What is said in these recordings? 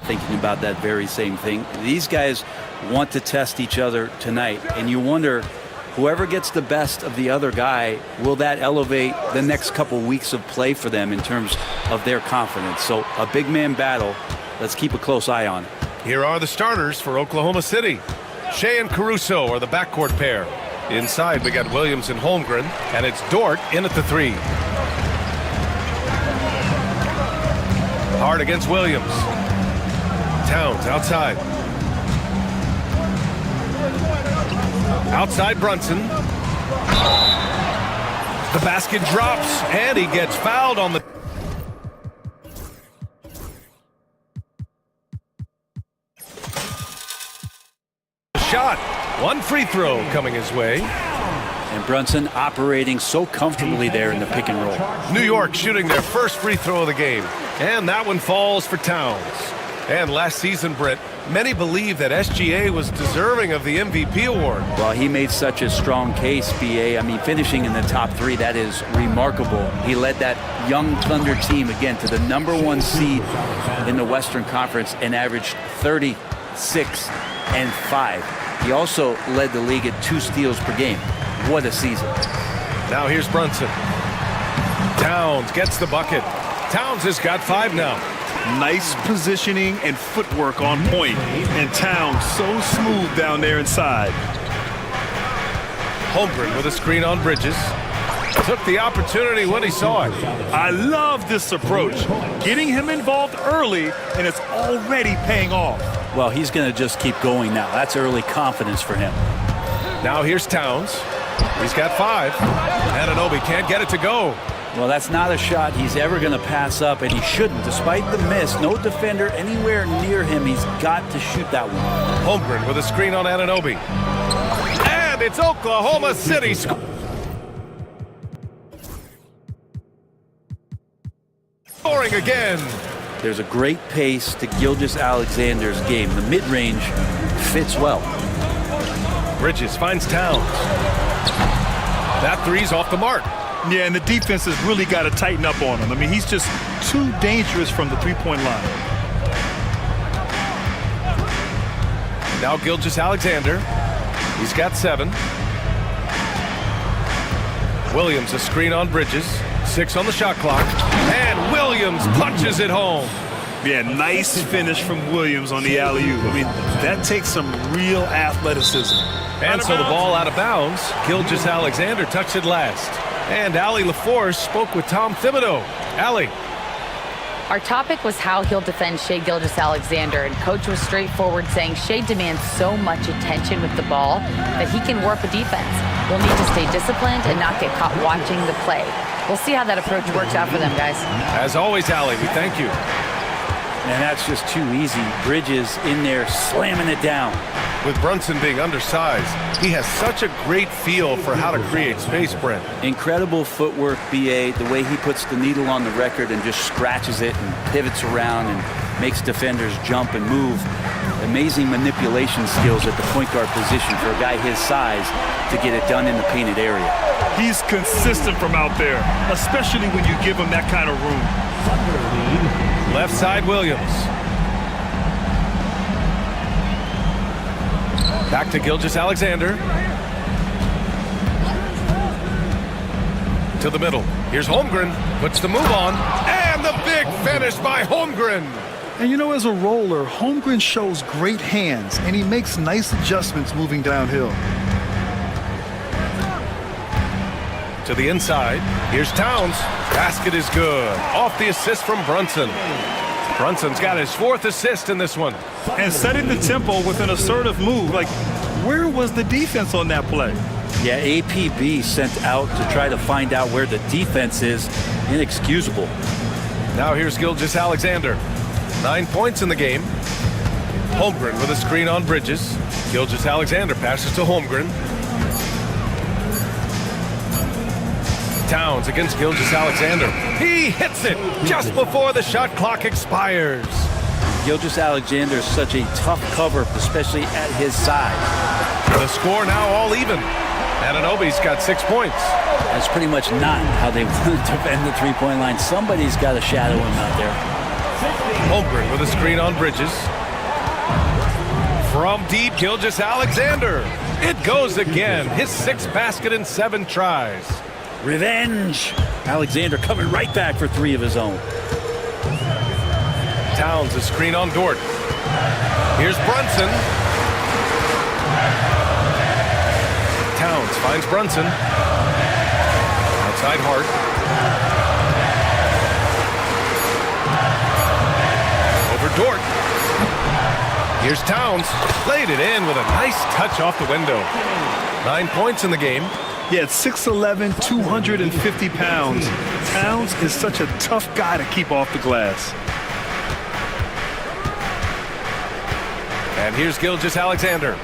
thinking about that very same thing. These guys want to test each other tonight, and you wonder, whoever gets the best of the other guy, will that elevate the next couple weeks of play for them in terms of their confidence? So a big man battle. Let's keep a close eye on it. Here are the starters for Oklahoma City. Shea and Caruso are the backcourt pair. Inside, we got Williams and Holmgren, and it's Dort in at the 3. Hard against Williams. Towns outside. Outside Brunson. The basket drops, and he gets fouled on the... shot. One free throw coming his way. And Brunson operating so comfortably there in the pick and roll. New York shooting their first free throw of the game. And that one falls for Towns. And last season, Britt, many believe that SGA was deserving of the MVP award. Well, he made such a strong case, BA. I mean, finishing in the top 3, that is remarkable. He led that young Thunder team, again, to the #1 seed in the Western Conference and averaged 36 and 5. He also led the league at 2 steals per game. What a season. Now here's Brunson. Towns gets the bucket. Towns has got 5 now. Nice positioning and footwork on point. And Towns so smooth down there inside. Holmgren with a screen on Bridges. Took the opportunity when he saw it. I love this approach. Getting him involved early, and it's already paying off. Well, he's going to just keep going now. That's early confidence for him. Now here's Towns. He's got 5. Anunoby can't get it to go. Well, that's not a shot he's ever going to pass up, and he shouldn't. Despite the miss, no defender anywhere near him. He's got to shoot that one. Holmgren with a screen on Anunoby. And it's Oklahoma City scoring again. There's a great pace to Gilgeous-Alexander's game. The mid-range fits well. Bridges finds Towns. That 3's off the mark. Yeah, and the defense has really got to tighten up on him. I mean, he's just too dangerous from the three-point line. Now Gilgeous-Alexander. He's got 7. Williams a screen on Bridges. 6 on the shot clock. And Williams punches it home. Yeah, nice finish from Williams on the alley-oop. I mean, that takes some real athleticism. And so the ball out of bounds. Gilgeous-Alexander touched it last. And Allie LaForce spoke with Tom Thibodeau. Allie. Our topic was how he'll defend Shai Gilgeous-Alexander, and Coach was straightforward, saying Shai demands so much attention with the ball that he can warp a defense. We'll need to stay disciplined and not get caught watching the play. We'll see how that approach works out for them, guys. As always, Allie, we thank you. And that's just too easy. Bridges in there slamming it down. With Brunson being undersized, he has such a great feel for how to create space, Brent. Incredible footwork, BA. The way he puts the needle on the record and just scratches it and pivots around and makes defenders jump and move. Amazing manipulation skills at the point guard position for a guy his size to get it done in the painted area. He's consistent from out there, especially when you give him that kind of room. Left side, Williams. Back to Gilgeous-Alexander. To the middle. Here's Holmgren. Puts the move on. And the big finish by Holmgren. And you know, as a roller, Holmgren shows great hands, and he makes nice adjustments moving downhill. To the inside. Here's Towns. Basket is good. Off the assist from Brunson. Brunson's got his 4th assist in this one. And setting the tempo with an assertive move. Like, where was the defense on that play? Yeah, APB sent out to try to find out where the defense is. Inexcusable. Now here's Gilgeous-Alexander. 9 points in the game. Holmgren with a screen on Bridges. Gilgeous-Alexander passes to Holmgren. Towns against Gilgeous-Alexander. He hits it just before the shot clock expires. Gilgeous-Alexander is such a tough cover, especially at his size. The score now all even. Anunoby's got 6 points. That's pretty much not how they want to defend the three-point line. Somebody's got to shadow him out there. Holmgren with a screen on Bridges. From deep, Gilgeous-Alexander. It goes again. His 6th basket in 7 tries. Revenge. Alexander coming right back for 3 of his own. Towns a screen on Dort. Here's Brunson. Towns finds Brunson. Outside Hart. Over Dort. Here's Towns. Played it in with a nice touch off the window. 9 points in the game. Yeah, at 6'11", 250 pounds. Towns is such a tough guy to keep off the glass. And here's Gilgeous-Alexander.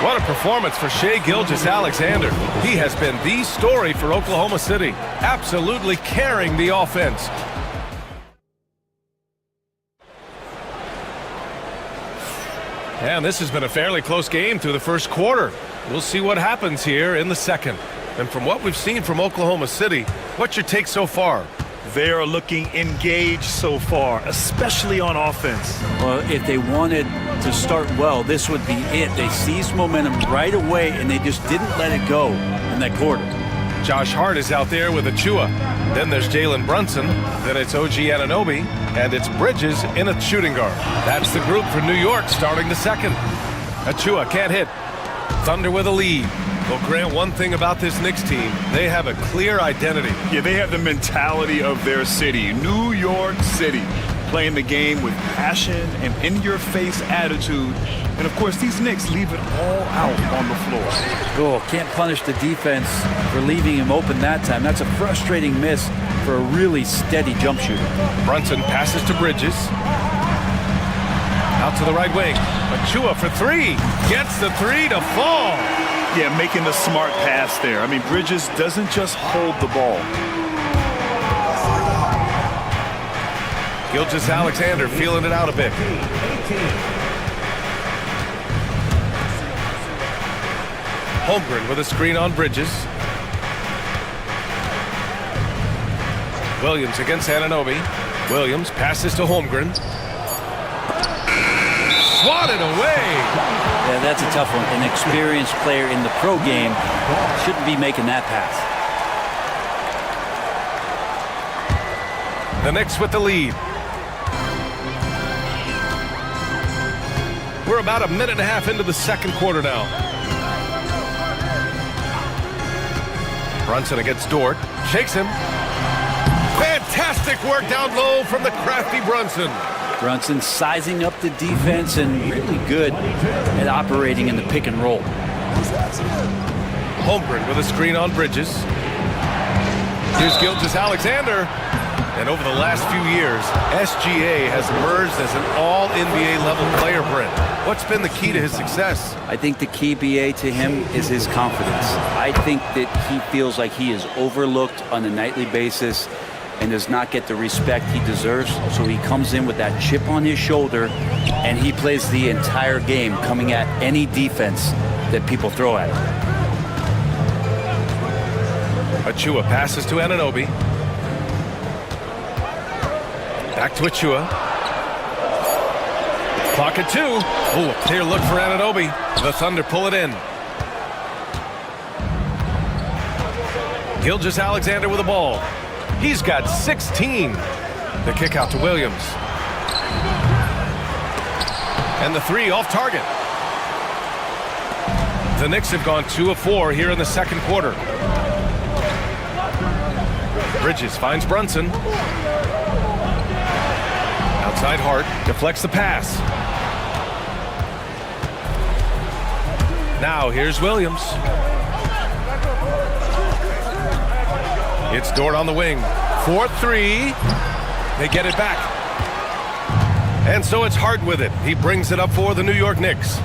What a performance for Shai Gilgeous-Alexander. He has been the story for Oklahoma City, absolutely carrying the offense. And this has been a fairly close game through the first quarter. We'll see what happens here in the second. And from what we've seen from Oklahoma City, what's your take so far? They are looking engaged so far, especially on offense. Well, if they wanted to start well, this would be it. They seized momentum right away, and they just didn't let it go in that quarter. Josh Hart is out there with Achua. Then there's Jalen Brunson. Then it's OG Anunoby. And it's Bridges in a shooting guard. That's the group for New York starting the second. Achua can't hit. Thunder with a lead. Well, Grant, one thing about this Knicks team, they have a clear identity. Yeah, they have the mentality of their city, New York City, playing the game with passion and in-your-face attitude. And, of course, these Knicks leave it all out on the floor. Oh, can't punish the defense for leaving him open that time. That's a frustrating miss for a really steady jump shooter. Brunson passes to Bridges. Out to the right wing. Achua for 3. Gets the 3 to fall. Yeah, making the smart pass there. I mean, Bridges doesn't just hold the ball. Gilgeous-Alexander feeling it out a bit. Holmgren with a screen on Bridges. Williams against Anunoby. Williams passes to Holmgren. Swatted away. Yeah, that's a tough one. An experienced player in the pro game shouldn't be making that pass. The Knicks with the lead. We're about a minute and a half into the second quarter now. Brunson against Dort. Shakes him. Fantastic work down low from the crafty Brunson. Brunson sizing up the defense and really good at operating in the pick and roll. Holmgren with a screen on Bridges. Here's Gilgeous-Alexander. And over the last few years, SGA has emerged as an all-NBA level player, Brent. What's been the key to his success? I think the key, BA, to him is his confidence. I think that he feels like he is overlooked on a nightly basis and does not get the respect he deserves. So he comes in with that chip on his shoulder, and he plays the entire game, coming at any defense that people throw at him. Achua passes to Anunoby. Back to Achua. Clock at 2. Oh, a clear look for Anunoby. The Thunder pull it in. Gilgeous-Alexander with the ball. He's got 16. The kick out to Williams. And the 3 off target. The Knicks have gone 2 of 4 here in the second quarter. Bridges finds Brunson. Outside Hart, deflects the pass. Now here's Williams. It's Dort on the wing. 4-3. They get it back. And so it's Hart with it. He brings it up for the New York Knicks.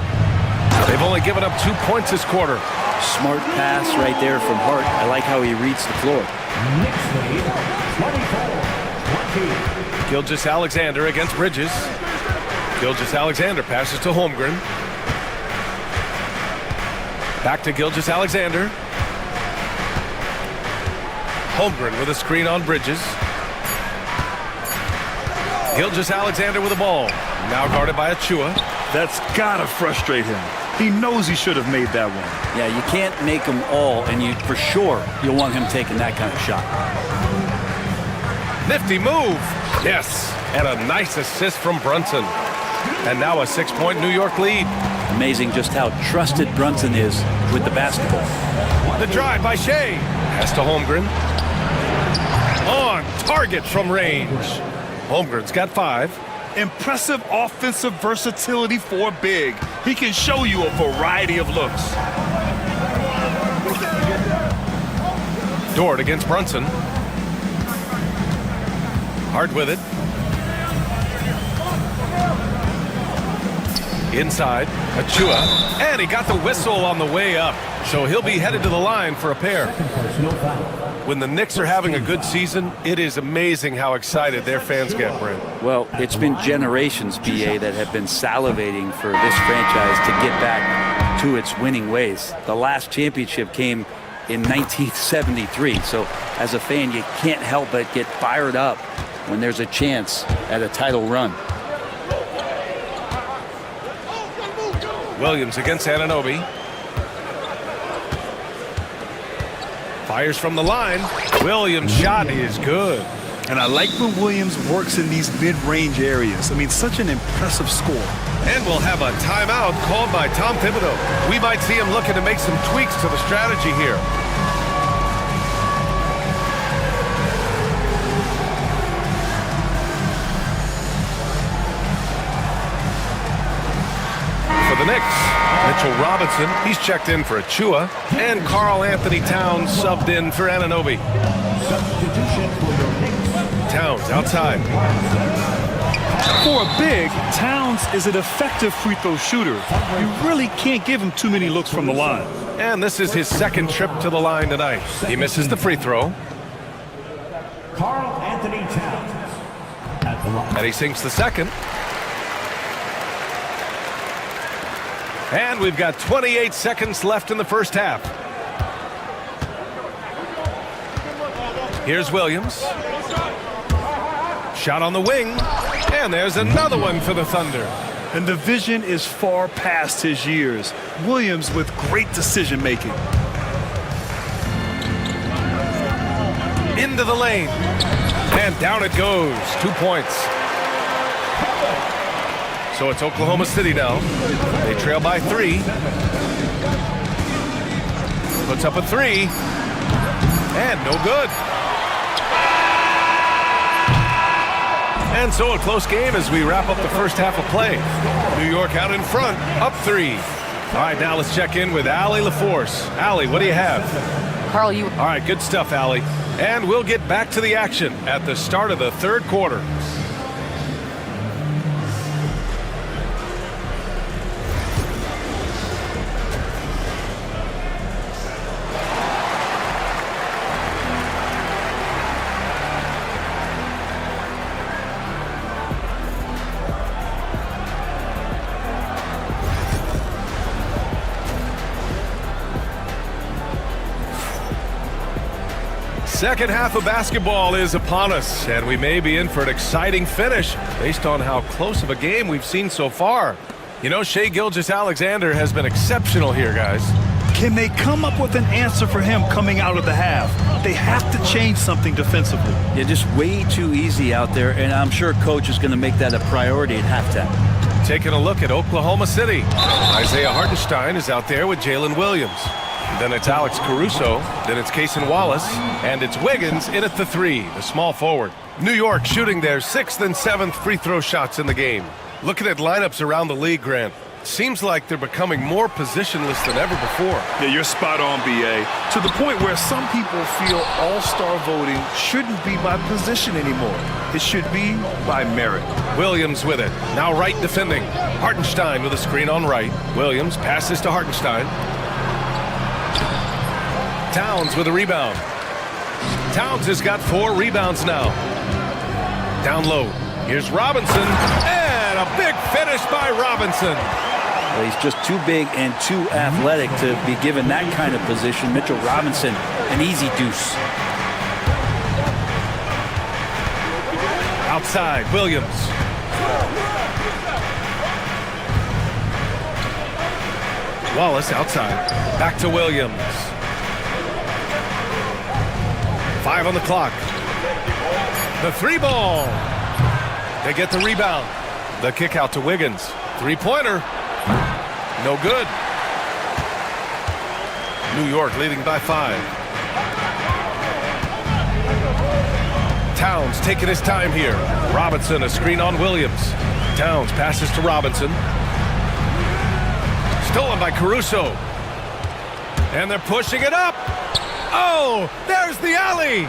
They've only given up 2 points this quarter. Smart pass right there from Hart. I like how he reads the floor. Gilgeous-Alexander against Bridges. Gilgeous-Alexander passes to Holmgren. Back to Gilgeous-Alexander. Holmgren with a screen on Bridges. Gilgeous-Alexander with the ball. Now guarded by Achua. That's gotta frustrate him. He knows he should have made that one. Yeah, you can't make them all, and you for sure you'll want him taking that kind of shot. Nifty move. Yes, and a nice assist from Brunson. And now a 6-point New York lead. Amazing just how trusted Brunson is with the basketball. The drive by Shea. Pass to Holmgren. On target from range. Holmgren's got 5. Impressive offensive versatility for big. He can show you a variety of looks. Dort against Brunson. Hard with it. Inside, Achua, and he got the whistle on the way up, so he'll be headed to the line for a pair. When the Knicks are having a good season, it is amazing how excited their fans get, Brent. Well, it's been generations, BA, that have been salivating for this franchise to get back to its winning ways. The last championship came in 1973, so as a fan, you can't help but get fired up when there's a chance at a title run. Williams against Anunoby. Fires from the line. Williams' shot is good. And I like when Williams works in these mid-range areas. I mean, such an impressive score. And we'll have a timeout called by Tom Thibodeau. We might see him looking to make some tweaks to the strategy here. For the Knicks, Mitchell Robinson, he's checked in for Achua, and Karl Anthony Towns subbed in for Anunoby. Towns outside. For a big, Towns is an effective free throw shooter. You really can't give him too many looks from the line. And this is his second trip to the line tonight. He misses the free throw. Karl Anthony Towns at the line. And he sinks the second. And we've got 28 seconds left in the first half. Here's Williams. Shot on the wing. And there's another one for the Thunder. And the vision is far past his years. Williams with great decision-making. Into the lane. And down it goes. 2 points. So it's Oklahoma City now. They trail by 3. Puts up a 3. And no good. And so a close game as we wrap up the first half of play. New York out in front, up 3. All right, now let's check in with Allie LaForce. Allie, what do you have? Carl, you... All right, good stuff, Allie. And we'll get back to the action at the start of the third quarter. Second half of basketball is upon us, and we may be in for an exciting finish based on how close of a game we've seen so far. You know, Shai Gilgeous-Alexander has been exceptional here, guys. Can they come up with an answer for him coming out of the half? They have to change something defensively. Yeah, just way too easy out there, and I'm sure Coach is going to make that a priority at halftime. Taking a look at Oklahoma City. Isaiah Hartenstein is out there with Jalen Williams. Then it's Alex Caruso, then it's Cason Wallace, and it's Wiggins in at the 3, the small forward. New York shooting their 6th and 7th free throw shots in the game. Looking at lineups around the league, Grant, seems like they're becoming more positionless than ever before. Yeah, you're spot on, BA. To the point where some people feel all-star voting shouldn't be by position anymore. It should be by merit. Williams with it. Now right defending. Hartenstein with a screen on right. Williams passes to Hartenstein. Towns with a rebound. Towns has got 4 rebounds now. Down low. Here's Robinson. And a big finish by Robinson. Well, he's just too big and too athletic to be given that kind of position. Mitchell Robinson, an easy deuce. Outside, Williams. Wallace outside. Back to Williams. 5 on the clock. The three ball. They get the rebound. The kick out to Wiggins. Three-pointer. No good. New York leading by 5. Towns taking his time here. Robinson, a screen on Williams. Towns passes to Robinson. Stolen by Caruso. And they're pushing it up. Oh, there's the alley.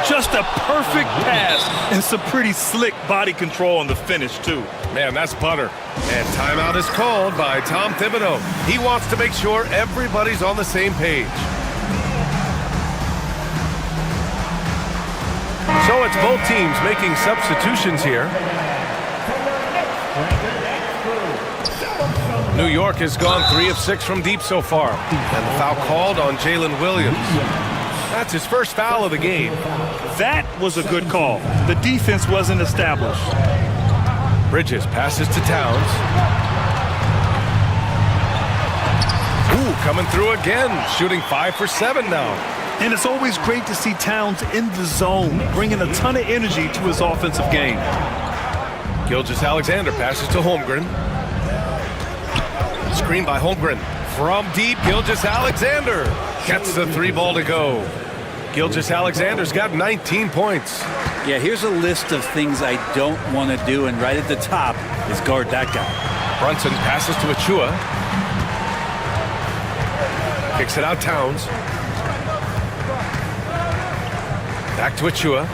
Just a perfect pass and some pretty slick body control on the finish, too. Man, that's butter. And timeout is called by Tom Thibodeau. He wants to make sure everybody's on the same page. So it's both teams making substitutions here. New York has gone 3 of 6 from deep so far. And the foul called on Jalen Williams. That's his first foul of the game. That was a good call. The defense wasn't established. Bridges passes to Towns. Ooh, coming through again, shooting 5 for 7 now. And it's always great to see Towns in the zone, bringing a ton of energy to his offensive game. Gilgeous-Alexander passes to Holmgren. Screen by Holmgren. From deep, Gilgeous-Alexander gets the 3 ball to go. Gilgeous-Alexander's got 19 points. Yeah, here's a list of things I don't want to do, and right at the top is guard that guy. Brunson passes to Achua. Kicks it out, Towns. Back to Achua.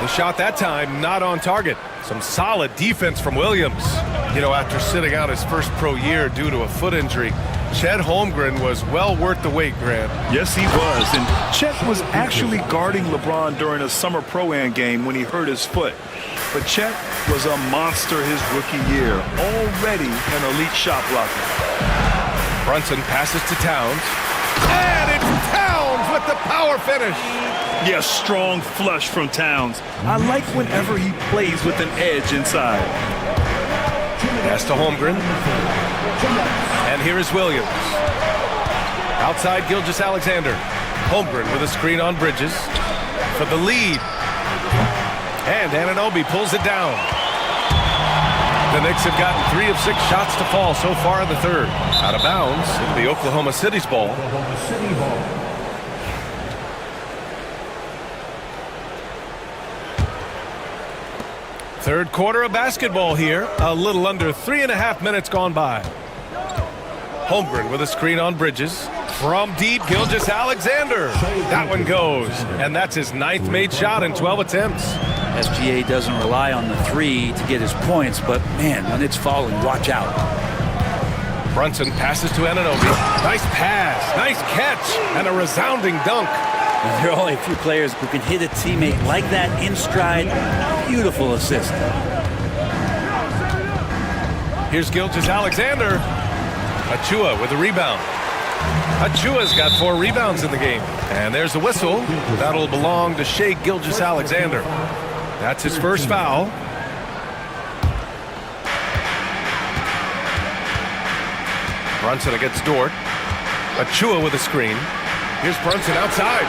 The shot that time not on target. Some solid defense from Williams. You know, after sitting out his first pro year due to a foot injury, Chet Holmgren was well worth the wait, Grant. Yes, he was. And Chet was actually guarding LeBron during a summer Pro-Am game when he hurt his foot. But Chet was a monster his rookie year, already an elite shot blocker. Brunson passes to Towns. And it's Towns with the power finish. Yes, strong flush from Towns. I like whenever he plays with an edge inside. Pass to Holmgren. And here is Williams. Outside Gilgeous-Alexander. Holmgren with a screen on Bridges for the lead. And Anunoby pulls it down. The Knicks have gotten 3 of 6 shots to fall so far in the third. Out of bounds, it'll be Oklahoma City's ball. Third quarter of basketball here. A little under 3.5 minutes gone by. Holmgren with a screen on Bridges. From deep, Gilgeous-Alexander. That one goes. And that's his 9th made shot in 12 attempts. SGA doesn't rely on the 3 to get his points, but man, when it's falling, watch out. Brunson passes to Anunoby. Nice pass, nice catch, and a resounding dunk. And there are only a few players who can hit a teammate like that in stride. Beautiful assist. Here's Gilgeous-Alexander. Achua with a rebound. Achua's got 4 rebounds in the game. And there's the whistle. That'll belong to Shai Gilgeous-Alexander. That's his first foul. Brunson against Dort. Achua with a screen. Here's Brunson outside.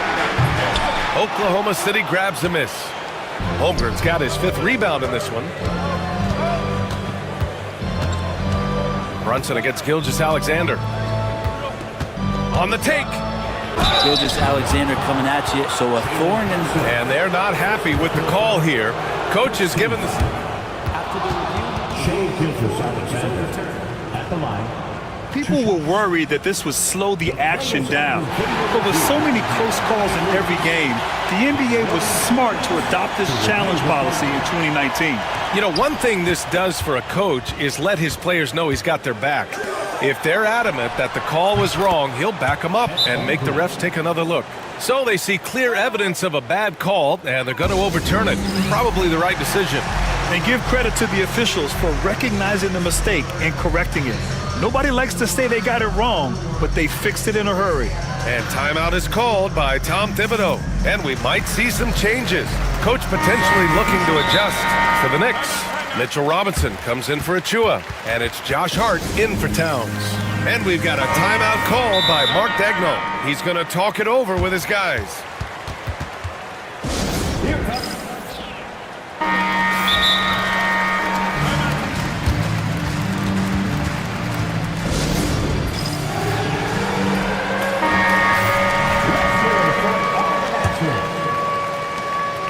Oklahoma City grabs the miss. Holmgren's got his 5th rebound in this one. Brunson against Gilgeous-Alexander. On the take. Gilgeous-Alexander coming at you, so a thorn in... And they're not happy with the call here. Coach has given the... Shai Gilgeous-Alexander at the line. People were worried that this would slow the action down. But with so many close calls in every game, the NBA was smart to adopt this challenge policy in 2019. You know, one thing this does for a coach is let his players know he's got their back. If they're adamant that the call was wrong, he'll back them up and make the refs take another look. So they see clear evidence of a bad call, and they're going to overturn it. Probably the right decision. And give credit to the officials for recognizing the mistake and correcting it. Nobody likes to say they got it wrong, but they fixed it in a hurry. And timeout is called by Tom Thibodeau. And we might see some changes. Coach potentially looking to adjust for the Knicks. Mitchell Robinson comes in for Achua. And it's Josh Hart in for Towns. And we've got a timeout called by Mark Daigneault. He's going to talk it over with his guys.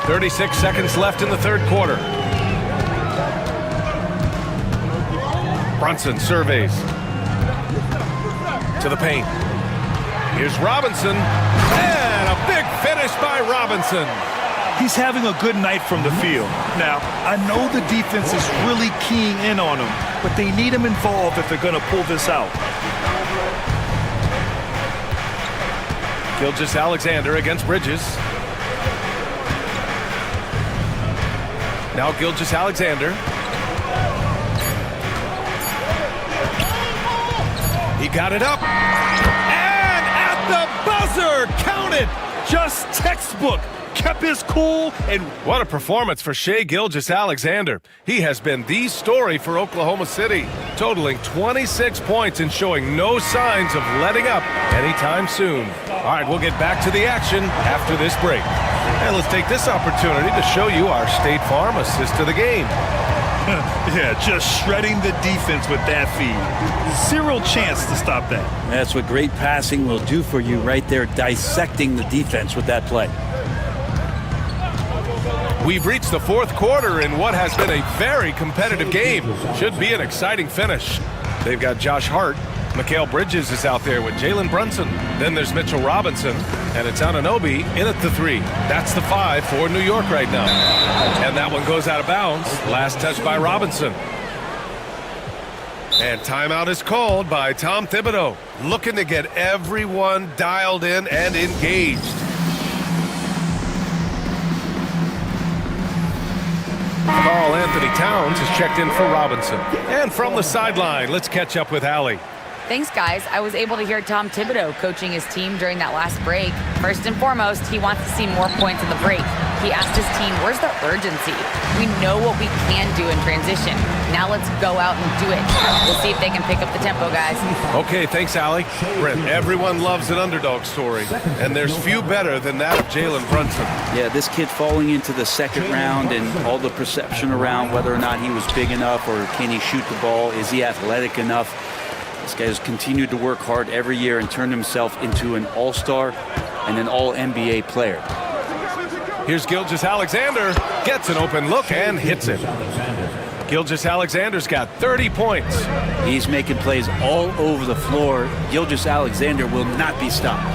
"36 seconds left in the third quarter. Brunson surveys. To the paint. Here's Robinson. And a big finish by Robinson. He's having a good night from the field. Now, I know the defense is really keying in on him, but they need him involved if they're going to pull this out. Gilgeous-Alexander against Bridges. Now Gilgeous-Alexander. He got it up. And at the buzzer, count it. Just textbook. Kept his cool and What a performance for Shai Gilgeous-Alexander. He has been the story for Oklahoma City, totaling 26 points and showing no signs of letting up anytime soon. All right, we'll get back to the action after this break. And let's take this opportunity to show you our State Farm assist of the game. yeah, just shredding the defense with that feed. Zero chance to stop that. That's what great passing will do for you right there, dissecting the defense with that play. We've reached the fourth quarter in what has been a very competitive game. Should be an exciting finish. They've got Josh Hart. Mikal Bridges is out there with Jalen Brunson. Then there's Mitchell Robinson. And it's Anunoby in at the 3. That's the 5 for New York right now. And that one goes out of bounds. Last touch by Robinson. And timeout is called by Tom Thibodeau. Looking to get everyone dialed in and engaged. Carl Anthony Towns is checked in for Robinson. And from the sideline, let's catch up with Allie. Thanks, guys. I was able to hear Tom Thibodeau coaching his team during that last break. First and foremost, he wants to see more points in the break. He asked his team, where's the urgency? We know what we can do in transition. Now let's go out and do it. We'll see if they can pick up the tempo, guys. Okay, thanks, Allie. Brent, everyone loves an underdog story, and there's few better than that of Jalen Brunson. Yeah, this kid falling into the second round and all the perception around whether or not he was big enough or can he shoot the ball, is he athletic enough? This guy has continued to work hard every year and turned himself into an all-star and an all-NBA player. Here's Gilgeous-Alexander, gets an open look and hits it. Gilgeous-Alexander's got 30 points. He's making plays all over the floor. Gilgeous-Alexander will not be stopped.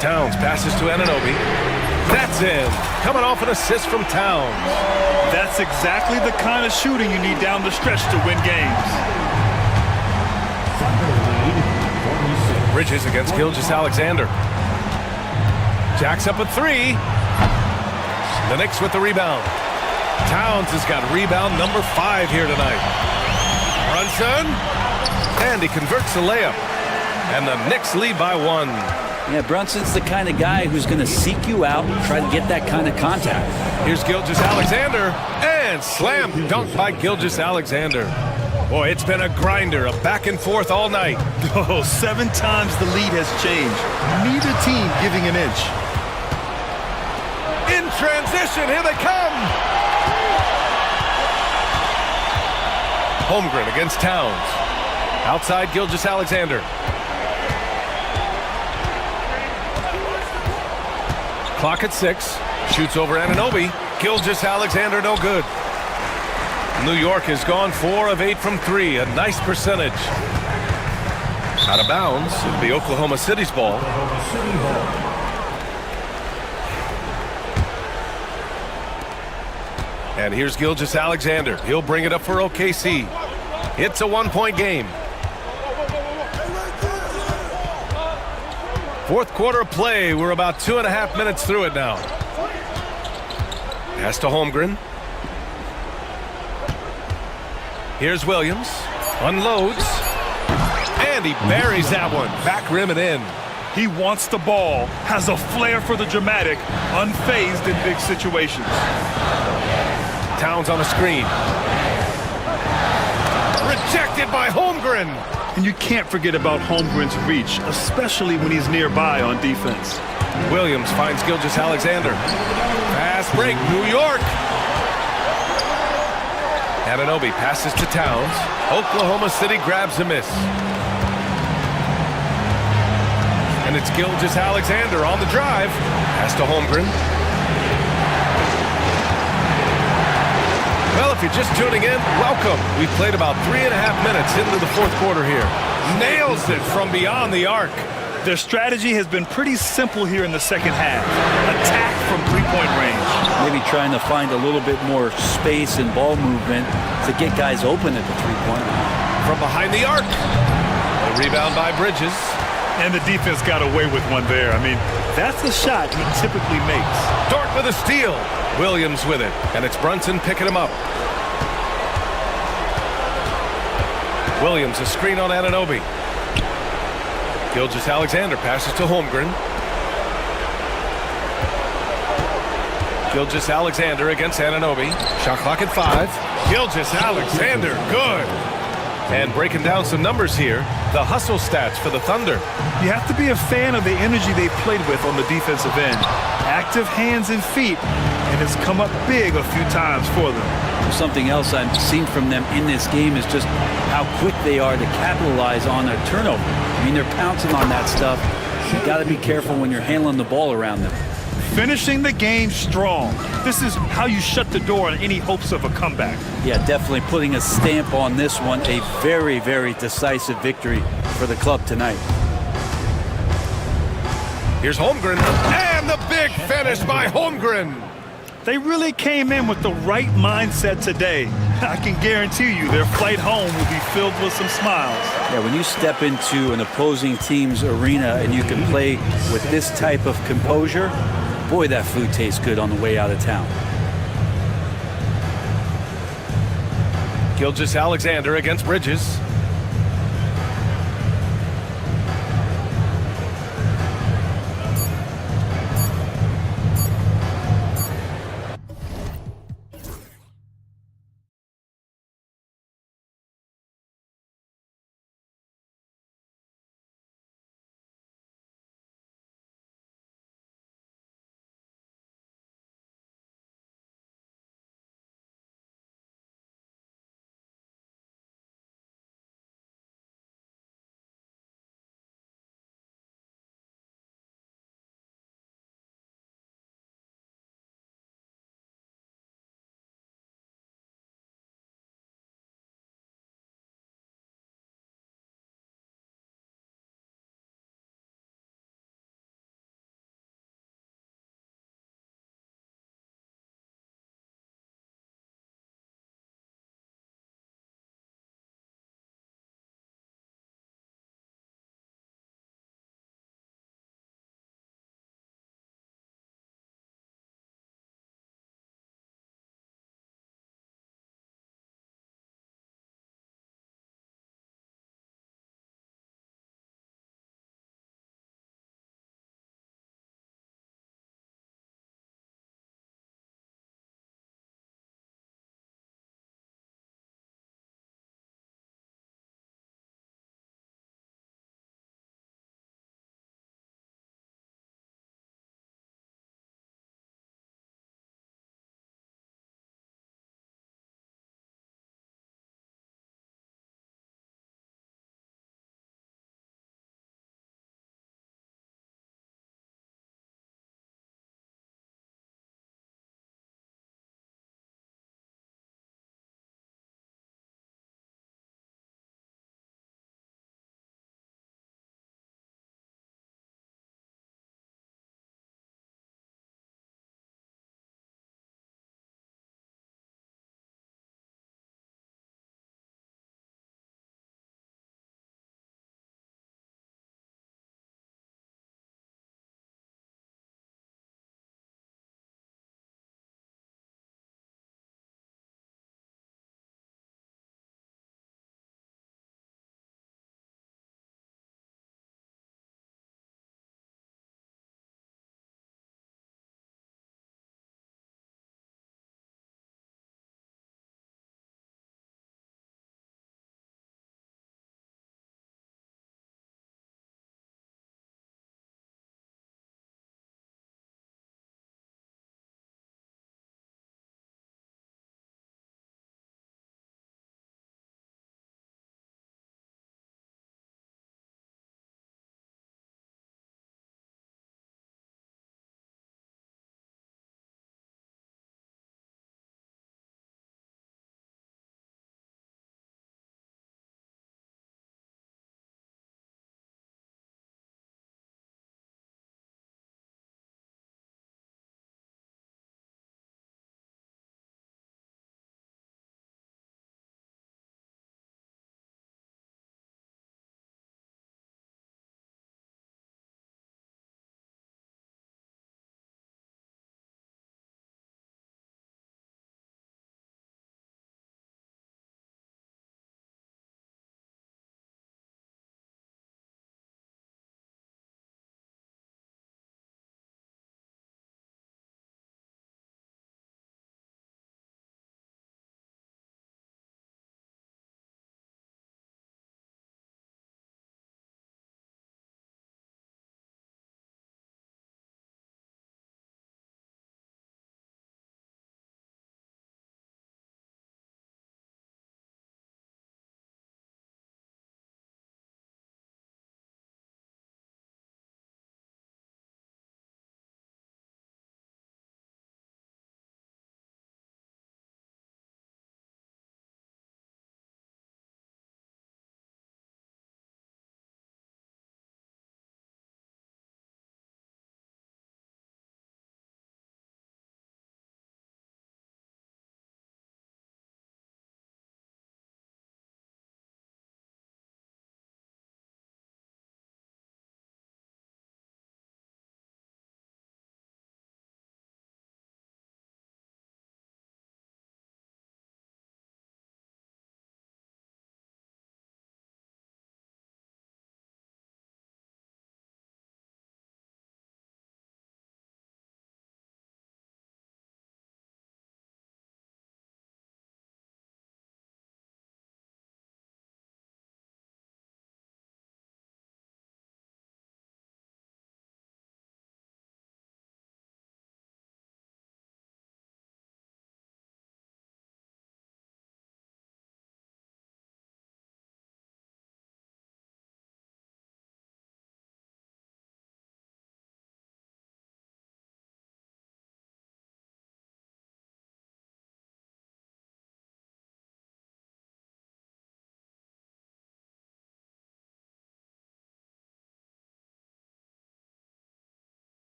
Towns passes to Anunoby. That's in. Coming off an assist from Towns. That's exactly the kind of shooting you need down the stretch to win games. Bridges against Gilgeous-Alexander. Jacks up a 3. The Knicks with the rebound. Towns has got rebound number 5 here tonight. Brunson. And he converts the layup. And the Knicks lead by 1. Yeah, Brunson's the kind of guy who's going to seek you out and try to get that kind of contact. Here's Gilgeous-Alexander. And slam dunk by Gilgeous-Alexander. Boy, it's been a grinder, a back and forth all night. Oh, 7 times the lead has changed. Neither team giving an inch. In transition, here they come. Holmgren against Towns. Outside Gilgeous-Alexander. Clock at 6. Shoots over Anunoby. Gilgeous-Alexander no good. New York has gone 4 of 8 from 3. A nice percentage. Out of bounds. It'll be Oklahoma City's ball. And here's Gilgeous-Alexander. He'll bring it up for OKC. It's a 1-point game. Fourth quarter of play. We're about 2.5 minutes through it now. Pass to Holmgren. Here's Williams. Unloads. And And he buries that one. Back rim and in. He wants the ball, has a flair for the dramatic, unfazed in big situations. Towns on a screen. Rejected by Holmgren. And you can't forget about Holmgren's reach, especially when he's nearby on defense. Williams finds Gilgeous-Alexander. Fast break, New York. Anunoby passes to Towns. Oklahoma City grabs a miss. And it's Gilgeous-Alexander on the drive. Pass to Holmgren. Well, if you're just tuning in, welcome. We've played about 3.5 minutes into the fourth quarter here. Nails it from beyond the arc. Their strategy has been pretty simple here in the second half. Attack from three-point range. Maybe trying to find a little bit more space and ball movement to get guys open at the three-point line. From behind the arc. The rebound by Bridges. And the defense got away with one there. I mean, that's the shot he typically makes. Dort with a steal. Williams with it. And it's Brunson picking him up. Williams, a screen on Anunoby. Gilgeous-Alexander passes to Holmgren. Gilgeous-Alexander against Anunoby. Shot clock at 5. Gilgeous-Alexander, good. And breaking down some numbers here, the hustle stats for the Thunder. You have to be a fan of the energy they've played with on the defensive end. Active hands and feet, and it's come up big a few times for them. Something else I've seen from them in this game is just how quick they are to capitalize on a turnover. I mean, they're pouncing on that stuff. You got to be careful when you're handling the ball around them. Finishing the game strong. This is how you shut the door on any hopes of a comeback. Yeah, definitely putting a stamp on this one. A very, very decisive victory for the club tonight. Here's Holmgren, and the big finish by Holmgren. They really came in with the right mindset today. I can guarantee you their flight home will be filled with some smiles. Yeah, when you step into an opposing team's arena and you can play with this type of composure, boy, that food tastes good on the way out of town. Gilgeous-Alexander against Bridges.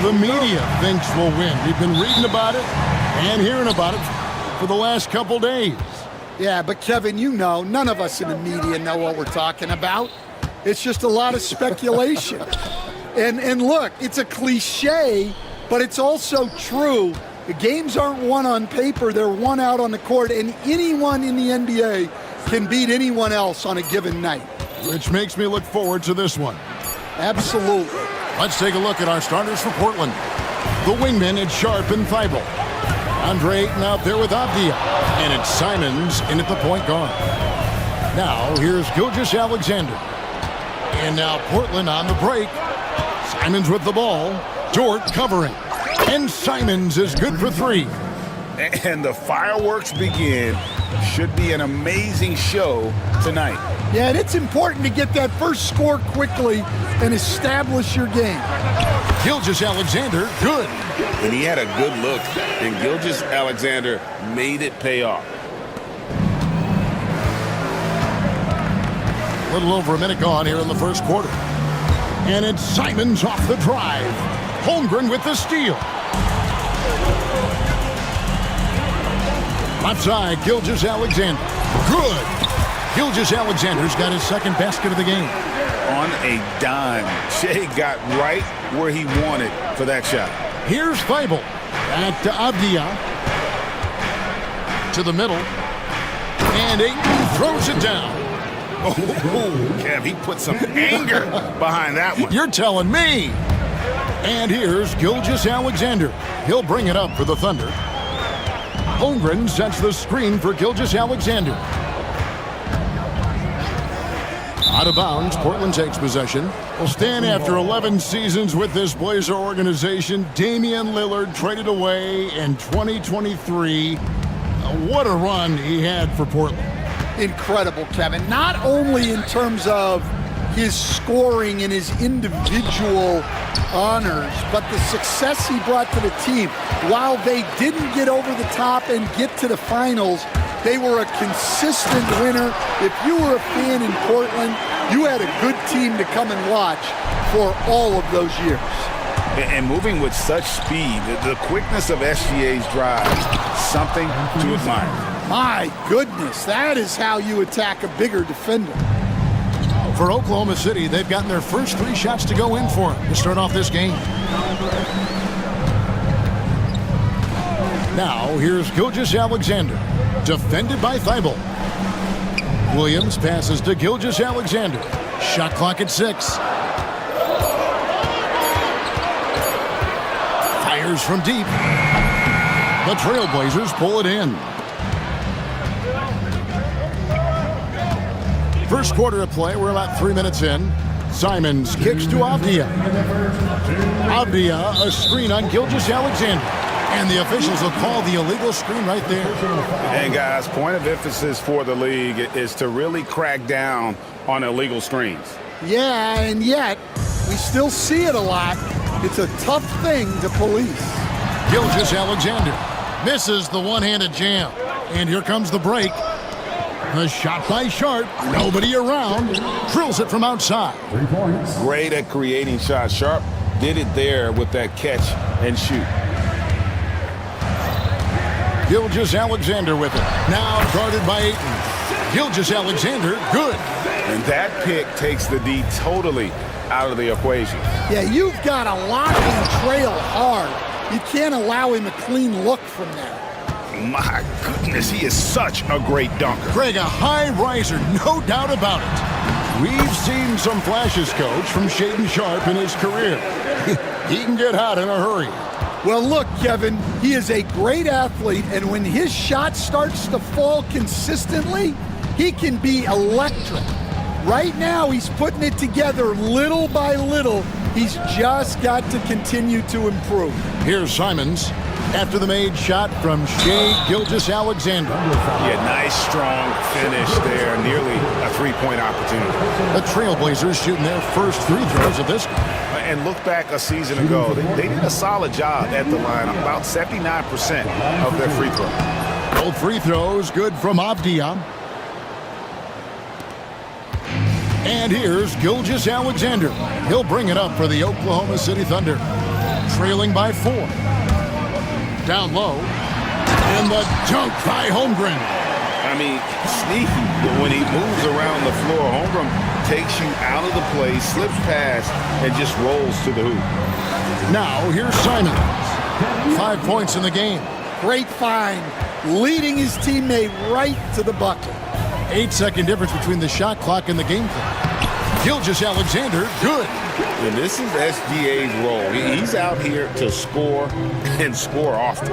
the media thinks will win. We've been reading about it and hearing about it for the last couple days. Yeah, but Kevin, you know, none of us in the media know what we're talking about. It's just a lot of speculation. And look, it's a cliche, but it's also true. The games aren't won on paper, they're won out on the court, and anyone in the NBA can beat anyone else on a given night. Which makes me look forward to this one. Absolutely. Let's take a look at our starters for Portland. The wingmen, it's Sharp and Thibault. Andre Ayton out there with Avdia. And it's Simons in at the point guard. Now, here's Gilgeous-Alexander. And now Portland on the break. Simons with the ball. Dort covering. And Simons is good for three. And the fireworks begin. Should be an amazing show tonight. Yeah, and it's important to get that first score quickly and establish your game. Gilgeous-Alexander, good. And he had a good look, and Gilgeous-Alexander made it pay off. A little over a minute gone here in the first quarter. And it's Simons off the drive. Holmgren with the steal. Left side, Gilgeous-Alexander. Good. Gilgeous-Alexander's got his second basket of the game. On a dime. Shea got right where he wanted for that shot. Here's Thibault. Back to Avdia. To the middle. And Ayton throws it down. Oh, Kev, he put some anger behind that one. You're telling me. And here's Gilgeous-Alexander. He'll bring it up for the Thunder. Holmgren sets the screen for Gilgeous-Alexander. Out of bounds, Portland takes possession. Will stand after 11 seasons with this Blazer organization. Damian Lillard traded away in 2023. What a run he had for Portland. Incredible, Kevin. Not only in terms of his scoring and his individual honors, but the success he brought to the team. While they didn't get over the top and get to the finals, they were a consistent winner. If you were a fan in Portland, you had a good team to come and watch for all of those years. And moving with such speed, the quickness of SGA's drive, something to admire. My goodness, that is how you attack a bigger defender. For Oklahoma City, they've gotten their first 3 shots to go in for him to start off this game. Now, here's Gilgeous-Alexander, defended by Thibault. Williams passes to Gilgeous-Alexander. Shot clock at 6. Fires from deep. The Trailblazers pull it in. First quarter of play, we're about 3 minutes in. Simons kicks to Avdia. Avdia, a screen on Gilgeous-Alexander. And the officials will call the illegal screen right there. And guys, point of emphasis for the league is to really crack down on illegal screens. Yeah, and yet, we still see it a lot. It's a tough thing to police. Gilgeous-Alexander misses the one-handed jam. And here comes the break. A shot by Sharp. Nobody around. Drills it from outside. 3 points. Great at creating shots. Sharp did it there with that catch and shoot. Gilgeous-Alexander with it. Now guarded by Ayton. Gilgeous-Alexander, good. And that pick takes the D totally out of the equation. Yeah, you've got to lock and trail hard. You can't allow him a clean look from there. My goodness, he is such a great dunker. Greg, a high riser, no doubt about it. We've seen some flashes, Coach, from Shaedon Sharp in his career. He can get hot in a hurry. Well, look, Kevin, he is a great athlete, and when his shot starts to fall consistently, he can be electric. Right now, he's putting it together little by little. He's just got to continue to improve. Here's Simons after the made shot from Shai Gilgeous-Alexander. Yeah, nice, strong finish there. Nearly a three-point opportunity. The Trailblazers shooting their first free throws of this game. And look back a season ago, they did a solid job at the line, about 79% of their free throw. Both free throws good from Avdia. And here's Gilgeous-Alexander. He'll bring it up for the Oklahoma City Thunder. trailing by 4. Down low. And the dunk by Holmgren. I mean, sneaky, but when he moves around the floor, Holmgren takes you out of the play, slips past, and just rolls to the hoop. Now, here's Simon. 5 points in the game. Great find, leading his teammate right to the bucket. 8-second difference between the shot clock and the game clock. Gilgeous-Alexander, good. And this is SGA's role. He's out here to score and score often.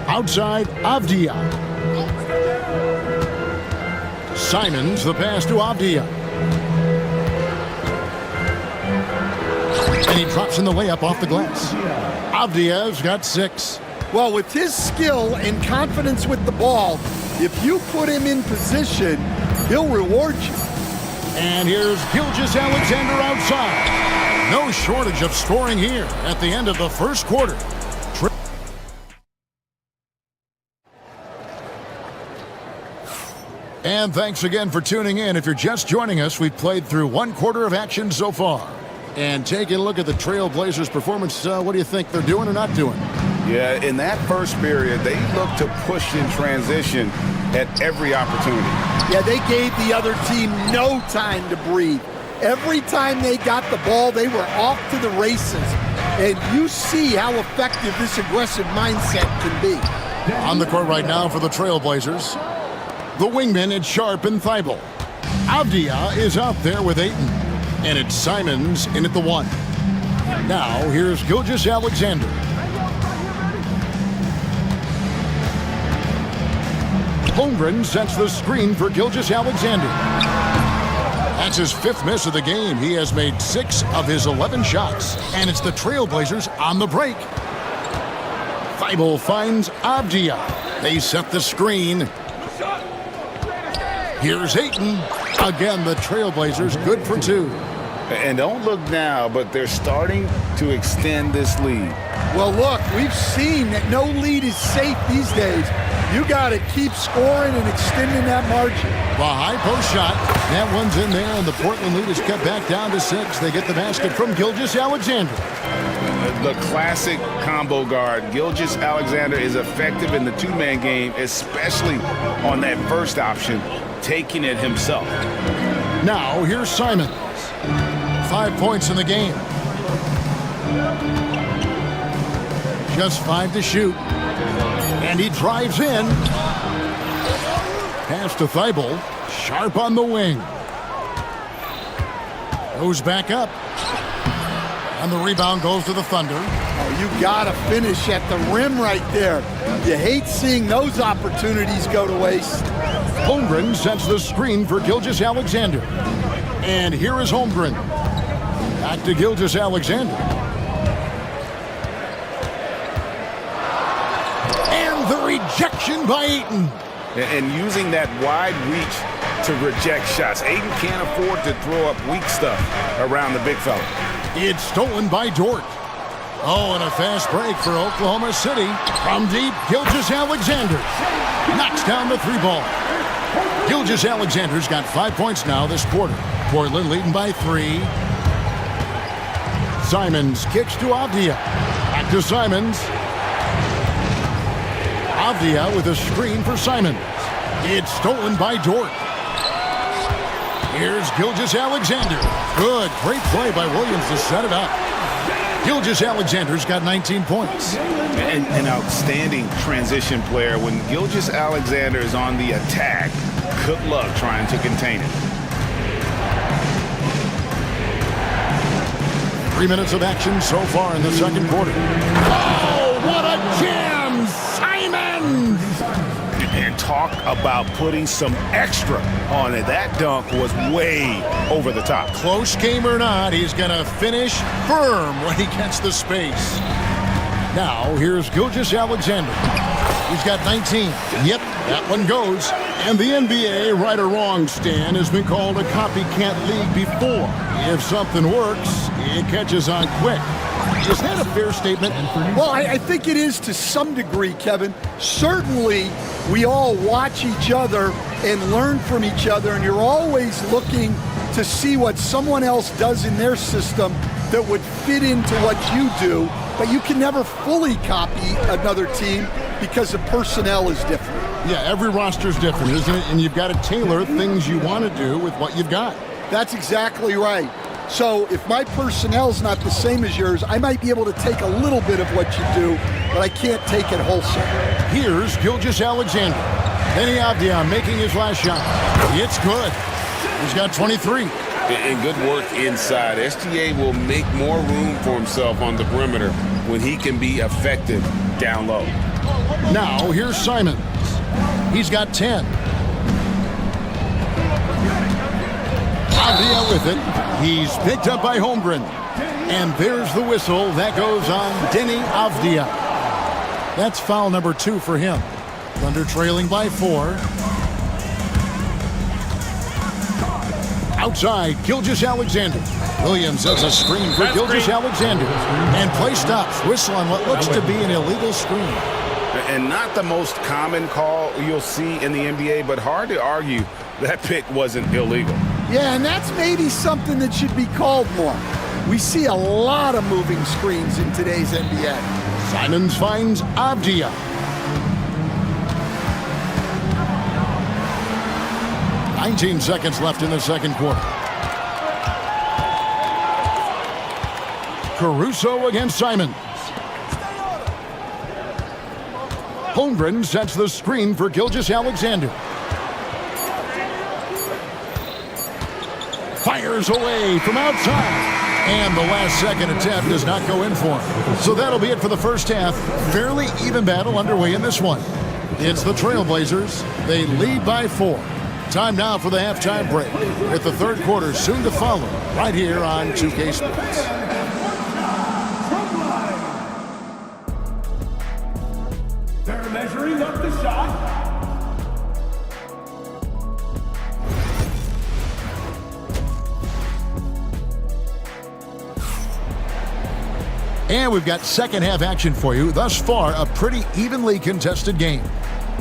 Outside, Avdia. Simons, the pass to Avdia. And he drops in the layup off the glass. Avdia's got 6. Well, with his skill and confidence with the ball, if you put him in position, he'll reward you. And here's Gilgeous-Alexander outside. No shortage of scoring here at the end of the first quarter. And thanks again for tuning in. If you're just joining us, we've played through 1 quarter of action so far. And taking a look at the Trailblazers' performance, what do you think they're doing or not doing? Yeah, in that first period, they looked to push in transition at every opportunity. Yeah, they gave the other team no time to breathe. Every time they got the ball, they were off to the races. And you see how effective this aggressive mindset can be. On the court right now for the Trailblazers, the wingmen, it's Sharp and Thibault. Avdia is out there with Ayton. And it's Simons in at the 1. Now, here's Gilgeous-Alexander. Holmgren sets the screen for Gilgeous-Alexander. That's his 5th miss of the game. He has made 6 of his 11 shots. And it's the Trailblazers on the break. Thibault finds Avdia. They set the screen. Here's Ayton. Again, the Trailblazers good for 2. And don't look now, but they're starting to extend this lead. Well, look, we've seen that no lead is safe these days. You got to keep scoring and extending that margin. The high post shot. That one's in there, and the Portland lead is cut back down to 6. They get the basket from Gilgeous-Alexander. The classic combo guard. Gilgeous-Alexander is effective in the 2-man game, especially on that first option, taking it himself. Now, here's Simons. 5 points in the game. Just 5 to shoot. And he drives in. Pass to Thibault. Sharp on the wing. Goes back up. And the rebound goes to the Thunder. Oh, you got to finish at the rim right there. You hate seeing those opportunities go to waste. Holmgren sets the screen for Gilgeous-Alexander. And here is Holmgren. Back to Gilgeous-Alexander. And the rejection by Ayton. And using that wide reach to reject shots. Ayton can't afford to throw up weak stuff around the big fella. It's stolen by Dort. Oh, and a fast break for Oklahoma City. From deep, Gilgeous-Alexander knocks down the 3-ball. Gilgeous-Alexander's got 5 points now this quarter. Portland leading by 3. Simons kicks to Avdia. Back to Simons. Avdia with a screen for Simons. It's stolen by Dort. Here's Gilgeous-Alexander. Good, great play by Williams to set it up. Gilgeous-Alexander's got 19 points. And an outstanding transition player. When Gilgeous-Alexander is on the attack, good luck trying to contain it. 3 minutes of action so far in the second quarter. Oh, what a jam! Simons! And talk about putting some extra on it. That dunk was way over the top. Close game or not, he's going to finish firm when he gets the space. Now, here's Gilgeous-Alexander. He's got 19. Yep, that one goes. And the NBA, right or wrong, Stan, has been called a copycat league before. If something works, it catches on quick. Is that a fair statement? Well, I think it is to some degree, Kevin. Certainly, we all watch each other and learn from each other, and you're always looking to see what someone else does in their system that would fit into what you do, but you can never fully copy another team because the personnel is different. Yeah, every roster is different, isn't it? And you've got to tailor things you want to do with what you've got. That's exactly right. So if my personnel's not the same as yours, I might be able to take a little bit of what you do, but I can't take it wholesale. Here's Gilgeous-Alexander. Benny Avdia making his last shot. It's good. He's got 23. And good work inside. SGA will make more room for himself on the perimeter when he can be effective down low. Now, here's Simons. He's got 10. Avdia with it. He's picked up by Holmgren. And there's the whistle. That goes on Denny Avdia. That's foul number 2 for him. Thunder trailing by 4. Outside, Gilgeous-Alexander. Williams has a screen for Gilgeous-Alexander. And play stops. Whistle on what looks to be an illegal screen. And not the most common call you'll see in the NBA, but hard to argue that pick wasn't illegal. Yeah, and that's maybe something that should be called more. We see a lot of moving screens in today's NBA. Simons finds Avdia. "19 seconds left in the second quarter. Caruso against Simons. Holmgren sets the screen for Gilgeous-Alexander. Fires away from outside. And the last second attempt does not go in for him. So that'll be it for the first half. Fairly even battle underway in this one. It's the Trailblazers. They lead by 4. Time now for the halftime break, with the third quarter soon to follow, right here on 2K Sports. They're measuring up the shot. And we've got second half action for you. Thus far, a pretty evenly contested game.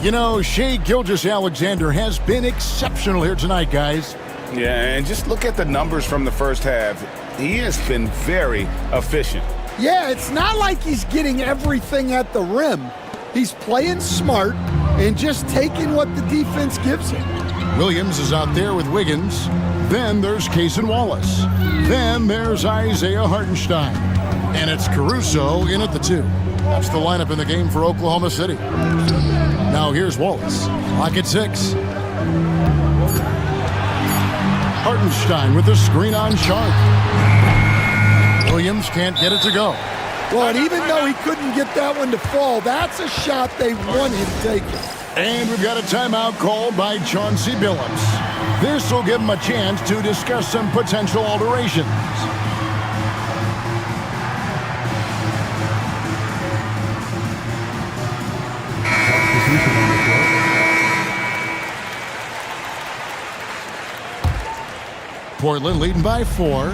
You know, Shai Gilgeous-Alexander has been exceptional here tonight, guys. Yeah, and just look at the numbers from the first half. He has been very efficient. Yeah, it's not like he's getting everything at the rim. He's playing smart and just taking what the defense gives him. Williams is out there with Wiggins. Then there's Cason Wallace. Then there's Isaiah Hartenstein. And it's Caruso in at the 2. That's the lineup in the game for Oklahoma City. Now here's Wallace. Lock at 6. Hartenstein with the screen on Sharp. Williams can't get it to go. Well, and even though he couldn't get that one to fall, that's a shot they want him taking. And we've got a timeout called by Chauncey Billups. This will give him a chance to discuss some potential alterations. Portland leading by 4.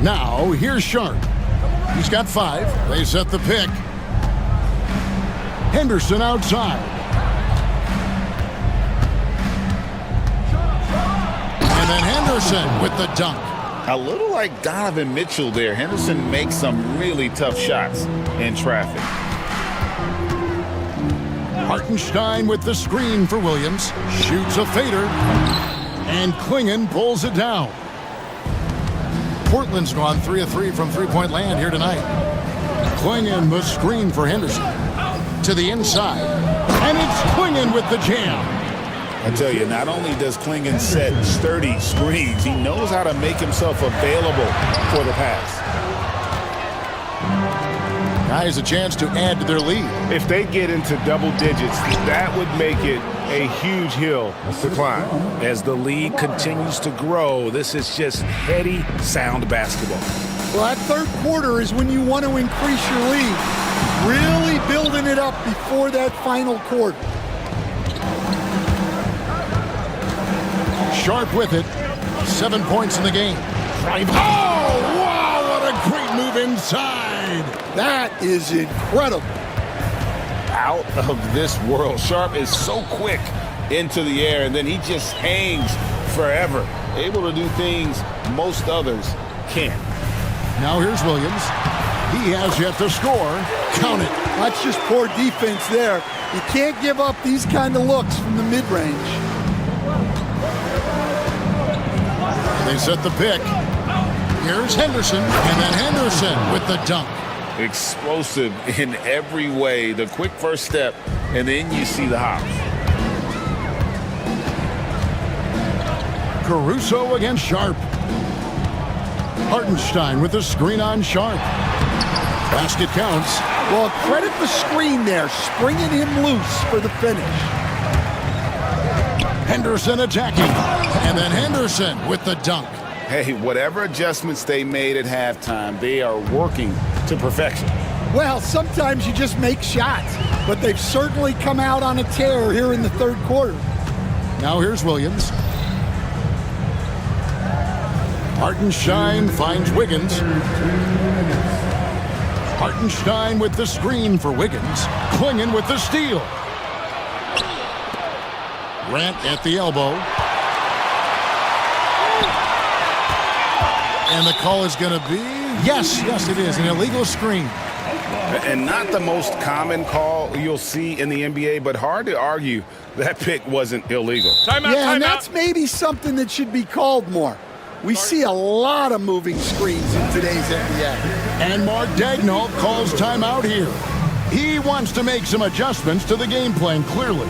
Now, here's Sharp. He's got 5. They set the pick. Henderson outside. And then Henderson with the dunk. A little like Donovan Mitchell there. Henderson makes some really tough shots in traffic. Hartenstein with the screen for Williams. Shoots a fader. And Klingon pulls it down. Portland's gone 3 of 3 from three-point land here tonight. Klingon the screen for Henderson. To the inside. And it's Klingon with the jam. I tell you, not only does Klingon set sturdy screens, he knows how to make himself available for the pass. Guys, a chance to add to their lead. If they get into double digits, that would make it a huge hill to climb. As the lead continues to grow, this is just heady, sound basketball. Well, that third quarter is when you want to increase your lead. Really building it up before that final quarter. Sharp with it. 7 points in the game. Drive. Oh, wow, what a great move inside. That is incredible. out of this world. Sharp is so quick into the air, and then he just hangs forever, able to do things most others can't. Now here's Williams. He has yet to score. Count it. That's just poor defense there. You can't give up these kind of looks from the mid-range. They set the pick. Here's Henderson, and then Henderson with the dunk. Explosive in every way. The quick first step, and then you see the hop. Caruso against Sharp. Hartenstein with the screen on Sharp. Basket counts. Well, credit the screen there, springing him loose for the finish. Henderson attacking. And then Henderson with the dunk. Hey, whatever adjustments they made at halftime, they are working to perfection. Well, sometimes you just make shots, but they've certainly come out on a tear here in the third quarter. Now here's Williams. Hartenstein finds Wiggins. Hartenstein with the screen for Wiggins. Klingon with the steal. Grant at the elbow. And the call is going to be, yes, it is, an illegal screen. And not the most common call you'll see in the NBA, but hard to argue that pick wasn't illegal. And that's maybe something that should be called more. We see a lot of moving screens in today's NBA. And Mark Daigneault calls timeout here. He wants to make some adjustments to the game plan, clearly.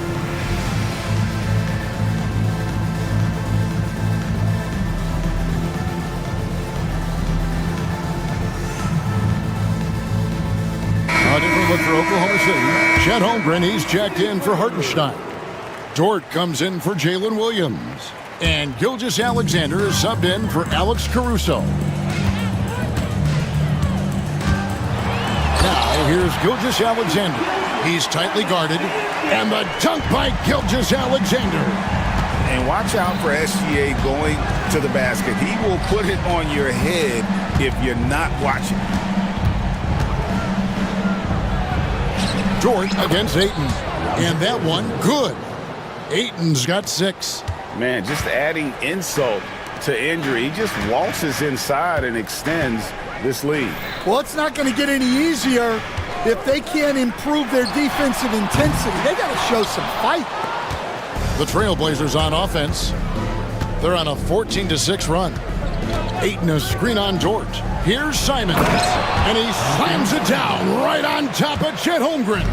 A different look for Oklahoma City. Chet Holmgren, he's checked in for Hartenstein. Dort comes in for Jalen Williams. And Gilgeous-Alexander is subbed in for Alex Caruso. Now here's Gilgeous-Alexander. He's tightly guarded. And the dunk by Gilgeous-Alexander. And watch out for SGA going to the basket. He will put it on your head if you're not watching. Dort against Ayton. And that one, good. Ayton's got 6. Man, just adding insult to injury. He just waltzes inside and extends this lead. Well, it's not going to get any easier if they can't improve their defensive intensity. They got to show some fight. The Trailblazers on offense. They're on a 14-6 run. Ayton a screen on Dort. Here's Simons. And he slams it down right on top of Chet Holmgren.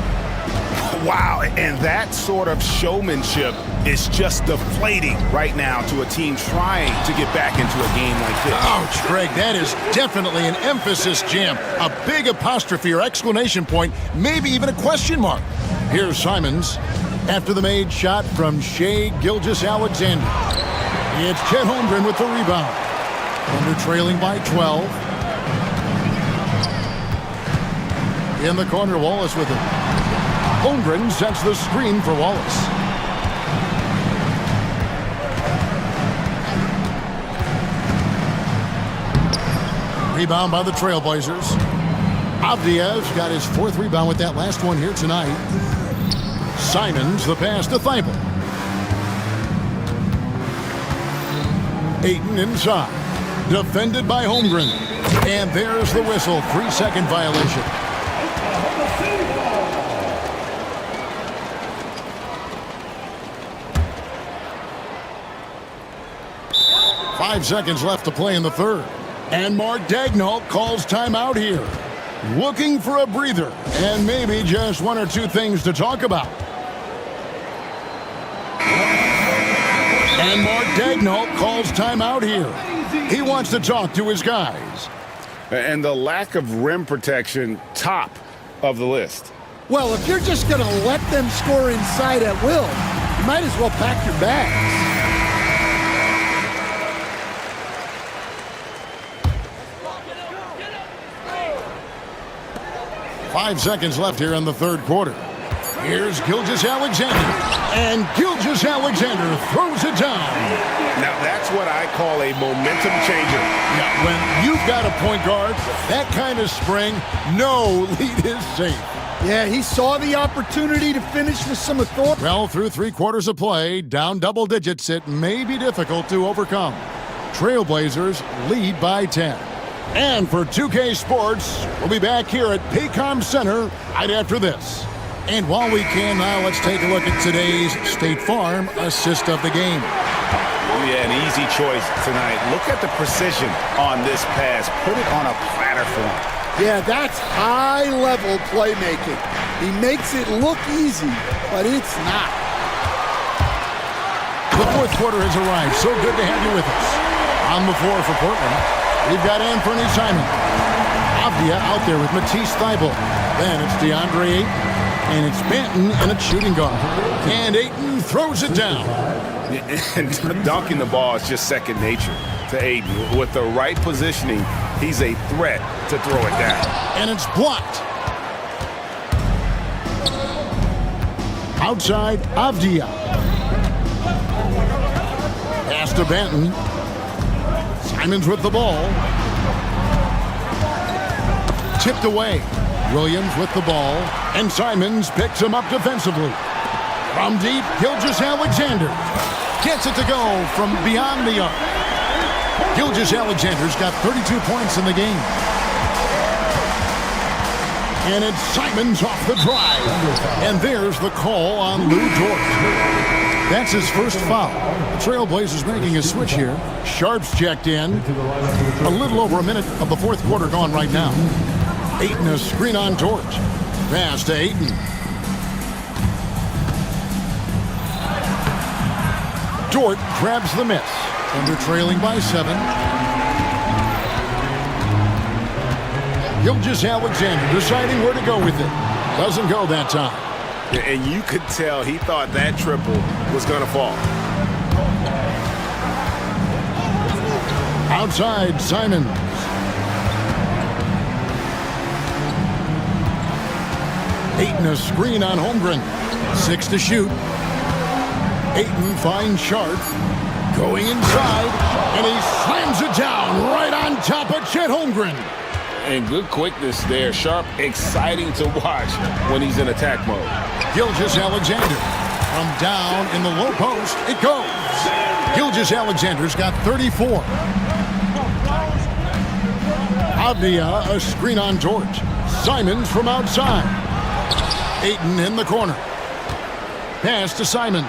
Wow, and that sort of showmanship is just deflating right now to a team trying to get back into a game like this. Ouch, Greg, that is definitely an emphasis jam. A big apostrophe or exclamation point, maybe even a question mark. Here's Simons after the made shot from Shai Gilgeous-Alexander. It's Chet Holmgren with the rebound. Thunder trailing by 12. In the corner, Wallace with it. Holmgren sets the screen for Wallace. Rebound by the Trailblazers. Avdia's got his 4th rebound with that last one here tonight. Simons the pass to Thibault. Ayton inside. Defended by Holmgren. And there's the whistle. 3-second violation. 5 seconds left to play in the third. And Mark Daigneault calls timeout here. Looking for a breather and maybe just 1 or 2 things to talk about. And Mark Daigneault calls timeout here. He wants to talk to his guys. And the lack of rim protection, top of the list. Well, if you're just going to let them score inside at will, you might as well pack your bags. 5 seconds left here in the third quarter. Here's Gilgeous-Alexander. And Gilgeous-Alexander throws it down. Now, that's what I call a momentum changer. Yeah, when you've got a point guard, that kind of spring, no lead is safe. Yeah, he saw the opportunity to finish with some authority. Well, through 3 quarters of play, down double digits, it may be difficult to overcome. Trailblazers lead by 10. And for 2K Sports, we'll be back here at Paycom Center right after this. And while we can now, let's take a look at today's State Farm assist of the game. Yeah, an easy choice tonight. Look at the precision on this pass. Put it on a platter for him. Yeah, that's high-level playmaking. He makes it look easy, but it's not. The fourth quarter has arrived. So good to have you with us. On the floor for Portland, we've got Anthony Simon. Avdia out there with Matisse Thybulle. Then it's DeAndre Ayton. And it's Banton in a shooting guard. And Ayton throws it down. And dunking the ball is just second nature to Ayton. With the right positioning, he's a threat to throw it down. And it's blocked. Outside, Avdia. Pass to Banton. Simons with the ball. Tipped away. Williams with the ball. And Simons picks him up defensively. From deep, Gilgeous-Alexander gets it to go from beyond the arc. Gilgeous-Alexander's got 32 points in the game. And it's Simons off the drive. And there's the call on Lou Dort. That's his first foul. The Trailblazers making a switch here. Sharp's checked in. A little over a minute of the fourth quarter gone right now. Ayton a screen on Dort. Pass to Ayton. Dort grabs the miss. Thunder trailing by 7. Gilgeous-Alexander deciding where to go with it. Doesn't go that time. And you could tell he thought that triple was going to fall. Outside, Simons. Ayton a screen on Holmgren. 6 to shoot. Ayton finds Sharp. Going inside. And he slams it down right on top of Chet Holmgren. And good quickness there. Sharp, exciting to watch when he's in attack mode. Gilgeous-Alexander. From down in the low post, it goes. Gilgeous-Alexander's got 34. Avdia a screen on Dort. Simons from outside. Ayton in the corner. Pass to Simons.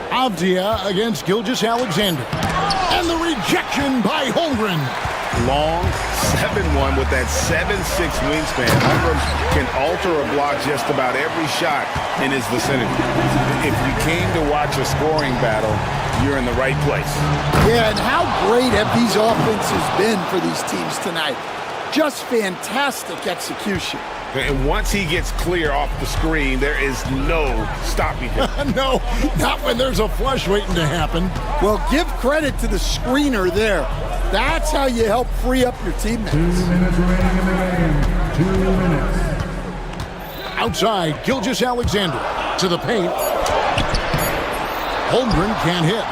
Avdia against Gilgeous-Alexander. And the rejection by Holmgren. Long 7-1 with that 7'6" wingspan. Holmgren can alter a block just about every shot in his vicinity. If you came to watch a scoring battle, you're in the right place. Yeah, and how great have these offenses been for these teams tonight? Just fantastic execution. And once he gets clear off the screen, there is no stopping him. No, not when there's a flush waiting to happen. Well, give credit to the screener there. That's how you help free up your teammates. 2 minutes remaining in the game. 2 minutes. Outside, Gilgeous-Alexander to the paint. Holmgren can't hit.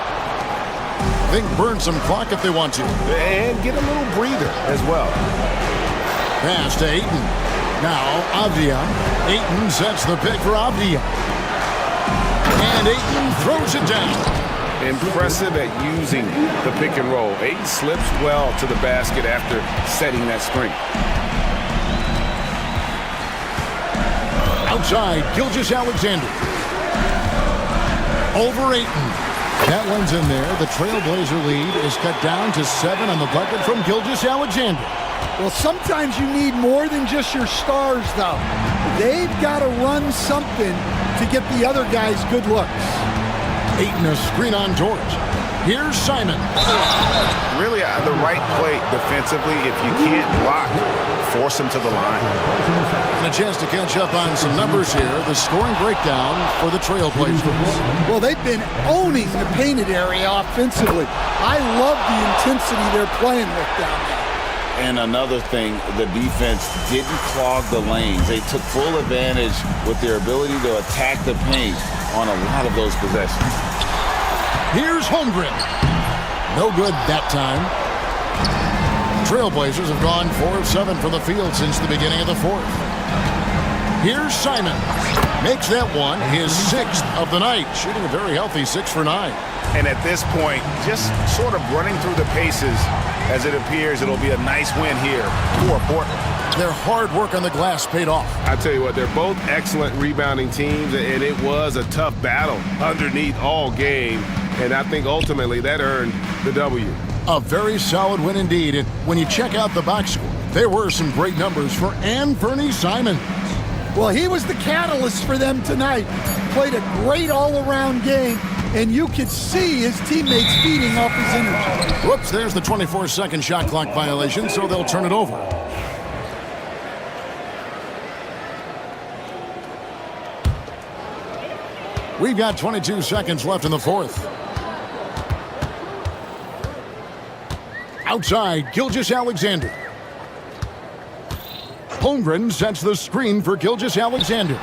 They can burn some clock if they want to. And get a little breather as well. Pass to Ayton. Now, Avdia. Ayton sets the pick for Avdia. And Ayton throws it down. Impressive at using the pick and roll. Ayton slips well to the basket after setting that screen. Outside, Gilgeous-Alexander. Over Ayton. That one's in there. The Trailblazer lead is cut down to 7 on the bucket from Gilgeous-Alexander. Well, sometimes you need more than just your stars, though. They've got to run something to get the other guys good looks. Ayton a screen on Dort. Here's Simon. Really the right play defensively. If you can't block, force him to the line. And a chance to catch up on some numbers here. The scoring breakdown for the Trailblazers. Well, they've been owning the painted area offensively. I love the intensity they're playing with down there. And another thing, the defense didn't clog the lanes. They took full advantage with their ability to attack the paint on a lot of those possessions. Here's Holmgren. No good that time. Trailblazers have gone 4 of 7 from the field since the beginning of the fourth. Here's Simon. Makes that one his 6th of the night, shooting a very healthy 6 for 9. And at this point, just sort of running through the paces as it appears it'll be a nice win here for Portland. Their hard work on the glass paid off. I tell you what, they're both excellent rebounding teams, and it was a tough battle underneath all game, and I think ultimately that earned the W. A very solid win indeed, and when you check out the box score, there were some great numbers for Anthony Simon. Well, he was the catalyst for them tonight. Played a great all-around game, and you could see his teammates feeding off his energy. Whoops, there's the 24-second shot clock violation, so they'll turn it over. We've got 22 seconds left in the fourth. Outside, Gilgeous-Alexander. Holmgren sets the screen for Gilgeous-Alexander.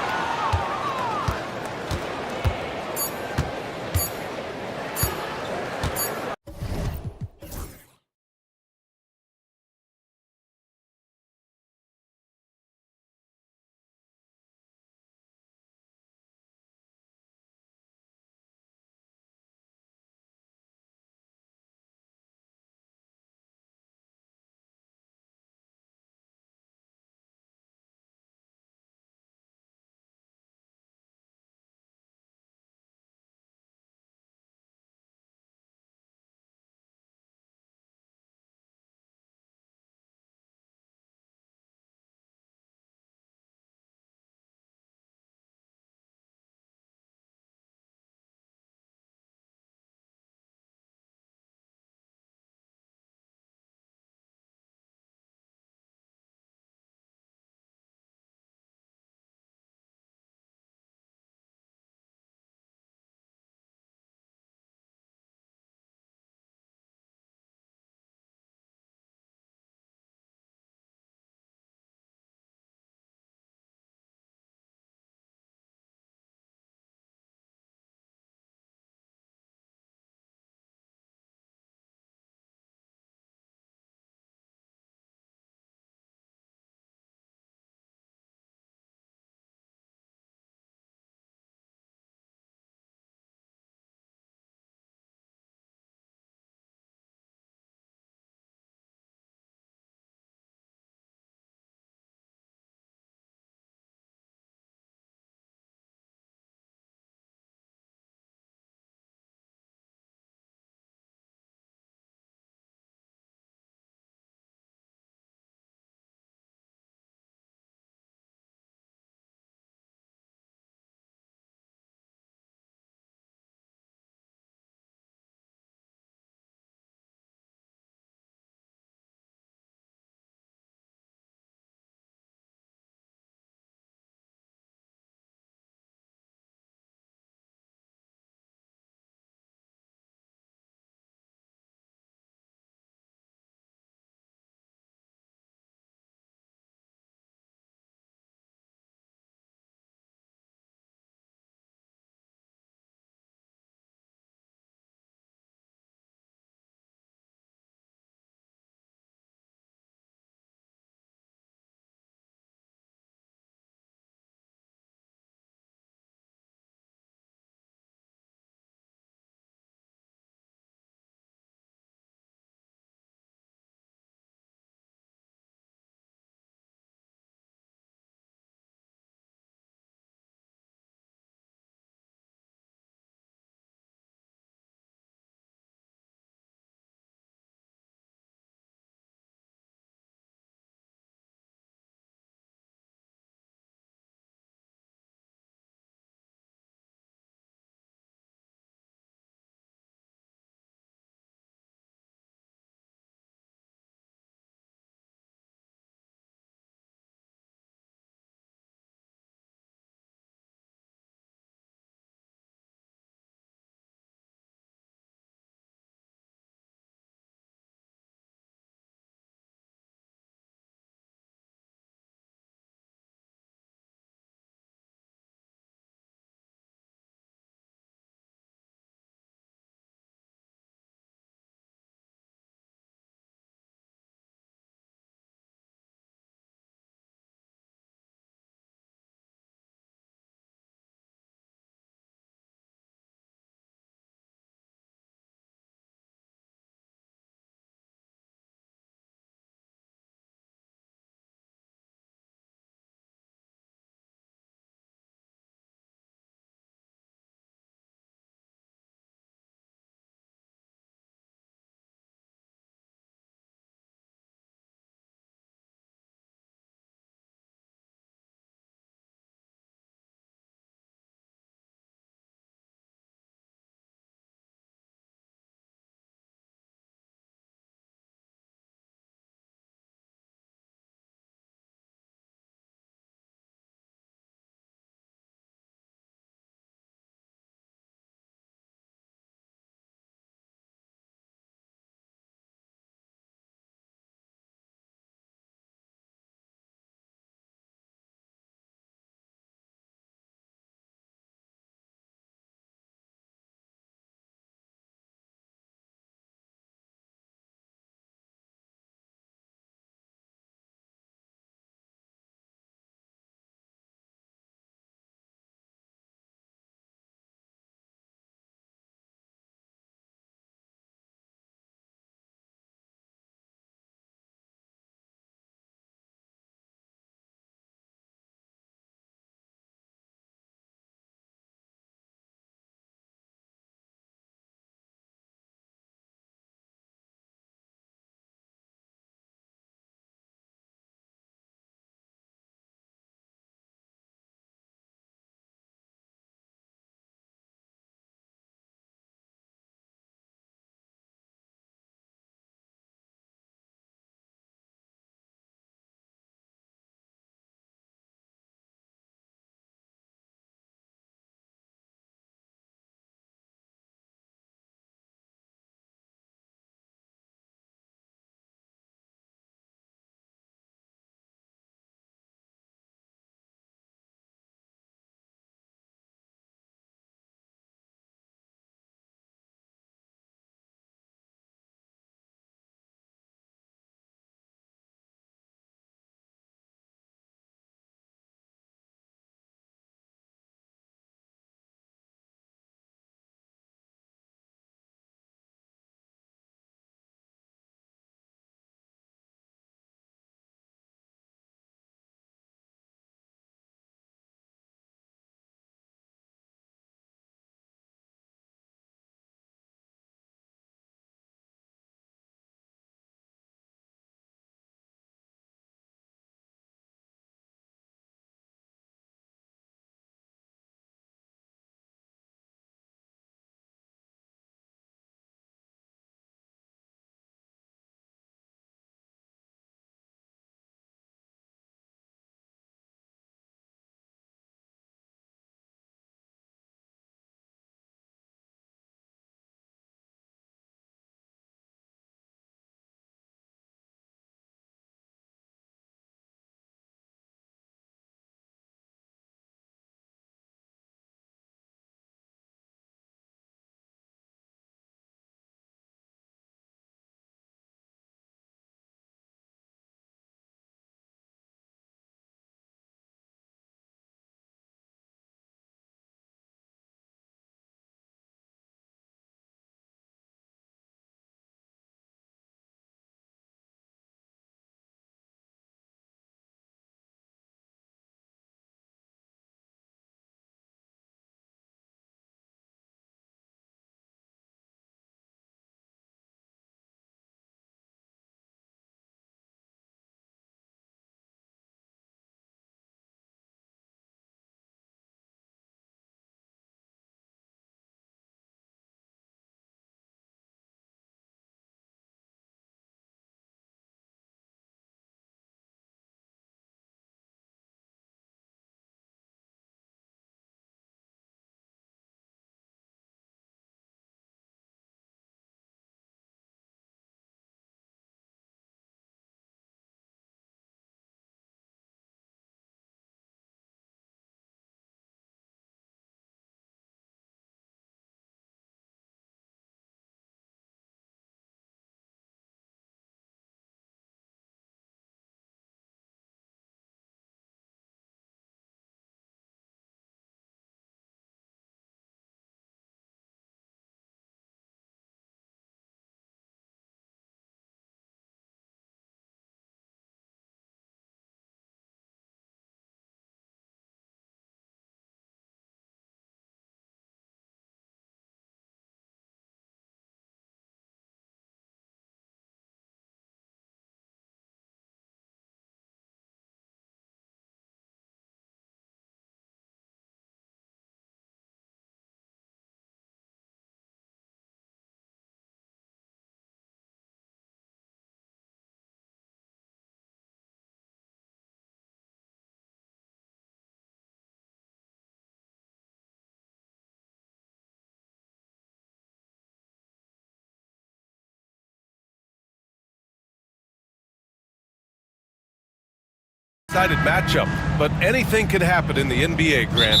Sided matchup, but anything can happen in the NBA, Grant.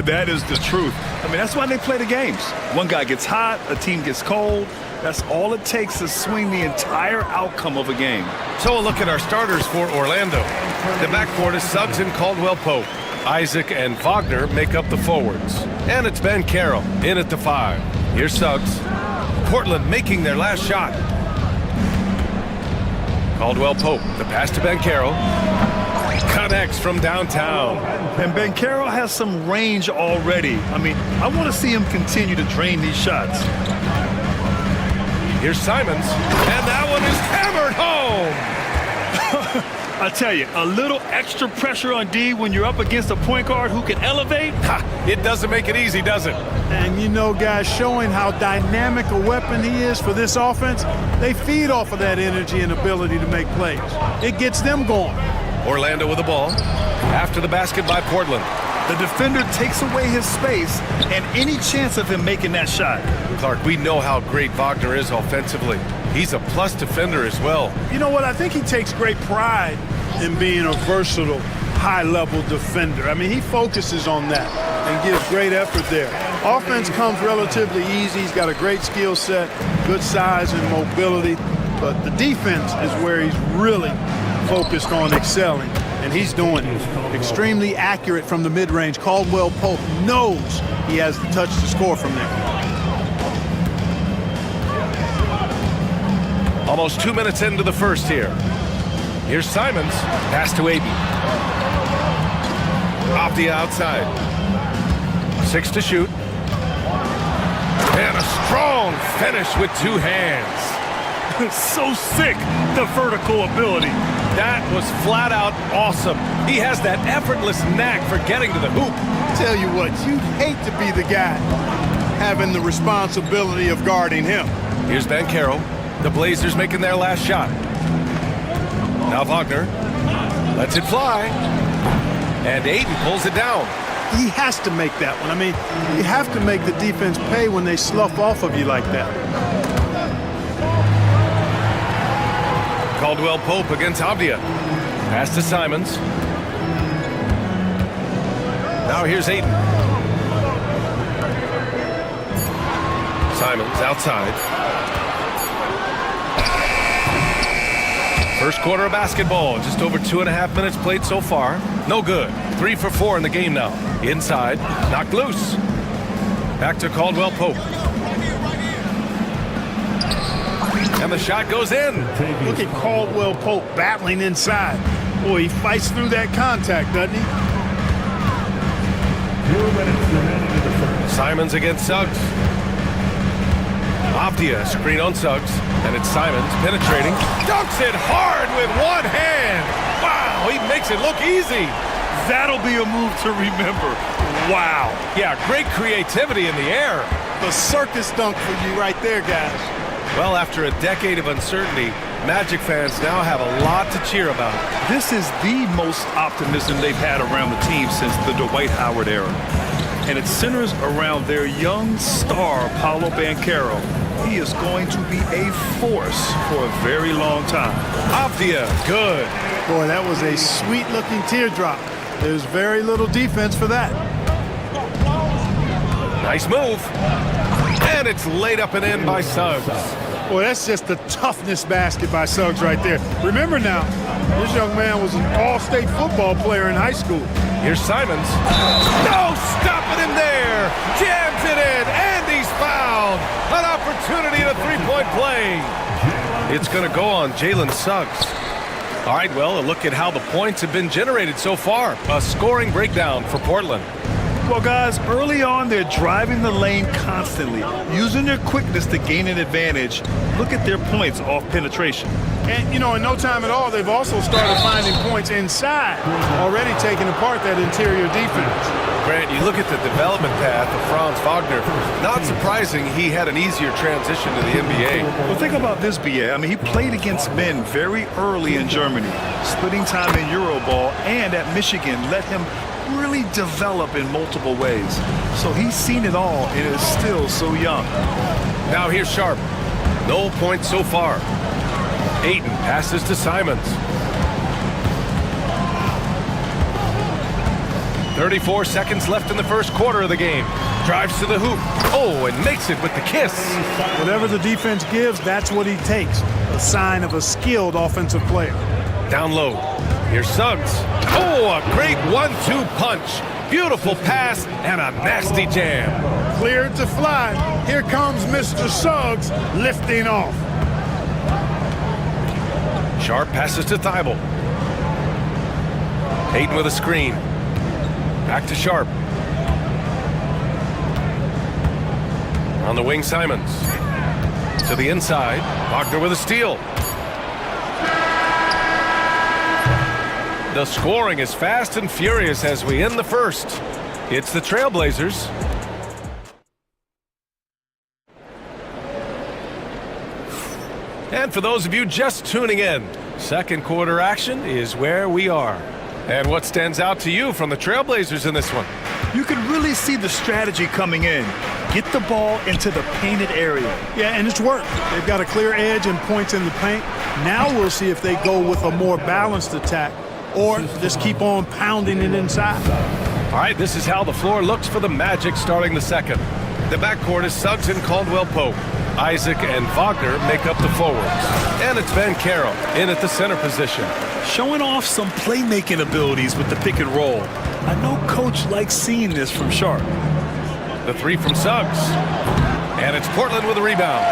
That is the truth. I mean, that's why they play the games. One guy gets hot, a team gets cold. That's all it takes to swing the entire outcome of a game. So a look at our starters for Orlando. The backcourt is Suggs and Caldwell-Pope. Isaac and Wagner make up the forwards. And it's Ben Carroll in at the 5. Here's Suggs. Portland making their last shot. Caldwell-Pope, the pass to Ben Carroll. Connects from downtown. And Ben Carroll has some range already. I mean, I want to see him continue to drain these shots. Here's Simons, and that one is hammered home. I tell you, a little extra pressure on D when you're up against a point guard who can elevate. It doesn't make it easy, does it? And you know, guys, showing how dynamic a weapon he is for this offense, they feed off of that energy and ability to make plays. It gets them going. Orlando with the ball. After the basket by Portland. The defender takes away his space and any chance of him making that shot. Clark, we know how great Wagner is offensively. He's a plus defender as well. You know what? I think he takes great pride in being a versatile, high-level defender. I mean, he focuses on that and gives great effort there. Offense comes relatively easy. He's got a great skill set, good size and mobility. But the defense is where he's really focused on excelling. And he's doing it. Extremely accurate from the mid-range. Caldwell-Pope knows he has the touch to score from there. Almost 2 minutes into the first here. Here's Simons. Pass to AB. Off the outside. 6 to shoot. And a strong finish with 2 hands. So sick, the vertical ability. That was flat out awesome. He has that effortless knack for getting to the hoop. Tell you what, you'd hate to be the guy having the responsibility of guarding him. Here's Ben Carroll. The Blazers making their last shot. Now Wagner lets it fly. And Ayton pulls it down. He has to make that one. I mean, you have to make the defense pay when they slough off of you like that. Caldwell-Pope against Avdia. Pass to Simons. Now here's Ayton. Simons outside. First quarter of basketball. Just over 2.5 minutes played so far. No good. 3 for 4 in the game now. Inside. Knocked loose. Back to Caldwell-Pope. And the shot goes in. Look at Caldwell-Pope battling inside. Boy, he fights through that contact, doesn't he? Simons against Suggs. Avdia screen on Suggs. And it's Simons penetrating. Dunks it hard with one hand. Wow, he makes it look easy. That'll be a move to remember. Wow. Yeah, great creativity in the air. The circus dunk for you right there, guys. Well, after a decade of uncertainty, Magic fans now have a lot to cheer about. This is the most optimism they've had around the team since the Dwight Howard era. And it centers around their young star, Paolo Banchero. He is going to be a force for a very long time. Avdia, good. Boy, that was a sweet-looking teardrop. There's very little defense for that. Nice move. And it's laid up and in by Suggs. Boy, that's just the toughness basket by Suggs right there. Remember now, this young man was an all-state football player in high school. Here's Simons. No stopping him there. Jams it in, and he's fouled. An opportunity at a three-point play. It's going to go on Jalen Suggs. All right, well, a look at how the points have been generated so far. A scoring breakdown for Portland. Well, guys, early on, they're driving the lane constantly, using their quickness to gain an advantage. Look at their points off penetration. And, you know, in no time at all, they've also started finding points inside, already taking apart that interior defense. Grant, you look at the development path of Franz Wagner. Not surprising he had an easier transition to the NBA. Well, think about this, BA. I mean, he played against men very early in Germany, splitting time in Euroball, and at Michigan let him really develop in multiple ways. So he's seen it all and is still so young. Now here's Sharp. No points so far. Ayton passes to Simons. 34 seconds left in the first quarter of the game. Drives to the hoop. Oh, and makes it with the kiss. Whatever the defense gives, that's what he takes. A sign of a skilled offensive player. Down low. Here's Suggs. Oh, a great 1-2 punch. Beautiful pass and a nasty jam. Cleared to fly. Here comes Mr. Suggs lifting off. Sharp passes to Thibault. Hayden with a screen. Back to Sharp. On the wing, Simons. To the inside. Wagner with a steal. The scoring is fast and furious as we end the first. It's the Trailblazers. And for those of you just tuning in, second quarter action is where we are. And what stands out to you from the Trailblazers in this one? You can really see the strategy coming in. Get the ball into the painted area. Yeah, and it's worked. They've got a clear edge and points in the paint. Now we'll see if they go with a more balanced attack or just keep on pounding it inside. All right, this is how the floor looks for the Magic starting the second. The backcourt is Suggs and Caldwell-Pope. Isaac and Wagner make up the forwards. And it's Van Caro in at the center position. Showing off some playmaking abilities with the pick and roll. I know Coach likes seeing this from Sharp. The three from Suggs. And it's Portland with a rebound.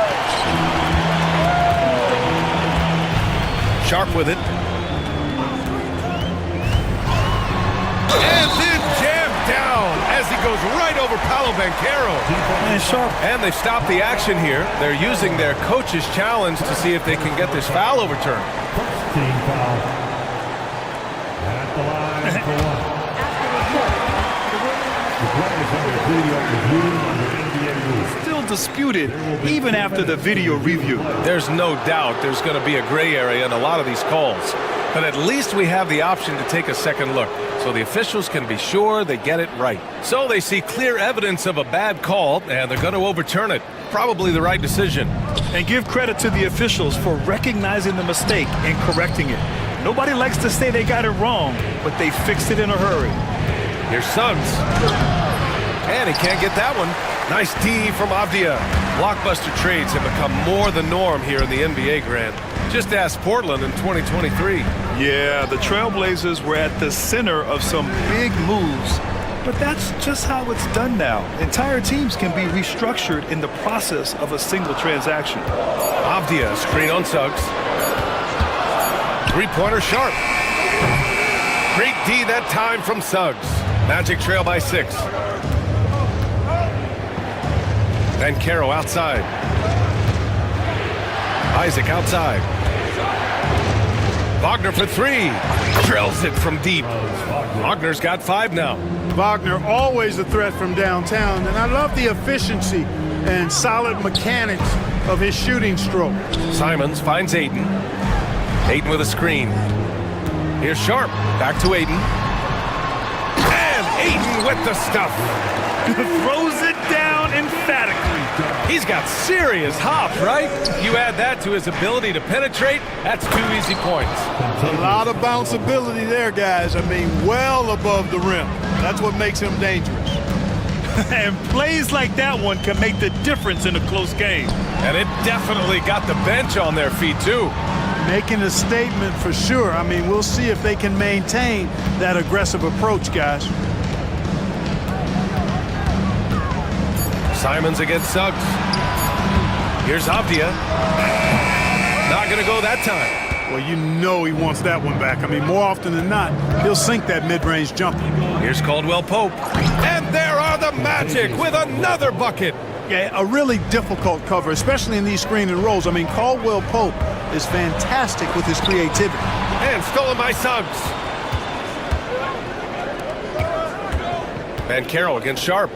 Sharp with it. And then jammed down as he goes right over Paolo Banchero. And Sharp. And they've stopped the action here. They're using their coach's challenge to see if they can get this foul overturned. Team foul. At the line for one. Still disputed even after the video review. There's no doubt there's going to be a gray area in a lot of these calls. But at least we have the option to take a second look, so the officials can be sure they get it right. So they see clear evidence of a bad call, and they're going to overturn it. Probably the right decision. And give credit to the officials for recognizing the mistake and correcting it. Nobody likes to say they got it wrong, but they fixed it in a hurry. Here's Suggs. And he can't get that one. Nice D from Avdia. Blockbuster trades have become more the norm here in the NBA, Grant. Just ask Portland in 2023. Yeah, the Trailblazers were at the center of some big moves, but that's just how it's done now. Entire teams can be restructured in the process of a single transaction. Avdia, screen on Suggs. Three-pointer Sharp. Great D that time from Suggs. Magic trail by 6. Van Caro outside. Isaac outside. Wagner for 3. Drills it from deep. Wagner's got 5 now. Wagner always a threat from downtown, and I love the efficiency and solid mechanics of his shooting stroke. Simons finds Aiden. Aiden with a screen. Here's Sharp. Back to Aiden. And Aiden with the stuff. Throws it down emphatically. He's got serious hop, right? You add that to his ability to penetrate, that's 2 easy points. A lot of bounceability there, guys. I mean, well above the rim. That's what makes him dangerous. And plays like that one can make the difference in a close game. And it definitely got the bench on their feet, too. Making a statement for sure. I mean, we'll see if they can maintain that aggressive approach, guys. Simons against Suggs. Here's Avdia. Not going to go that time. Well, you know he wants that one back. I mean, more often than not, he'll sink that mid-range jumper. Here's Caldwell-Pope. And there are the Magic with another bucket. Yeah, a really difficult cover, especially in these screen and rolls. I mean, Caldwell-Pope is fantastic with his creativity. And stolen by Suggs. Van Caro against Sharp.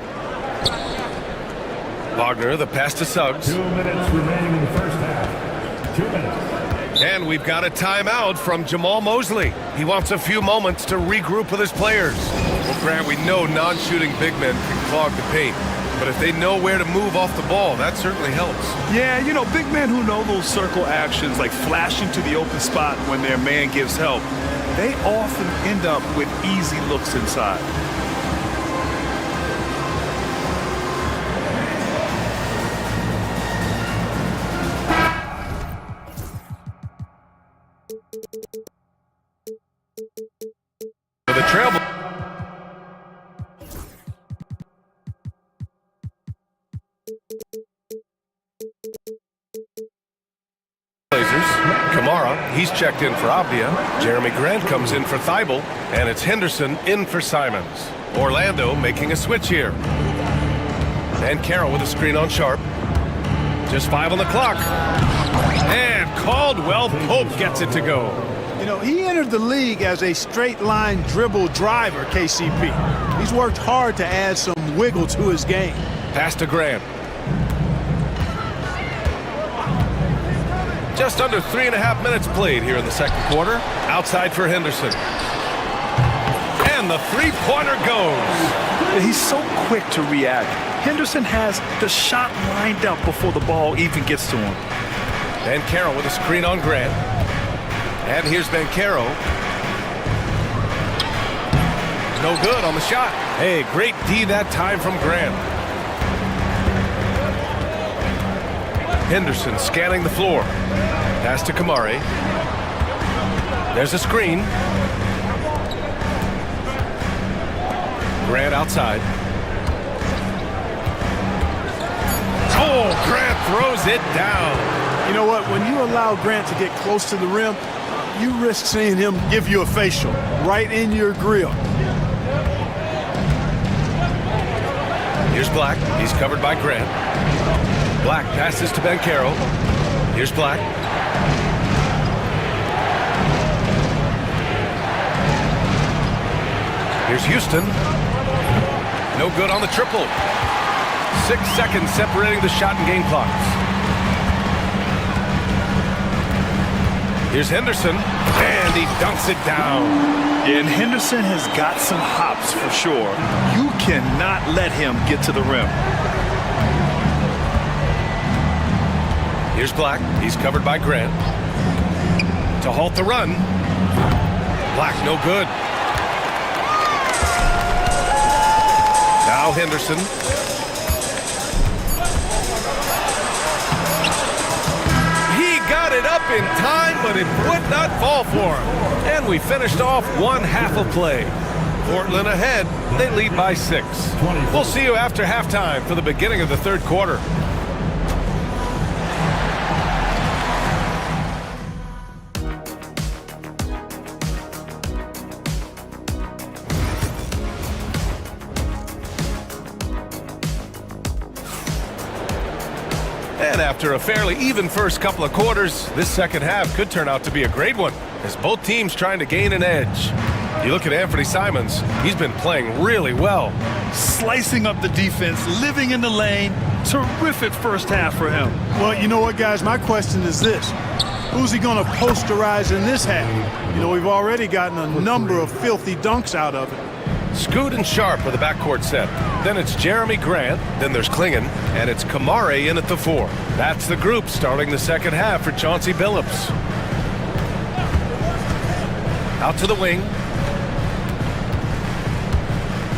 Wagner, the pass to Suggs. 2 minutes remaining in the first half. 2 minutes. And we've got a timeout from Jamal Mosley. He wants a few moments to regroup with his players. Well, Grant, we know non-shooting big men can clog the paint. But if they know where to move off the ball, that certainly helps. Yeah, you know, big men who know those circle actions, like flashing to the open spot when their man gives help, they often end up with easy looks inside. He's checked in for Avdia. Jeremy Grant comes in for Thibault. And it's Henderson in for Simons. Orlando making a switch here. And Carroll with a screen on Sharp. Just 5 on the clock. And Caldwell Pope gets it to go. You know, he entered the league as a straight-line dribble driver, KCP. He's worked hard to add some wiggle to his game. Pass to Grant. Just under 3.5 minutes played here in the second quarter. Outside for Henderson. And the three-pointer goes. He's so quick to react. Henderson has the shot lined up before the ball even gets to him. And Carroll with a screen on Grant. And here's Banchero. No good on the shot. Hey, great D that time from Grant. Henderson scanning the floor. Pass to Kamari. There's a screen. Grant outside. Oh, Grant throws it down. You know what? When you allow Grant to get close to the rim, you risk seeing him give you a facial right in your grill. Here's Black. He's covered by Grant. Black passes to Banchero. Here's Black. Here's Houston. No good on the triple. 6 seconds separating the shot and game clocks. Here's Henderson, and he dunks it down. Yeah, and Henderson has got some hops for sure. You cannot let him get to the rim. Here's Black. He's covered by Grant. To halt the run. Black, no good. Now Henderson. He got it up in time, but it would not fall for him. And we finished off one half of play. Portland ahead. They lead by 6. We'll see you after halftime for the beginning of the third quarter. And after a fairly even first couple of quarters, this second half could turn out to be a great one, as both teams trying to gain an edge. You look at Anthony Simons, he's been playing really well. Slicing up the defense, living in the lane. Terrific first half for him. Well, you know what, guys? My question is this. Who's he going to posterize in this half? You know, we've already gotten a number of filthy dunks out of it. Scoot and Sharp with the backcourt set. Then it's Jeremy Grant, then there's Klingon, and it's Kamari in at the 4. That's the group starting the second half for Chauncey Billups. Out to the wing.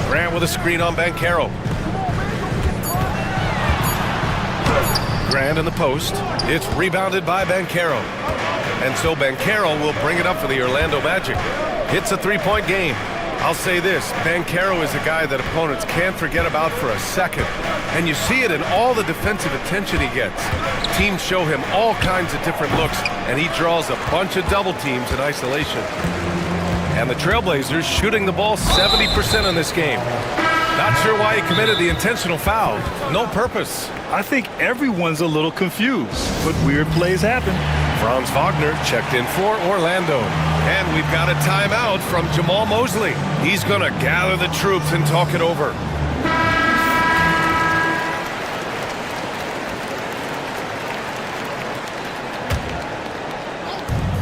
Grant with a screen on Banchero. Grant in the post. It's rebounded by Banchero. And so Banchero will bring it up for the Orlando Magic. It's a 3-point game. I'll say this, Banchero is a guy that opponents can't forget about for a second. And you see it in all the defensive attention he gets. Teams show him all kinds of different looks, and he draws a bunch of double teams in isolation. And the Trailblazers shooting the ball 70% in this game. Not sure why he committed the intentional foul. No purpose. I think everyone's a little confused, but weird plays happen. Franz Wagner checked in for Orlando. And we've got a timeout from Jamal Mosley. He's going to gather the troops and talk it over.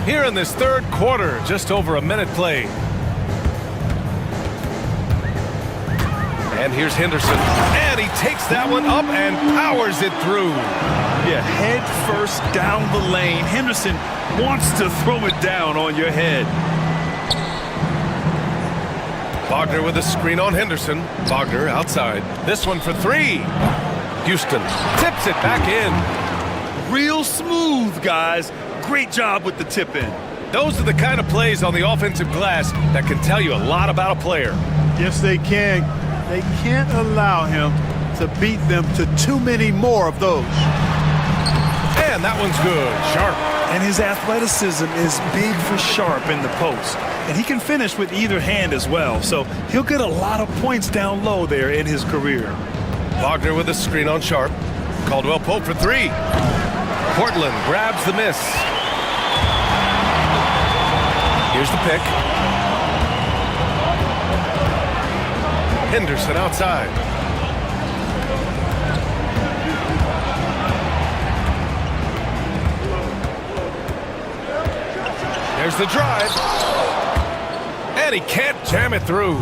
Here in this third quarter, just over a minute played. And here's Henderson. And he takes that one up and powers it through. Yeah, head first down the lane. Henderson wants to throw it down on your head. Wagner with a screen on Henderson. Wagner outside. This one for 3. Houston tips it back in. Real smooth, guys. Great job with the tip in. Those are the kind of plays on the offensive glass that can tell you a lot about a player. Yes, they can. They can't allow him to beat them to too many more of those. And that one's good. Sharp. And his athleticism is big for Sharp in the post. And he can finish with either hand as well. So he'll get a lot of points down low there in his career. Wagner with a screen on Sharp. Caldwell Pope for three. Portland grabs the miss. Here's the pick. Henderson outside. There's the drive. And he can't jam it through.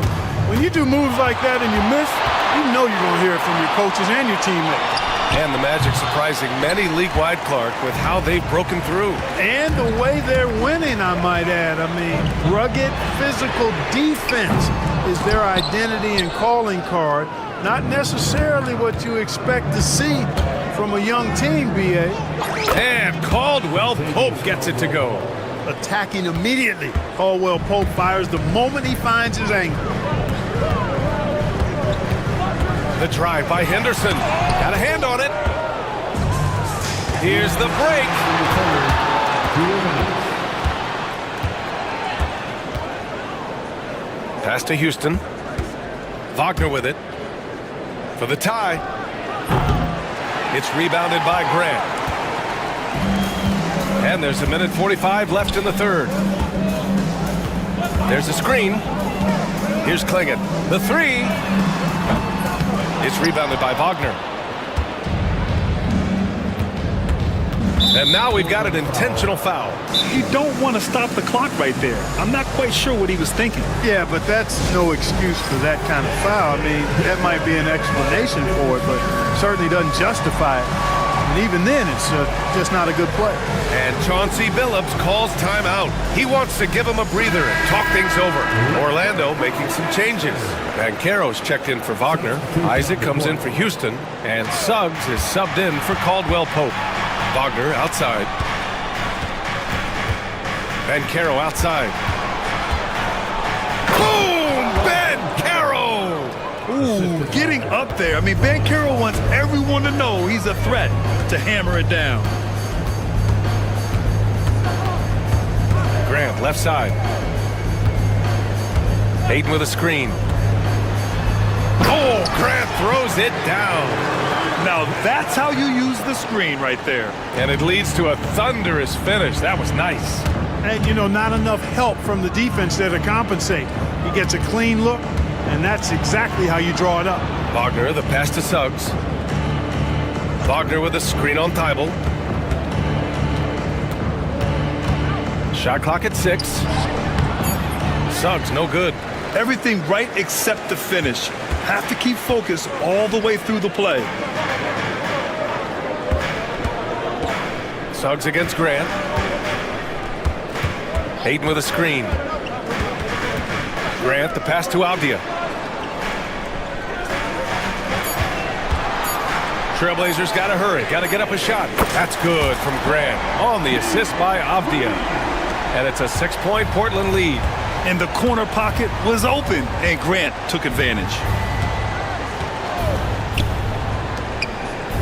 When you do moves like that and you miss, you know you're going to hear it from your coaches and your teammates. And the Magic surprising many league-wide, Clark, with how they've broken through. And the way they're winning, I might add. I mean, rugged physical defense is their identity and calling card. Not necessarily what you expect to see from a young team, B.A. And Caldwell Pope gets it to go. Attacking immediately. Caldwell Pope fires the moment he finds his angle. The drive by Henderson. Got a hand on it. Here's the break. Pass to Houston. Wagner with it. For the tie. It's rebounded by Grant. And there's 1:45 left in the third. There's a screen. Here's Klingon. The three. It's rebounded by Wagner. And now we've got an intentional foul. You don't want to stop the clock right there. I'm not quite sure what he was thinking. Yeah, but that's no excuse for that kind of foul. I mean, that might be an explanation for it, but certainly doesn't justify it. And even then, it's just not a good play. And Chauncey Billups calls timeout. He wants to give him a breather and talk things over. Orlando making some changes. Banchero's checked in for Wagner. Isaac comes in for Houston. And Suggs is subbed in for Caldwell Pope. Wagner outside. Banchero outside. Boom! Banchero! Ooh, getting up there. I mean, Banchero wants everyone to know he's a threat to hammer it down. Grant, left side. Hayden with a screen. Oh, Grant throws it down. Now that's how you use the screen right there. And it leads to a thunderous finish. That was nice. And, you know, not enough help from the defense there to compensate. He gets a clean look, and that's exactly how you draw it up. Wagner, the pass to Suggs. Wagner with a screen on Thibault. Shot clock at 6. Suggs, no good. Everything right except the finish. Have to keep focused all the way through the play. Suggs against Grant. Hayden with a screen. Grant, the pass to Avdia. Trailblazers got to hurry. Got to get up a shot. That's good from Grant. On the assist by Avdia. And it's a 6-point Portland lead. And the corner pocket was open, and Grant took advantage.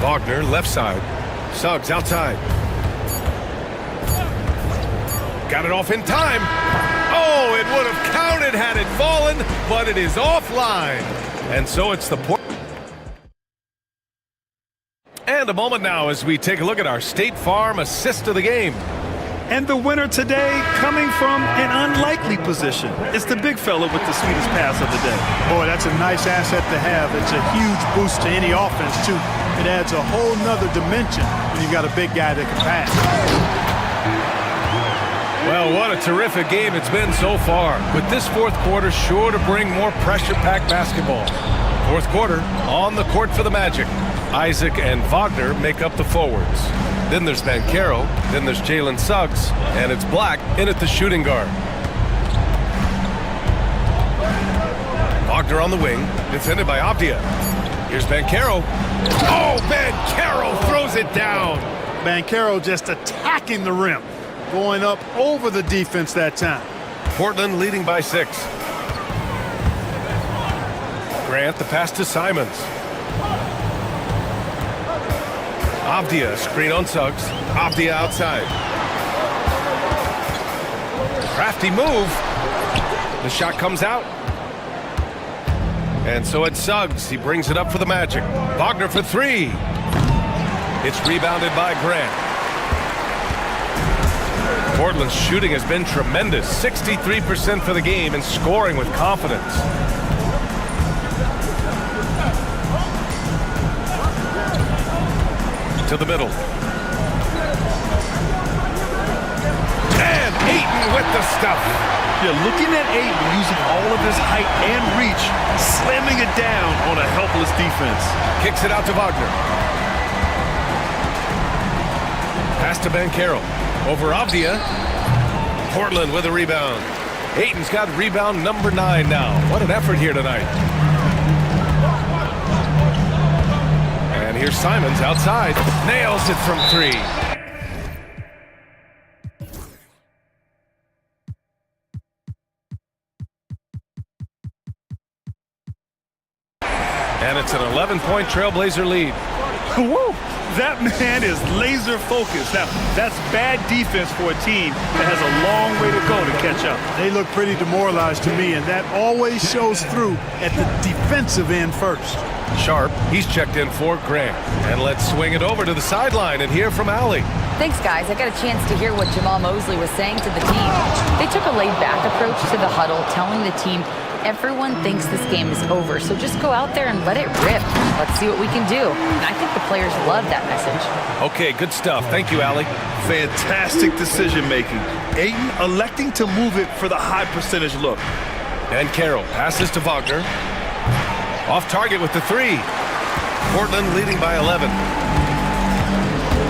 Wagner, left side. Suggs outside. Got it off in time. Oh, it would have counted had it fallen, but it is offline. And so it's the And a moment now as we take a look at our State Farm assist of the game. And the winner today coming from an unlikely position. It's the big fella with the sweetest pass of the day. Boy, that's a nice asset to have. It's a huge boost to any offense, too. It adds a whole nother dimension when you've got a big guy that can pass. Well, what a terrific game it's been so far. With this fourth quarter sure to bring more pressure-packed basketball. Fourth quarter on the court for the Magic. Isaac and Wagner make up the forwards. Then there's Banchero, then there's Jalen Suggs, and it's Black in at the shooting guard. Wagner on the wing, defended by Avdia. Here's Banchero. Oh, Banchero throws it down. Banchero just attacking the rim, going up over the defense that time. Portland leading by 6. Grant, the pass to Simons. Avdia, screen on Suggs. Avdia outside. Crafty move. The shot comes out. And so it's Suggs. He brings it up for the Magic. Wagner for three. It's rebounded by Grant. Portland's shooting has been tremendous. 63% for the game and scoring with confidence. To the middle. And Ayton with the stuff. Yeah, looking at Ayton using all of his height and reach, slamming it down on a helpless defense. Kicks it out to Wagner. Pass to Banchero. Over Avdia. Portland with a rebound. Ayton's got rebound number 9 now. What an effort here tonight. And here's Simons outside. Nails it from 3. And it's an 11-point Trailblazer lead. Woo! That man is laser focused. Now, that's bad defense for a team that has a long way to go to catch up. They look pretty demoralized to me, and that always shows through at the defensive end first. Sharp, he's checked in for Grant. And let's swing it over to the sideline and hear from Allie. Thanks, guys. I got a chance to hear what Jamal Mosley was saying to the team. They took a laid-back approach to the huddle, telling the team everyone thinks this game is over, so just go out there and let it rip. Let's see what we can do. And I think the players love that message. Okay, good stuff. Thank you, Allie. Fantastic decision-making. Ayton electing to move it for the high percentage look. And Carroll passes to Wagner. Off target with the 3. Portland leading by 11.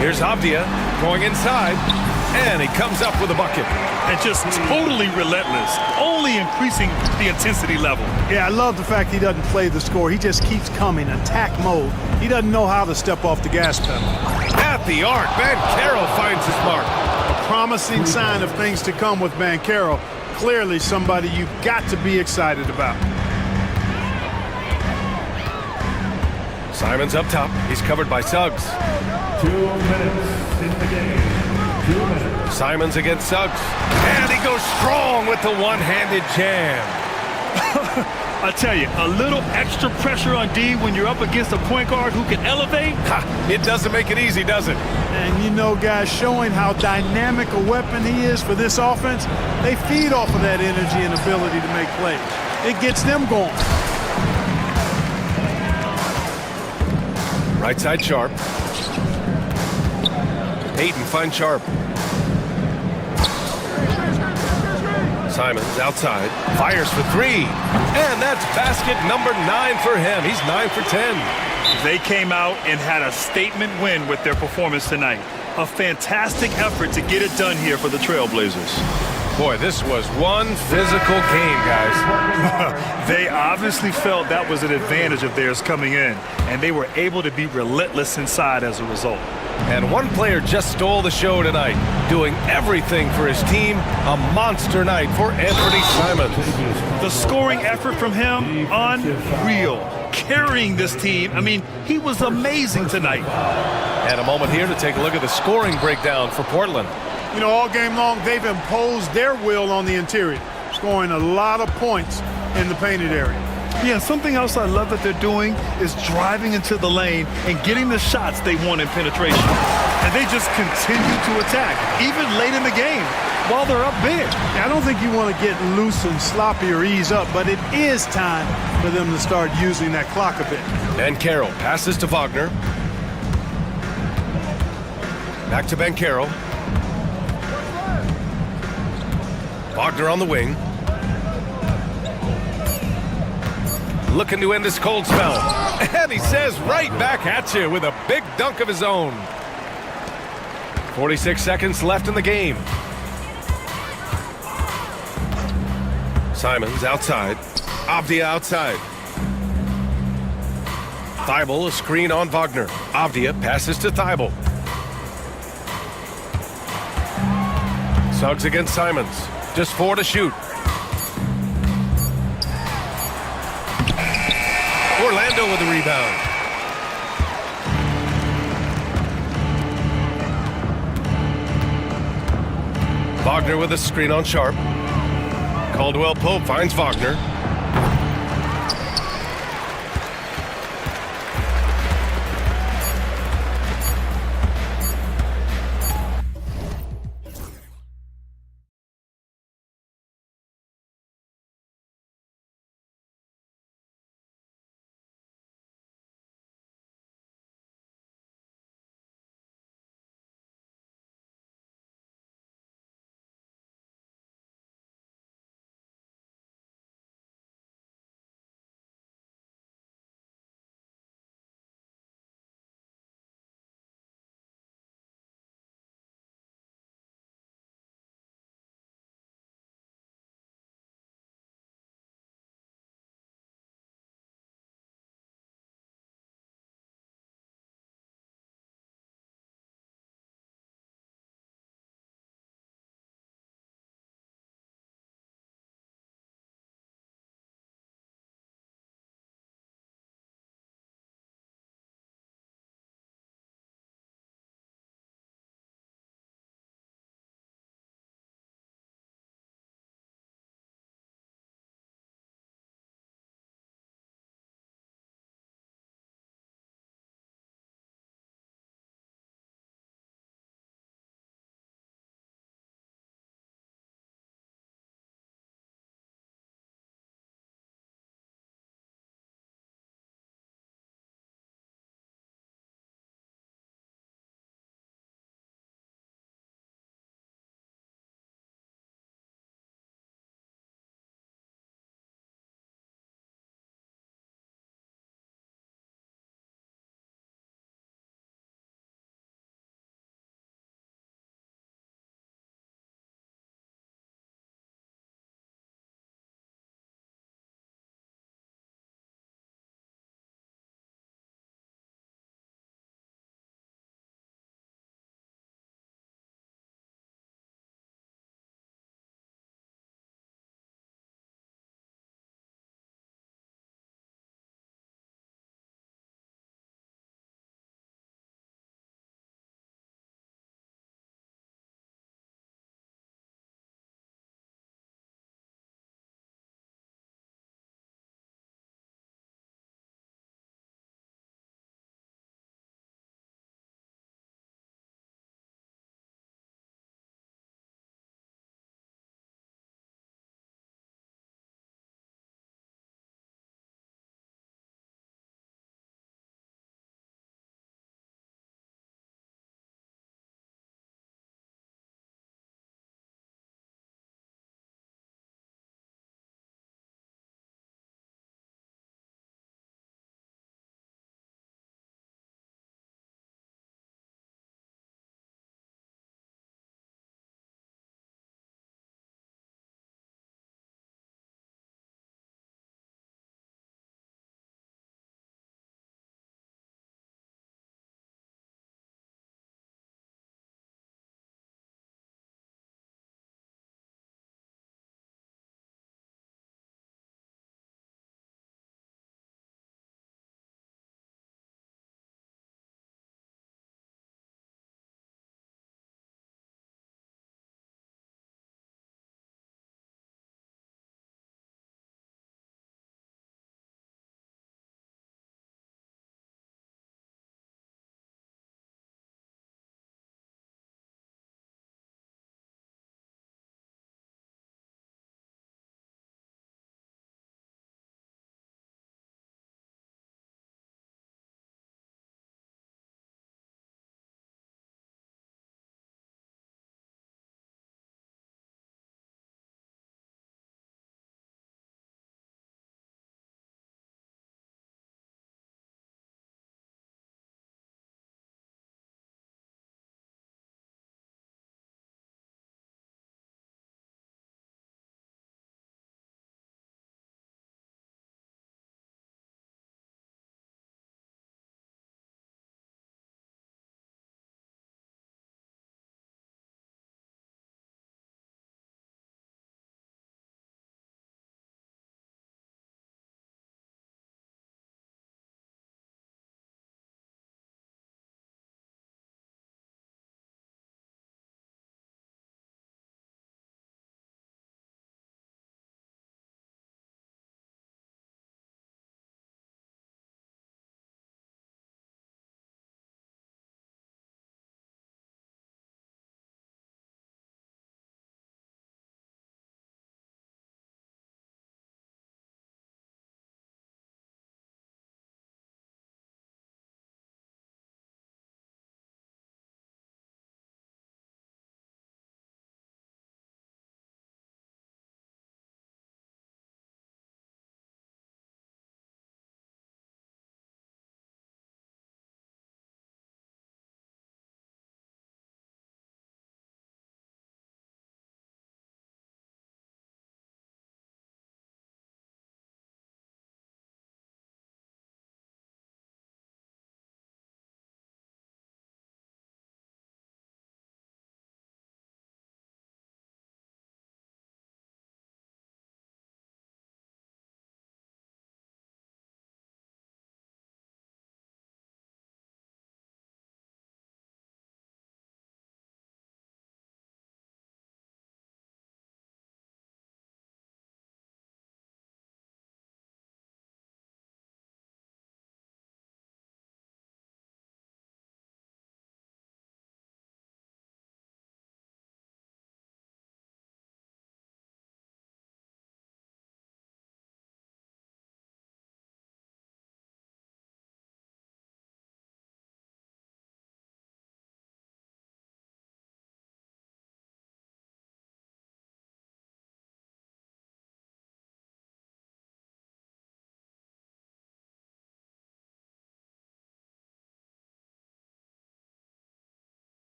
Here's Avdia going inside, and he comes up with a bucket. And just totally relentless, only increasing the intensity level. Yeah, I love the fact he doesn't play the score. He just keeps coming, attack mode. He doesn't know how to step off the gas pedal. At the arc, Banchero finds his mark. A promising sign of things to come with Banchero. Clearly somebody you've got to be excited about. Simons up top. He's covered by Suggs. 2 minutes in the game. 2 minutes. Simons against Suggs. And he goes strong with the one-handed jam. I tell you, a little extra pressure on D when you're up against a point guard who can elevate. Ha, it doesn't make it easy, does it? And you know, guys, showing how dynamic a weapon he is for this offense, they feed off of that energy and ability to make plays. It gets them going. Right side Sharp. Ayton finds Sharp. Simons outside. Fires for 3. And that's basket number 9 for him. He's 9 for 10. They came out and had a statement win with their performance tonight. A fantastic effort to get it done here for the Trailblazers. Boy, this was one physical game, guys. They obviously felt that was an advantage of theirs coming in, and they were able to be relentless inside as a result. And one player just stole the show tonight, doing everything for his team. A monster night for Anthony Simons. The scoring effort from him, unreal. Carrying this team, I mean, he was amazing tonight. And a moment here to take a look at the scoring breakdown for Portland. You know, all game long, they've imposed their will on the interior, scoring a lot of points in the painted area. Yeah, something else I love that they're doing is driving into the lane and getting the shots they want in penetration. And they just continue to attack, even late in the game, while they're up big. I don't think you want to get loose and sloppy or ease up, but it is time for them to start using that clock a bit. And Carroll passes to Wagner. Back to Banchero. Wagner on the wing. Looking to end this cold spell. And he says right back at you with a big dunk of his own. 46 seconds left in the game. Simons outside. Avdia outside. Thibault a screen on Wagner. Avdia passes to Thibault. Suggs against Simons. Just 4 to shoot. Orlando with the rebound. Wagner with a screen on Sharp. Caldwell Pope finds Wagner.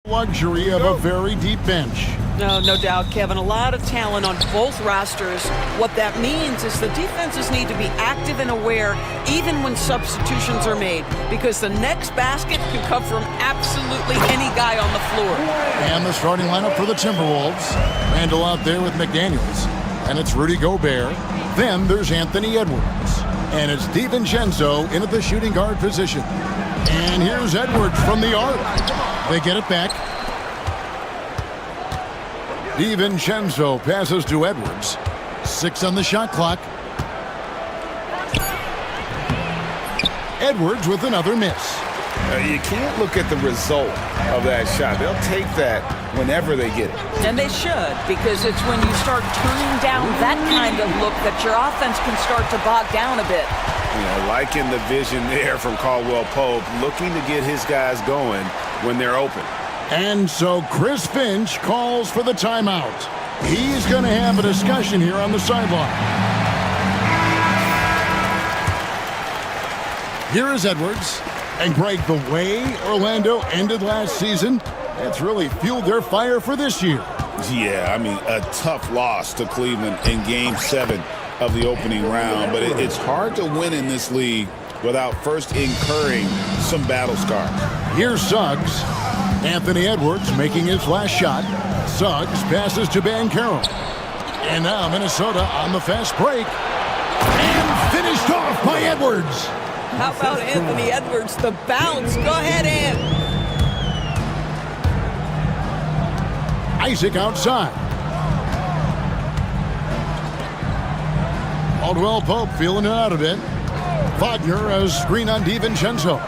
Luxury of a very deep bench. No doubt, Kevin. A lot of talent on both rosters. What that means is the defenses need to be active and aware even when substitutions are made, because the next basket can come from absolutely any guy on the floor. And the starting lineup for the Timberwolves. Randall out there with McDaniels. And it's Rudy Gobert. Then there's Anthony Edwards. And it's DiVincenzo in at the shooting guard position. And here's Edwards from the arc. They get it back. DiVincenzo passes to Edwards. 6 on the shot clock. Edwards with another miss. You can't look at the result of that shot. They'll take that whenever they get it. And they should, because it's when you start turning down that kind of look that your offense can start to bog down a bit. You know, liking the vision there from Caldwell Pope, looking to get his guys going when they're open. And so Chris Finch calls for the timeout. He's going to have a discussion here on the sideline. Here is Edwards. And Greg, the way Orlando ended last season, that's really fueled their fire for this year. Yeah, I mean, a tough loss to Cleveland in Game 7 of the opening round. But it's hard to win in this league without first incurring some battle scars. Here's Suggs. Anthony Edwards making his last shot. Suggs passes to Banchero. And now Minnesota on the fast break. And finished off by Edwards. How about Anthony Edwards, the bounce? Go ahead, Ant. Isaac outside. Caldwell Pope feeling it out a bit. Wagner as screen on DiVincenzo.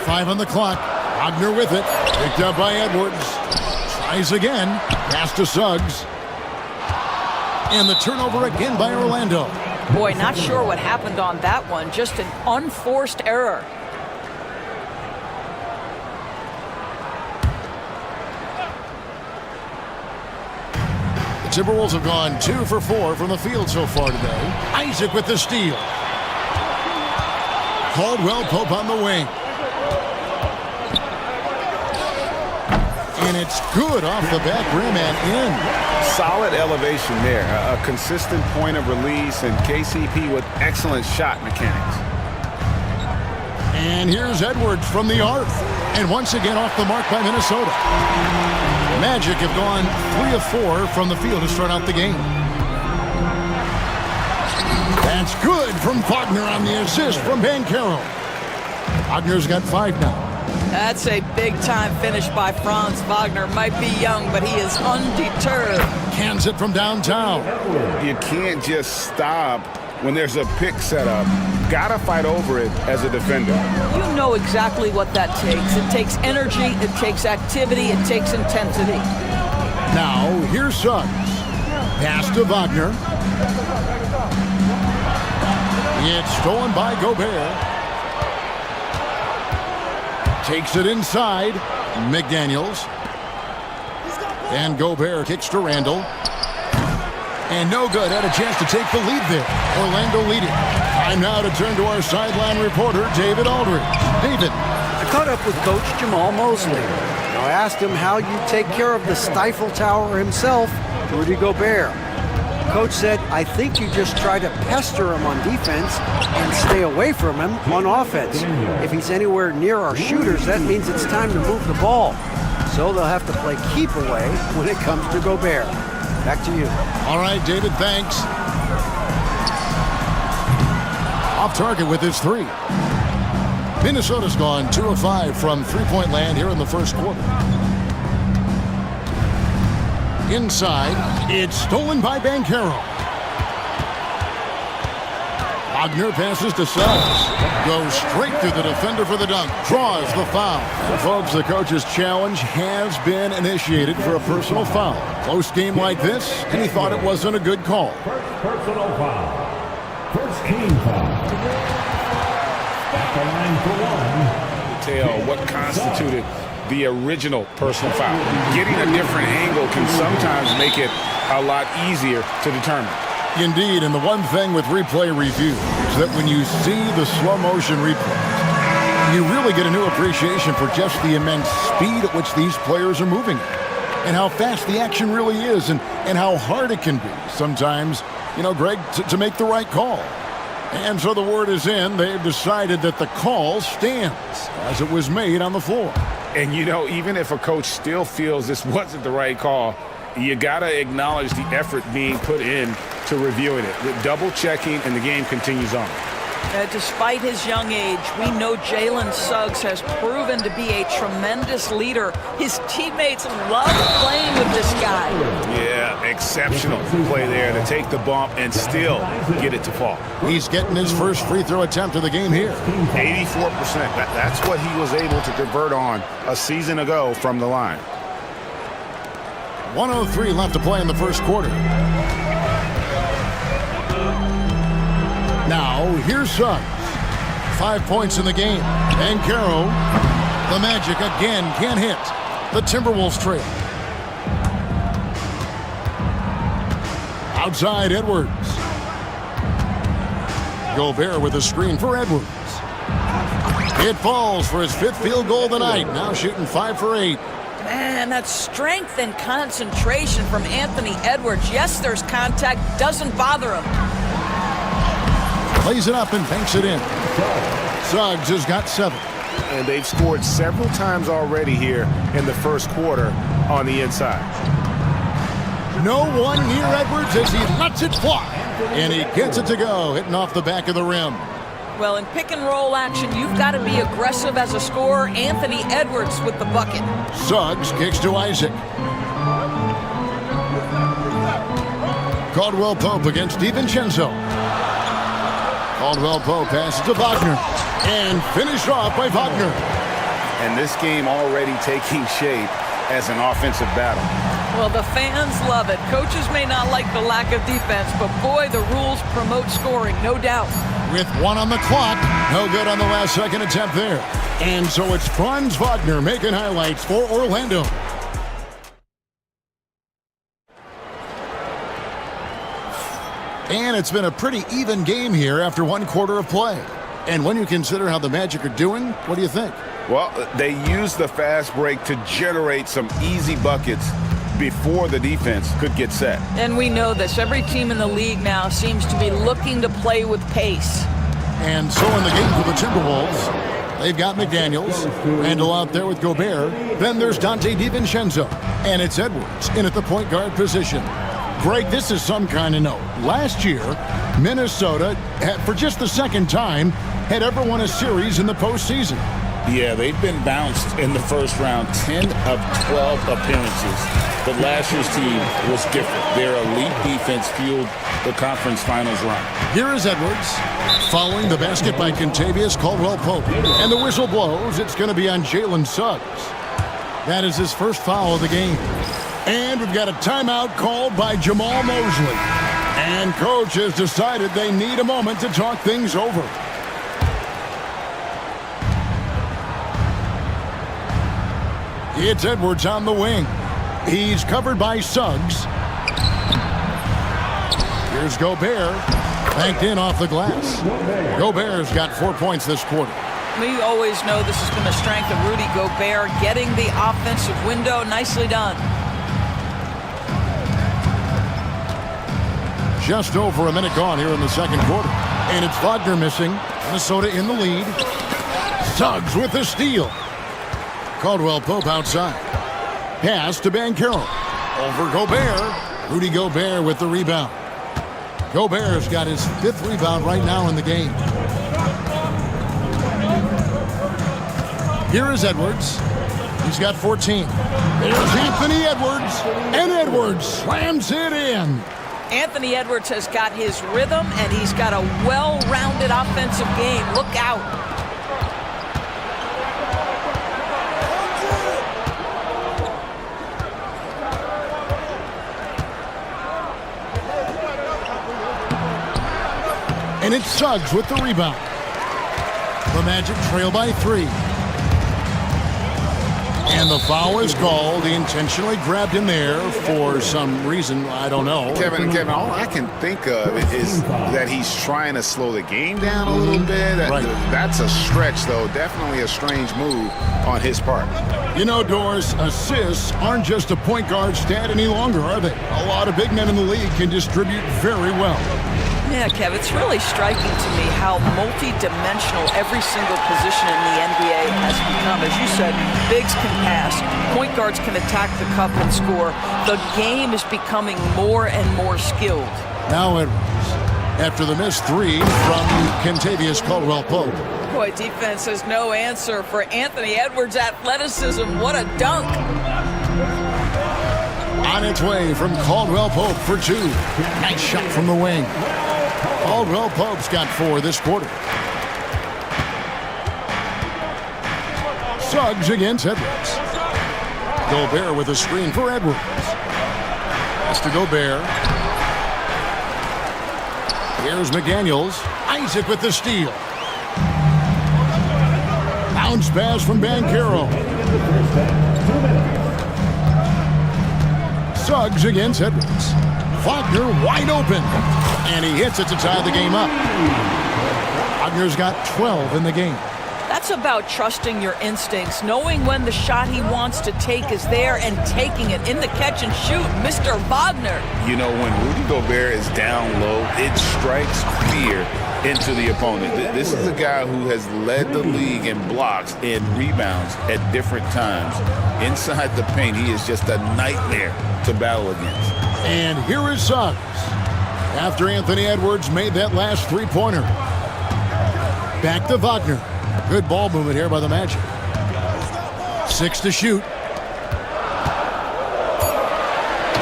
5 on the clock. Wagner with it. Picked up by Edwards. Tries again. Pass to Suggs. And the turnover again by Orlando. Boy, not sure what happened on that one. Just an unforced error. The Timberwolves have gone 2 for 4 from the field so far today. Isaac with the steal. Caldwell Pope on the wing. And it's good off the back rim and in. Solid elevation there. A consistent point of release, and KCP with excellent shot mechanics. And here's Edwards from the arc. And once again off the mark by Minnesota. Magic have gone 3 of 4 from the field to start out the game. That's good from Wagner on the assist from Banchero. Wagner's got 5 now. That's a big-time finish by Franz Wagner. Might be young, but he is undeterred. Cans it from downtown. You can't just stop when there's a pick set up. Gotta fight over it as a defender. You know exactly what that takes. It takes energy, it takes activity, it takes intensity. Now, here's Suggs. Pass to Wagner. It's stolen by Gobert. Takes it inside. McDaniels. And Gobert kicks to Randall. And no good. Had a chance to take the lead there. Orlando leading. Time now to turn to our sideline reporter, David Aldridge. David. I caught up with Coach Jamal Mosley. I asked him how you take care of the Stifle Tower himself, Rudy Gobert. Coach said, I think you just try to pester him on defense and stay away from him on offense. If he's anywhere near our shooters, that means it's time to move the ball. So they'll have to play keep away when it comes to Gobert. Back to you. All right, David, thanks. Off target with his 3. Minnesota's gone 2 of 5 from three-point land here in the first quarter. Inside, it's stolen by Banchero. Wagner passes to Suggs. Goes straight through the defender for the dunk. Draws the foul. So folks, the coach's challenge has been initiated for a personal foul. Close game like this, and he thought it wasn't a good call. First personal foul. First team foul. At the line for 1. Tell what constituted the original personal foul. Getting a different angle can sometimes make it a lot easier to determine. Indeed, and the one thing with replay review is that when you see the slow motion replay, You really get a new appreciation for just the immense speed at which these players are moving and how fast the action really is and how hard it can be sometimes, you know, Greg, to make the right call. And so the word is in. They've decided that the call stands as it was made on the floor. And, you know, even if a coach still feels this wasn't the right call, you got to acknowledge the effort being put in to reviewing it, with double checking, and the game continues on. Despite his young age, we know Jalen Suggs has proven to be a tremendous leader. His teammates love playing with this guy. Yeah, exceptional play there to take the bump and still get it to fall. He's getting his first free throw attempt of the game here. 84%. That's what he was able to convert on a season ago from the line. 1:03 left to play in the first quarter. Now, here's Suggs. 5 points in the game. And Caro, the Magic again can't hit. The Timberwolves trail. Outside, Edwards. Gobert with a screen for Edwards. It falls for his 5th field goal of the night. Now shooting 5 for 8. Man, that's strength and concentration from Anthony Edwards. Yes, there's contact. Doesn't bother him. Plays it up and banks it in. Suggs has got 7. And they've scored several times already here in the first quarter on the inside. No one near Edwards as he lets it fly. And he gets it to go, hitting off the back of the rim. Well, in pick and roll action, you've got to be aggressive as a scorer. Anthony Edwards with the bucket. Suggs kicks to Isaac. Caldwell Pope against DiVincenzo. Caldwell Pope passes to Wagner. And finished off by Wagner. And this game already taking shape as an offensive battle. Well, the fans love it. Coaches may not like the lack of defense, but boy, the rules promote scoring, no doubt. With 1 on the clock, no good on the last second attempt there. And so it's Franz Wagner making highlights for Orlando. And it's been a pretty even game here after 1 quarter of play. And when you consider how the Magic are doing, what do you think? Well, they used the fast break to generate some easy buckets before the defense could get set. And we know this. Every team in the league now seems to be looking to play with pace. And so in the game for the Timberwolves, they've got McDaniels, Randall out there with Gobert. Then there's Dante DiVincenzo. And it's Edwards in at the point guard position. Greg, this is some kind of note. Last year, Minnesota, for just the second time, had ever won a series in the postseason. Yeah, they've been bounced in the first round, 10 of 12 appearances. But last year's team was different. Their elite defense fueled the conference finals run. Here is Edwards, following the basket by Kentavious Caldwell-Pope. And the whistle blows. It's going to be on Jalen Suggs. That is his first foul of the game. And we've got a timeout called by Jamal Mosley. And coach has decided they need a moment to talk things over. It's Edwards on the wing. He's covered by Suggs. Here's Gobert. Banked in off the glass. Gobert's got 4 points this quarter. We always know this has been the strength of Rudy Gobert, getting the offensive window. Nicely done. Just over a minute gone here in the second quarter. And it's Wagner missing. Minnesota in the lead. Suggs with the steal. Caldwell-Pope outside. Pass to Banchero. Over Gobert. Rudy Gobert with the rebound. Gobert's got his 5th rebound right now in the game. Here is Edwards. He's got 14. There's Anthony Edwards. And Edwards slams it in. Anthony Edwards has got his rhythm, and he's got a well-rounded offensive game. Look out. And it's Suggs with the rebound. The Magic trail by 3. And the foul is called. He intentionally grabbed him there for some reason. I don't know. Kevin, all I can think of is that he's trying to slow the game down a little bit. That's a stretch, though. Definitely a strange move on his part. You know, Doris, assists aren't just a point guard stat any longer, are they? A lot of big men in the league can distribute very well. Yeah, Kev, it's really striking to me how multi-dimensional every single position in the NBA has become. As you said, bigs can pass, point guards can attack the cup and score. The game is becoming more and more skilled. Now Edwards, after the missed three from Kentavious Caldwell-Pope. Boy, defense has no answer for Anthony Edwards' athleticism. What a dunk. On its way from Caldwell-Pope for two. Nice shot from the wing. Caldwell-Pope's got 4 this quarter. Suggs against Edwards. Gobert with a screen for Edwards. Pass to Gobert. Here's McDaniels. Isaac with the steal. Bounce pass from Banchero. Suggs against Edwards. Wagner wide open. And he hits it to tie the game up. Wagner's got 12 in the game. That's about trusting your instincts, knowing when the shot he wants to take is there and taking it in the catch and shoot. Mr. Wagner. You know, when Rudy Gobert is down low, it strikes fear into the opponent. This is a guy who has led the league in blocks and rebounds at different times. Inside the paint, he is just a nightmare to battle against. And here is Suggs. After Anthony Edwards made that last three-pointer. Back to Wagner. Good ball movement here by the Magic. 6 to shoot.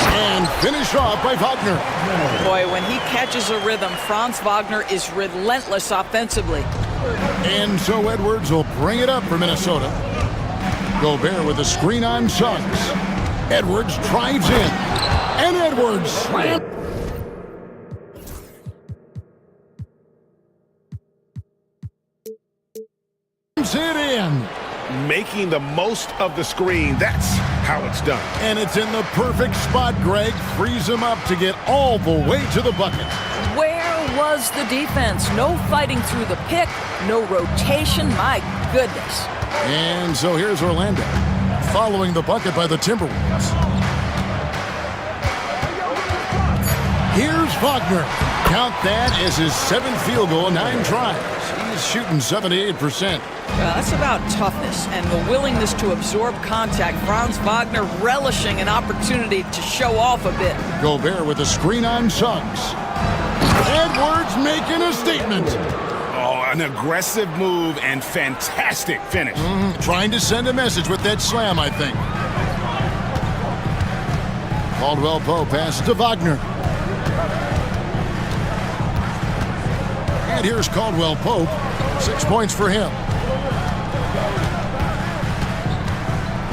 And finish off by Wagner. Boy, when he catches a rhythm, Franz Wagner is relentless offensively. And so Edwards will bring it up for Minnesota. Gobert with a screen on Suggs. Edwards drives in. And Edwards slams it in. Making the most of the screen. That's how it's done. And it's in the perfect spot, Greg. Frees him up to get all the way to the bucket. Where was the defense? No fighting through the pick, no rotation. My goodness. And so here's Orlando, following the bucket by the Timberwolves. Here's Wagner. Count that as his 7th field goal in 9 tries. He's shooting 78%. That's about toughness and the willingness to absorb contact. Franz Wagner relishing an opportunity to show off a bit. Gobert with a screen on Suggs. Edwards making a statement. Oh, an aggressive move and fantastic finish. Trying to send a message with that slam, I think. Caldwell-Pope passes to Wagner. And here's Caldwell-Pope. 6 points for him.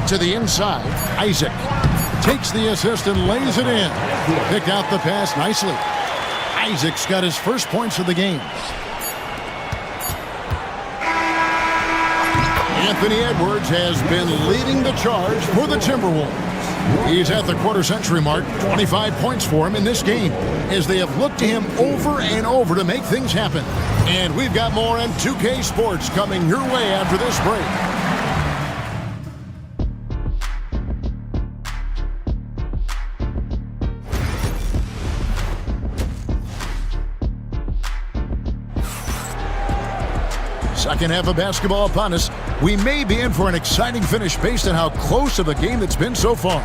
To the inside, Isaac takes the assist and lays it in. Picked out the pass nicely. Isaac's got his first points of the game. Anthony Edwards has been leading the charge for the Timberwolves. He's at the quarter-century mark, 25 points for him in this game, as they have looked to him over and over to make things happen. And we've got more on 2K Sports coming your way after this break. Second half of basketball upon us. We may be in for an exciting finish based on how close of a game it's been so far.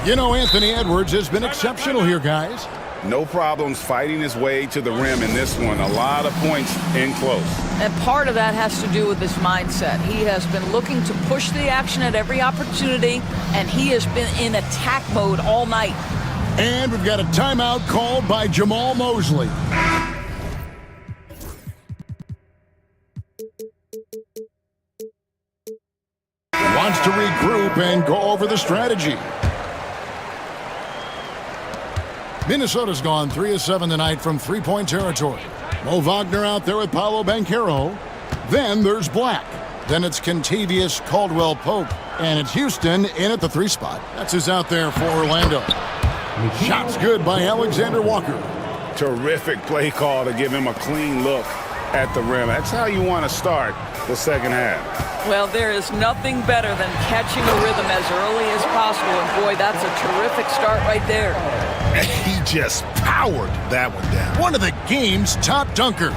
You know, Anthony Edwards has been exceptional here, guys. No problems fighting his way to the rim in this one. A lot of points in close. And part of that has to do with his mindset. He has been looking to push the action at every opportunity, and he has been in attack mode all night. And we've got a timeout called by Jamal Mosley. Wants to regroup and go over the strategy. Minnesota's gone 3 of 7 tonight from three-point territory. Mo Wagner out there with Paolo Banchero. Then there's Black. Then it's Kentavious Caldwell-Pope. And it's Houston in at the 3 spot. That's who's out there for Orlando. Shots good by Alexander Walker. Terrific play call to give him a clean look at the rim. That's how you want to start the second half. Well, there is nothing better than catching a rhythm as early as possible. And boy, that's a terrific start right there. He just powered that one down. One of the game's top dunkers.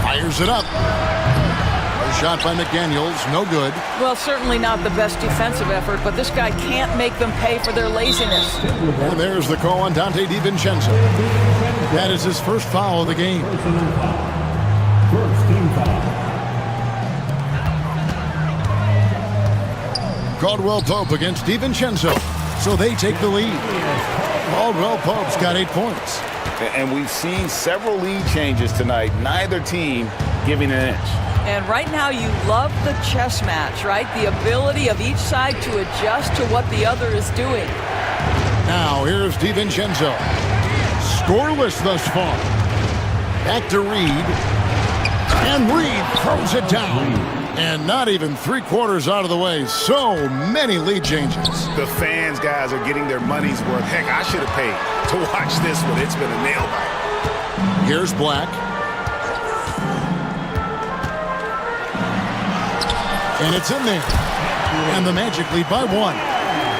Fires it up. A shot by McDaniels, no good. Well, certainly not the best defensive effort, but this guy can't make them pay for their laziness. And there's the call on Dante DiVincenzo. That is his first foul of the game. First team foul. Caldwell Pope against DiVincenzo. So they take the lead. Caldwell Pope's got 8 points. And we've seen several lead changes tonight. Neither team giving an inch. And right now you love the chess match, right? The ability of each side to adjust to what the other is doing. Now here's DiVincenzo. Scoreless thus far. Back to Reed. And Reed throws it down. And not even 3/4 out of the way. So many lead changes. The fans, guys, are getting their money's worth. Heck, I should have paid to watch this one. It's been a nail biter. Here's Black. And it's in there. And the Magic lead by 1.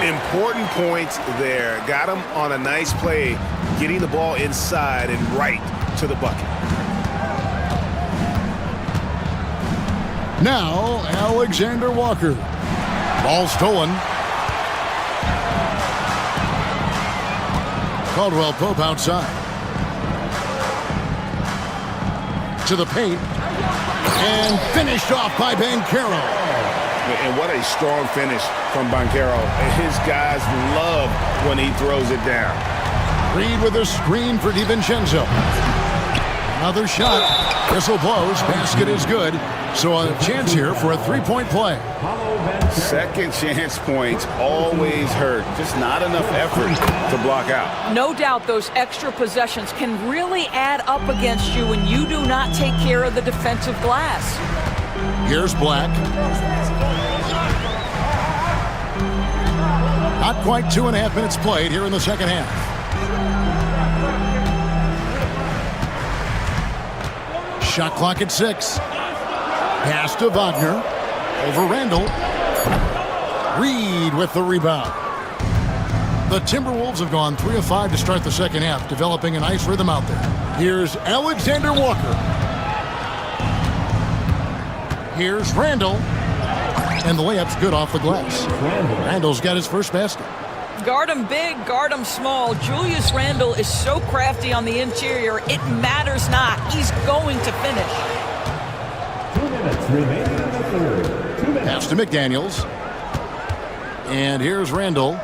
Important points there. Got him on a nice play, getting the ball inside and right to the bucket. Now, Alexander Walker. Ball stolen. Caldwell Pope outside. To the paint. And finished off by Banchero. And what a strong finish from Banchero. His guys love when he throws it down. Reed with a screen for DiVincenzo. Another shot. Whistle blows. Basket is good. So a chance here for a 3-point play. Second chance points always hurt. Just not enough effort to block out. No doubt those extra possessions can really add up against you when you do not take care of the defensive glass. Here's Black. Not quite 2.5 minutes played here in the second half. Shot clock at 6. Pass to Wagner. Over Randall. Reed with the rebound. The Timberwolves have gone 3 of 5 to start the second half, developing a nice rhythm out there. Here's Alexander Walker. Here's Randall. And the layup's good off the glass. Randall's got his first basket. Guard him big, guard him small. Julius Randle is so crafty on the interior, it matters not. He's going to finish. 2 minutes remaining in the third. 2 minutes. Pass to McDaniels. And here's Randall.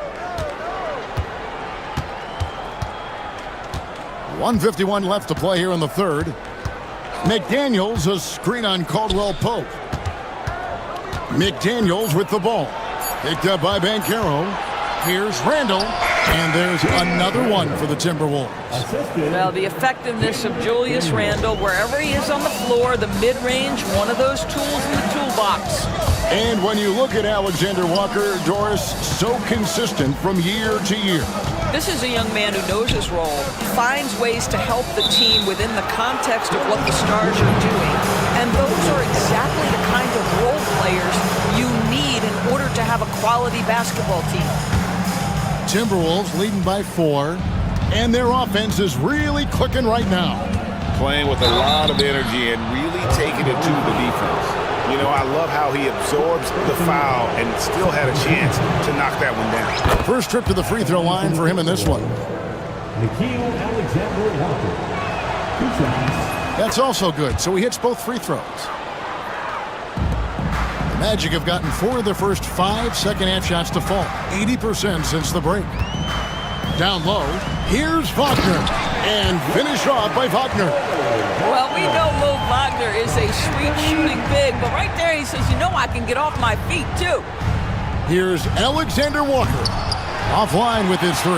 1:51 left to play here in the third. McDaniels, a screen on Caldwell Pope. McDaniels with the ball. Picked up by Banchero. Here's Randall. And there's another one for the Timberwolves. Well, the effectiveness of Julius Randle, wherever he is on the floor, the mid-range, one of those tools in the toolbox. And when you look at Alexander Walker, Doris, so consistent from year to year. This is a young man who knows his role, finds ways to help the team within the context of what the stars are doing. And those are exactly the kind of role players you need in order to have a quality basketball team. Timberwolves leading by 4, and their offense is really clicking right now. Playing with a lot of energy and really taking it to the defense. You know, I love how he absorbs the foul and still had a chance to knock that one down. First trip to the free throw line for him in this one. Nikhil Alexander Walker. 2 shots. That's also good, so he hits both free throws. The Magic have gotten 4 of their first 5 second-half shots to fall. 80% since the break. Down low, here's Wagner. And finished off by Wagner. Well, we know Mo Wagner is a sweet shooting big, but right there he says, you know I can get off my feet too. Here's Alexander Walker. Offline with his 3.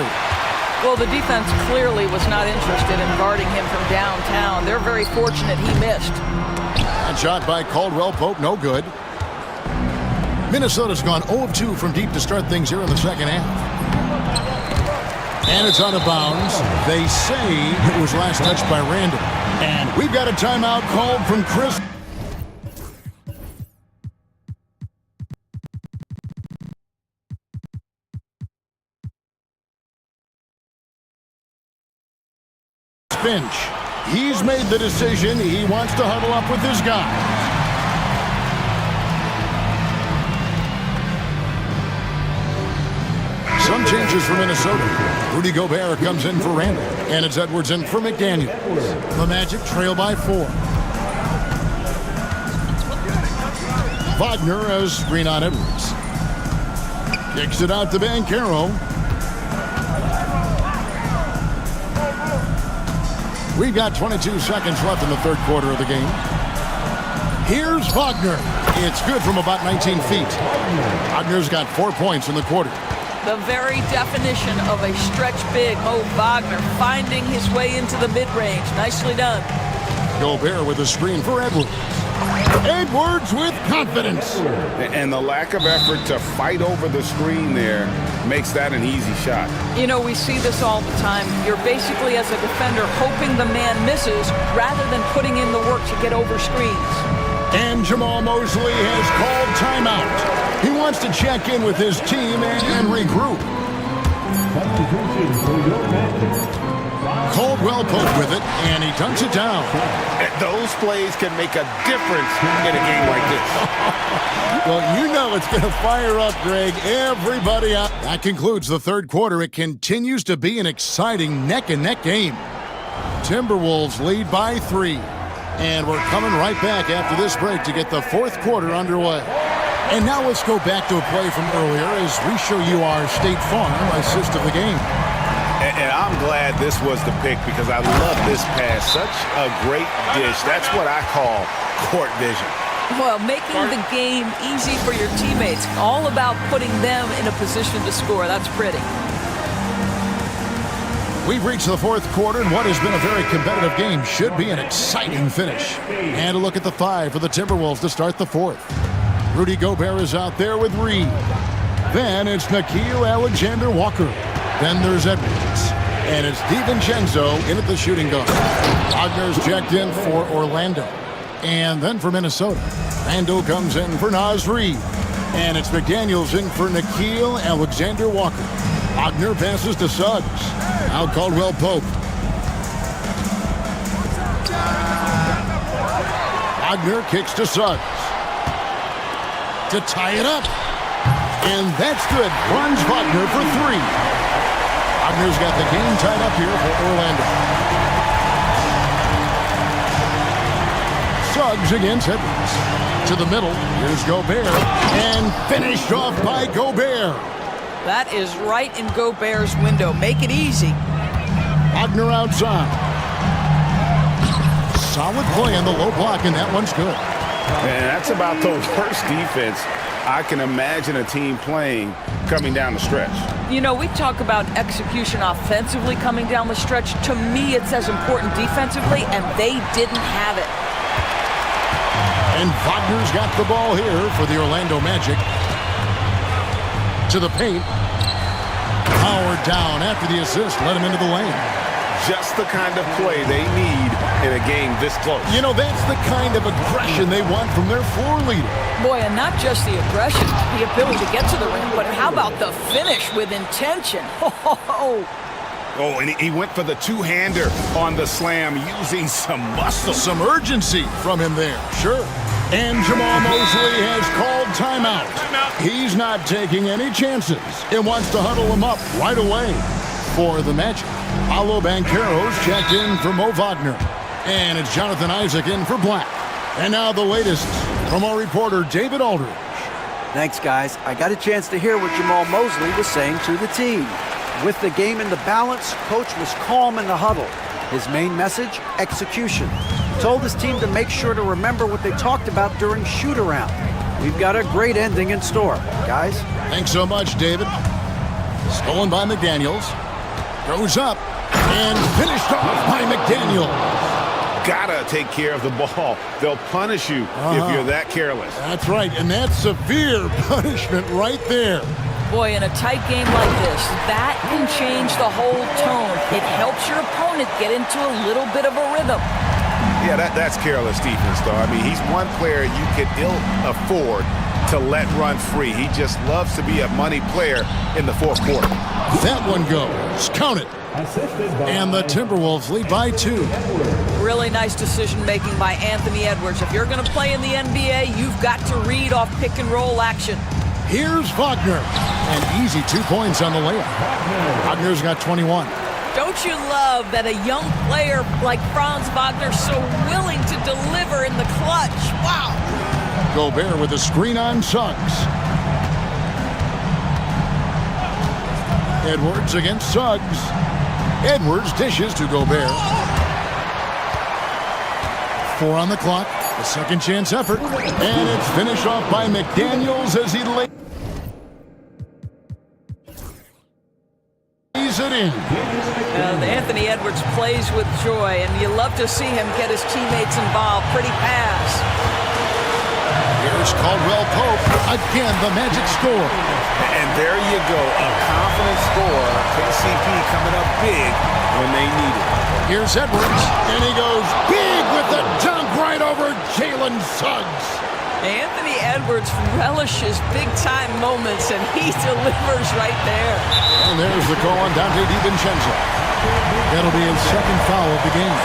Well, the defense clearly was not interested in guarding him from downtown. They're very fortunate he missed. That shot by Caldwell Pope, no good. Minnesota's gone 0 of 2 from deep to start things here in the second half. And it's out of bounds. They say it was last touched by Randall. And we've got a timeout called from Chris. Finch. He's made the decision. He wants to huddle up with his guys. Some changes for Minnesota. Rudy Gobert comes in for Randall. And it's Edwards in for McDaniel. The Magic trail by 4. Wagner has screen on Edwards. Kicks it out to Banchero. We've got 22 seconds left in the third quarter of the game. Here's Wagner. It's good from about 19 feet. Wagner's got 4 points in the quarter. The very definition of a stretch big, Mo Wagner, finding his way into the mid-range. Nicely done. Gobert with a screen for Edwards. Edwards with confidence. And the lack of effort to fight over the screen there makes that an easy shot. You know, we see this all the time. You're basically, as a defender, hoping the man misses rather than putting in the work to get over screens. And Jamal Mosley has called timeout. He wants to check in with his team and regroup. Caldwell Pope with it, and he dunks it down. Those plays can make a difference in a game like this. Well, you know it's going to fire up, Greg. Everybody out. That concludes the third quarter. It continues to be an exciting neck-and-neck game. Timberwolves lead by 3. And we're coming right back after this break to get the fourth quarter underway. And now let's go back to a play from earlier as we show you our State Farm assist of the game. And I'm glad this was the pick because I love this pass. Such a great dish. That's what I call court vision. Well, making the game easy for your teammates. All about putting them in a position to score. That's pretty. We've reached the fourth quarter, and what has been a very competitive game should be an exciting finish. And a look at the 5 for the Timberwolves to start the fourth. Rudy Gobert is out there with Reed. Then it's Nickeil Alexander-Walker. Then there's Edwards. And it's DiVincenzo in at the shooting guard. Wagner's checked in for Orlando. And then for Minnesota, Randall comes in for Naz Reid. And it's McDaniels in for Nickeil Alexander-Walker. Wagner passes to Suggs. Now Caldwell Pope. Wagner kicks to Suggs. To tie it up. And that's good. Franz Wagner for 3. Wagner's got the game tied up here for Orlando. Suggs against Edwards. To the middle. Here's Gobert. And finished off by Gobert. That is right in Gobert's window. Make it easy. Wagner outside. Solid play on the low block, and that one's good. And that's about the worst defense I can imagine a team playing coming down the stretch. You know, we talk about execution offensively coming down the stretch. To me, it's as important defensively, and they didn't have it. And Wagner's got the ball here for the Orlando Magic. To the paint. Howard down after the assist. Let him into the lane. Just the kind of play they need in a game this close. You know, that's the kind of aggression they want from their floor leader. Boy, and not just the aggression, the ability to get to the rim, but how about the finish with intention? Oh, and he went for the two-hander on the slam using some muscle. Some urgency from him there, sure. And Jamal Mosley has called timeout. He's not taking any chances and wants to huddle him up right away for the Magic. Paolo Banchero's checked in for Mo Wagner. And it's Jonathan Isaac in for Black. And now the latest from our reporter, David Aldridge. Thanks, guys. I got a chance to hear what Jamal Mosley was saying to the team. With the game in the balance, coach was calm in the huddle. His main message, execution. He told his team to make sure to remember what they talked about during shoot-around. We've got a great ending in store, guys. Thanks so much, David. Stolen by McDaniels. Goes up and finished off by McDaniels. gotta take care of the ball. They'll punish you if you're that careless. That's right, and that's severe punishment right there. Boy, in a tight game like this, that can change the whole tone. It helps your opponent get into a little bit of a rhythm. Yeah, that's careless defense, though. I mean, he's one player you could ill afford to let run free. He just loves to be a money player in the fourth quarter. That one goes. Count it. And the Timberwolves lead by 2. Really nice decision-making by Anthony Edwards. If you're going to play in the NBA, you've got to read off pick-and-roll action. Here's Wagner. An easy 2 points on the layup. Wagner's got 21. Don't you love that a young player like Franz Wagner so willing to deliver in the clutch? Wow. Gobert with a screen on Suggs. Edwards against Suggs. Edwards dishes to Gobert. 4 on the clock. A second chance effort. And it's finished off by McDaniels as he lays it in. Anthony Edwards plays with joy, and you love to see him get his teammates involved. Pretty pass. Here's Caldwell Pope. Again, the Magic score. And there you go, a confident score. KCP coming up big when they need it. Here's Edwards, and he goes big with the dunk right over Jalen Suggs. Anthony Edwards relishes big-time moments, and he delivers right there. And there's the call on Dante DiVincenzo. That'll be his second foul of the game.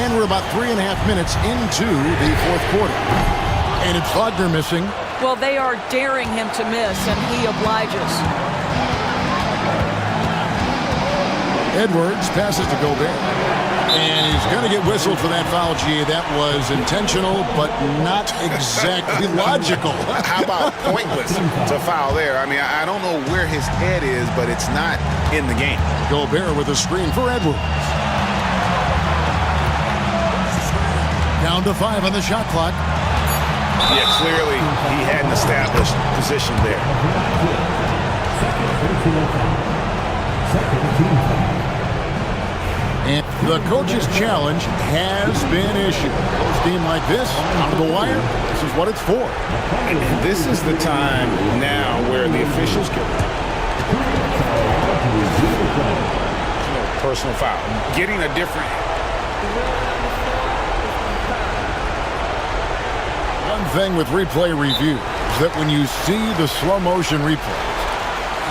And we're about 3.5 minutes into the fourth quarter. And it's Wagner missing. Well, they are daring him to miss, and he obliges. Edwards passes to Gobert. And he's going to get whistled for that foul, G. That was intentional, but not exactly logical. How about pointless to foul there? I mean, I don't know where his head is, but it's not in the game. Gobert with a screen for Edwards. Down to 5 on the shot clock. Yeah, clearly he had an established position there. And the coach's challenge has been issued. A team like this, on the wire, this is what it's for. And this is the time now where the officials can... Personal foul. Getting a different... One thing with replay review is that when you see the slow motion replays,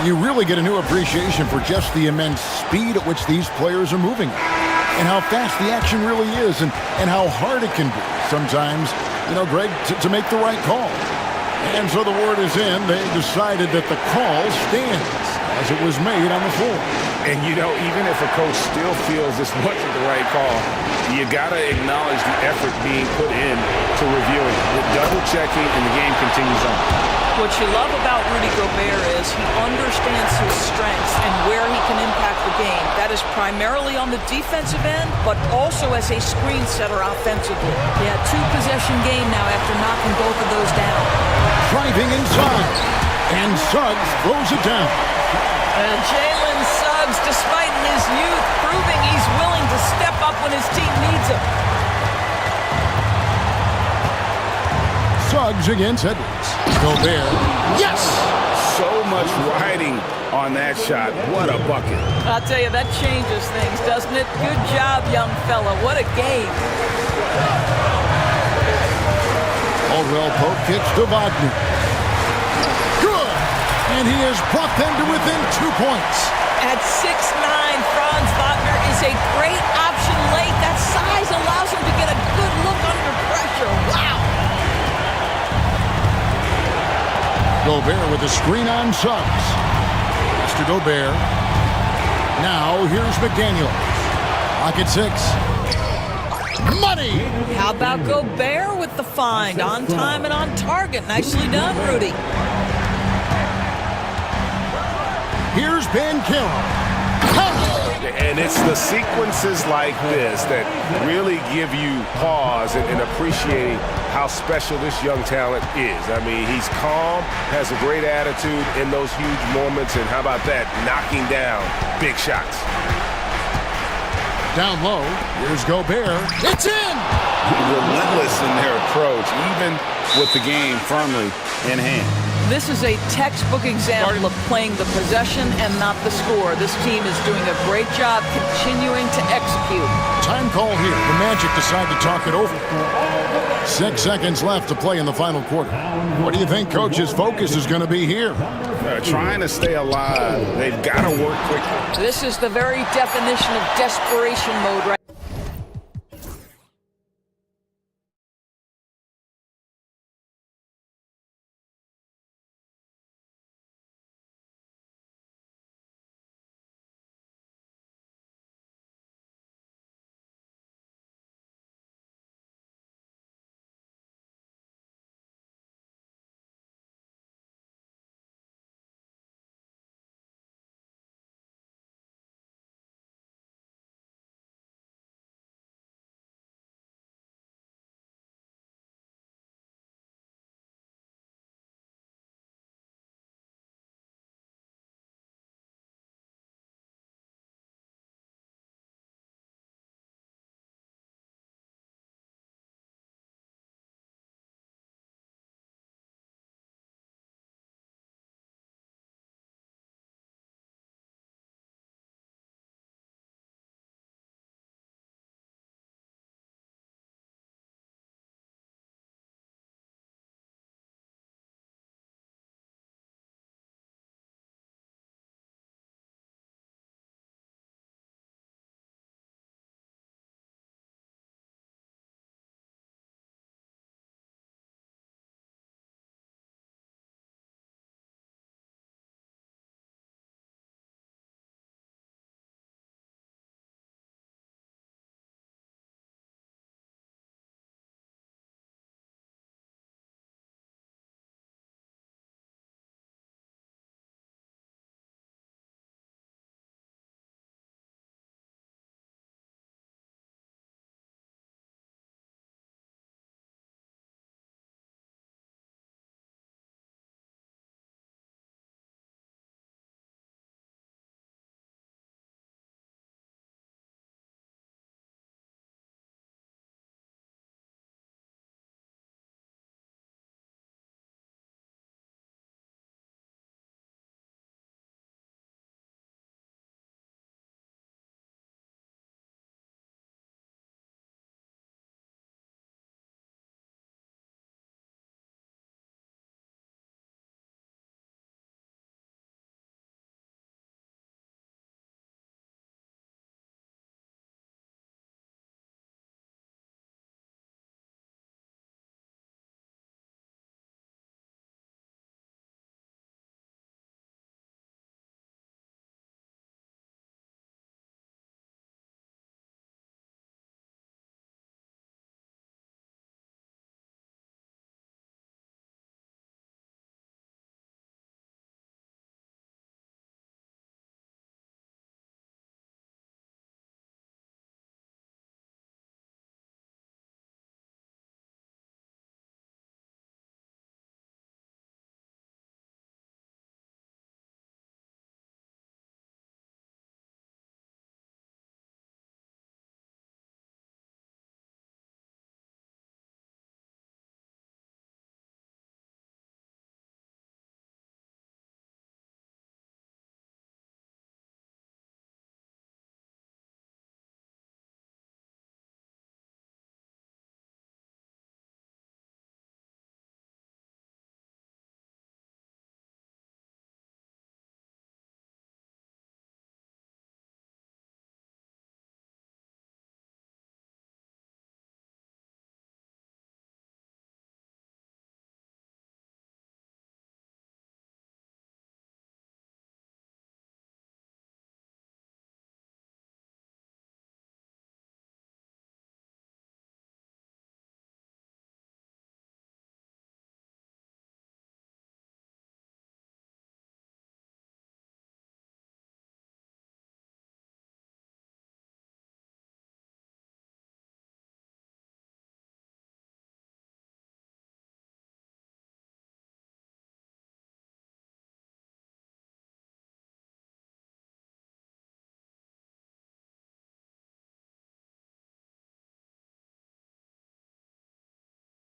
you really get a new appreciation for just the immense speed at which these players are moving and how fast the action really is and how hard it can be sometimes, you know, Greg, to make the right call. And so the word is in. They decided that the call stands as it was made on the floor. And, you know, even if a coach still feels this wasn't the right call, you got to acknowledge the effort being put in to reviewing it. The double-checking and the game continues on. What you love about Rudy Gobert is he understands his strengths and where he can impact the game. That is primarily on the defensive end, but also as a screen setter offensively. Yeah, 2-possession game now after knocking both of those down. Driving inside, and Suggs throws it down. And Jalen Suggs, despite his youth, proving he's willing to step up when his team needs him. Suggs against Edwards. Gobert. Yes! So much riding on that shot. What a bucket. I'll tell you, that changes things, doesn't it? Good job, young fella. What a game. Caldwell Pope kicks to Wagner. Good! And he has brought them to within 2 points. At 6'9", Franz Wagner is a great option late. That size allows him to get a good look under pressure. Wow! Gobert with a screen on Suggs. Mr. Gobert. Now here's McDaniel. Pocket 6. Money! How about Gobert with the find? On time and on target. Nicely done, Rudy. Here's Ben Carroll. And it's the sequences like this that really give you pause and appreciate how special this young talent is. I mean, he's calm, has a great attitude in those huge moments, and how about that, knocking down big shots. Down low, here's Gobert. It's in! Relentless in their approach, even with the game firmly in hand. This is a textbook example of playing the possession and not the score. This team is doing a great job continuing to execute. Time call here. The Magic decide to talk it over. 6 seconds left to play in the final quarter. What do you think Coach's focus is going to be here? Trying to stay alive. They've got to work quickly. This is the very definition of desperation mode right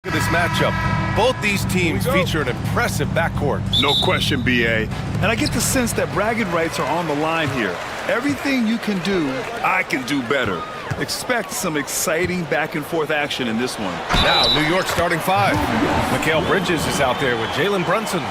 Look at this matchup. Both these teams feature an impressive backcourt. No question, BA. And I get the sense that bragging rights are on the line here. Everything you can do, I can do better. Expect some exciting back-and-forth action in this one. Now, New York starting five. Mikal Bridges is out there with Jalen Brunson.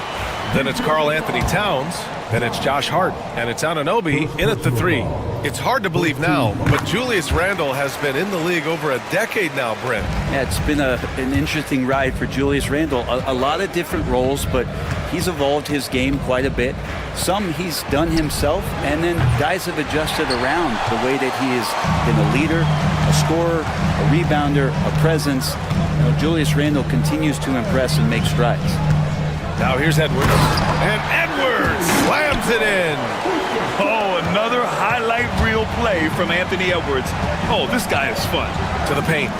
Then it's Karl Anthony Towns. Then it's Josh Hart. And it's Anunoby in at the three. It's hard to believe now, but Julius Randle has been in the league over a decade now, Brent. Yeah, it's been an interesting ride for Julius Randle. A lot of different roles, but he's evolved his game quite a bit. Some he's done himself, and then guys have adjusted around the way that he has been a leader, a scorer, a rebounder, a presence. You know, Julius Randle continues to impress and make strides. Now here's Edwards. And Edwards slams it in. Oh, another highlight reel play from Anthony Edwards. Oh, this guy is fun. To the paint.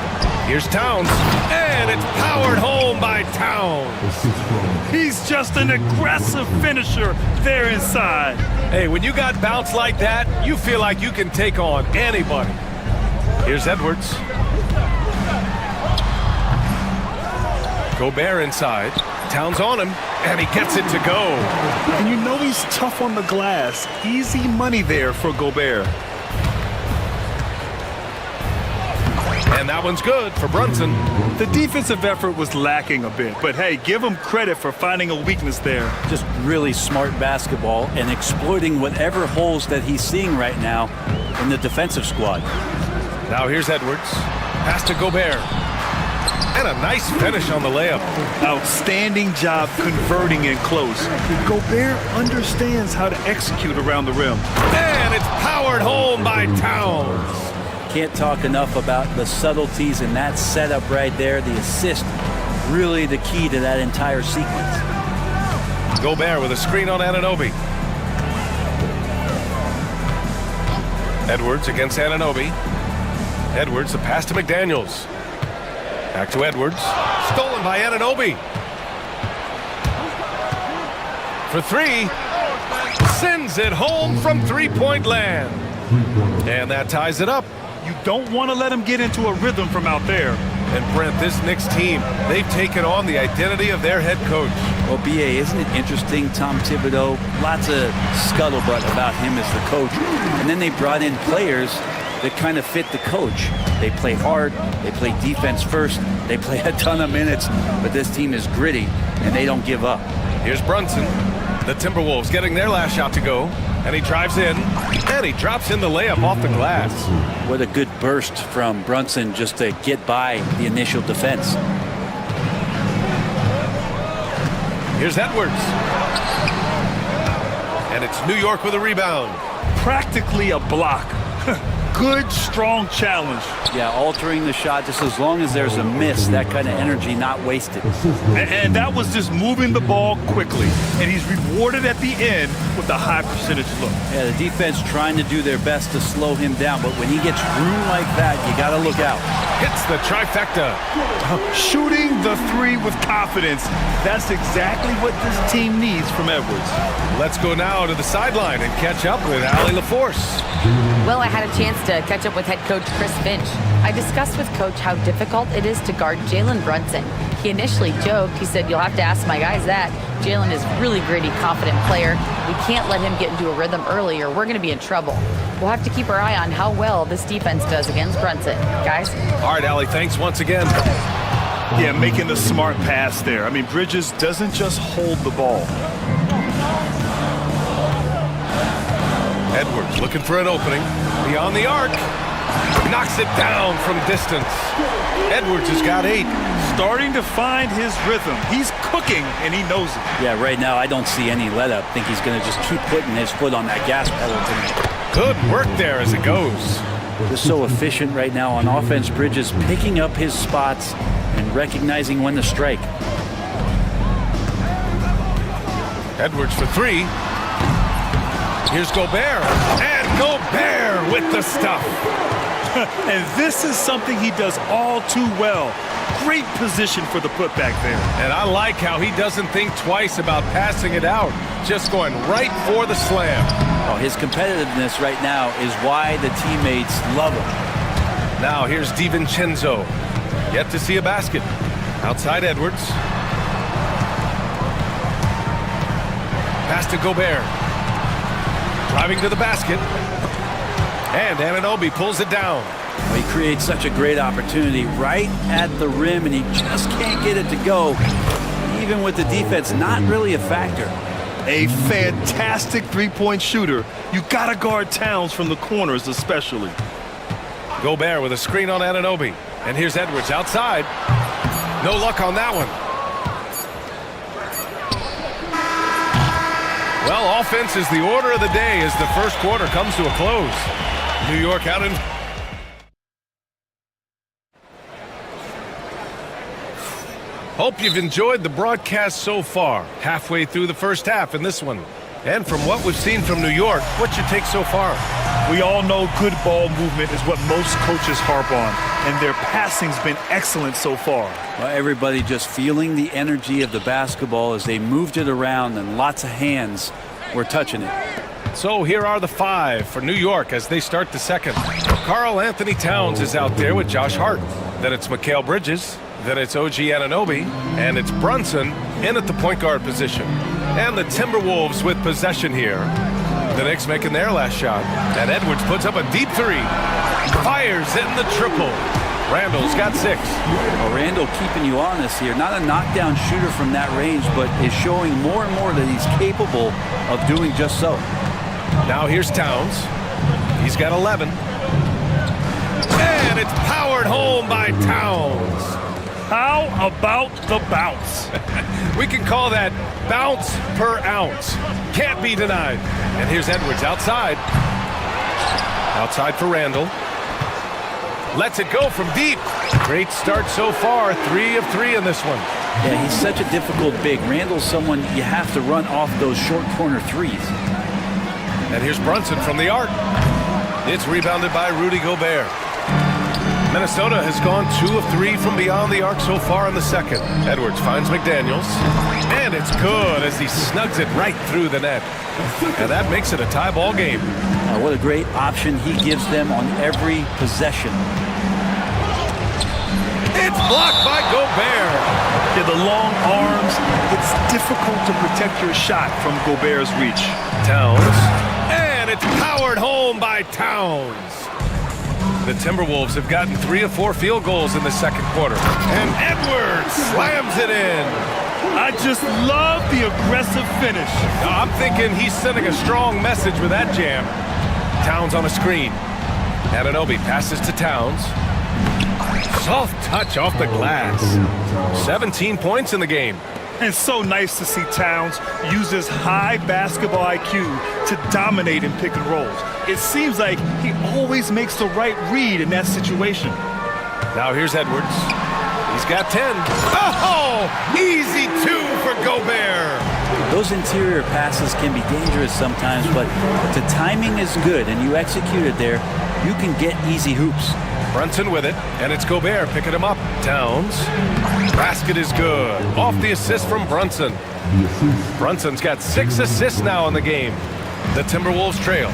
Here's Towns. And it's powered home by Towns. He's just an aggressive finisher there inside. Hey, when you got bounce like that, you feel like you can take on anybody. Here's Edwards. Gobert inside. Towns on him, and he gets it to go. And you know he's tough on the glass. Easy money there for Gobert. And that one's good for Brunson. The defensive effort was lacking a bit, but hey, give him credit for finding a weakness there. Just really smart basketball and exploiting whatever holes that he's seeing right now in the defensive squad. Now here's Edwards. Pass to Gobert. And a nice finish on the layup. Outstanding job converting in close. Gobert understands how to execute around the rim. And it's powered home by Towns. Can't talk enough about the subtleties in that setup right there. The assist, really the key to that entire sequence. Gobert with a screen on Anunoby. Edwards against Anunoby. Edwards, the pass to McDaniels. Back to Edwards. Stolen by Anunoby. For three. Sends it home from three-point land. And that ties it up. You don't want to let him get into a rhythm from out there. And Brent, this Knicks team, they've taken on the identity of their head coach. Well, BA, isn't it interesting? Tom Thibodeau, lots of scuttlebutt about him as the coach. And then they brought in players that kind of fit the coach. They play hard, they play defense first, they play a ton of minutes, but this team is gritty and they don't give up. Here's Brunson. The Timberwolves getting their last shot to go, and he drives in, and he drops in the layup off the glass. What a good burst from Brunson just to get by the initial defense. Here's Edwards. And it's New York with a rebound. Practically a block. Good, strong challenge. Yeah, altering the shot just as long as there's a miss, that kind of energy not wasted. And that was just moving the ball quickly. And he's rewarded at the end with a high percentage look. Yeah, the defense trying to do their best to slow him down, but when he gets room like that, you got to look out. Hits the trifecta. Shooting the three with confidence. That's exactly what this team needs from Edwards. Let's go now to the sideline and catch up with Allie LaForce. Well, I had a chance to catch up with head coach Chris Finch. I discussed with Coach how difficult it is to guard Jalen Brunson. He initially joked. He said, "You'll have to ask my guys that." Jalen is a really gritty, confident player. We can't let him get into a rhythm early or we're going to be in trouble. We'll have to keep our eye on how well this defense does against Brunson. Guys? All right, Allie, thanks once again. Yeah, making the smart pass there. I mean, Bridges doesn't just hold the ball. Edwards looking for an opening. Beyond the arc. Knocks it down from distance. Edwards has got 8. Starting to find his rhythm. He's cooking, and he knows it. Yeah, right now I don't see any let up. I think he's going to just keep putting his foot on that gas pedal tonight. Good work there as it goes. Just so efficient right now on offense. Bridges picking up his spots and recognizing when to strike. Edwards for 3. Here's Gobert. And Gobert with the stuff. And this is something he does all too well. Great position for the putback there. And I like how he doesn't think twice about passing it out. Just going right for the slam. Oh, his competitiveness right now is why the teammates love him. Now here's DiVincenzo. Yet to see a basket. Outside Edwards. Pass to Gobert. Driving to the basket. And Anunoby pulls it down. Well, he creates such a great opportunity right at the rim, and he just can't get it to go. Even with the defense not really a factor. A fantastic three-point shooter. You gotta guard Towns from the corners especially. Gobert with a screen on Anunoby. And here's Edwards outside. No luck on that one. Well, offense is the order of the day as the first quarter comes to a close. New York out in... Hope you've enjoyed the broadcast so far. Halfway through the first half in this one. And from what we've seen from New York, what's your take so far? We all know good ball movement is what most coaches harp on, and their passing's been excellent so far. Well, everybody just feeling the energy of the basketball as they moved it around, and lots of hands were touching it. So here are the five for New York as they start the second. Karl Anthony Towns is out there with Josh Hart. Then it's Mikal Bridges. Then it's OG Anunoby, and it's Brunson in at the point guard position. And the Timberwolves with possession here. The Knicks making their last shot, and Edwards puts up a deep three. Fires in the triple. Randall's got 6. Well, Randall keeping you honest here. Not a knockdown shooter from that range, but is showing more and more that he's capable of doing just so. Now here's Towns. He's got 11. And it's powered home by Towns. How about the bounce? We can call that bounce per ounce. Can't be denied. And here's Edwards outside. Outside for Randall. Lets it go from deep. Great start so far. 3 of 3 in this one. Yeah, he's such a difficult big. Randall's someone you have to run off those short corner threes. And here's Brunson from the arc. It's rebounded by Rudy Gobert. Minnesota has gone 2 of 3 from beyond the arc so far in the second. Edwards finds McDaniels. And it's good as he snugs it right through the net. And that makes it a tie ball game. What a great option he gives them on every possession. It's blocked by Gobert. Yeah, the long arms, it's difficult to protect your shot from Gobert's reach. Towns. And it's powered home by Towns. The Timberwolves have gotten 3 of 4 field goals in the second quarter. And Edwards slams it in. I just love the aggressive finish. I'm thinking he's sending a strong message with that jam. Towns on a screen. Anunoby passes to Towns. Soft touch off the glass. 17 points in the game. And so nice to see Towns use his high basketball IQ to dominate in pick and rolls. It seems like he always makes the right read in that situation. Now here's Edwards. He's got 10. Oh, easy 2 for Gobert. Those interior passes can be dangerous sometimes, but if the timing is good and you execute it there, you can get easy hoops. Brunson with it, and it's Gobert picking him up. Towns. Basket is good. Off the assist from Brunson. Brunson's got 6 assists now in the game. The Timberwolves trail.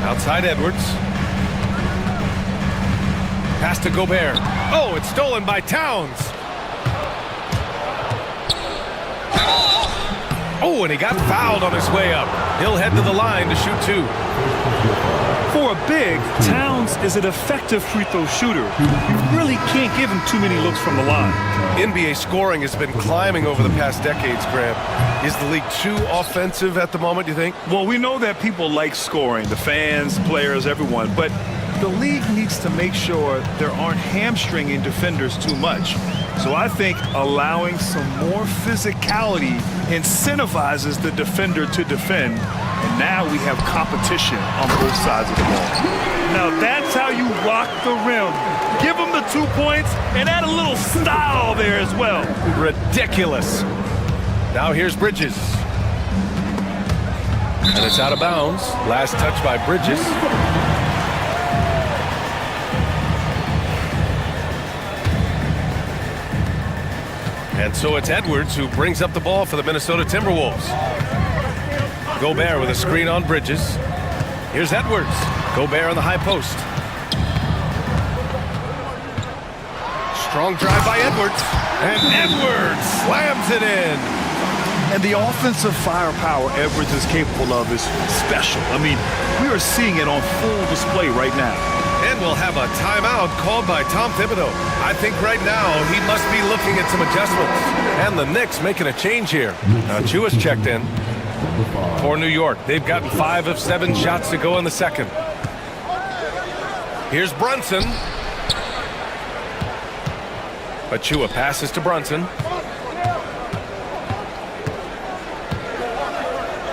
Outside Edwards. Pass to Gobert. Oh, it's stolen by Towns. Oh, and he got fouled on his way up. He'll head to the line to shoot 2. For a big, Towns is an effective free throw shooter. You really can't give him too many looks from the line. NBA scoring has been climbing over the past decades, Graham. Is the league too offensive at the moment, do you think? Well, we know that people like scoring, the fans, players, everyone, but the league needs to make sure there aren't hamstringing defenders too much. So I think allowing some more physicality incentivizes the defender to defend, and now we have competition on both sides of the ball. Now that's how you rock the rim. Give them the 2 points and add a little style there as well. Ridiculous. Now here's Bridges. And it's out of bounds. Last touch by Bridges. And so it's Edwards who brings up the ball for the Minnesota Timberwolves. Gobert with a screen on Bridges. Here's Edwards. Gobert on the high post. Strong drive by Edwards. And Edwards slams it in. And the offensive firepower Edwards is capable of is special. I mean, we are seeing it on full display right now. And we'll have a timeout called by Tom Thibodeau. I think right now he must be looking at some adjustments. And the Knicks making a change here. Now Chua's checked in for New York. They've gotten 5 of 7 shots to go in the second. Here's Brunson. Achua passes to Brunson.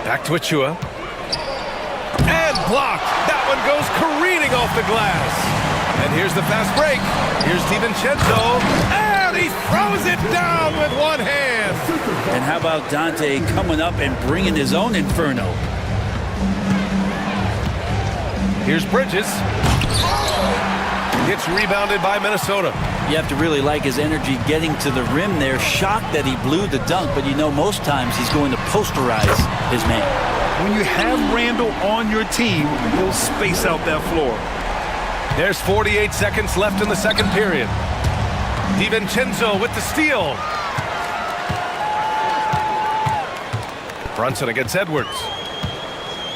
Back to Achua. And blocked. That one goes careening off the glass. And here's the fast break. Here's DiVincenzo. And he throws it down with one hand. And how about Dante coming up and bringing his own inferno? Here's Bridges. It's rebounded by Minnesota. You have to really like his energy getting to the rim there. Shocked that he blew the dunk, but you know most times he's going to posterize his man. When you have Randall on your team, he'll space out that floor. There's 48 seconds left in the second period. DiVincenzo with the steal. Brunson against Edwards.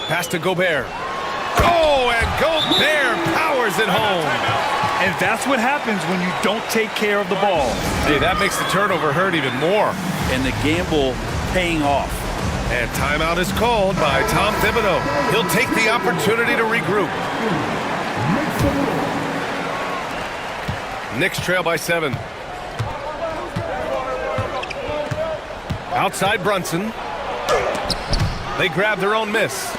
Pass to Gobert. Oh, and Gobert powers it home. And that's what happens when you don't take care of the ball. Hey, that makes the turnover hurt even more. And the gamble paying off. And timeout is called by Tom Thibodeau. He'll take the opportunity to regroup. Knicks trail by 7. Outside Brunson. They grab their own miss.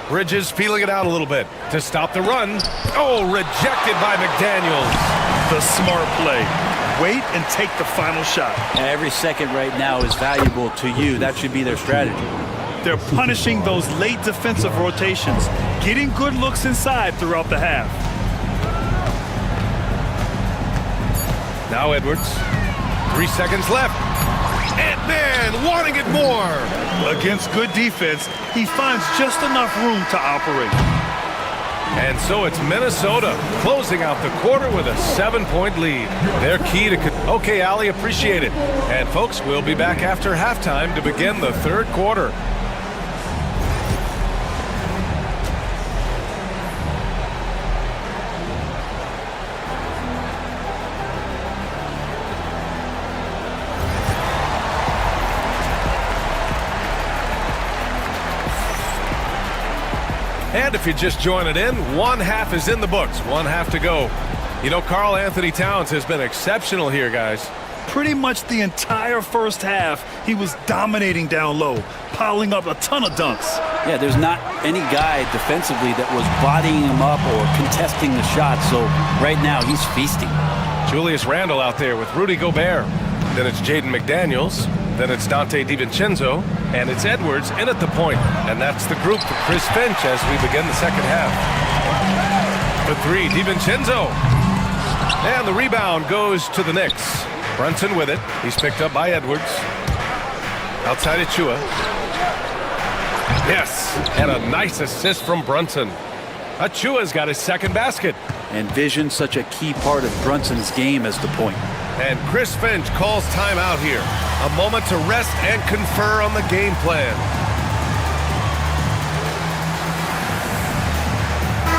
Bridges feeling it out a little bit to stop the run. Oh, rejected by McDaniels. The smart play. Wait and take the final shot. And every second right now is valuable to you. That should be their strategy. They're punishing those late defensive rotations, getting good looks inside throughout the half. Now Edwards. 3 seconds left. And then wanting it more. Against good defense, he finds just enough room to operate. And so it's Minnesota closing out the quarter with a 7-point lead. Their key to... Okay, Ali, appreciate it. And folks, we'll be back after halftime to begin the third quarter. And if you're just joining in, one half is in the books. One half to go. You know, Karl Anthony Towns has been exceptional here, guys. Pretty much the entire first half, he was dominating down low, piling up a ton of dunks. Yeah, there's not any guy defensively that was bodying him up or contesting the shot. So right now, he's feasting. Julius Randle out there with Rudy Gobert. Then it's Jaden McDaniels. Then it's Dante DiVincenzo. And it's Edwards in at the point. And that's the group for Chris Finch as we begin the second half. For 3, DiVincenzo. And the rebound goes to the Knicks. Brunson with it. He's picked up by Edwards. Outside Achua. Yes, and a nice assist from Brunson. Achua's got his second basket. And vision, such a key part of Brunson's game as the point. And Chris Finch calls timeout here. A moment to rest and confer on the game plan.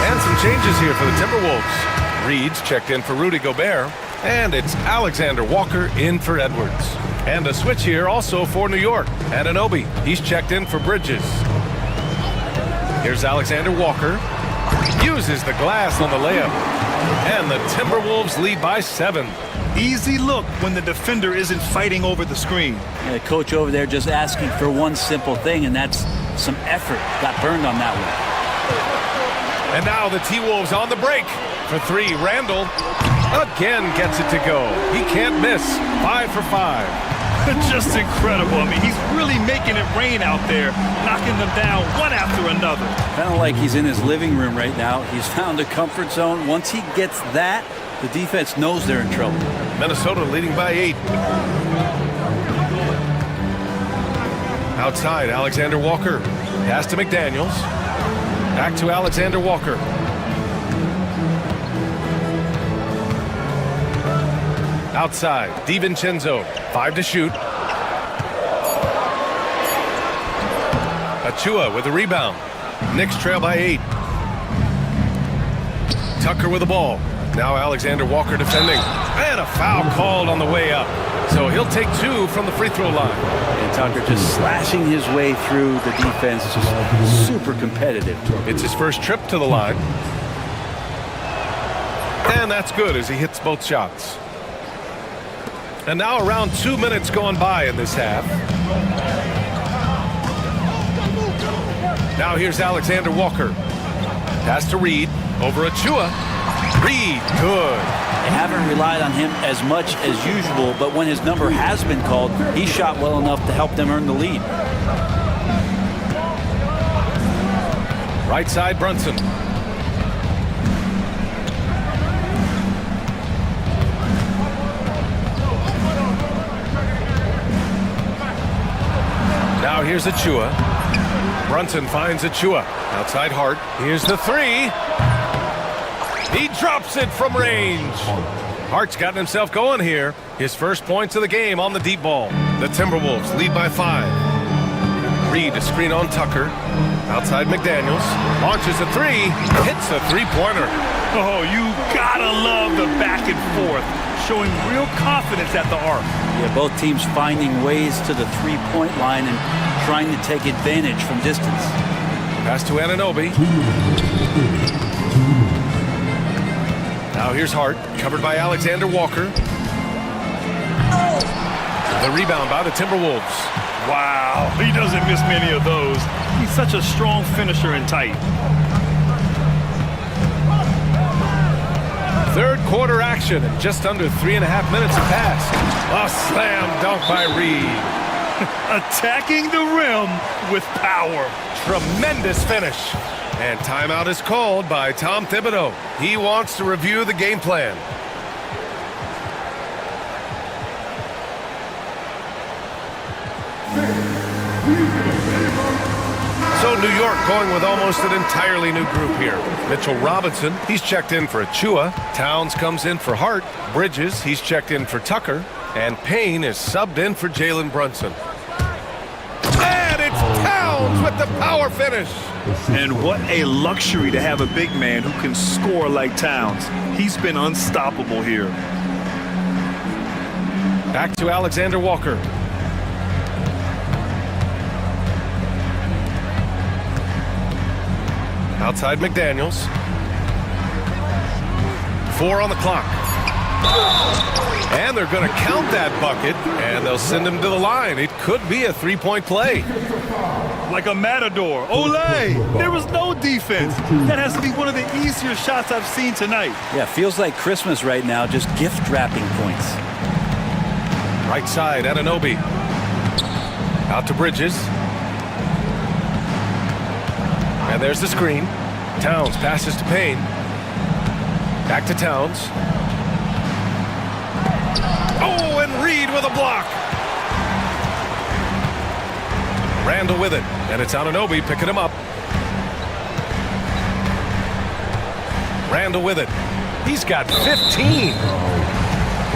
And some changes here for the Timberwolves. Reed's checked in for Rudy Gobert. And it's Alexander Walker in for Edwards. And a switch here also for New York. Anunoby, he's checked in for Bridges. Here's Alexander Walker. Uses the glass on the layup. And the Timberwolves lead by 7. Easy look when the defender isn't fighting over the screen. Yeah, coach over there just asking for one simple thing, and that's some effort. Got burned on that one. And now the T-Wolves on the break. For 3, Randall again gets it to go. He can't miss. 5 for 5. Just incredible. I mean, he's really making it rain out there, knocking them down one after another. Kind of like he's in his living room right now. He's found a comfort zone. Once he gets that, the defense knows they're in trouble. Minnesota leading by 8. Outside, Alexander Walker. Pass to McDaniels. Back to Alexander Walker. Outside, DiVincenzo, 5 to shoot. Achua with a rebound. Knicks trail by 8. Tucker with the ball. Now Alexander Walker defending. And a foul called on the way up. So he'll take 2 from the free throw line. And Tucker just slashing his way through the defense, just super competitive. It's his first trip to the line. And that's good as he hits both shots. And now around 2 minutes going by in this half. Now here's Alexander Walker. Pass to Reed. Over Achua. Reed, good. They haven't relied on him as much as usual, but when his number has been called, he shot well enough to help them earn the lead. Right side, Brunson. Now here's Achua. Brunson finds Achua. Outside Hart. Here's the 3. He drops it from range. Hart's gotten himself going here. His first points of the game on the deep ball. The Timberwolves lead by 5. Reed a screen on Tucker. Outside McDaniels. Launches a 3. Hits a three-pointer. Oh, you gotta love the back and forth. Showing real confidence at the arc. Yeah, both teams finding ways to the three-point line and trying to take advantage from distance. Pass to Anunoby. Now here's Hart, covered by Alexander Walker. The rebound by the Timberwolves. Wow, he doesn't miss many of those. He's such a strong finisher and tight. Third quarter action and just under 3.5 minutes have passed. A slam dunk by Reed. Attacking the rim with power. Tremendous finish. And timeout is called by Tom Thibodeau. He wants to review the game plan. So New York going with almost an entirely new group here. Mitchell Robinson, he's checked in for Achua. Towns comes in for Hart. Bridges, he's checked in for Tucker. And Payne is subbed in for Jalen Brunson. And it's Towns with the power finish. And what a luxury to have a big man who can score like Towns. He's been unstoppable here. Back to Alexander Walker. Outside McDaniels. 4 on the clock. And they're going to count that bucket, and they'll send him to the line. It could be a three-point play. Like a matador. Olay! There was no defense. That has to be one of the easier shots I've seen tonight. Yeah, feels like Christmas right now, just gift wrapping points. Right side, Anunoby. Out to Bridges. And there's the screen. Towns passes to Payne. Back to Towns. Oh, and Reed with a block. Randall with it, and it's Anunoby picking him up. Randall with it. He's got 15.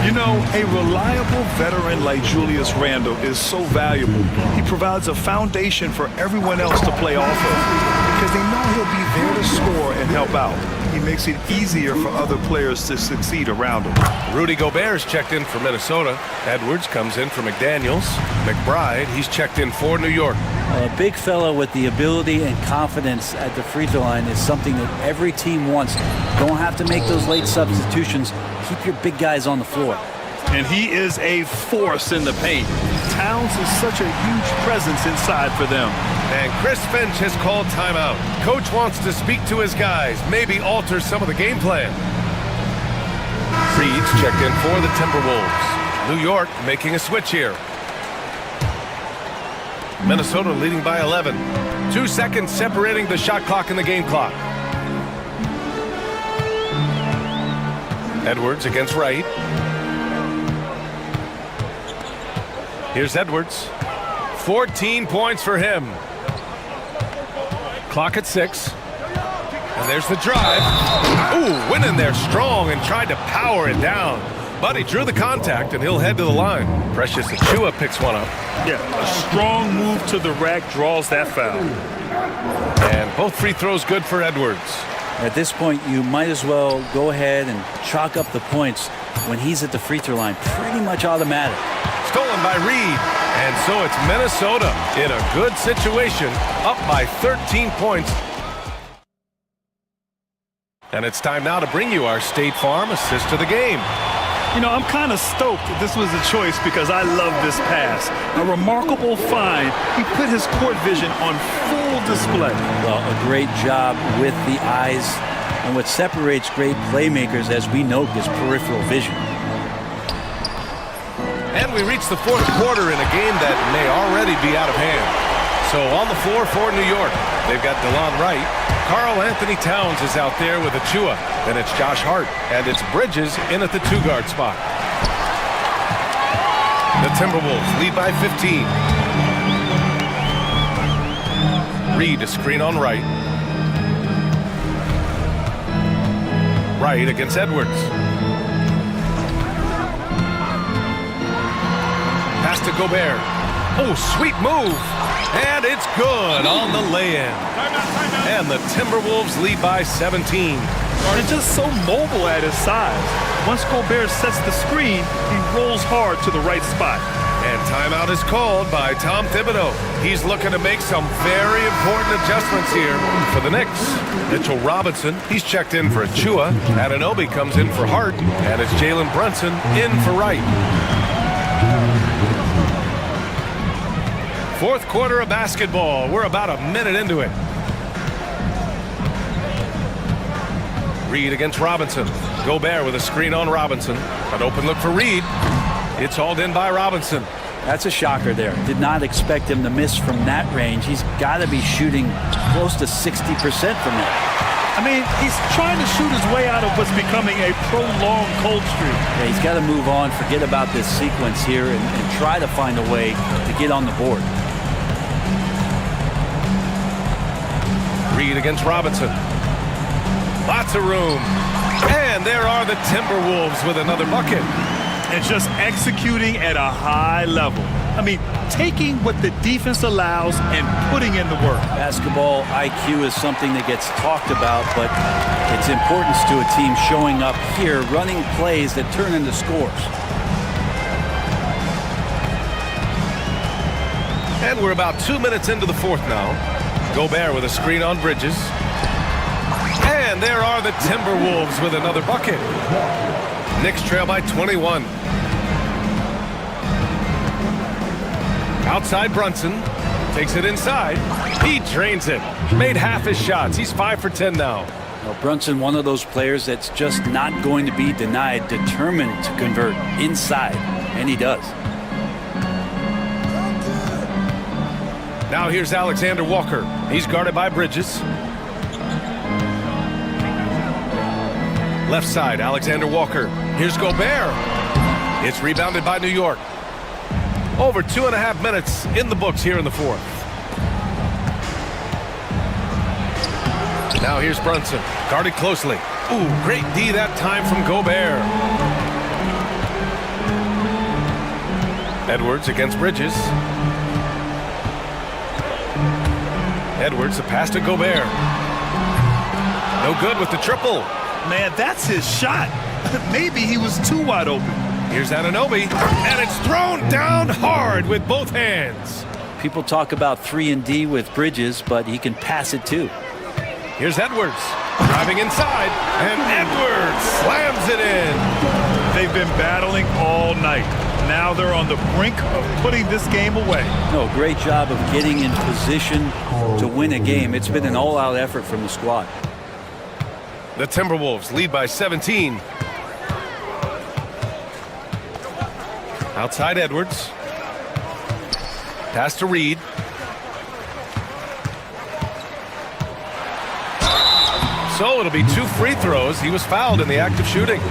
You know, a reliable veteran like Julius Randle is so valuable. He provides a foundation for everyone else to play off of because they know he'll be there to score and help out. He makes it easier for other players to succeed around him. Rudy Gobert's checked in for Minnesota. Edwards comes in for McDaniels. McBride, he's checked in for New York. A big fella with the ability and confidence at the free throw line is something that every team wants. Don't have to make those late substitutions. Keep your big guys on the floor. And he is a force in the paint. Towns is such a huge presence inside for them. And Chris Finch has called timeout. Coach wants to speak to his guys, maybe alter some of the game plan. Reed's checked in for the Timberwolves. New York making a switch here. Minnesota leading by 11. 2 seconds separating the shot clock and the game clock. Edwards against Wright. Here's Edwards. 14 points for him. Clock at 6. And there's the drive. Ooh, went in there strong and tried to power it down. But he drew the contact, and he'll head to the line. Precious Achiuwa picks one up. Yeah, a strong move to the rack draws that foul. And both free throws good for Edwards. At this point, you might as well go ahead and chalk up the points when he's at the free throw line. Pretty much automatic. Stolen by Reed. And so it's Minnesota in a good situation, up by 13 points. And it's time now to bring you our State Farm assist to the game. You know, I'm kind of stoked that this was a choice because I love this pass. A remarkable find. He put his court vision on full display. Well, a great job with the eyes. And what separates great playmakers, as we know, is peripheral vision. And we reach the fourth quarter in a game that may already be out of hand. So on the floor for New York, they've got DeLon Wright. Karl Anthony Towns is out there with Achiuwa. Then it's Josh Hart. And it's Bridges in at the two-guard spot. The Timberwolves lead by 15. Reed, a screen on Wright. Wright against Edwards. Pass to Gobert. Oh, sweet move. And it's good on the lay-in. And the Timberwolves lead by 17. And just so mobile at his size. Once Gobert sets the screen, he rolls hard to the right spot. And timeout is called by Tom Thibodeau. He's looking to make some very important adjustments here for the Knicks. Mitchell Robinson, he's checked in for Achiuwa. Anunoby comes in for Hart. And it's Jalen Brunson in for Wright. Fourth quarter of basketball. We're about a minute into it. Reed against Robinson. Gobert with a screen on Robinson. An open look for Reed. It's hauled in by Robinson. That's a shocker there. Did not expect him to miss from that range. He's got to be shooting close to 60% from that. I mean, he's trying to shoot his way out of what's becoming a prolonged cold streak. Yeah, he's got to move on, forget about this sequence here, and try to find a way to get on the board. Reed against Robinson. Lots of room. And there are the Timberwolves with another bucket. And just executing at a high level. I mean, taking what the defense allows and putting in the work. Basketball IQ is something that gets talked about, but its importance to a team showing up here, running plays that turn into scores. And we're about 2 minutes into the fourth now. Gobert with a screen on Bridges. And there are the Timberwolves with another bucket. Knicks trail by 21. Outside Brunson. Takes it inside. He drains it. Made half his shots. He's 5 for 10 now. Well, Brunson, one of those players that's just not going to be denied, determined to convert inside, and he does. Now here's Alexander Walker. He's guarded by Bridges. Left side, Alexander Walker. Here's Gobert. It's rebounded by New York. Over 2.5 minutes in the books here in the fourth. Now here's Brunson, guarded closely. Ooh, great D that time from Gobert. Edwards against Bridges. Edwards, the pass to Gobert. No good with the triple. Man, that's his shot. Maybe he was too wide open. Here's Anunoby, and it's thrown down hard with both hands. People talk about 3-and-D with Bridges, but he can pass it too. Here's Edwards, driving inside, and Edwards slams it in. They've been battling all night. Now they're on the brink of putting this game away. No, great job of getting in position to win a game. It's been an all-out effort from the squad. The Timberwolves lead by 17. Outside Edwards. Pass to Reed. So it'll be 2 free throws. He was fouled in the act of shooting.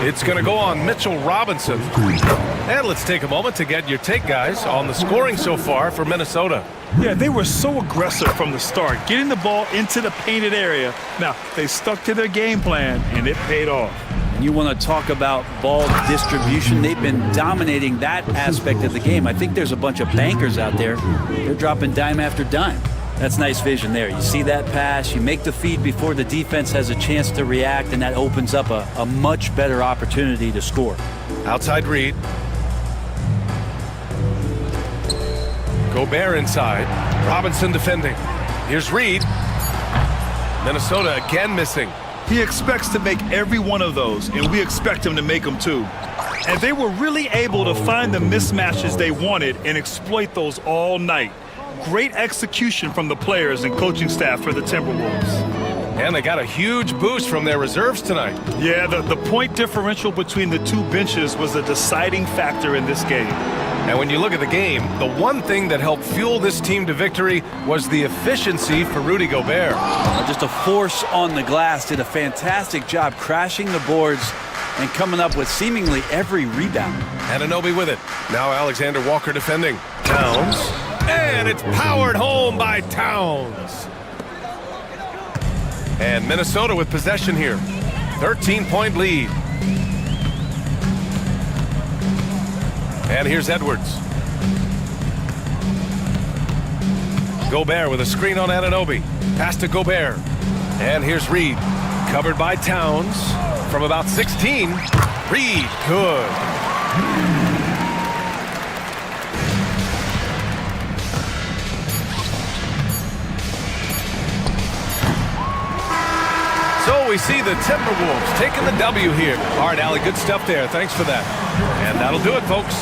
It's going to go on Mitchell Robinson. And let's take a moment to get your take, guys, on the scoring so far for Minnesota. Yeah, they were so aggressive from the start, getting the ball into the painted area. Now, they stuck to their game plan, and it paid off. You want to talk about ball distribution. They've been dominating that aspect of the game. I think there's a bunch of bankers out there. They're dropping dime after dime. That's nice vision there. You see that pass, you make the feed before the defense has a chance to react, and that opens up a much better opportunity to score. Outside Reed. Gobert inside. Robinson defending. Here's Reed. Minnesota again missing. He expects to make every one of those, and we expect him to make them too. And they were really able to find the mismatches they wanted and exploit those all night. Great execution from the players and coaching staff for the Timberwolves. And they got a huge boost from their reserves tonight. Yeah, the point differential between the two benches was a deciding factor in this game. And when you look at the game, the one thing that helped fuel this team to victory was the efficiency for Rudy Gobert. Just a force on the glass, did a fantastic job crashing the boards and coming up with seemingly every rebound. Anunoby with it. Now Alexander Walker defending. Towns. And it's powered home by Towns. And Minnesota with possession here. 13-point lead. And here's Edwards. Gobert with a screen on Anunoby. Pass to Gobert. And here's Reed. Covered by Towns from about 16. Reed, good. So we see the Timberwolves taking the W here. All right, Allie, good stuff there. Thanks for that. And that'll do it, folks.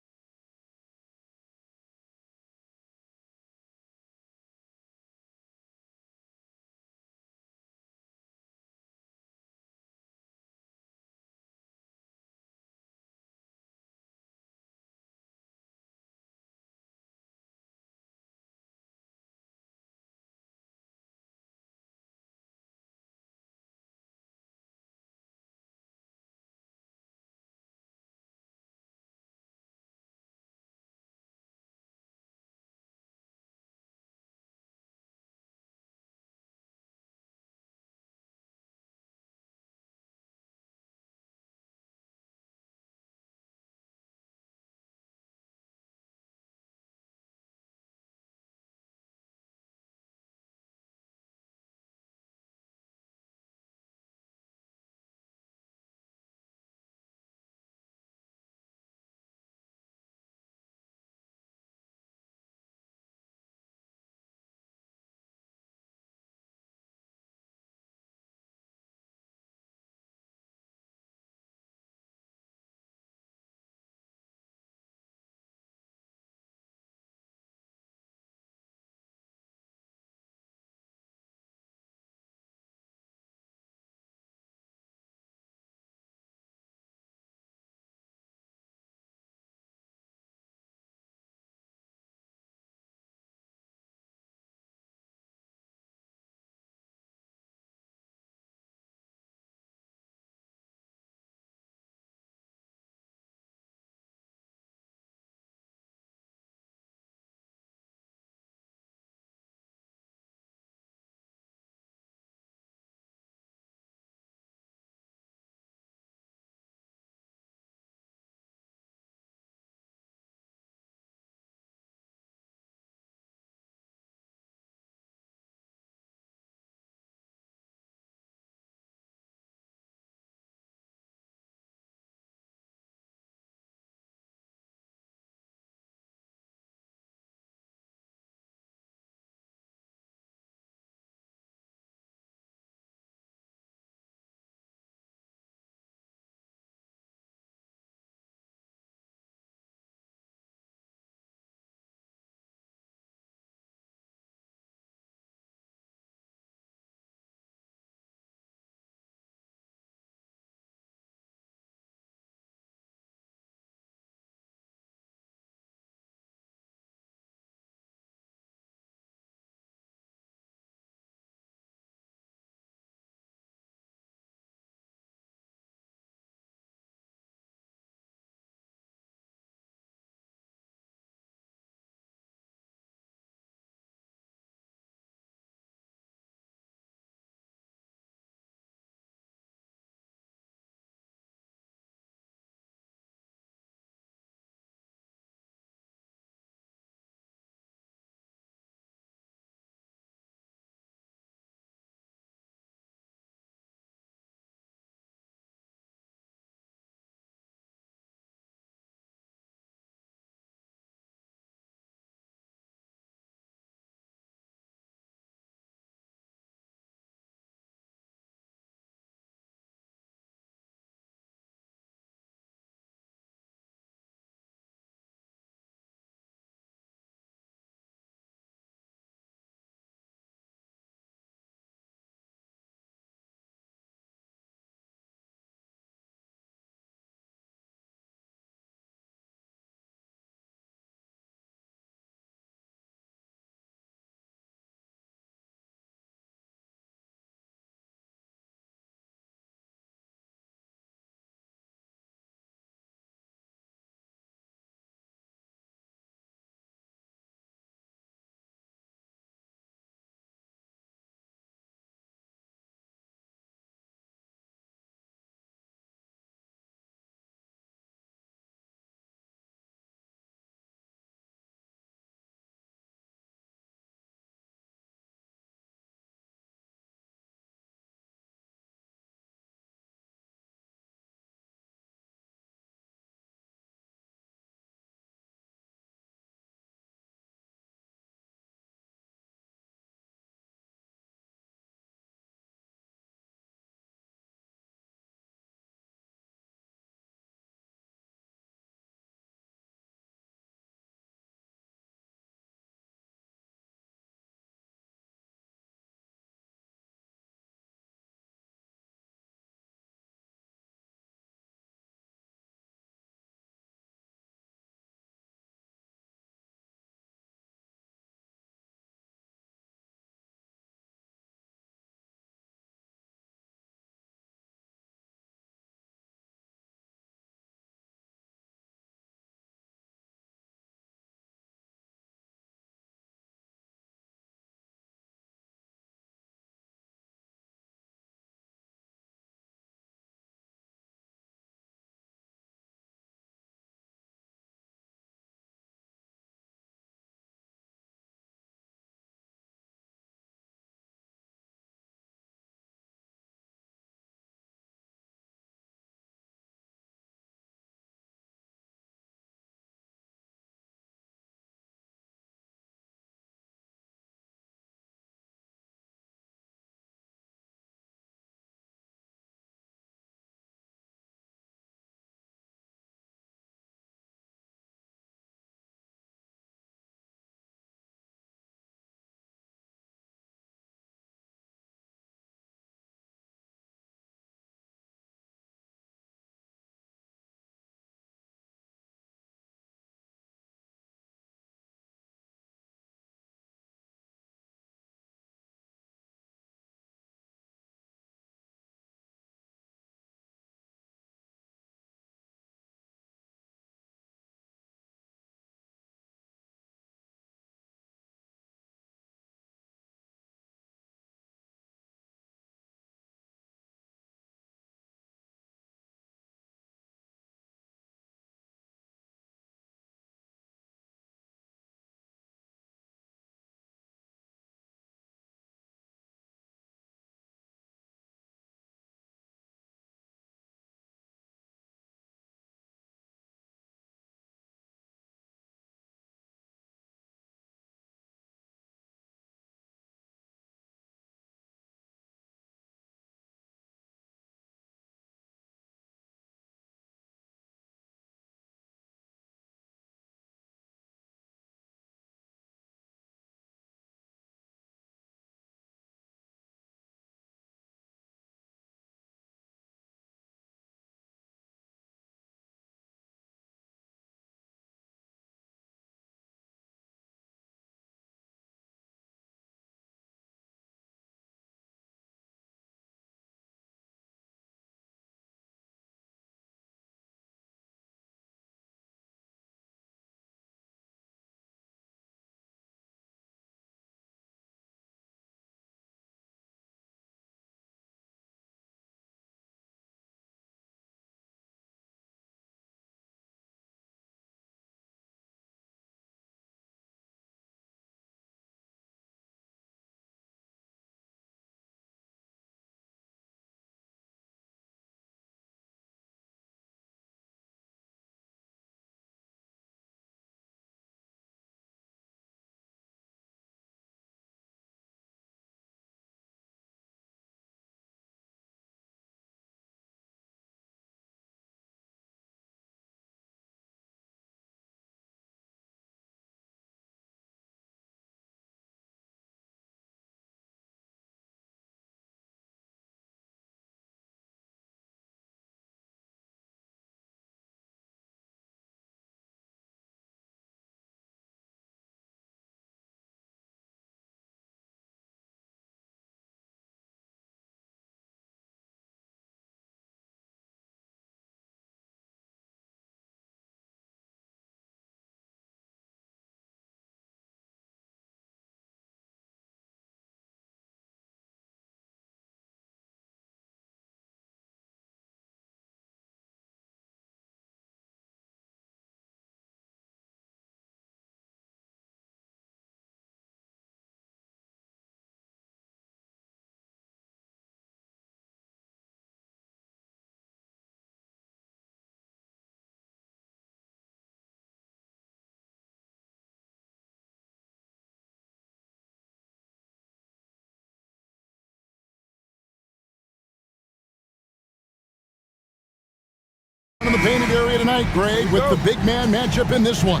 painted area tonight, Greg, with the big man matchup in this one.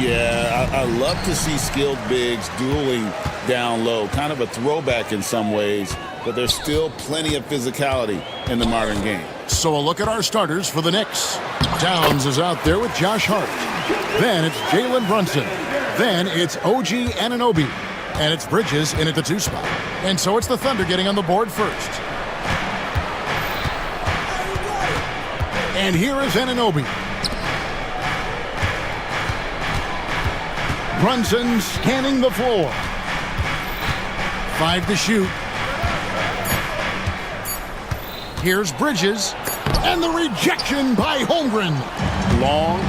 Yeah, I love to see skilled bigs dueling down low. Kind of a throwback in some ways, but there's still plenty of physicality in the modern game. So a look at our starters for the Knicks. Towns is out there with Josh Hart. Then it's Jalen Brunson. Then it's OG Anunoby. And it's Bridges in at the 2 spot. And so it's the Thunder getting on the board first. And here is Anunoby. Brunson scanning the floor. 5 to shoot. Here's Bridges. And the rejection by Holmgren. Long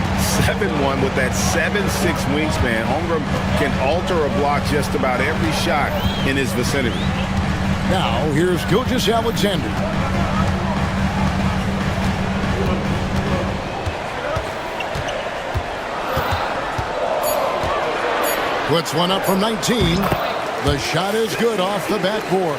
7-1 with that 7'6" wingspan. Holmgren can alter a block just about every shot in his vicinity. Now here's Gilgeous-Alexander. Puts one up from 19. The shot is good off the backboard.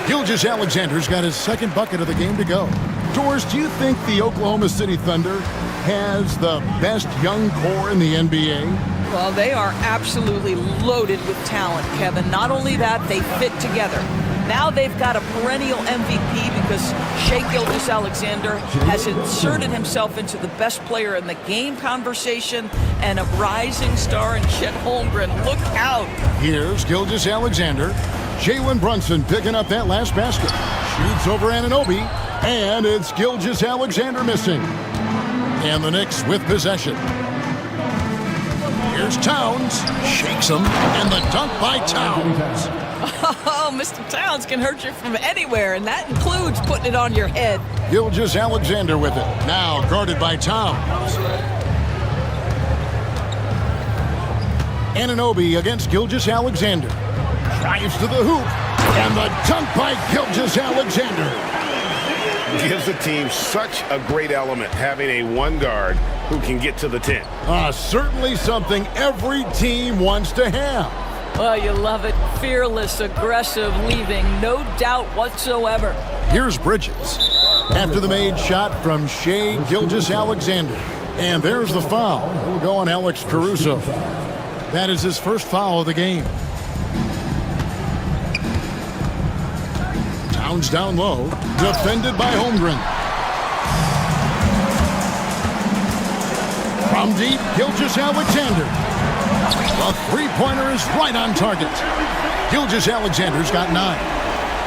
Gilgeous-Alexander's got his second bucket of the game to go. Doris, do you think the Oklahoma City Thunder has the best young core in the NBA? Well, they are absolutely loaded with talent, Kevin. Not only that, they fit together. Now they've got a perennial MVP because Shai Gilgeous-Alexander has inserted himself into the best player in the game conversation and a rising star in Chet Holmgren. Look out. Here's Gilgeous-Alexander. Jalen Brunson picking up that last basket. Shoots over Anunoby, and it's Gilgeous-Alexander missing. And the Knicks with possession. Here's Towns. Shakes him, and the dunk by Towns. Oh, Mr. Towns can hurt you from anywhere, and that includes putting it on your head. Gilgeous-Alexander with it. Now guarded by Towns. Anunoby against Gilgeous-Alexander. Drives to the hoop, and the dunk by Gilgeous-Alexander. Gives the team such a great element having a one guard who can get to the 10. Certainly something every team wants to have. Well, you love it. Fearless, aggressive, leaving no doubt whatsoever. Here's Bridges. After the made shot from Shai Gilgeous-Alexander. And there's the foul. It'll go on Alex Caruso. That is his first foul of the game. Towns down low. Defended by Holmgren. From deep, Gilgeous-Alexander. The three-pointer is right on target. Gilgeous-Alexander's got 9.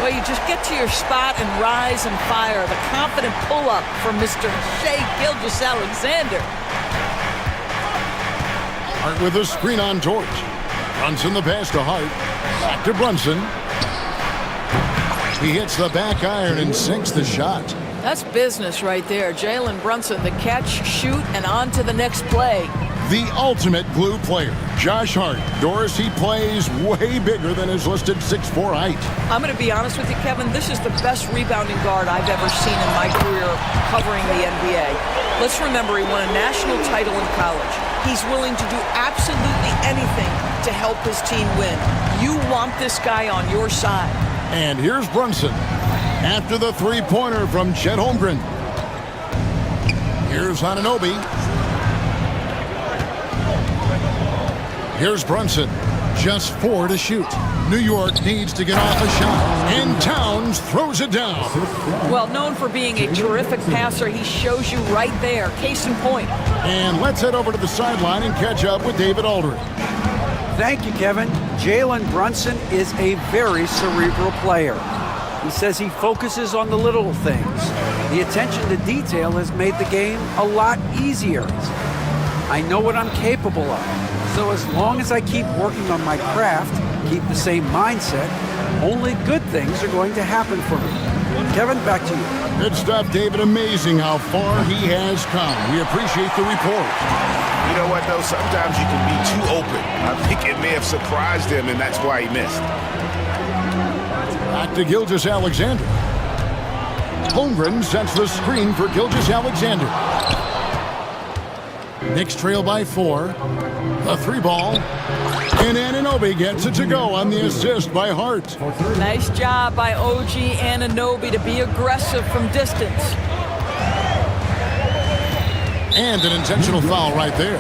Well, you just get to your spot and rise and fire. The confident pull-up from Mr. Shai Gilgeous-Alexander. Hart with a screen on George. Brunson the pass to Hart. Back to Brunson. He hits the back iron and sinks the shot. That's business right there. Jalen Brunson, the catch, shoot, and on to the next play. The ultimate glue player, Josh Hart. Doris, he plays way bigger than his listed 6'4" height. I'm going to be honest with you, Kevin. This is the best rebounding guard I've ever seen in my career covering the NBA. Let's remember, he won a national title in college. He's willing to do absolutely anything to help his team win. You want this guy on your side. And here's Brunson. After the three-pointer from Chet Holmgren. Here's Anunoby. Here's Brunson. Just 4 to shoot. New York needs to get off a shot. And Towns throws it down. Well, known for being a terrific passer, he shows you right there. Case in point. And let's head over to the sideline and catch up with David Aldridge. Thank you, Kevin. Jalen Brunson is a very cerebral player. He says he focuses on the little things. The attention to detail has made the game a lot easier. I know what I'm capable of. So as long as I keep working on my craft, keep the same mindset, only good things are going to happen for me. Kevin, back to you. Good stuff, David. Amazing how far he has come. We appreciate the report. You know what, though? Sometimes you can be too open. I think it may have surprised him, and that's why he missed. Back to Gilgeous-Alexander. Holmgren sets the screen for Gilgeous-Alexander. Knicks trail by 4. A 3-ball. And Anunoby gets it to go on the assist by Hart. Nice job by OG Anunoby to be aggressive from distance. And an intentional foul right there.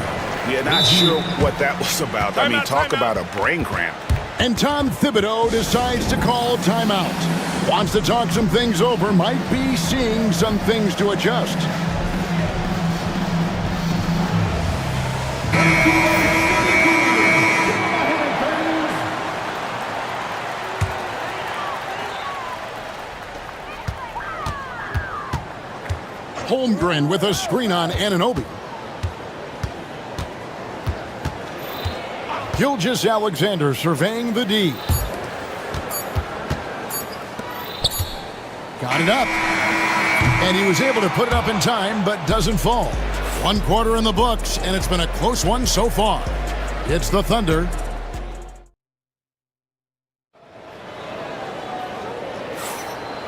Yeah, not sure what that was about. I mean, talk about a brain cramp. And Tom Thibodeau decides to call timeout. Wants to talk some things over, might be seeing some things to adjust. Holmgren with a screen on Anunoby. Gilgeous-Alexander surveying the D. Got it up. And he was able to put it up in time, but doesn't fall. 1 quarter in the books, and it's been a close one so far. It's the Thunder.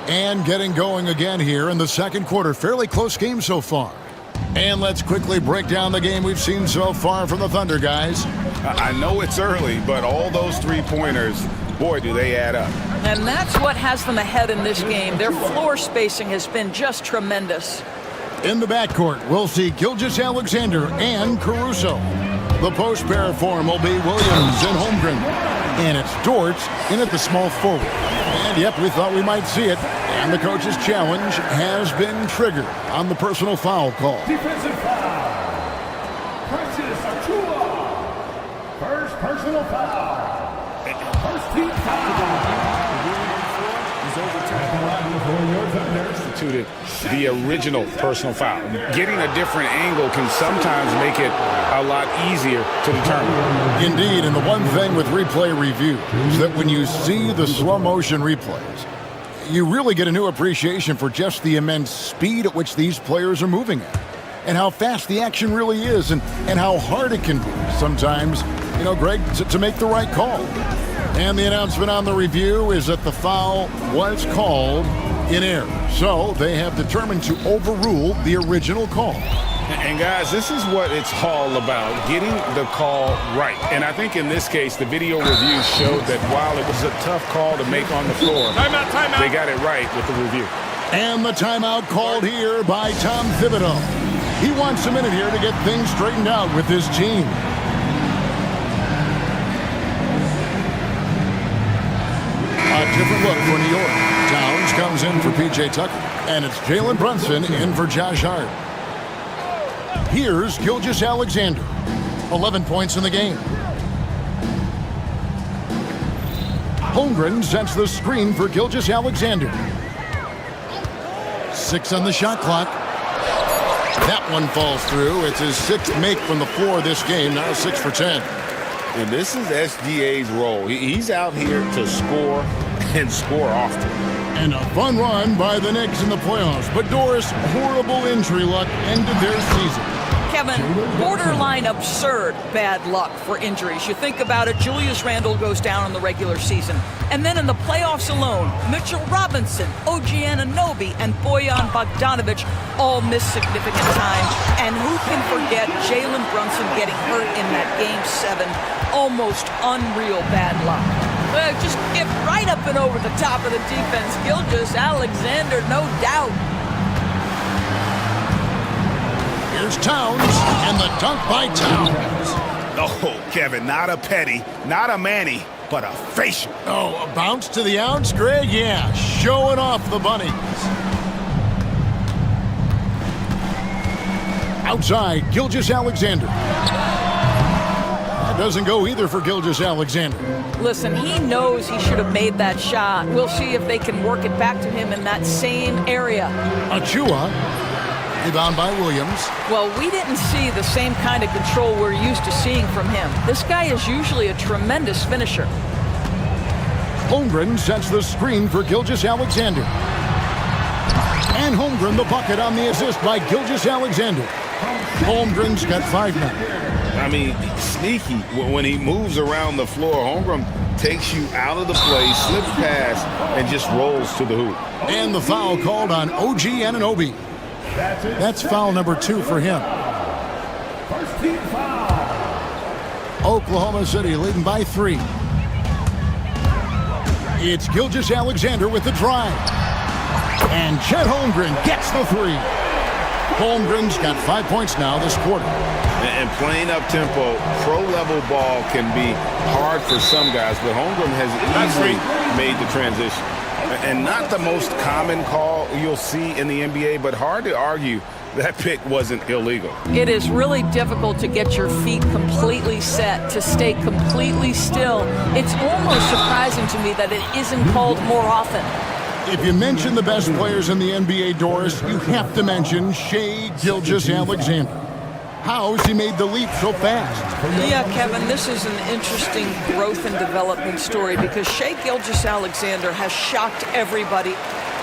And getting going again here in the second quarter. Fairly close game so far. And let's quickly break down the game we've seen so far from the Thunder, guys. I know it's early, but all those three-pointers, boy, do they add up. And that's what has them ahead in this game. Their floor spacing has been just tremendous. In the backcourt, we'll see Gilgeous-Alexander and Caruso. The post pair form will be Williams and Holmgren. And it's Dort in at the small forward. And yep, we thought we might see it. And the coach's challenge has been triggered on the personal foul call. Defensive foul. Francis Achua. First personal foul. First team foul. Instituted the original personal foul. Getting a different angle can sometimes make it a lot easier to determine. Indeed, and the one thing with replay review is that when you see the slow motion replays, you really get a new appreciation for just the immense speed at which these players are moving at, and how fast the action really is, and how hard it can be sometimes, you know, Greg, to make the right call. And the announcement on the review is that the foul was called in error. So they have determined to overrule the original call. And guys, this is what it's all about, getting the call right. And I think in this case, the video review showed that while it was a tough call to make on the floor, timeout. They got it right with the review. And the timeout called here by Tom Thibodeau. He wants a minute here to get things straightened out with his team. A different look for New York. Towns comes in for P.J. Tucker. And it's Jalen Brunson in for Josh Hart. Here's Gilgeous-Alexander. 11 points in the game. Holmgren sets the screen for Gilgeous-Alexander. 6 on the shot clock. That one falls through. It's his 6th make from the floor this game. Now 6 for 10. And this is SGA's role. He's out here to score and score often. And a fun run by the Knicks in the playoffs. But Doris, horrible injury luck ended their season. Kevin, borderline absurd bad luck for injuries. You think about it, Julius Randle goes down in the regular season. And then in the playoffs alone, Mitchell Robinson, OG Anunoby, and Bojan Bogdanovic all miss significant time. And who can forget Jalen Brunson getting hurt in that Game 7? Almost unreal bad luck. Well, just get right up and over the top of the defense. Gilgeous-Alexander, no doubt. Here's Towns, and the dunk by Towns. Oh, Kevin, not a petty, not a Manny, but a facial. Oh, a bounce to the outs, Greg? Yeah, showing off the bunnies. Outside, Gilgeous-Alexander. That doesn't go either for Gilgeous-Alexander. Listen, he knows he should have made that shot. We'll see if they can work it back to him in that same area. Achua. Rebound by Williams. Well, we didn't see the same kind of control we're used to seeing from him. This guy is usually a tremendous finisher. Holmgren sets the screen for Gilgeous-Alexander. And Holmgren the bucket on the assist by Gilgeous-Alexander. Holmgren's got 5 now. I mean, sneaky. When he moves around the floor, Holmgren takes you out of the play, slips past, and just rolls to the hoop. And the foul called on OG Anunoby. That's foul number 2 for him. First team foul. Oklahoma City leading by 3. It's Gilgeous-Alexander with the drive. And Chet Holmgren gets the 3. Holmgren's got 5 points now this quarter. And playing up-tempo, pro-level ball can be hard for some guys, but Holmgren has easily made the transition. And not the most common call you'll see in the NBA, but hard to argue that pick wasn't illegal. It is really difficult to get your feet completely set, to stay completely still. It's almost surprising to me that it isn't called more often. If you mention the best players in the NBA, Doris, you have to mention Shai Gilgeous-Alexander. How has he made the leap so fast? Yeah, Kevin, this is an interesting growth and development story because Shai Gilgeous-Alexander has shocked everybody.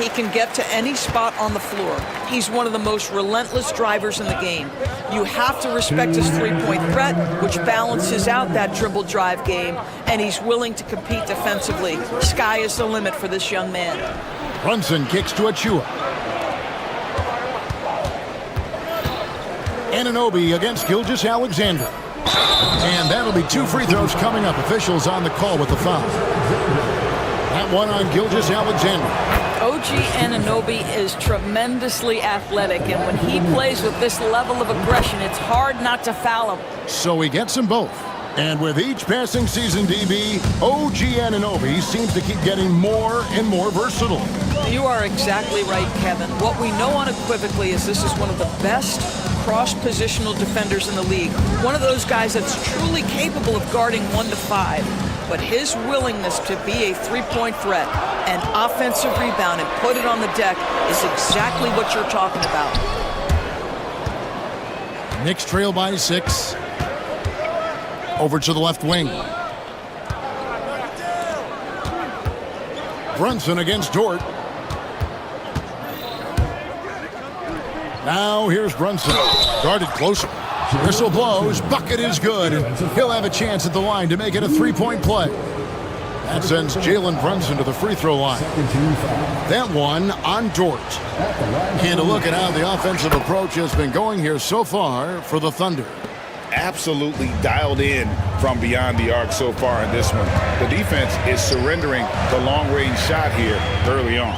He can get to any spot on the floor. He's one of the most relentless drivers in the game. You have to respect his three-point threat, which balances out that dribble drive game, and he's willing to compete defensively. Sky is the limit for this young man. Brunson kicks to Achua. Anunoby against Gilgeous-Alexander. And that'll be 2 free throws coming up. Officials on the call with the foul. That one on Gilgeous-Alexander. OG Anunoby is tremendously athletic, and when he plays with this level of aggression, it's hard not to foul him. So he gets them both. And with each passing season, DB, OG Anunoby seems to keep getting more and more versatile. You are exactly right, Kevin. What we know unequivocally is this is one of the best cross-positional defenders in the league. One of those guys that's truly capable of guarding 1 to 5. But his willingness to be a three-point threat, an offensive rebound, and put it on the deck is exactly what you're talking about. Knicks trail by 6. Over to the left wing. Brunson against Dort. Now here's Brunson. Guarded closer. Whistle blows. Bucket is good. He'll have a chance at the line to make it a three-point play. That sends Jalen Brunson to the free throw line. That one on Dort. And a look at how the offensive approach has been going here so far for the Thunder. Absolutely dialed in from beyond the arc so far in this one. The defense is surrendering the long-range shot here early on.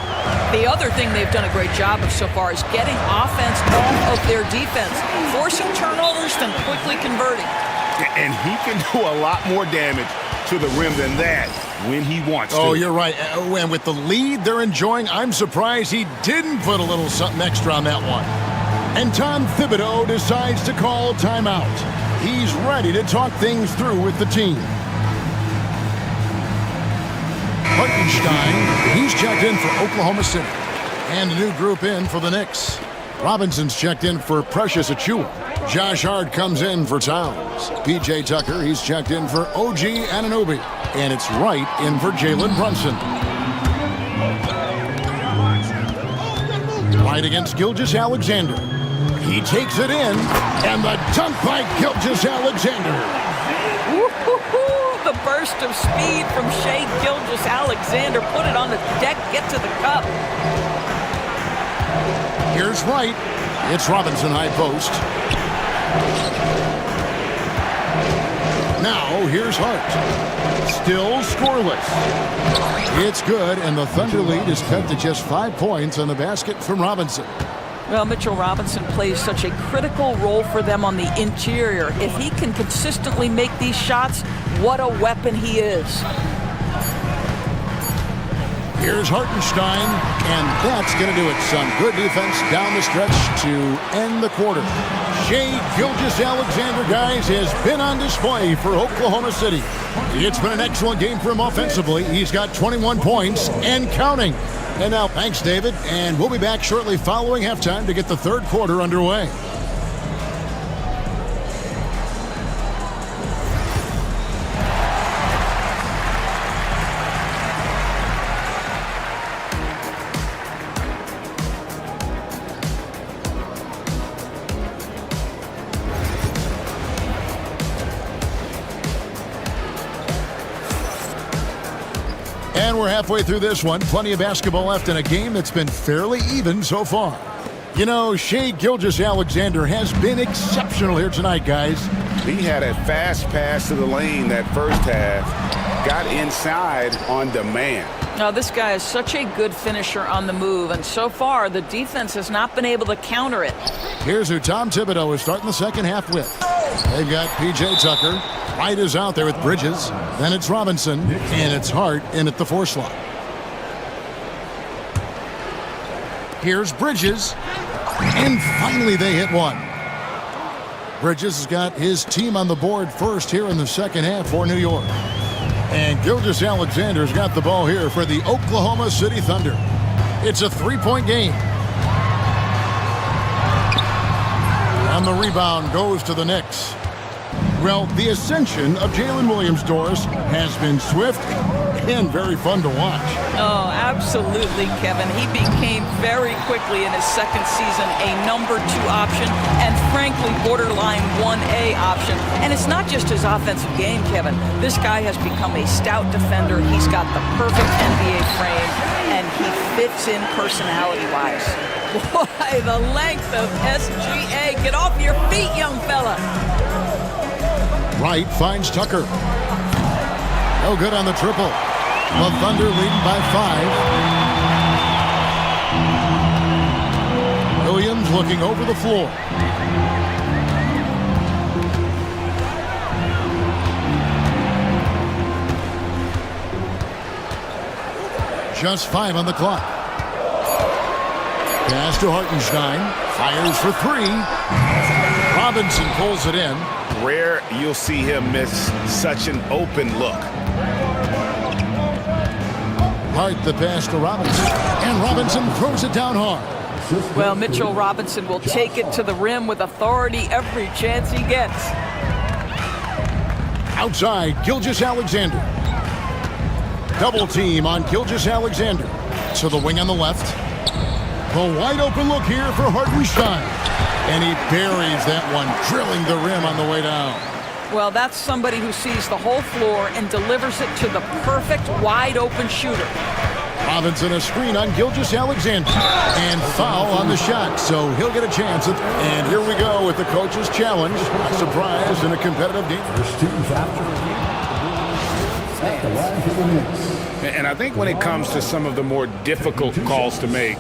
The other thing they've done a great job of so far is getting offense off of their defense, forcing turnovers, then quickly converting. And he can do a lot more damage to the rim than that when he wants to. Oh, you're right. And with the lead they're enjoying, I'm surprised he didn't put a little something extra on that one. And Tom Thibodeau decides to call timeout. He's ready to talk things through with the team. Hartenstein, he's checked in for Oklahoma City. And a new group in for the Knicks. Robinson's checked in for Precious Achua. Josh Hart comes in for Towns. P.J. Tucker, he's checked in for OG Anunoby. And it's Wright in for Jalen Brunson. Wright against Gilgeous-Alexander. He takes it in, and the dunk by Gilgeous-Alexander. The burst of speed from Shai Gilgeous-Alexander. Put it on the deck, get to the cup. Here's Wright. It's Robinson high post. Now here's Hart. Still scoreless. It's good, and the Thunder lead is cut to just 5 points on the basket from Robinson. Well, Mitchell Robinson plays such a critical role for them on the interior. If he can consistently make these shots, what a weapon he is. Here's Hartenstein, and that's going to do it. Some good defense down the stretch to end the quarter. Shai Gilgeous-Alexander, guys, has been on display for Oklahoma City. It's been an excellent game for him offensively. He's got 21 points and counting. And now, thanks, David, and we'll be back shortly following halftime to get the third quarter underway. And we're halfway through this one. Plenty of basketball left in a game that's been fairly even so far. You know, Shai Gilgeous-Alexander has been exceptional here tonight, guys. He had a fast pass to the lane that first half. Got inside on demand. Now, this guy is such a good finisher on the move, and so far, the defense has not been able to counter it. Here's who Tom Thibodeau is starting the second half with. They've got P.J. Tucker. Wright is out there with Bridges. Then it's Robinson, and it's Hart in at the 4 slot. Here's Bridges, and finally they hit one. Bridges has got his team on the board first here in the second half for New York. And Gilgeous-Alexander's got the ball here for the Oklahoma City Thunder. It's a 3-point game. And the rebound goes to the Knicks. Well, the ascension of Jalen Williams-Doris has been swift and very fun to watch. Oh, absolutely, Kevin. He became very quickly in his second season a number 2 option and frankly borderline 1A option. And it's not just his offensive game, Kevin. This guy has become a stout defender. He's got the perfect NBA frame and he fits in personality-wise. Boy, the length of SGA. Get off your feet, young fella. Wright finds Tucker. No good on the triple. The Thunder leading by 5. Williams looking over the floor. Just 5 on the clock. Pass to Hartenstein. Fires for 3. Robinson pulls it in. Rare you'll see him miss such an open look. Hart the pass to Robinson. And Robinson throws it down hard. Well, Mitchell Robinson will take it to the rim with authority every chance he gets. Outside, Gilgeous-Alexander. Double team on Gilgeous-Alexander. So the wing on the left. A wide open look here for Hartenstein. And he buries that one, drilling the rim on the way down. Well, that's somebody who sees the whole floor and delivers it to the perfect wide open shooter. Robinson a screen on Gilgeous-Alexander. And foul on the shot, so he'll get a chance. And here we go with the coach's challenge. A surprise in a competitive game. And I think when it comes to some of the more difficult calls to make,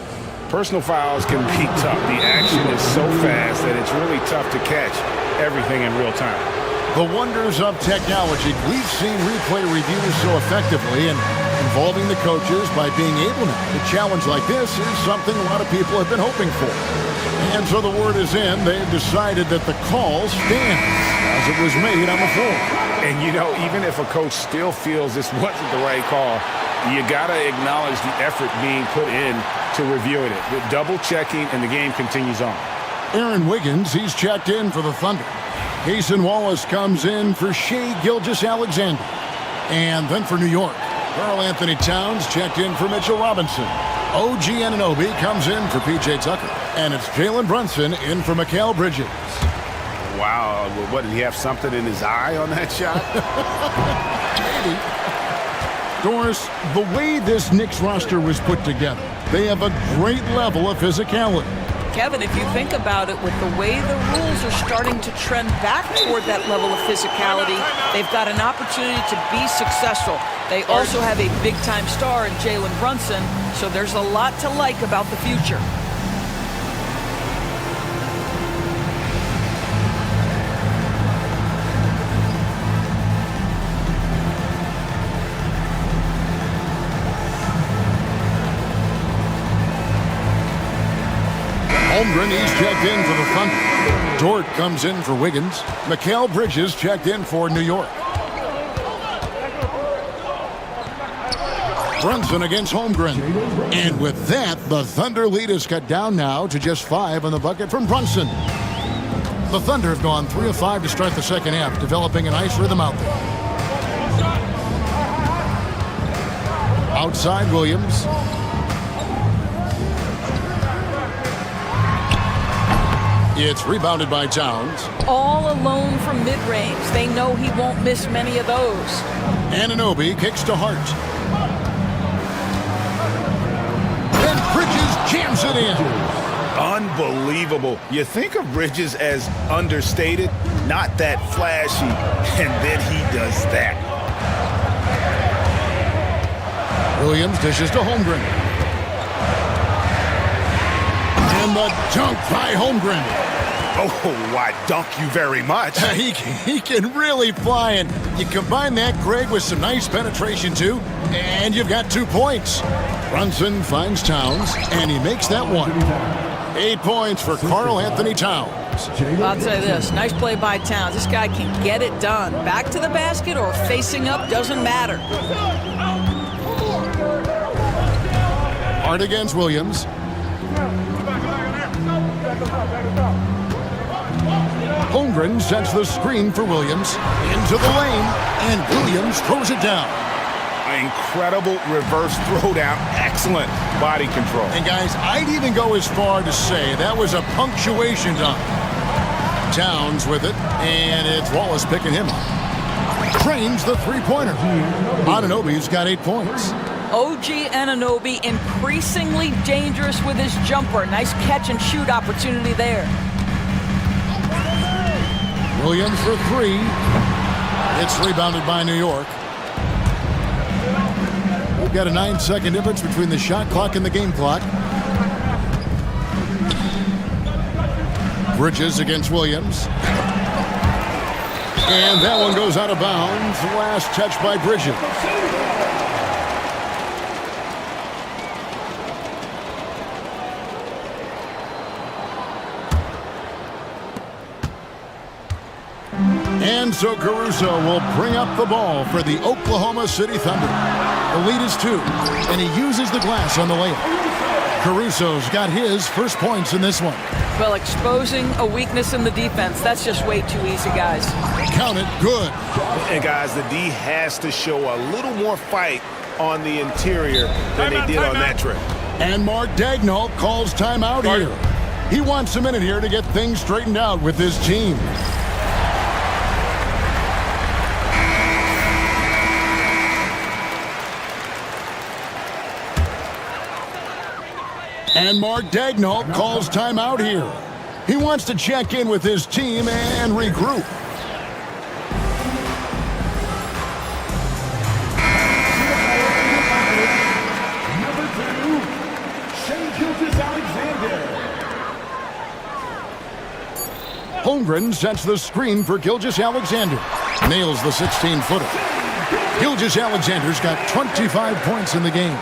personal fouls can be tough. The action is so fast that it's really tough to catch everything in real time. The wonders of technology. We've seen replay reviews so effectively and involving the coaches by being able to. A challenge like this is something a lot of people have been hoping for. And so the word is in. They've decided that the call stands as it was made on the floor. And you know, even if a coach still feels this wasn't the right call, you got to acknowledge the effort being put in to reviewing it. The double checking and the game continues on. Aaron Wiggins, he's checked in for the Thunder. Cason Wallace comes in for Shai Gilgeous-Alexander. And then for New York, Karl Anthony Towns checked in for Mitchell Robinson. OG Anunoby comes in for P.J. Tucker. And it's Jalen Brunson in for Mikal Bridges. Wow, what, did he have something in his eye on that shot? Maybe. Doris, the way this Knicks roster was put together, they have a great level of physicality. Kevin, if you think about it, with the way the rules are starting to trend back toward that level of physicality, they've got an opportunity to be successful. They also have a big-time star in Jalen Brunson, so there's a lot to like about the future. Holmgren, he's checked in for the Thunder. Dort comes in for Wiggins. Mikal Bridges checked in for New York. Brunson against Holmgren. And with that, the Thunder lead is cut down now to just 5 on the bucket from Brunson. The Thunder have gone 3 of 5 to start the second half, developing a nice rhythm out there. Outside Williams. It's rebounded by Towns. All alone from mid-range. They know he won't miss many of those. Anunoby kicks to Hart. And Bridges jams it in. Unbelievable. incredible. You think of Bridges as understated, not that flashy, and then he does that. Williams dishes to Holmgren. And the dunk by Holmgren. Oh, why, dunk you very much. He can really fly, and you combine that, Greg, with some nice penetration, too, and you've got 2 points. Brunson finds Towns, and he makes that one. 8 points for Karl Anthony Towns. I'll tell you this, nice play by Towns. This guy can get it done. Back to the basket or facing up, doesn't matter. Hard against Williams. Holmgren sets the screen for Williams into the lane, and Williams throws it down. Incredible reverse throwdown. Excellent body control. And guys, I'd even go as far to say that was a punctuation dunk. Towns with it, and it's Wallace picking him up. Trains the three-pointer. Anunoby's got 8 points. OG Anunoby increasingly dangerous with his jumper. Nice catch and shoot opportunity there. Williams for 3. It's rebounded by New York. We've got a 9-second difference between the shot clock and the game clock. Bridges against Williams. And that one goes out of bounds. Last touch by Bridges. And so Caruso will bring up the ball for the Oklahoma City Thunder. The lead is 2, and he uses the glass on the layup. Caruso's got his first points in this one. Well, exposing a weakness in the defense, that's just way too easy, guys. Count it, good. And guys, the D has to show a little more fight on the interior than they did on that trip. And Mark Daigneault calls timeout here. He wants a minute here to get things straightened out with his team. And Mark Daigneault calls timeout here. He wants to check in with his team and regroup. Number 2, Shai Gilgeous-Alexander. Holmgren sets the screen for Gilgeous-Alexander. Nails the 16-footer. Gilgeous-Alexander's got 25 points in the game.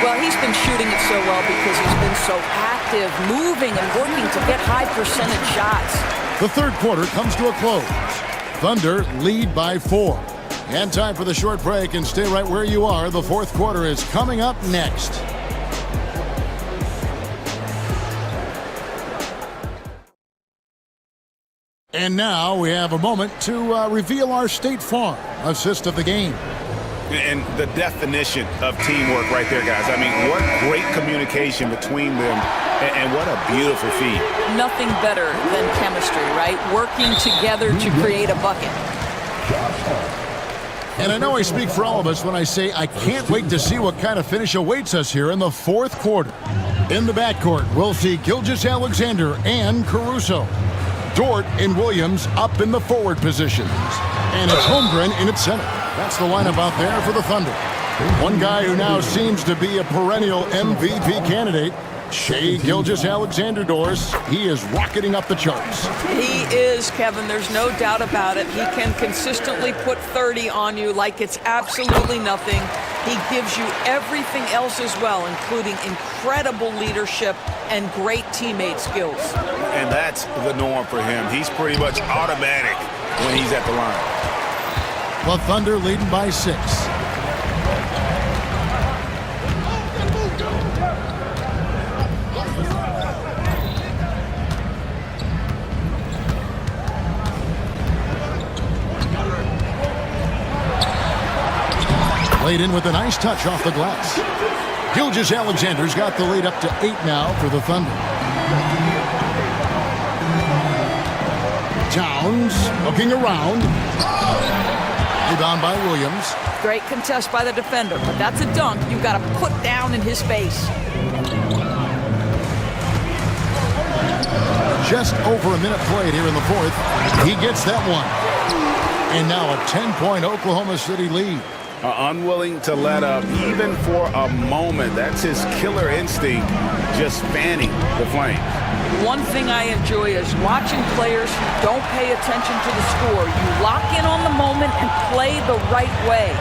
Well, he's been shooting it so well because he's been so active, moving and working to get high percentage shots. The third quarter comes to a close. Thunder lead by 4. And time for the short break, and stay right where you are. The fourth quarter is coming up next. And now we have a moment to reveal our State Farm assist of the game. And the definition of teamwork right there, guys. I mean, what great communication between them, and what a beautiful feed. Nothing better than chemistry, right? Working together to create a bucket. And I know I speak for all of us when I say I can't wait to see what kind of finish awaits us here in the fourth quarter. In the backcourt, we'll see Gilgeous-Alexander and Caruso. Dort and Williams up in the forward positions. And it's Holmgren in its center. That's the lineup out there for the Thunder. One guy who now seems to be a perennial MVP candidate, Shai Gilgeous-Alexander, Doris. He is rocketing up the charts. He is, Kevin. There's no doubt about it. He can consistently put 30 on you like it's absolutely nothing. He gives you everything else as well, including incredible leadership and great teammate skills. And that's the norm for him. He's pretty much automatic when he's at the line. The Thunder leading by 6. Laid in with a nice touch off the glass. Gilgeous-Alexander's got the lead up to 8 now for the Thunder. Towns looking around. Rebound by Williams. Great contest by the defender, but that's a dunk you've got to put down in his face. Just over a minute played here in the fourth. He gets that one. And now a 10-point Oklahoma City lead. Unwilling to let up even for a moment. That's his killer instinct, just fanning the flame. One thing I enjoy is watching players who don't pay attention to the score. You lock in on the moment and play the right way.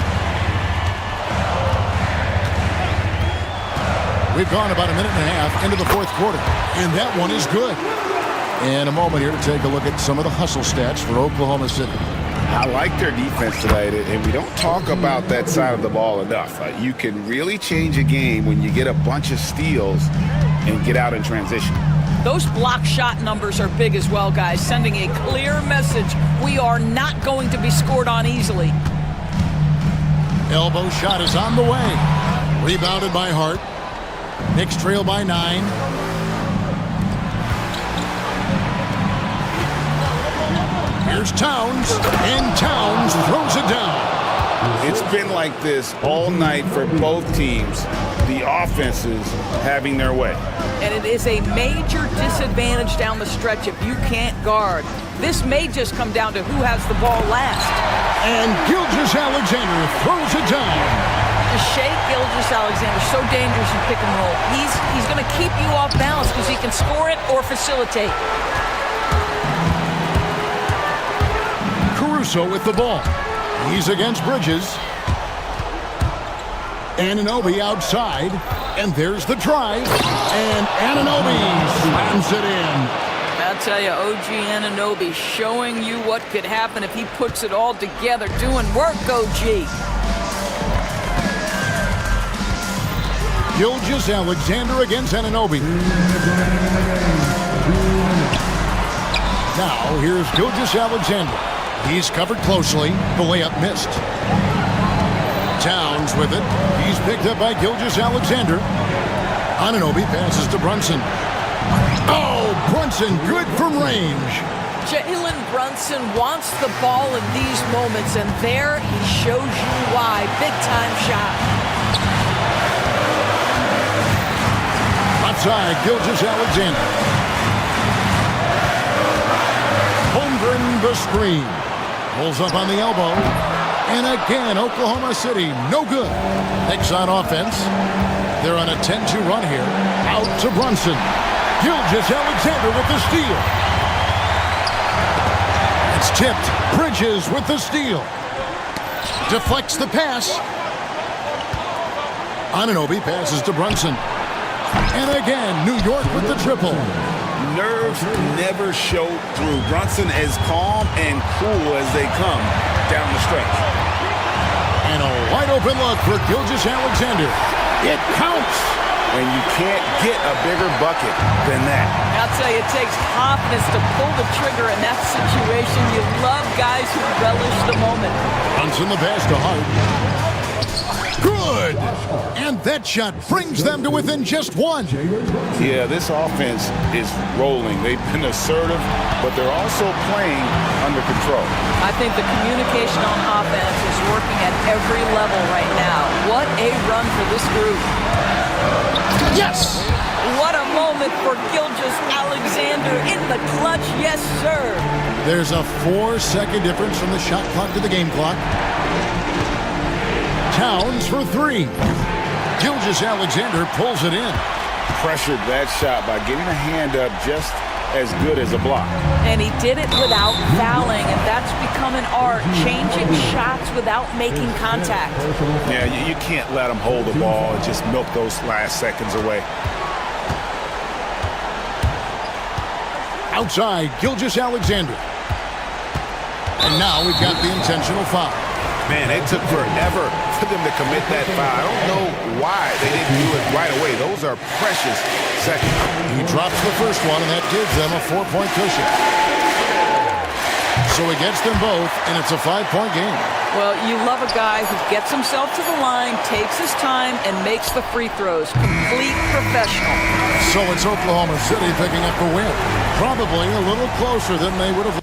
We've gone about a minute and a half into the fourth quarter, and that one is good. And a moment here to take a look at some of the hustle stats for Oklahoma City. I like their defense tonight, and we don't talk about that side of the ball enough. You can really change a game when you get a bunch of steals and get out in transition. Those block shot numbers are big as well, guys, sending a clear message. We are not going to be scored on easily. Elbow shot is on the way. Rebounded by Hart. Knicks trail by 9. Here's Towns, and Towns throws it down. It's been like this all night for both teams, the offenses having their way. And it is a major disadvantage down the stretch if you can't guard. This may just come down to who has the ball last. And Gilgeous-Alexander throws it down. Shea Gilgeous-Alexander, so dangerous in pick and roll. He's going to keep you off balance because he can score it or facilitate. Caruso with the ball. He's against Bridges. Anunoby outside. And there's the drive. And Anunoby slams it in. I'll tell you, OG Anunoby showing you what could happen if he puts it all together. Doing work, OG. Gilgeous-Alexander against Anunoby. Now, here's Gilgeous-Alexander. He's covered closely. The layup missed. Towns with it. He's picked up by Gilgeous-Alexander. Anunoby passes to Brunson. Oh, Brunson good from range. Jalen Brunson wants the ball in these moments, and there he shows you why. Big-time shot. Outside, Gilgeous-Alexander. Holmgren the screen. Pulls up on the elbow. And again, Oklahoma City, no good. Knicks on offense. They're on a 10-2 run here. Out to Brunson. Gilgeous-Alexander with the steal. It's tipped. Bridges with the steal. Deflects the pass. Anunoby passes to Brunson. And again, New York with the triple. Nerves never show through. Brunson as calm and cool as they come down the stretch. And a wide open look for Gilgeous-Alexander. It counts. And you can't get a bigger bucket than that. I'll tell you, it takes confidence to pull the trigger in that situation. You love guys who relish the moment. Brunson the pass to Hart. Good! And that shot brings them to within just one. Yeah, this offense is rolling. They've been assertive, but they're also playing under control. I think the communication on offense is working at every level right now. What a run for this group. Yes! What a moment for Gilgeous-Alexander in the clutch. Yes, sir. There's a 4-second difference from the shot clock to the game clock. Towns for 3. Gilgeous-Alexander pulls it in. Pressured that shot by getting a hand up just as good as a block. And he did it without fouling, and that's become an art, changing shots without making contact. Yeah, you can't let him hold the ball and just milk those last seconds away. Outside, Gilgeous-Alexander. And now we've got the intentional foul. Man, it took forever for them to commit that foul. I don't know why they didn't do it right away. Those are precious seconds. He drops the first one, and that gives them a 4-point cushion. So he gets them both, and it's a 5-point game. Well, you love a guy who gets himself to the line, takes his time, and makes the free throws. Complete professional. So it's Oklahoma City picking up the win. Probably a little closer than they would have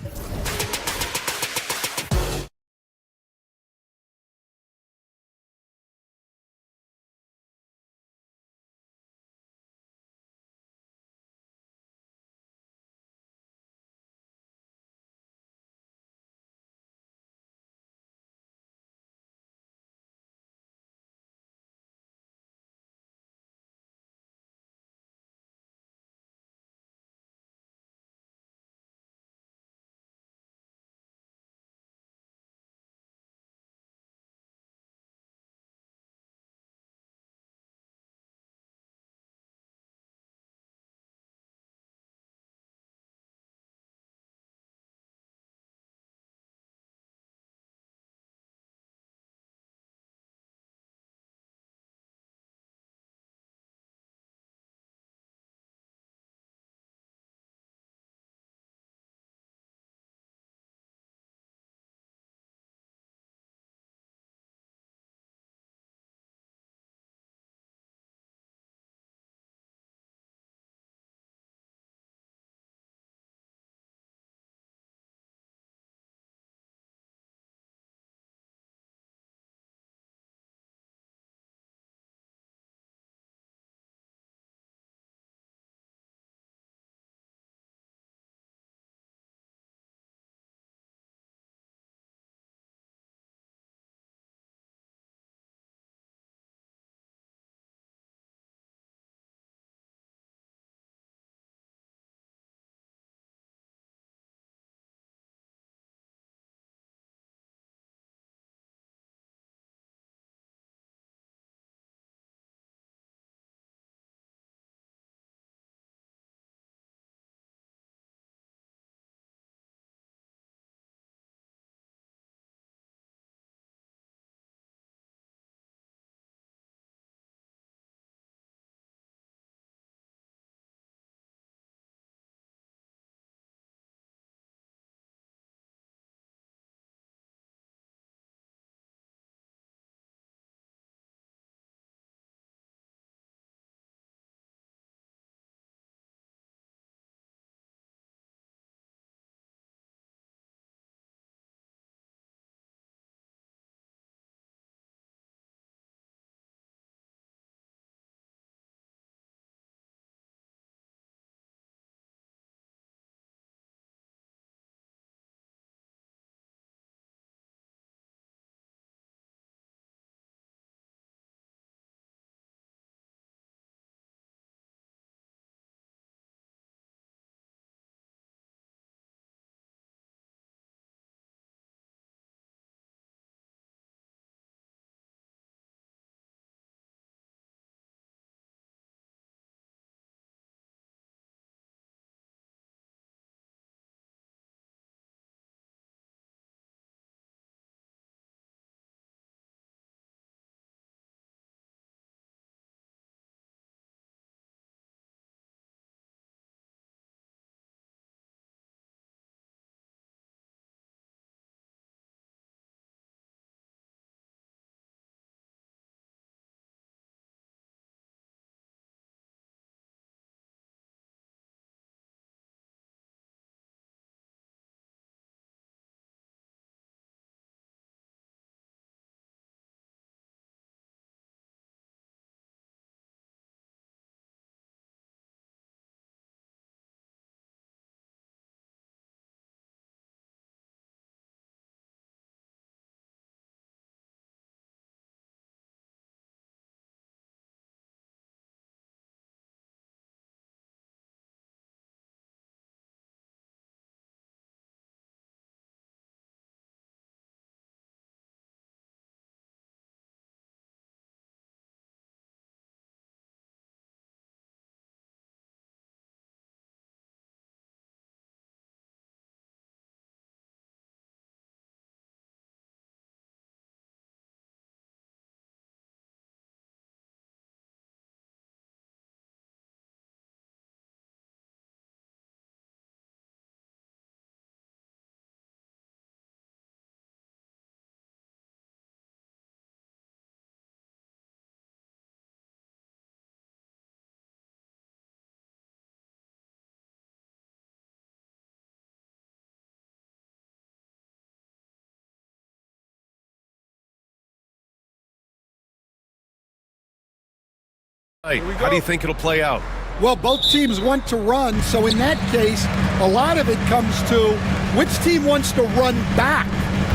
How do you think it'll play out? Well, both teams want to run, so in that case, a lot of it comes to which team wants to run back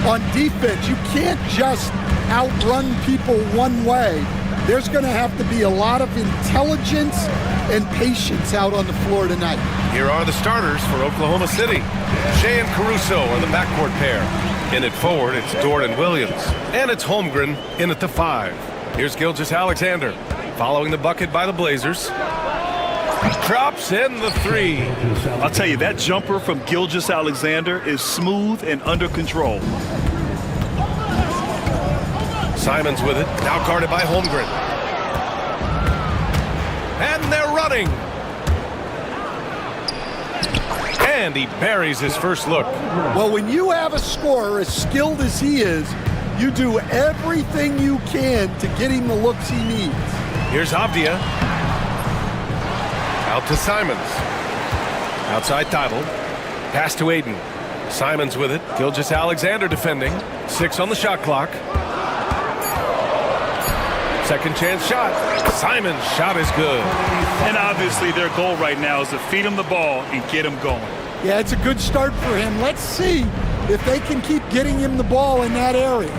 on defense. You can't just outrun people one way. There's going to have to be a lot of intelligence and patience out on the floor tonight. Here are the starters for Oklahoma City. Shea and Caruso are the backcourt pair. In at forward, it's Dort and Williams. And it's Holmgren in at the 5. Here's Gilgeous-Alexander following the bucket by the Blazers. Drops in the 3. I'll tell you, that jumper from Gilgeous-Alexander is smooth and under control. Simons with it, now guarded by Holmgren. And they're running. And he buries his first look. Well, when you have a scorer as skilled as he is, you do everything you can to get him the looks he needs. Here's Avdia. Out to Simons. Outside Thibault. Pass to Aiden. Simons with it. Gilgeous-Alexander defending. 6 on the shot clock. Second chance shot. Simons' shot is good. And obviously their goal right now is to feed him the ball and get him going. Yeah, it's a good start for him. Let's see if they can keep getting him the ball in that area.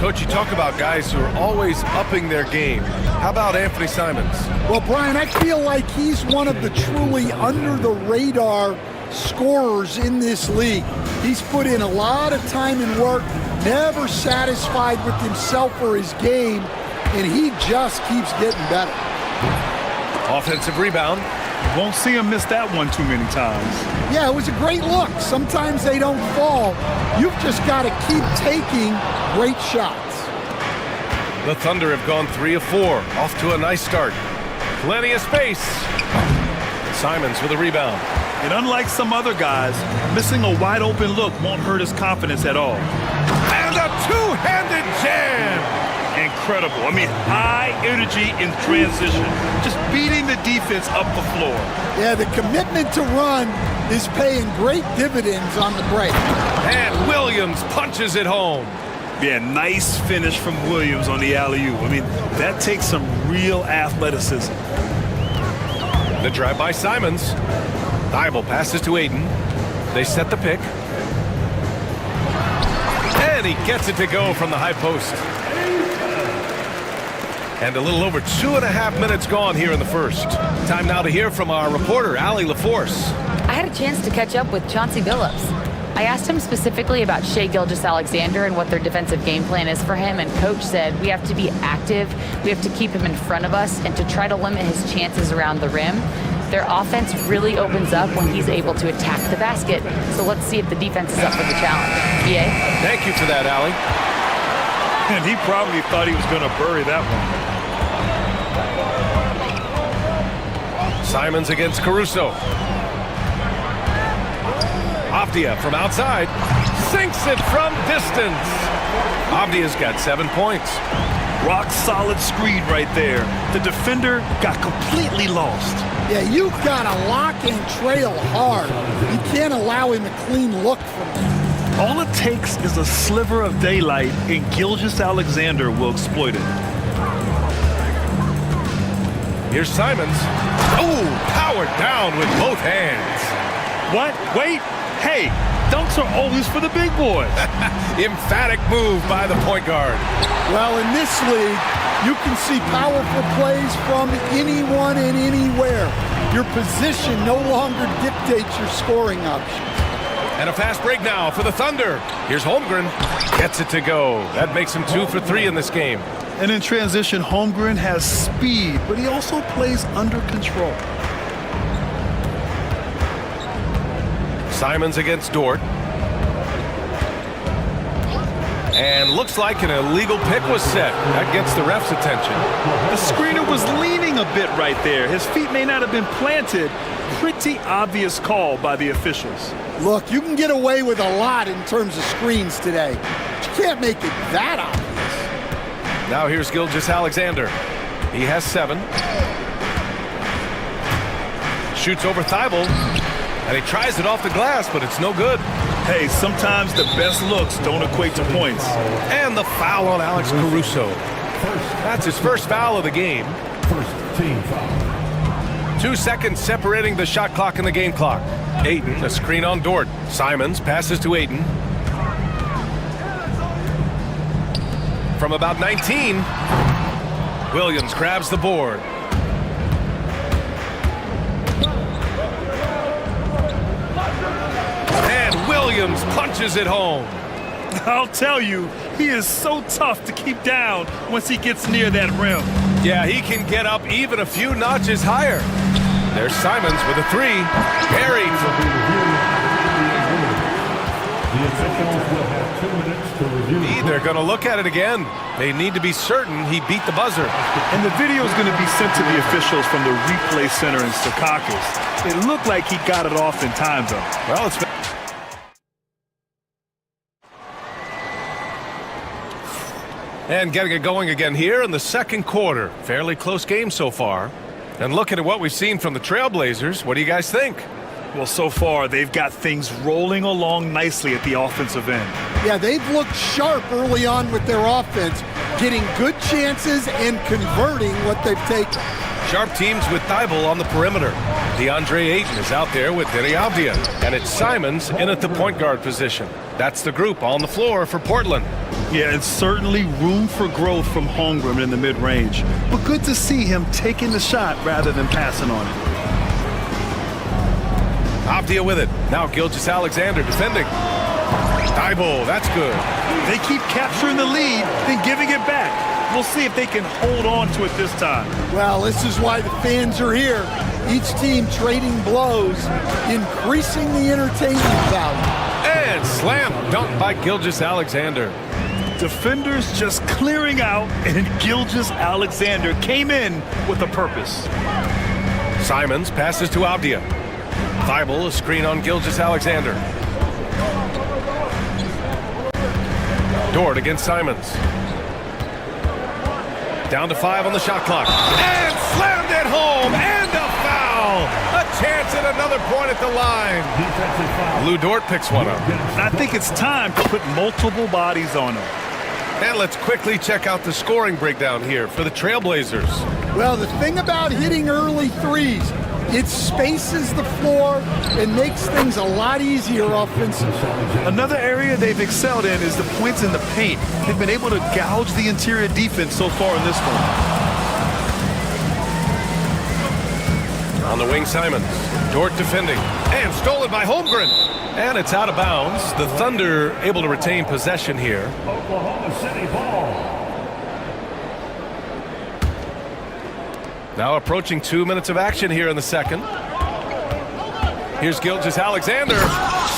Coach, you talk about guys who are always upping their game. How about Anthony Simons? Well, Brian, I feel like he's one of the truly under-the-radar scorers in this league. He's put in a lot of time and work, never satisfied with himself or his game, and he just keeps getting better. Offensive rebound. Won't see him miss that one too many times. Yeah, it was a great look. Sometimes they don't fall. You've just got to keep taking great shots. The Thunder have gone 3 of 4. Off to a nice start. Plenty of space. Simons with a rebound. And unlike some other guys, missing a wide open look won't hurt his confidence at all. And a two-handed jam. Incredible. I mean, high energy in transition. Just beating the defense up the floor. Yeah, the commitment to run is paying great dividends on the break. And Williams punches it home. Yeah, nice finish from Williams on the alley-oop. I mean, that takes some real athleticism. The drive by Simons. Thibault passes to Aiden. They set the pick. And he gets it to go from the high post. And a little over 2.5 minutes gone here in the first. Time now to hear from our reporter, Allie LaForce. I had a chance to catch up with Chauncey Billups. I asked him specifically about Shai Gilgeous-Alexander and what their defensive game plan is for him, and Coach said we have to be active, we have to keep him in front of us, and to try to limit his chances around the rim. Their offense really opens up when he's able to attack the basket, so let's see if the defense is up for the challenge. EA? Thank you for that, Allie. And he probably thought he was going to bury that one. Simons against Caruso. Avdia from outside. Sinks it from distance. Avdia's got 7 points. Rock solid screen right there. The defender got completely lost. Yeah, you've got to lock and trail hard. You can't allow him a clean look from him. All it takes is a sliver of daylight, and Gilgeous-Alexander will exploit it. Here's Simons. Oh, powered down with both hands. What? Wait. Hey, dunks are always for the big boys. Emphatic move by the point guard. Well, in this league, you can see powerful plays from anyone and anywhere. Your position no longer dictates your scoring options. And a fast break now for the Thunder. Here's Holmgren. Gets it to go. That makes him 2 for 3 in this game. And in transition, Holmgren has speed, but he also plays under control. Simons against Dort. And looks like an illegal pick was set. That gets the ref's attention. The screener was leaning a bit right there. His feet may not have been planted. Pretty obvious call by the officials. Look, you can get away with a lot in terms of screens today. But you can't make it that obvious. Now here's Gilgeous-Alexander. He has 7. Shoots over Thibault. And he tries it off the glass, but it's no good. Hey, sometimes the best looks don't equate to points. And the foul on Alex Caruso. That's his first foul of the game. team foul. 2 seconds separating the shot clock and the game clock. Ayton, a screen on Dort. Simons passes to Ayton. From about 19, Williams grabs the board. And Williams punches it home. I'll tell you, he is so tough to keep down once he gets near that rim. Yeah, he can get up even a few notches higher. There's Simons with a three. Buried. The officials will have 2 minutes to review. They're going to look at it again. They need to be certain he beat the buzzer. And the video is going to be sent to the officials from the replay center in Secaucus. It looked like he got it off in time, though. Well, it's been... And getting it going again here in the second quarter. Fairly close game so far. And looking at what we've seen from the Trailblazers, what do you guys think? Well, so far, they've got things rolling along nicely at the offensive end. Yeah, they've looked sharp early on with their offense, getting good chances and converting what they've taken. Sharp teams with Thibault on the perimeter. DeAndre Ayton is out there with Deni Avdija. And it's Simons in at the point guard position. That's the group on the floor for Portland. Yeah, it's certainly room for growth from Holmgren in the mid-range. But good to see him taking the shot rather than passing on it. Avdija with it. Now Gilgeous-Alexander defending. Thibault, that's good. They keep capturing the lead, then giving it back. We'll see if they can hold on to it this time. Well, this is why the fans are here. Each team trading blows, increasing the entertainment value. And slam dunk by Gilgeous-Alexander. Defenders just clearing out, and Gilgeous-Alexander came in with a purpose. Simons passes to Avdija. Thibault, a screen on Gilgeous-Alexander. Dort against Simons. Down to 5 on the shot clock. And slammed it home, and a foul! A chance at another point at the line. Lou Dort picks one up. I think it's time to put multiple bodies on him. And let's quickly check out the scoring breakdown here for the Trailblazers. Well, the thing about hitting early threes, it spaces the floor and makes things a lot easier offensively. Another area they've excelled in is the points in the paint. They've been able to gouge the interior defense so far in this one. On the wing, Simons. Dort defending. And stolen by Holmgren. And it's out of bounds. The Thunder able to retain possession here. Oklahoma City ball. Now approaching 2 minutes of action here in the second. Here's Gilgeous-Alexander.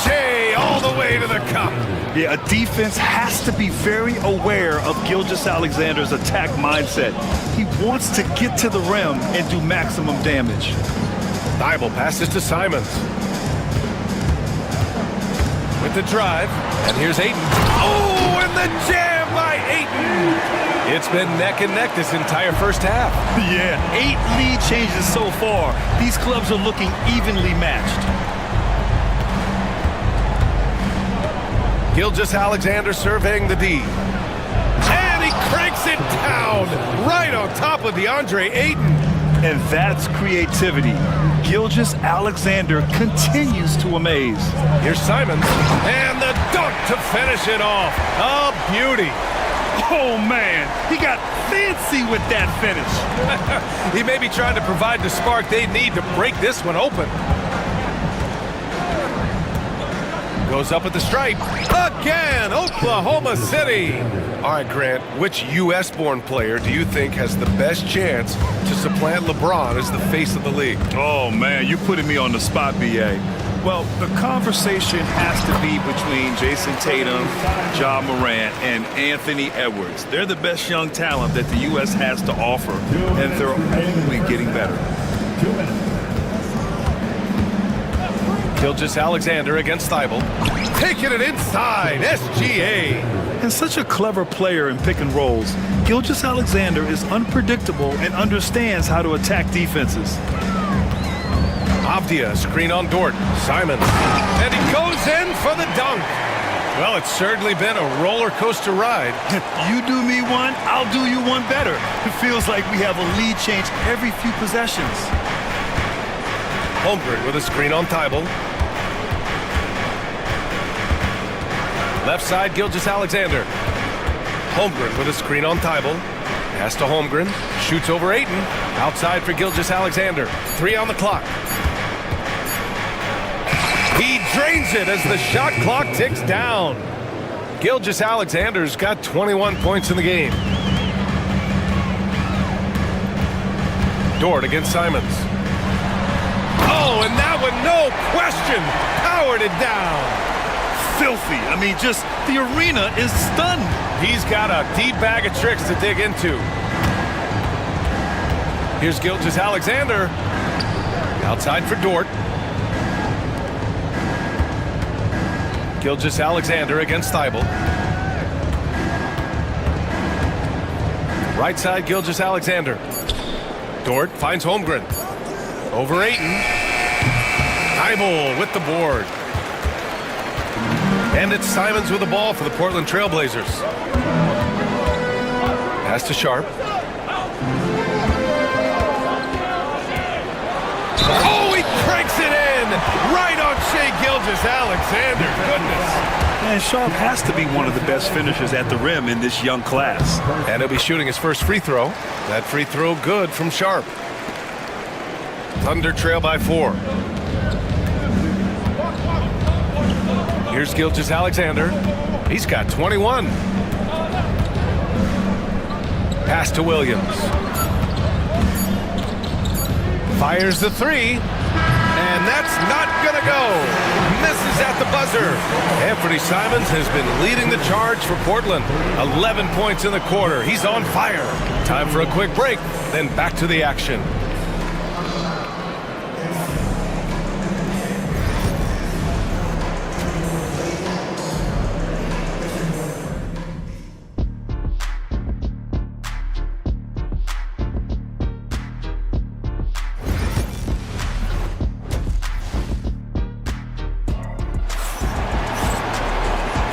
Shea all the way to the cup. Yeah, a defense has to be very aware of Gilgeous-Alexander's attack mindset. He wants to get to the rim and do maximum damage. Thibault passes to Simons. With the drive, and here's Ayton. Oh, and the jam by Ayton! It's been neck and neck this entire first half. Yeah, 8 lead changes so far. These clubs are looking evenly matched. Gilgeous-Alexander surveying the D. And he cranks it down right on top of DeAndre Ayton. And that's creativity. Gilgeous-Alexander continues to amaze. Here's Simons, and the dunk to finish it off. A beauty. Oh, man, he got fancy with that finish. He may be trying to provide the spark they need to break this one open. Goes up at the stripe. Again, Oklahoma City. All right, Grant, which U.S.-born player do you think has the best chance to supplant LeBron as the face of the league? Oh, man, you're putting me on the spot, B.A. Well, the conversation has to be between Jason Tatum, Ja Morant, and Anthony Edwards. They're the best young talent that the U.S. has to offer, and they're only getting better. 2 minutes. Gilgeous-Alexander against Thibault. Taking it inside, SGA. And such a clever player in pick and rolls, Gilgeous-Alexander is unpredictable and understands how to attack defenses. Avdija, screen on Dort. Simons. And he goes in for the dunk. Well, it's certainly been a roller coaster ride. You do me one, I'll do you one better. It feels like we have a lead change every few possessions. Holmgren with a screen on Thibault. Left side, Gilgeous-Alexander. Holmgren with a screen on Thibault. Pass to Holmgren. Shoots over Ayton. Outside for Gilgeous-Alexander. 3 on the clock. He drains it as the shot clock ticks down. Gilgeous-Alexander's got 21 points in the game. Dort against Simons. Oh, and that one, no question, powered it down. Filthy. I mean, just the arena is stunned. He's got a deep bag of tricks to dig into. Here's Gilgeous-Alexander. Outside for Dort. Gilgeous-Alexander against Thibault. Right side, Gilgeous-Alexander. Dort finds Holmgren. Over Ayton. Thibault with the board. And it's Simons with the ball for the Portland Trailblazers. Pass to Sharp. Oh, he cranks it in! Right on Shai Gilgeous-Alexander. Goodness. And Sharp has to be one of the best finishers at the rim in this young class. And he'll be shooting his first free throw. That free throw good from Sharp. Thunder trail by 4. Here's Gilgeous-Alexander. He's got 21. Pass to Williams. Fires the 3. And that's not gonna go. Misses at the buzzer. Anthony Simons has been leading the charge for Portland. 11 points in the quarter. He's on fire. Time for a quick break, then back to the action.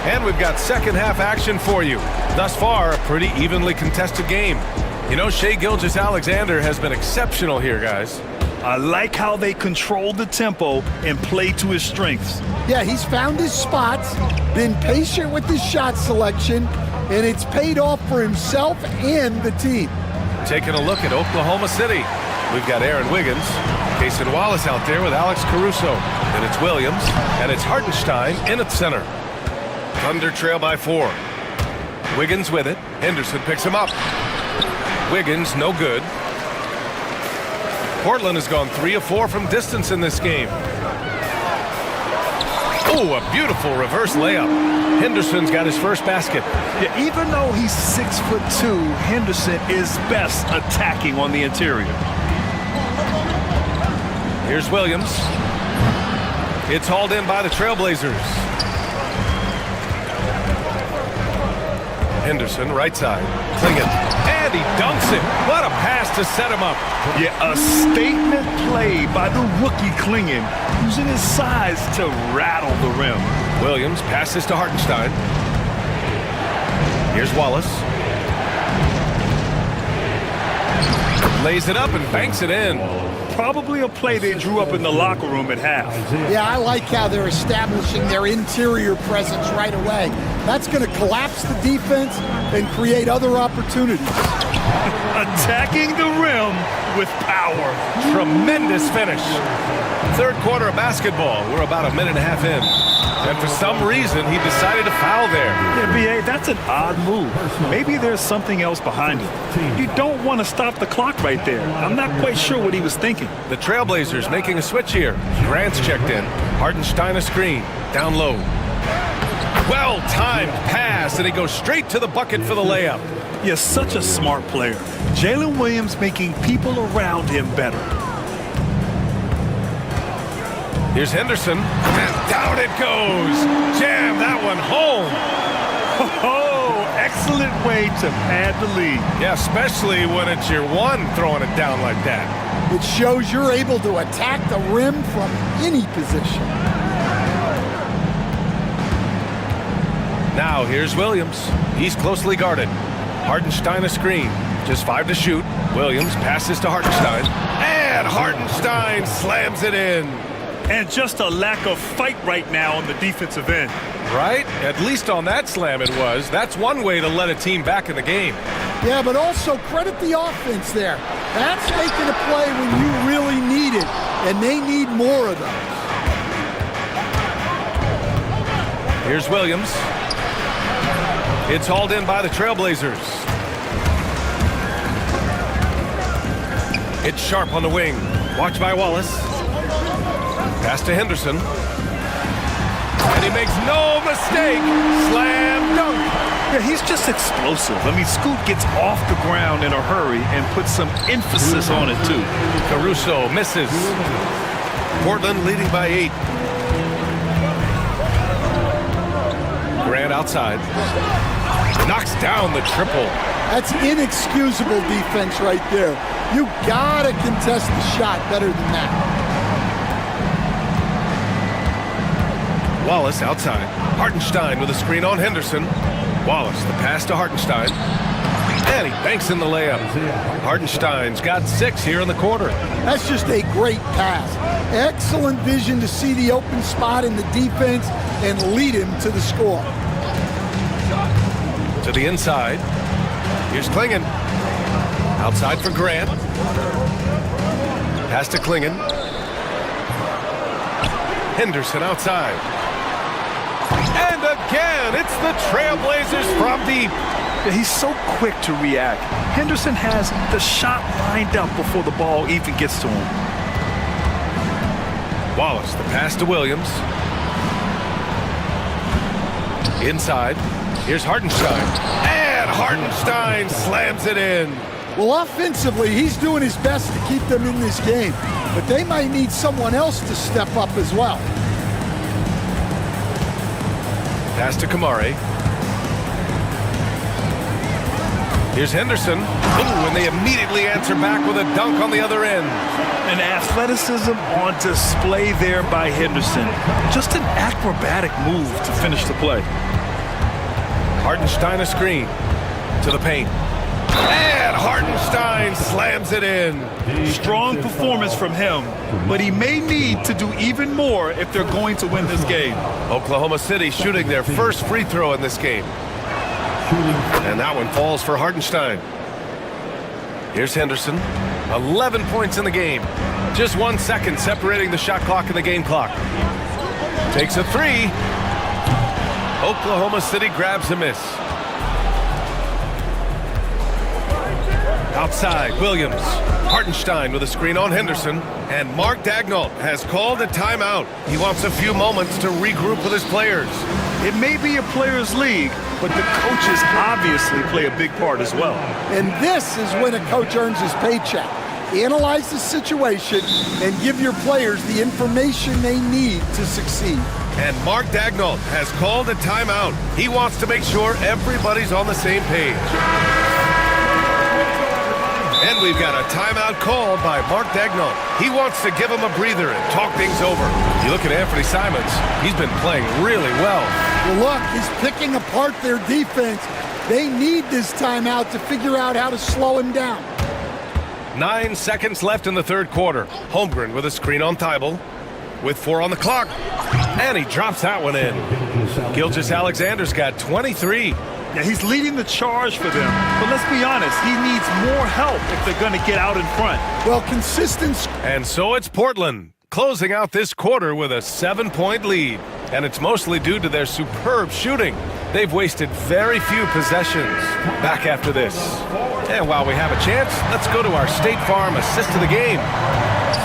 And we've got second half action for you. Thus far, a pretty evenly contested game. You know, Shai Gilgeous-Alexander has been exceptional here, guys. I like how they control the tempo and play to his strengths. Yeah, he's found his spots, been patient with his shot selection, and it's paid off for himself and the team. Taking a look at Oklahoma City. We've got Aaron Wiggins, Cason Wallace out there with Alex Caruso. And it's Williams, and it's Hartenstein in at center. Thunder trail by 4. Wiggins with it. Henderson picks him up. Wiggins, no good. Portland has gone 3 of 4 from distance in this game. Oh, a beautiful reverse layup. Henderson's got his first basket. Yeah, even though he's 6'2", Henderson is best attacking on the interior. Here's Williams. It's hauled in by the Trailblazers. Henderson, right side. Clingan. And he dunks it. What a pass to set him up. Yeah, a statement play by the rookie Clingan, using his size to rattle the rim. Williams passes to Hartenstein. Here's Wallace. Lays it up and banks it in. Probably a play they drew up in the locker room at half. Yeah, I like how they're establishing their interior presence right away. That's going to collapse the defense and create other opportunities. Attacking the rim with power. Tremendous finish. Third quarter of basketball. We're about a minute and a half in. And for some reason, he decided to foul there. Yeah, B.A., that's an odd move. Maybe there's something else behind it. You don't want to stop the clock right there. I'm not quite sure what he was thinking. The Trailblazers making a switch here. Grant's checked in. Hartenstein a screen. Down low. Well-timed pass, and he goes straight to the bucket for the layup. Yeah, such a smart player. Jalen Williams making people around him better. Here's Henderson, and down it goes. Jam that one home. Oh, excellent way to pad the lead. Yeah, especially when it's your one throwing it down like that. It shows you're able to attack the rim from any position. Now here's Williams. He's closely guarded. Hartenstein a screen. Just 5 to shoot. Williams passes to Hartenstein. And Hartenstein slams it in. And just a lack of fight right now on the defensive end. Right? At least on that slam it was. That's one way to let a team back in the game. Yeah, but also credit the offense there. That's making a play when you really need it, and they need more of those. Here's Williams. It's hauled in by the Trailblazers. It's Sharp on the wing. Watched by Wallace. Pass to Henderson. And he makes no mistake. Slam dunk. Yeah, he's just explosive. I mean, Scoot gets off the ground in a hurry and puts some emphasis on it, too. Caruso misses. Portland leading by 8. Grant outside. Knocks down the triple. That's inexcusable defense right there. You gotta contest the shot better than that. Wallace outside. Hartenstein with a screen on Henderson. Wallace, the pass to Hartenstein. And he banks in the layup. Hartenstein's got 6 here in the quarter. That's just a great pass. Excellent vision to see the open spot in the defense and lead him to the score. To the inside. Here's Klingon. Outside for Grant. Pass to Klingon. Henderson outside. And again, it's the Trailblazers from deep. Yeah, he's so quick to react. Henderson has the shot lined up before the ball even gets to him. Wallace, the pass to Williams. Inside. Here's Hartenstein. And Hartenstein slams it in. Well, offensively, he's doing his best to keep them in this game, but they might need someone else to step up as well. Pass to Kamari. Here's Henderson. Ooh, and they immediately answer back with a dunk on the other end. An athleticism on display there by Henderson. Just an acrobatic move to finish the play. Hartenstein a screen to the paint. And Hartenstein slams it in. Strong performance from him, but he may need to do even more if they're going to win this game. Oklahoma City shooting their first free throw in this game. And that one falls for Hartenstein. Here's Henderson. 11 points in the game. Just 1 second separating the shot clock and the game clock. Takes a 3. Oklahoma City grabs a miss. Outside, Williams. Hartenstein with a screen on Henderson. And Mark Daigneault has called a timeout. He wants a few moments to regroup with his players. It may be a players' league, but the coaches obviously play a big part as well. And this is when a coach earns his paycheck. Analyze the situation and give your players the information they need to succeed. And Mark Daigneault has called a timeout. He wants to make sure everybody's on the same page. And we've got a timeout called by Mark Daigneault. He wants to give him a breather and talk things over. You look at Anthony Simons, he's been playing really well. Well, look, he's picking apart their defense. They need this timeout to figure out how to slow him down. 9 seconds left in the third quarter. Holmgren with a screen on Thibault. With 4 on the clock. And he drops that one in. Gilgeous-Alexander's got 23. Yeah, he's leading the charge for them. But let's be honest, he needs more help if they're going to get out in front. Well, consistency. And so it's Portland, closing out this quarter with a 7-point lead. And it's mostly due to their superb shooting. They've wasted very few possessions. Back after this. And while we have a chance, let's go to our State Farm assist of the game.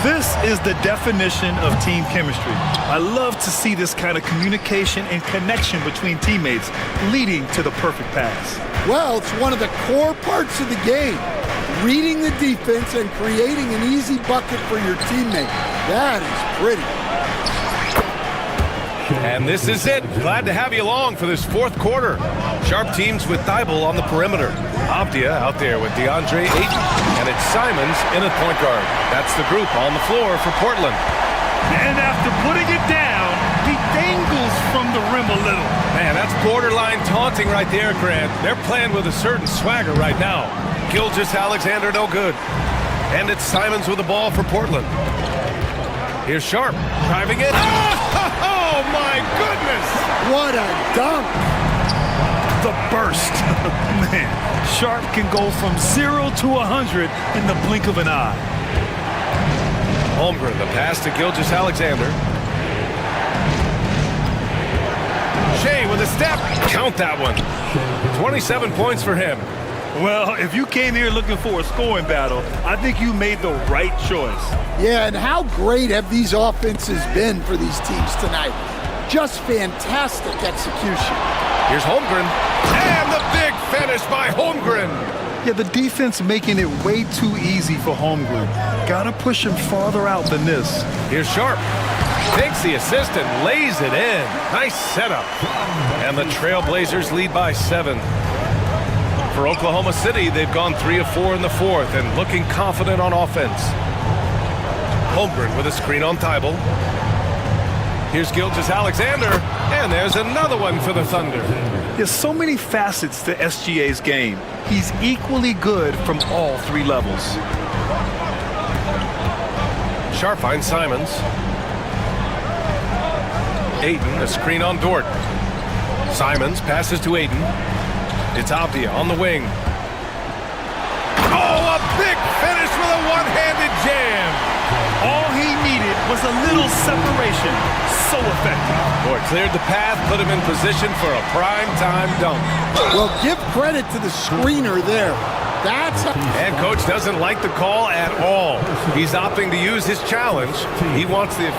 This is the definition of team chemistry. I love to see this kind of communication and connection between teammates leading to the perfect pass. Well, it's one of the core parts of the game. Reading the defense and creating an easy bucket for your teammate. That is pretty. And this is it. Glad to have you along for this fourth quarter. Sharp teams with Thibault on the perimeter. Avdia out there with DeAndre Ayton. And it's Simons in at point guard. That's the group on the floor for Portland. And after putting it down, he dangles from the rim a little. Man, that's borderline taunting right there, Grant. They're playing with a certain swagger right now. Gilgeous-Alexander no good. And it's Simons with the ball for Portland. Here's Sharp driving it. Oh, my goodness! What a dunk! The burst. Man, Sharp can go from 0 to 100 in the blink of an eye. Holmgren, the pass to Gilgeous-Alexander. Shea with a step. Count that one. 27 points for him. Well, if you came here looking for a scoring battle, I think you made the right choice. Yeah, and how great have these offenses been for these teams tonight? Just fantastic execution. Here's Holmgren. And the big finish by Holmgren. Yeah, the defense making it way too easy for Holmgren. Gotta push him farther out than this. Here's Sharp. Takes the assist and lays it in. Nice setup. And the Trailblazers lead by 7. For Oklahoma City, they've gone 3 of 4 in the fourth and looking confident on offense. Holmgren with a screen on Thibault. Here's Gilgeous-Alexander, and there's another one for the Thunder. There's so many facets to SGA's game. He's equally good from all 3 levels. Sharp finds Simons. Ayton, a screen on Dort. Simons passes to Ayton. It's Abdia on the wing. Oh, a big finish with a one-handed jam. All he needed was a little separation. So effective. Boy, cleared the path, put him in position for a prime-time dunk. Well, give credit to the screener there. And coach doesn't like the call at all. He's opting to use his challenge. He wants the...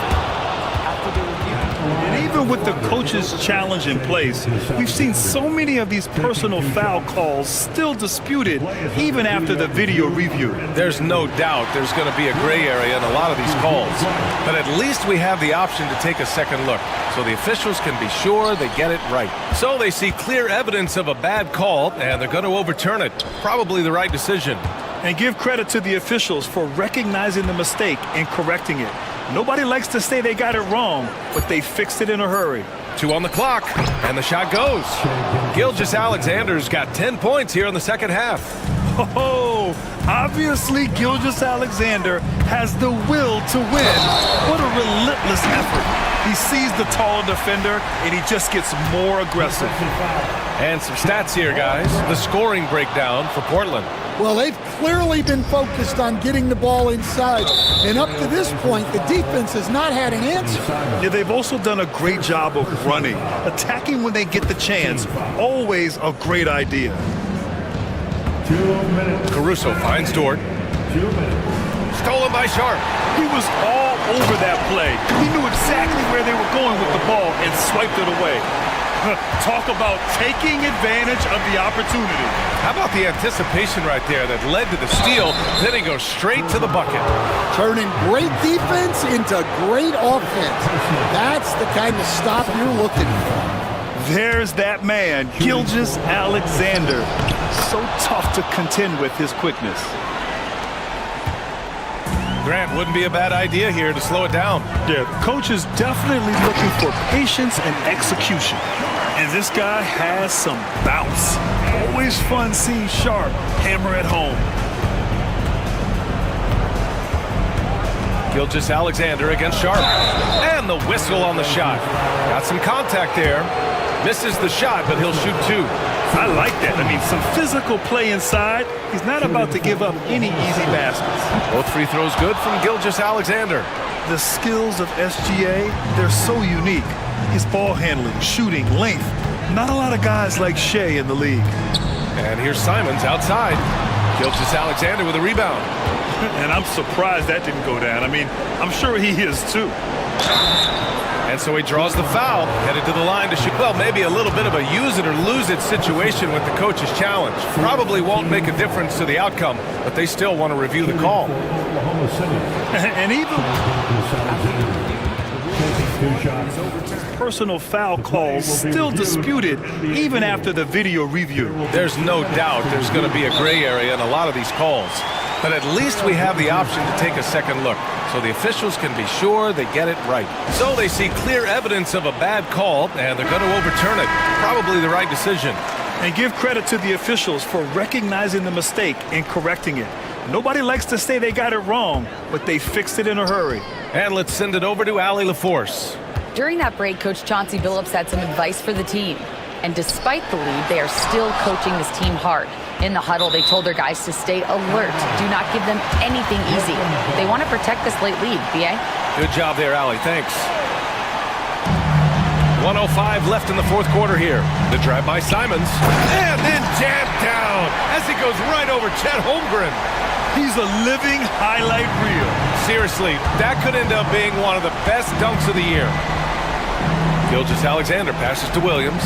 And even with the coach's challenge in place, we've seen so many of these personal foul calls still disputed even after the video review. There's no doubt there's going to be a gray area in a lot of these calls. But at least we have the option to take a second look, so the officials can be sure they get it right. So they see clear evidence of a bad call, and they're going to overturn it. Probably the right decision. And give credit to the officials for recognizing the mistake and correcting it. Nobody likes to say they got it wrong, but they fixed it in a hurry. 2 on the clock, and the shot goes. Gilgeous-Alexander's got 10 points here in the second half. Oh, obviously Gilgeous-Alexander has the will to win. What a relentless effort. He sees the taller defender, and he just gets more aggressive. And some stats here, guys. The scoring breakdown for Portland. Well, they've clearly been focused on getting the ball inside. And up to this point, the defense has not had an answer. Yeah, they've also done a great job of running. Attacking when they get the chance, always a great idea. 2 minutes. Caruso finds Dort. 2 minutes. Stolen by Sharp. He was all over that play. He knew exactly where they were going with the ball and swiped it away. Talk about taking advantage of the opportunity. How about the anticipation right there that led to the steal, then he goes straight to the bucket. Turning great defense into great offense. That's the kind of stop you're looking for. There's that man, Gilgeous-Alexander. So tough to contend with his quickness. Grant, wouldn't be a bad idea here to slow it down. Yeah, coach is definitely looking for patience and execution. And this guy has some bounce. Always fun seeing Sharp hammer at home. Gilgeous-Alexander against Sharp. And the whistle on the shot. Got some contact there. Misses the shot, but he'll shoot 2. I like that. I mean, some physical play inside. He's not about to give up any easy baskets. Both free throws good from Gilgeous-Alexander. The skills of SGA, they're so unique. His ball handling, shooting, length. Not a lot of guys like Shea in the league. And here's Simons outside. Gilgeous-Alexander with a rebound. And I'm surprised that didn't go down. I mean, I'm sure he is too. And so he draws the foul, headed to the line to shoot. Well, maybe a little bit of a use it or lose it situation with the coach's challenge. Probably won't make a difference to the outcome, but they still want to review the call. And even personal foul calls still disputed even after the video review. There's no doubt there's going to be a gray area in a lot of these calls. But at least we have the option to take a second look. so the officials can be sure they get it right. So they see clear evidence of a bad call, and they're going to overturn it. Probably the right decision. And give credit to the officials for recognizing the mistake and correcting it. Nobody likes to say they got it wrong, but they fixed it in a hurry. And let's send it over to Allie LaForce. During that break, Coach Chauncey Billups had some advice for the team. And despite the lead, they are still coaching this team hard. In the huddle, they told their guys to stay alert. Do not give them anything easy. They want to protect this late lead, BA. Good job there, Allie. Thanks. 1:05 left in the fourth quarter here. The drive by Simons. And then jammed down as he goes right over Chet Holmgren. He's a living highlight reel. Seriously, that could end up being one of the best dunks of the year. Gilgeous-Alexander passes to Williams.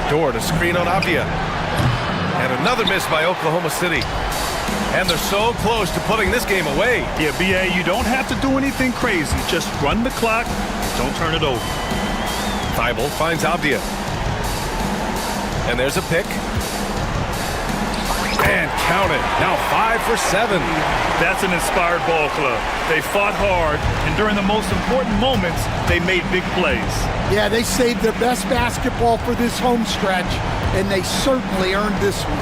Dort to screen on Avdia. And another miss by Oklahoma City. And they're so close to putting this game away. Yeah, BA, you don't have to do anything crazy. Just run the clock. Don't turn it over. Thibault finds Avdia. And there's a pick. And count it. Now 5 for 7. That's an inspired ball club. They fought hard, and during the most important moments, they made big plays. Yeah, they saved their best basketball for this home stretch, and they certainly earned this one.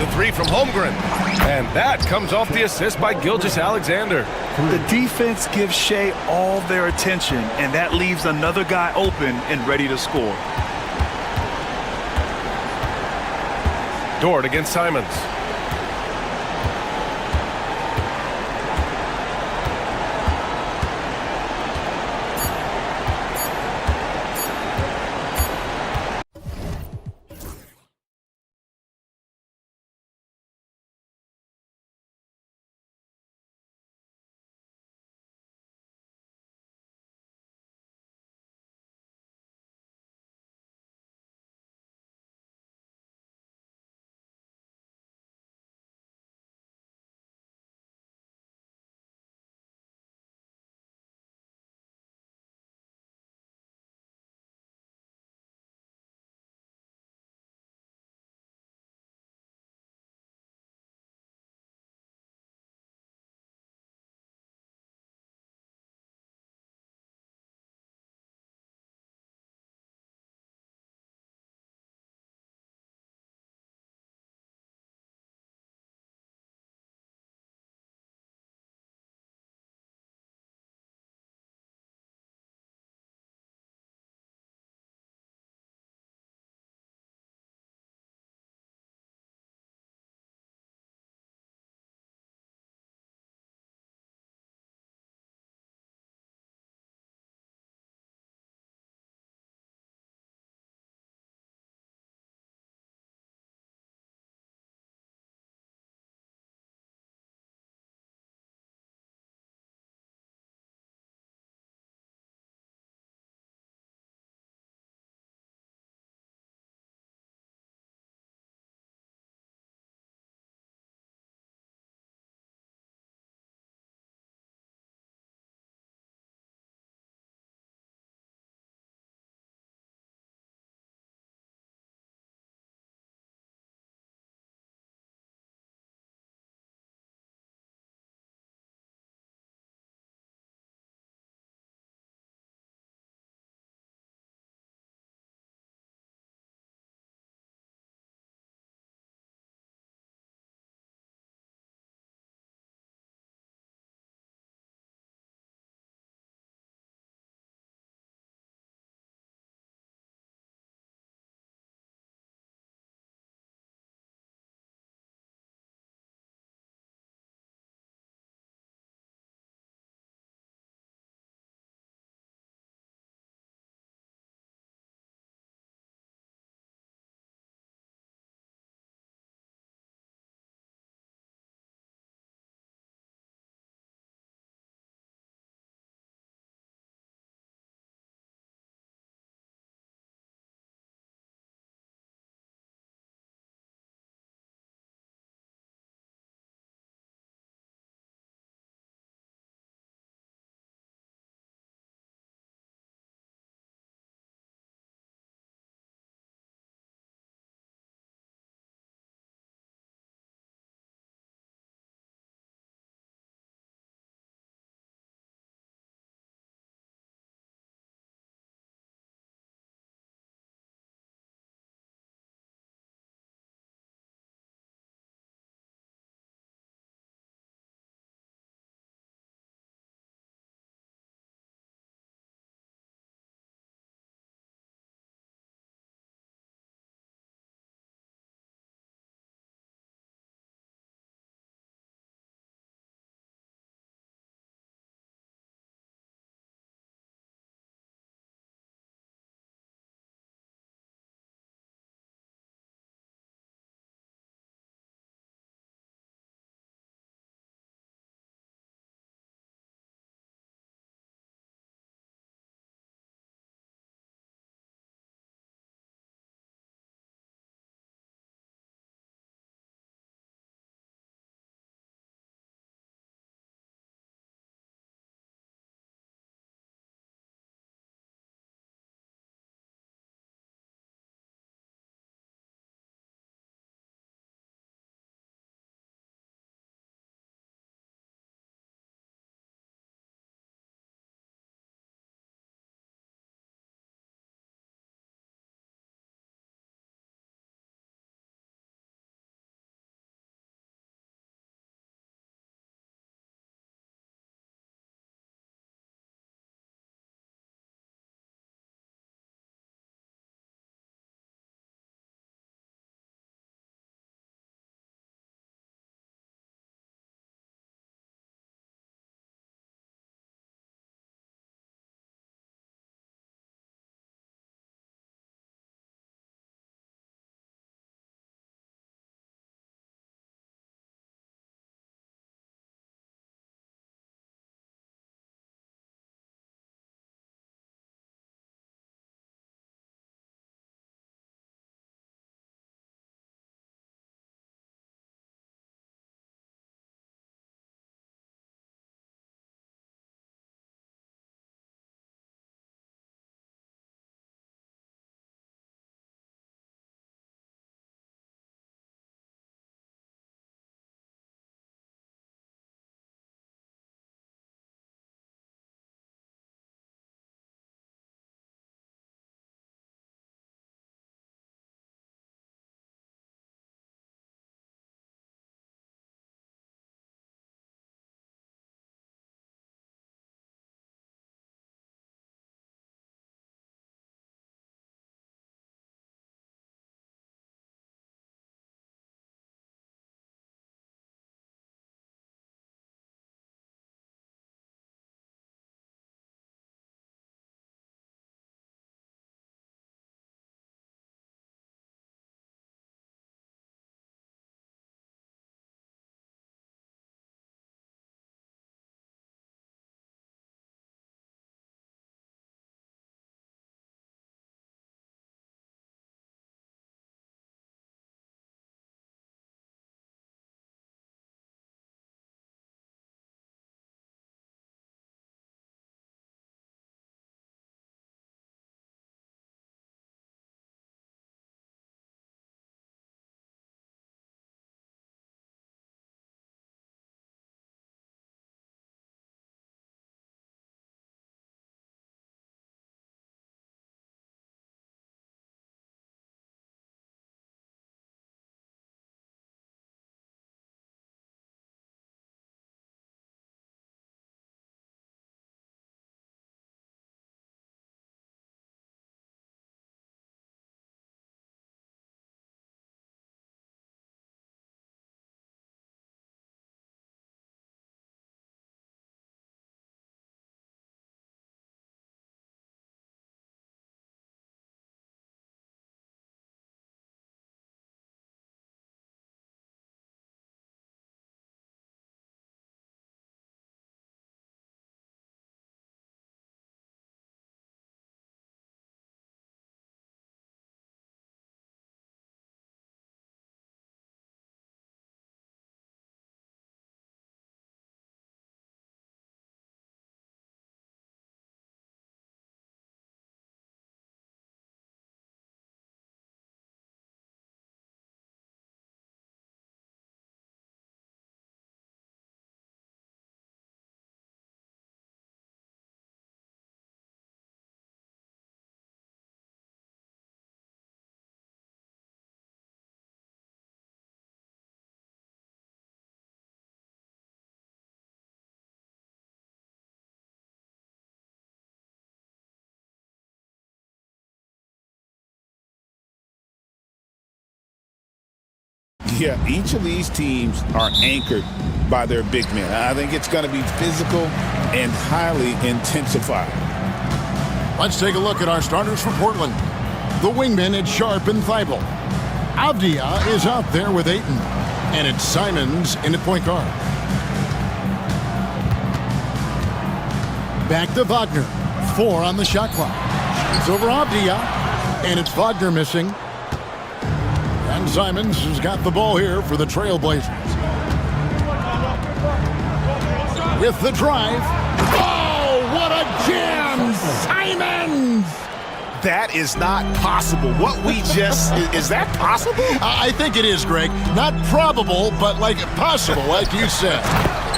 The three from Holmgren. And that comes off the assist by Gilgeous-Alexander. The defense gives Shea all their attention, and that leaves another guy open and ready to score. Dort against Simons. Yeah, each of these teams are anchored by their big men. I think it's going to be physical and highly intensified. Let's take a look at our starters for Portland. The wingmen, it's Sharp and Thibault. Avdia is out there with Ayton. And it's Simons in at point guard. Back to Wagner. 4 on the shot clock. It's over Avdia. And it's Wagner missing. And Simons has got the ball here for the Trailblazers. With the drive. Oh, what a jam! Simons! That is not possible. What we just, is that possible? I think it is, Greg. Not probable, but like possible, like you said.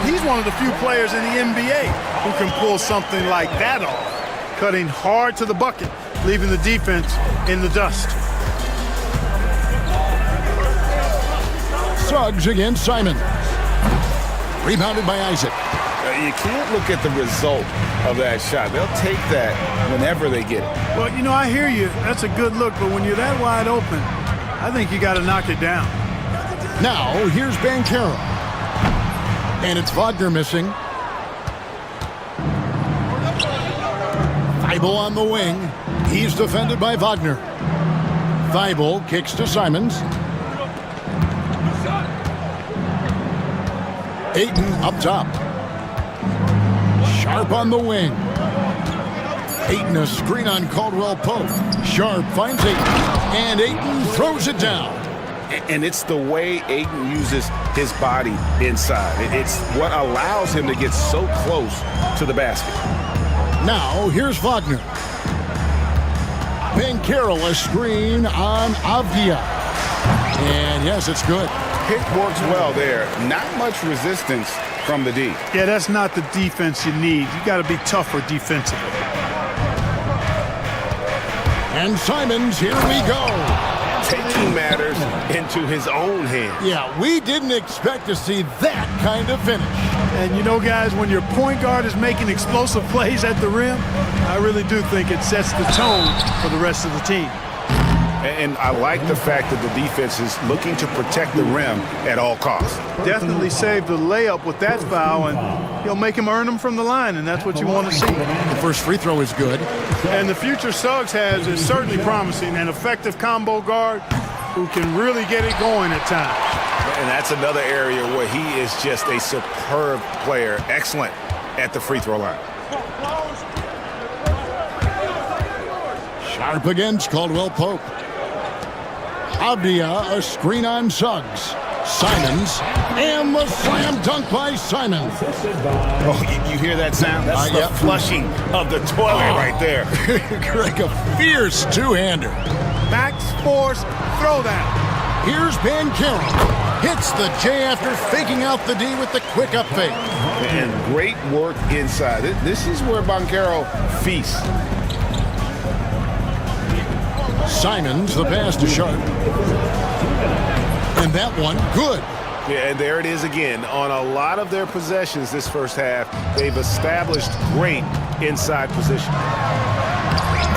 He's one of the few players in the NBA who can pull something like that off, cutting hard to the bucket, leaving the defense in the dust. Suggs against Simon. Rebounded by Isaac. You can't look at the result of that shot. They'll take that whenever they get it. Well, you know, I hear you. That's a good look, but when you're that wide open, I think you got to knock it down. Now, here's Banchero. And it's Wagner missing. Thibault on the wing. He's defended by Wagner. Thibault kicks to Simons. Ayton up top. Sharp on the wing. Ayton a screen on Caldwell Pope. Sharp finds Ayton. And Ayton throws it down. And it's the way Ayton uses his body inside. It's what allows him to get so close to the basket. Now, here's Wagner. Banchero a screen on Avdia. And yes, it's good. Pick works well there. Not much resistance from the D. Yeah, that's not the defense you need. You got to be tougher defensively. And Simons, here we go. Taking matters into his own hands. Yeah, we didn't expect to see that kind of finish. And you know, guys, when your point guard is making explosive plays at the rim, I really do think it sets the tone for the rest of the team. And I like the fact that the defense is looking to protect the rim at all costs. Definitely saved the layup with that foul, and he'll make him earn them from the line, and that's what you want to see. The first free throw is good. And the future Suggs has is certainly promising, an effective combo guard who can really get it going at times. And that's another area where he is just a superb player, excellent at the free throw line. Sharp against Caldwell Pope. Avdia a screen on Suggs. Simons, and the slam dunk by Simons. Oh, you hear that sound? That's the flushing of the toilet right there. Greg, a fierce two-hander. Max Force throwdown. Here's Banchero. Hits the J after faking out the D with the quick up fake. And great work inside. This is where Banchero feasts. Simons, the pass to Sharp. And that one, good. Yeah, and there it is again. On a lot of their possessions this first half, they've established great inside position.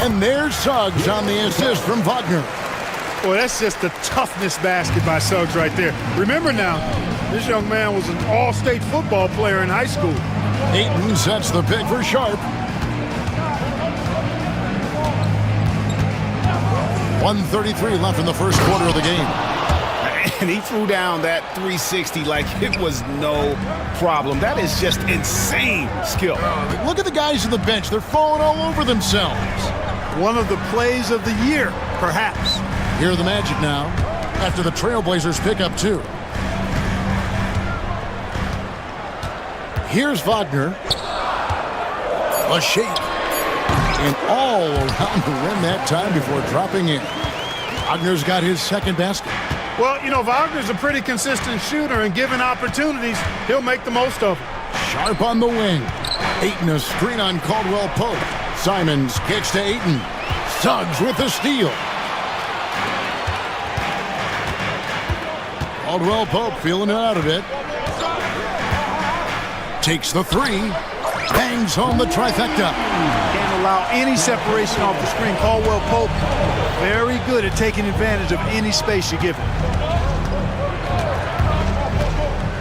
And there's Suggs on the assist from Wagner. Well, that's just the toughness basket by Suggs right there. Remember now, this young man was an all-state football player in high school. Ayton sets the pick for Sharp. 1:33 left in the first quarter of the game. And he threw down that 360 like it was no problem. That is just insane skill. Look at the guys on the bench. They're falling all over themselves. One of the plays of the year, perhaps. Here are the Magic now, after the Trailblazers pick up 2. Here's Wagner. A shake. And all around the rim that time before dropping in. Wagner's got his second basket. Well, you know, Wagner's a pretty consistent shooter, and given opportunities, he'll make the most of them. Sharp on the wing. Ayton a screen on Caldwell Pope. Simons kicks to Ayton. Suggs with the steal. Caldwell Pope feeling it out a bit. Takes the 3. Bangs home the trifecta. Can't allow any separation off the screen. Caldwell Pope, very good at taking advantage of any space you give him.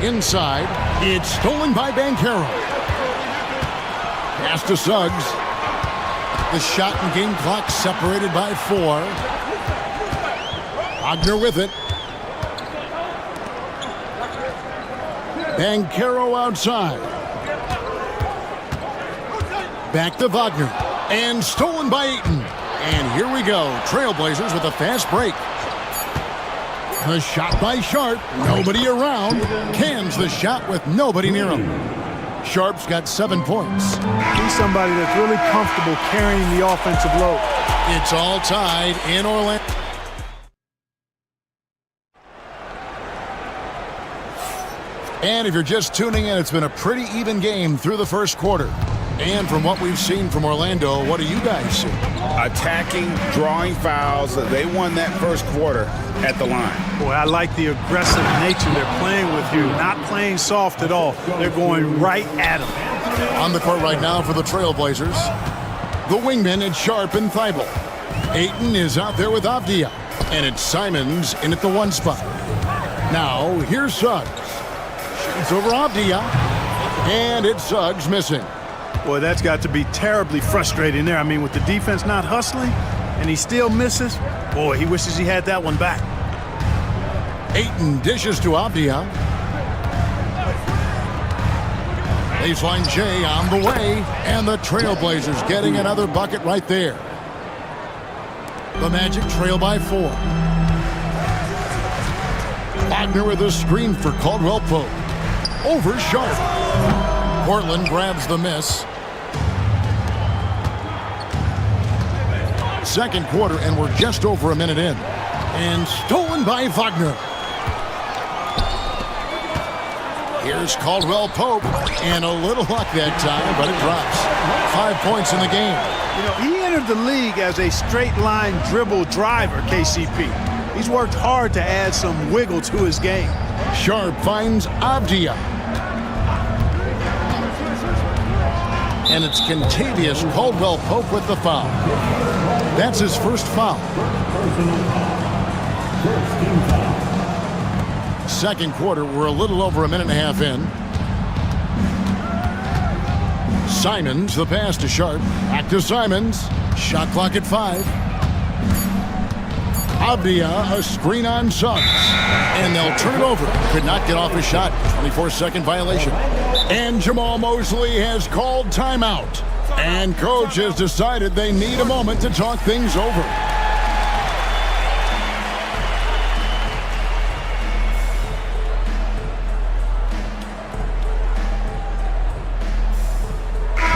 Inside, it's stolen by Banchero. Pass to Suggs. The shot and game clock separated by 4. Wagner with it. Banchero outside. Back to Wagner. And stolen by Ayton. And here we go. Trailblazers with a fast break. The shot by Sharp. Nobody around. Cans the shot with nobody near him. Sharp's got 7 points. He's somebody that's really comfortable carrying the offensive load. It's all tied in Orlando. And if you're just tuning in, it's been a pretty even game through the first quarter. And from what we've seen from Orlando, what do you guys see? Attacking, drawing fouls. They won that first quarter at the line. Boy, I like the aggressive nature they're playing with here. Not playing soft at all. They're going right at them. On the court right now for the Trailblazers, the wingmen, it's Sharp and Thibault. Ayton is out there with Avdia. And it's Simons in at the 1 spot. Now, here's Suggs. Shoots over Avdia. And it's Suggs missing. Boy, that's got to be terribly frustrating there. I mean, with the defense not hustling and he still misses, boy, he wishes he had that one back. Ayton dishes to Avdia. Baseline J on the way, and the Trailblazers getting another bucket right there. The Magic trail by 4. Wagner with a screen for Caldwell Pope. Over Sharp. Portland grabs the miss. Second quarter, and we're just over a minute in. And stolen by Wagner. Here's Caldwell Pope, and a little luck that time, but it drops. 5 points in the game. You know, he entered the league as a straight-line dribble driver, KCP. He's worked hard to add some wiggle to his game. Sharp finds Avdia. And it's Kentavious Caldwell Pope with the foul. That's his first foul. Second quarter, we're a little over a minute and a half in. Simons, the pass to Sharp. Back to Simons. Shot clock at 5. Avdia, a screen on Suggs. And they'll turn it over. Could not get off a shot. 24-second violation. And Jamal Mosley has called timeout. And coach has decided they need a moment to talk things over.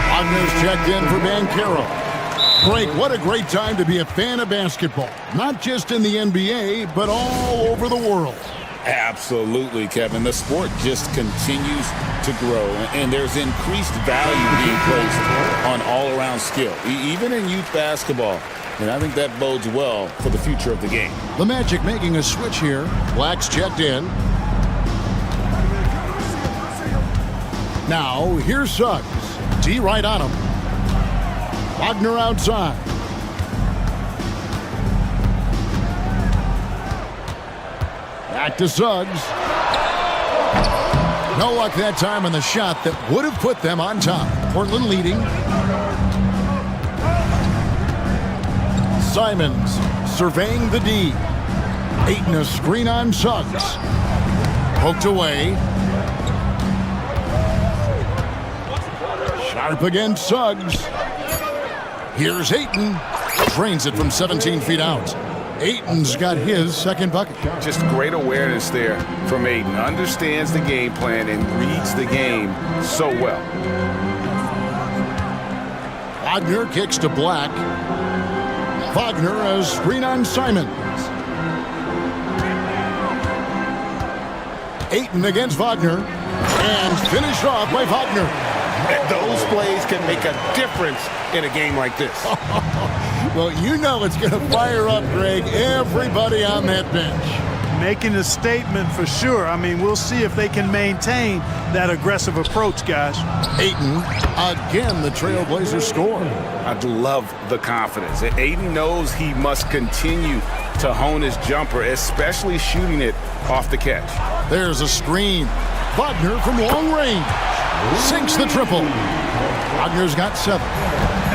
Wagner's checked in for Banchero. Greg, what a great time to be a fan of basketball. Not just in the NBA, but all over the world. Absolutely, Kevin. The sport just continues to grow, and there's increased value being placed on all-around skill, even in youth basketball. And I think that bodes well for the future of the game. The Magic making a switch here. Black's checked in. Now, here's Suggs. D right on him. Wagner outside. Back to Suggs. No luck that time on the shot that would have put them on top. Portland leading. Simons surveying the D. Ayton a screen on Suggs. Poked away. Sharp against Suggs. Here's Ayton. Drains it from 17 feet out. Ayton's got his second bucket. Just great awareness there from Ayton. Understands the game plan and reads the game so well. Wagner kicks to Black. Wagner a screen on Simons. Ayton against Wagner. And finished off by Wagner. Those plays can make a difference in a game like this. Well, you know it's going to fire up, Greg, everybody on that bench. Making a statement for sure. I mean, we'll see if they can maintain that aggressive approach, guys. Ayton, again, the Trailblazers score. I love the confidence. Ayton knows he must continue to hone his jumper, especially shooting it off the catch. There's a screen. Wagner from long range sinks the triple. Wagner's got 7.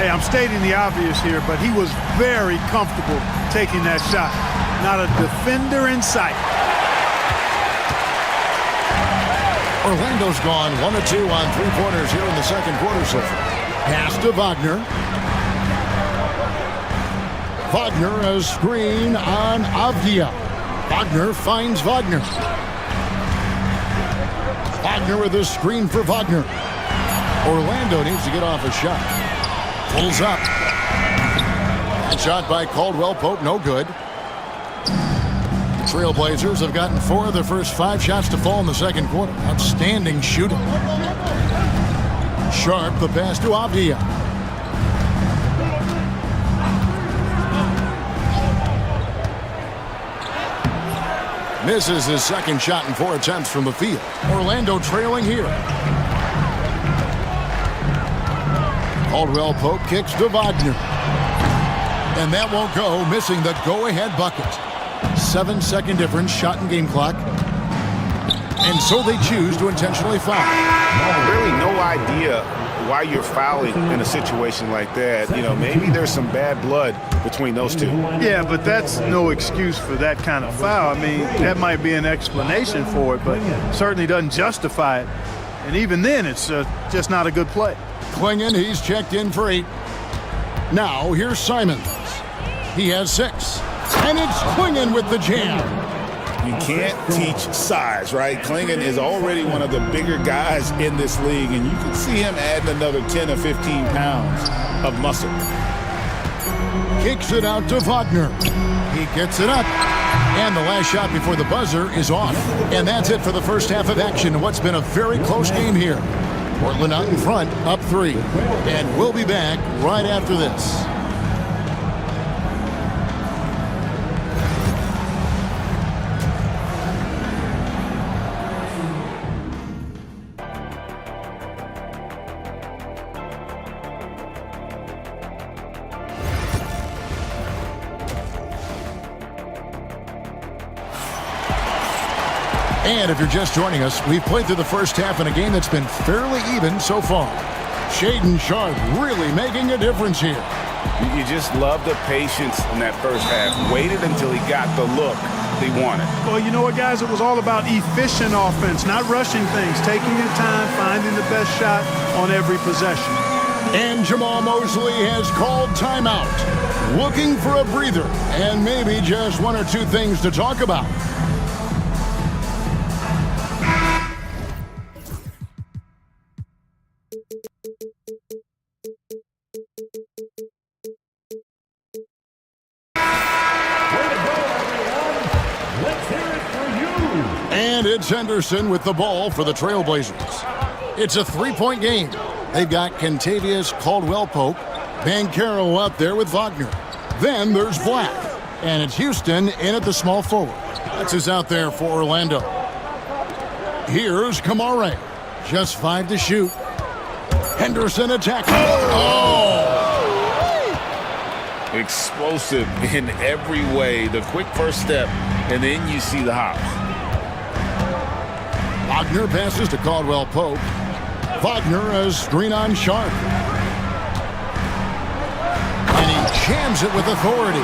Hey, I'm stating the obvious here, but he was very comfortable taking that shot. Not a defender in sight. Orlando's gone 1 of 2 on 3-pointers here in the second quarter so far. Pass to Wagner. Wagner a screen on Avdia. Wagner finds Wagner. Wagner with a screen for Wagner. Orlando needs to get off a shot. Pulls up. That shot by Caldwell Pope, no good. The Trailblazers have gotten 4 of their first 5 shots to fall in the second quarter. Outstanding shooting. Sharp, the pass to Avdia. Misses his second shot in 4 attempts from the field. Orlando trailing here. Caldwell Pope kicks to Wagner. And that won't go, missing the go-ahead bucket. 7-second difference, shot and game clock. And so they choose to intentionally foul. Really no idea why you're fouling in a situation like that. You know, maybe there's some bad blood between those two. Yeah, but that's no excuse for that kind of foul. I mean, that might be an explanation for it, but certainly doesn't justify it. And even then, it's just not a good play. Klingon, he's checked in for 8. Now, here's Simons. He has 6. And it's Klingon with the jam. You can't teach size, right? Klingon is already one of the bigger guys in this league, and you can see him adding another 10 or 15 pounds of muscle. Kicks it out to Wagner. He gets it up. And the last shot before the buzzer is off. And that's it for the first half of action in what's been a very close game here. Portland out in front, up 3. And we'll be back right after this. And if you're just joining us, we've played through the first half in a game that's been fairly even so far. Shaedon Sharpe really making a difference here. You just love the patience in that first half. Waited until he got the look he wanted. Well, you know what, guys? It was all about efficient offense, not rushing things, taking your time, finding the best shot on every possession. And Jamal Mosley has called timeout, looking for a breather and maybe just 1 or 2 things to talk about. And it's Henderson with the ball for the Trailblazers. It's a 3-point game. They've got Kentavious Caldwell-Pope, Banchero up there with Wagner. Then there's Black, and it's Houston in at the small forward. That's who's out there for Orlando. Here's Kamare. Just 5 to shoot. Henderson attacking. Oh! Explosive in every way. The quick first step, and then you see the hop. Wagner passes to Caldwell-Pope. Wagner a screen on Sharpe. And he jams it with authority.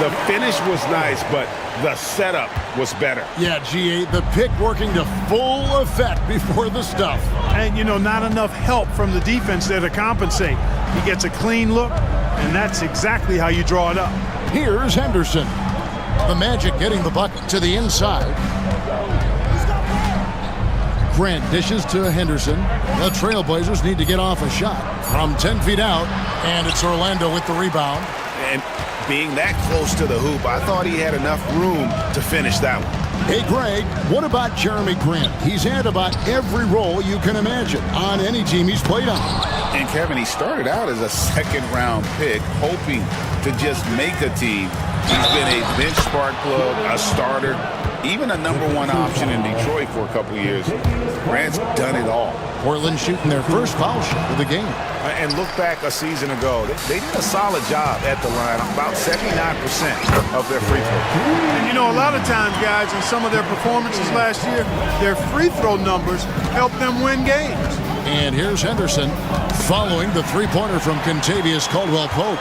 The finish was nice, but the setup was better. Yeah, G8, the pick working to full effect before the stuff. And, you know, not enough help from the defense there to compensate. He gets a clean look, and that's exactly how you draw it up. Here's Henderson. The Magic getting the bucket to the inside. Grant dishes to Henderson. The Trailblazers need to get off a shot from 10 feet out, and it's Orlando with the rebound. And being that close to the hoop, I thought he had enough room to finish that one. Hey, Greg, what about Jeremy Grant? He's had about every role you can imagine on any team he's played on. And, Kevin, he started out as a second-round pick, hoping to just make a team. He's been a bench spark plug, a starter, Even a #1 option in Detroit for a couple of years. Grant's done it all. Portland shooting their first foul shot of the game. And look back a season ago. They did a solid job at the line, about 79% of their free throws. And you know, a lot of times, guys, in some of their performances last year, their free throw numbers helped them win games. And here's Henderson following the three-pointer from Kentavious Caldwell-Pope.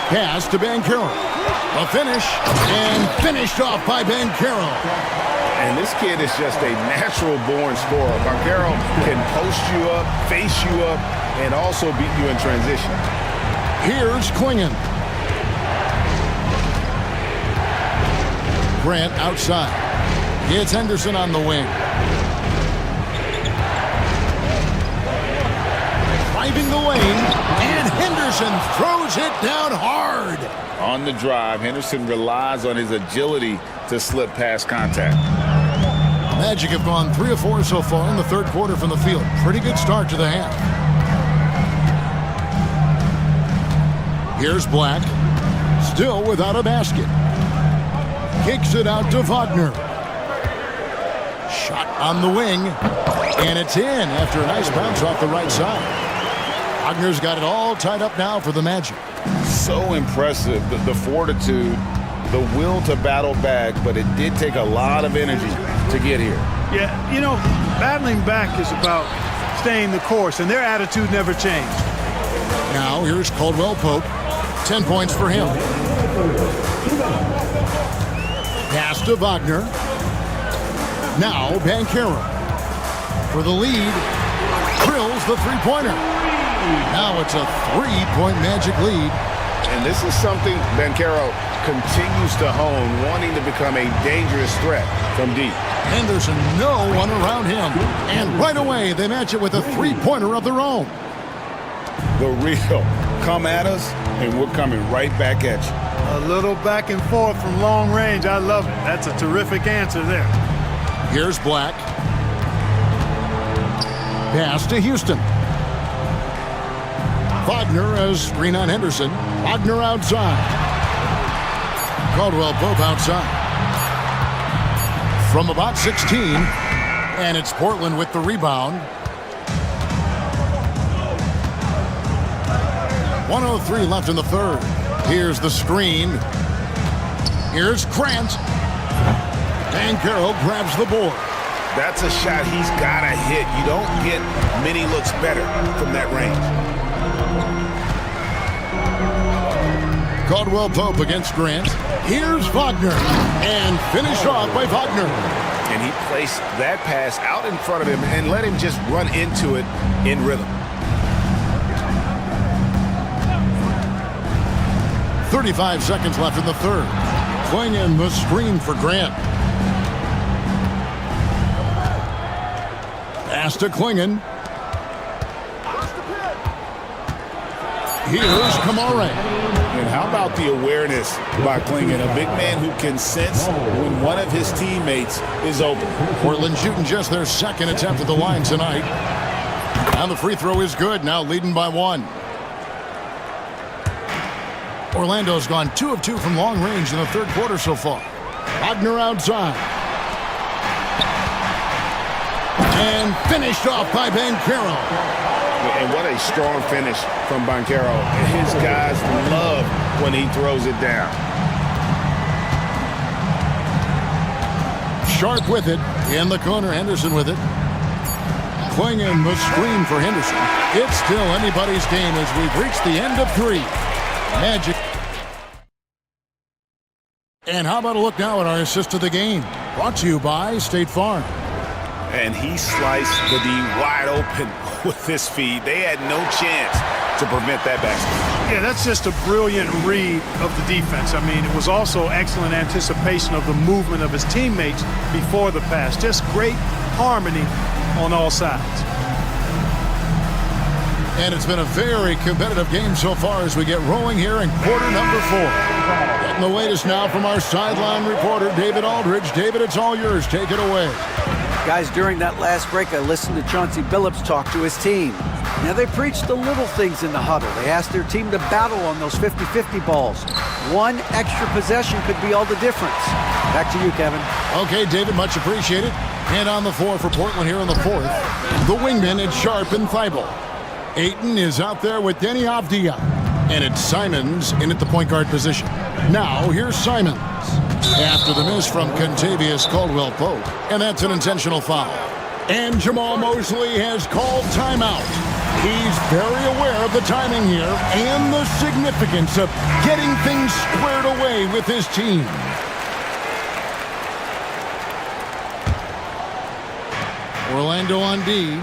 Pass to Banchero. A finish, and finished off by Banchero. And this kid is just a natural-born scorer. Banchero can post you up, face you up, and also beat you in transition. Here's Klingon. Grant outside. It's Henderson on the wing. Driving the lane, and Henderson throws it down hard. On the drive, Henderson relies on his agility to slip past contact. Magic have gone 3 of 4 so far in the third quarter from the field. Pretty good start to the half. Here's Black, still without a basket. Kicks it out to Wagner. Shot on the wing, and it's in after a nice bounce off the right side. Wagner's got it all tied up now for the Magic. So impressive, the fortitude, the will to battle back, but it did take a lot of energy to get here. Yeah, you know, battling back is about staying the course, and their attitude never changed. Now here's Caldwell-Pope. 10 points for him. Pass to Wagner. Now Banchero. For the lead. Drills the three-pointer. Now it's a 3-point Magic lead. And this is something Banchero continues to hone, wanting to become a dangerous threat from deep. Henderson, no one around him. And right away, they match it with a three-pointer of their own. The real come at us, and we're coming right back at you. A little back and forth from long range. I love it. That's a terrific answer there. Here's Black. Pass to Houston. Wagner has screen on Henderson. Wagner outside. Caldwell-Pope outside. From about 16, and it's Portland with the rebound. 1:03 left in the third. Here's the screen. Here's Grant. Banchero grabs the board. That's a shot he's got to hit. You don't get many looks better from that range. Caldwell-Pope against Grant. Here's Wagner. And finished off by Wagner. And he placed that pass out in front of him and let him just run into it in rhythm. 35 seconds left in the third. Klingon the screen for Grant. Pass to Klingon. Here's Kamare. And how about the awareness by Klingon, a big man who can sense when one of his teammates is open. Portland shooting just their second attempt at the line tonight. And the free throw is good, now leading by 1. Orlando's gone 2 of 2 from long range in the third quarter so far. Wagner outside. And finished off by Banchero. And what a strong finish from Banchero. His guys love when he throws it down. Sharp with it. In the corner, Henderson with it. Klingon the screen for Henderson. It's still anybody's game as we've reached the end of 3. Magic. And how about a look now at our assist of the game? Brought to you by State Farm. And he sliced the D wide open with his feed. They had no chance to prevent that basket. Yeah, that's just a brilliant read of the defense. I mean, it was also excellent anticipation of the movement of his teammates before the pass. Just great harmony on all sides. And it's been a very competitive game so far as we get rolling here in quarter number 4. Getting the latest now from our sideline reporter, David Aldridge. David, it's all yours. Take it away. Guys, during that last break, I listened to Chauncey Billups talk to his team. Now, they preached the little things in the huddle. They asked their team to battle on those 50-50 balls. One extra possession could be all the difference. Back to you, Kevin. Okay, David, much appreciated. And on the floor for Portland here in the fourth, the wingman is Sharp and Thibault. Ayton is out there with Denny Avdia. And it's Simons in at the point guard position. Now, here's Simons. After the miss from Contavious Caldwell-Pope. And that's an intentional foul. And Jamal Mosley has called timeout. He's very aware of the timing here and the significance of getting things squared away with his team. Orlando on D.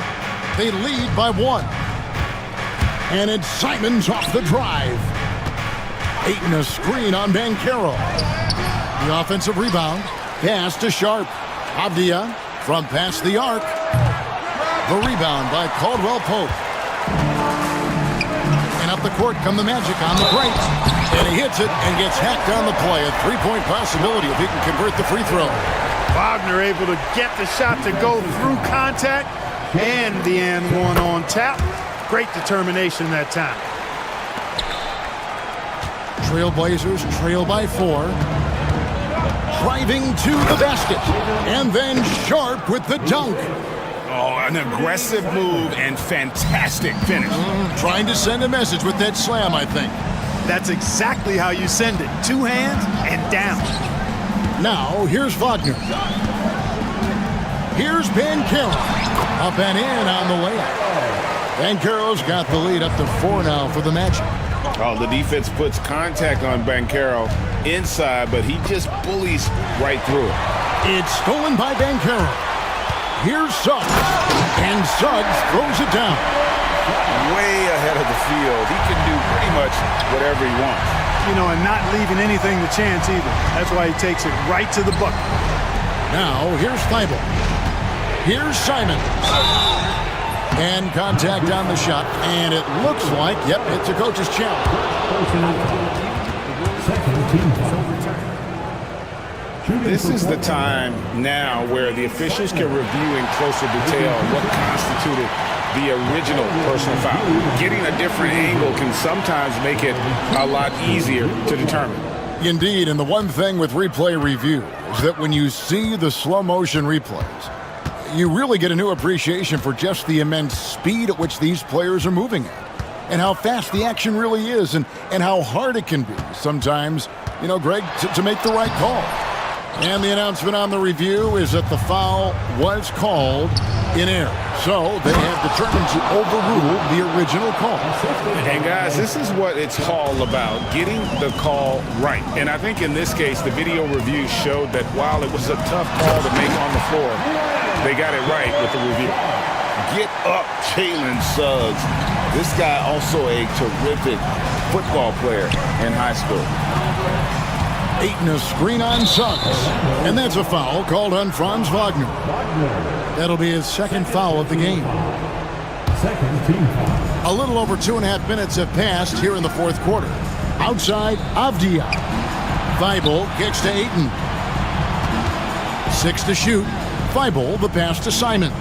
They lead by 1. And it's Simons off the drive. Ayton a screen on Banchero. The offensive rebound. Pass to Sharp. Avdia from past the arc. The rebound by Caldwell-Pope. And up the court come the Magic on the break. And he hits it and gets hacked on the play. A three-point possibility if he can convert the free throw. Wagner able to get the shot to go through contact and the and one on tap. Great determination that time. Trailblazers trail by 4. Driving to the basket. And then Sharp with the dunk. Oh, an aggressive move and fantastic finish. Trying to send a message with that slam, I think. That's exactly how you send it. 2 hands and down. Now, here's Wagner. Here's Banchero. Up and in on the layup. Banchero's got the lead up to 4 now for the Magic. Oh, the defense puts contact on Banchero inside, but he just bullies right through it. It's stolen by Banchero. Here's Suggs. And Suggs throws it down. Way ahead of the field. He can do pretty much whatever he wants. You know, and not leaving anything to chance either. That's why he takes it right to the bucket. Now, here's Thibault. Here's Simon. And contact on the shot. And it looks like, yep, it's a coach's challenge. This is the time now where the officials can review in closer detail what constituted the original personal foul. Getting a different angle can sometimes make it a lot easier to determine. Indeed, and the one thing with replay review is that when you see the slow motion replays, you really get a new appreciation for just the immense speed at which these players are moving at, and how fast the action really is, and how hard it can be sometimes, you know, Greg, to make the right call. And the announcement on the review is that the foul was called in error. So they have determined to overrule the original call. And guys, this is what it's all about, getting the call right. And I think in this case, the video review showed that while it was a tough call to make on the floor, they got it right with the review. Get up, Jalen Suggs. This guy also a terrific football player in high school. Ayton a screen on Suggs. And that's a foul called on Franz Wagner. That'll be his second foul of the game. Second team foul. A little over 2.5 minutes have passed here in the fourth quarter. Outside, Avdia. Thibault kicks to Ayton. 6 to shoot. Thibault the pass to Simons.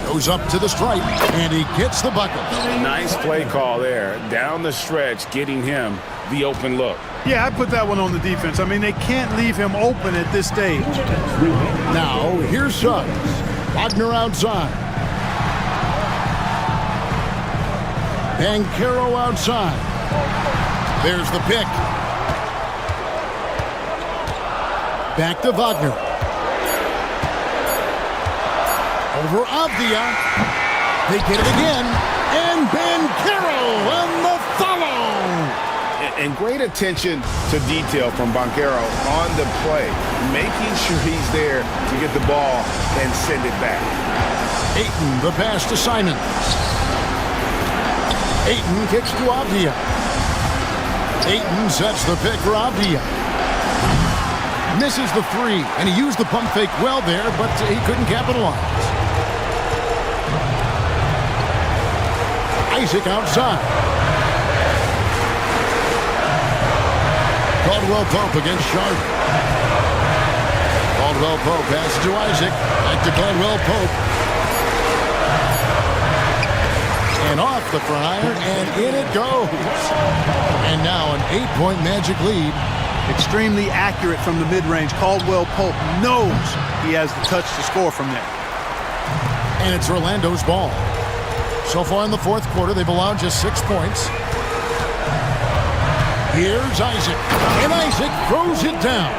Goes up to the stripe, and he gets the bucket. Nice play call there. Down the stretch, getting him the open look. Yeah, I put that one on the defense. I mean, they can't leave him open at this stage. Now, here's Suggs. Wagner outside. Banchero outside. There's the pick. Back to Wagner. Over Avdia. They get it again. And Banchero on the follow. And great attention to detail from Banchero on the play, making sure he's there to get the ball and send it back. Ayton, the pass to Simons. Ayton kicks to Avdia. Ayton sets the pick for Avdia. Misses the 3, and he used the pump fake well there, but he couldn't capitalize. Isaac outside. Caldwell-Pope against Sharp. Caldwell-Pope passes to Isaac. Back to Caldwell-Pope. And off the fryer, and in it goes. And now an 8-point Magic lead Extremely accurate from the mid-range. Caldwell Pope knows he has the touch to score from there. And it's Orlando's ball. So far in the fourth quarter, they've allowed just 6 points. Here's Isaac. And Isaac throws it down.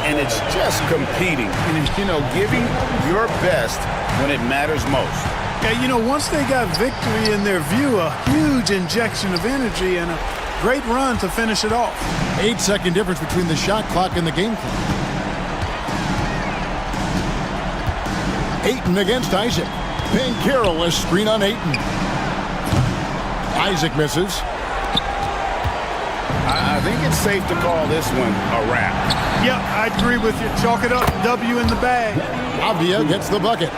And it's just competing. You know, giving your best when it matters most. Yeah, you know, once they got victory in their view, a huge injection of energy and a great run to finish it off. 8-second difference between the shot clock and the game clock. Ayton against Isaac. Carroll a screen on Ayton. Isaac misses. I think it's safe to call this one a wrap. Yeah, I agree with you. Chalk it up. W in the bag. Avdia gets the bucket.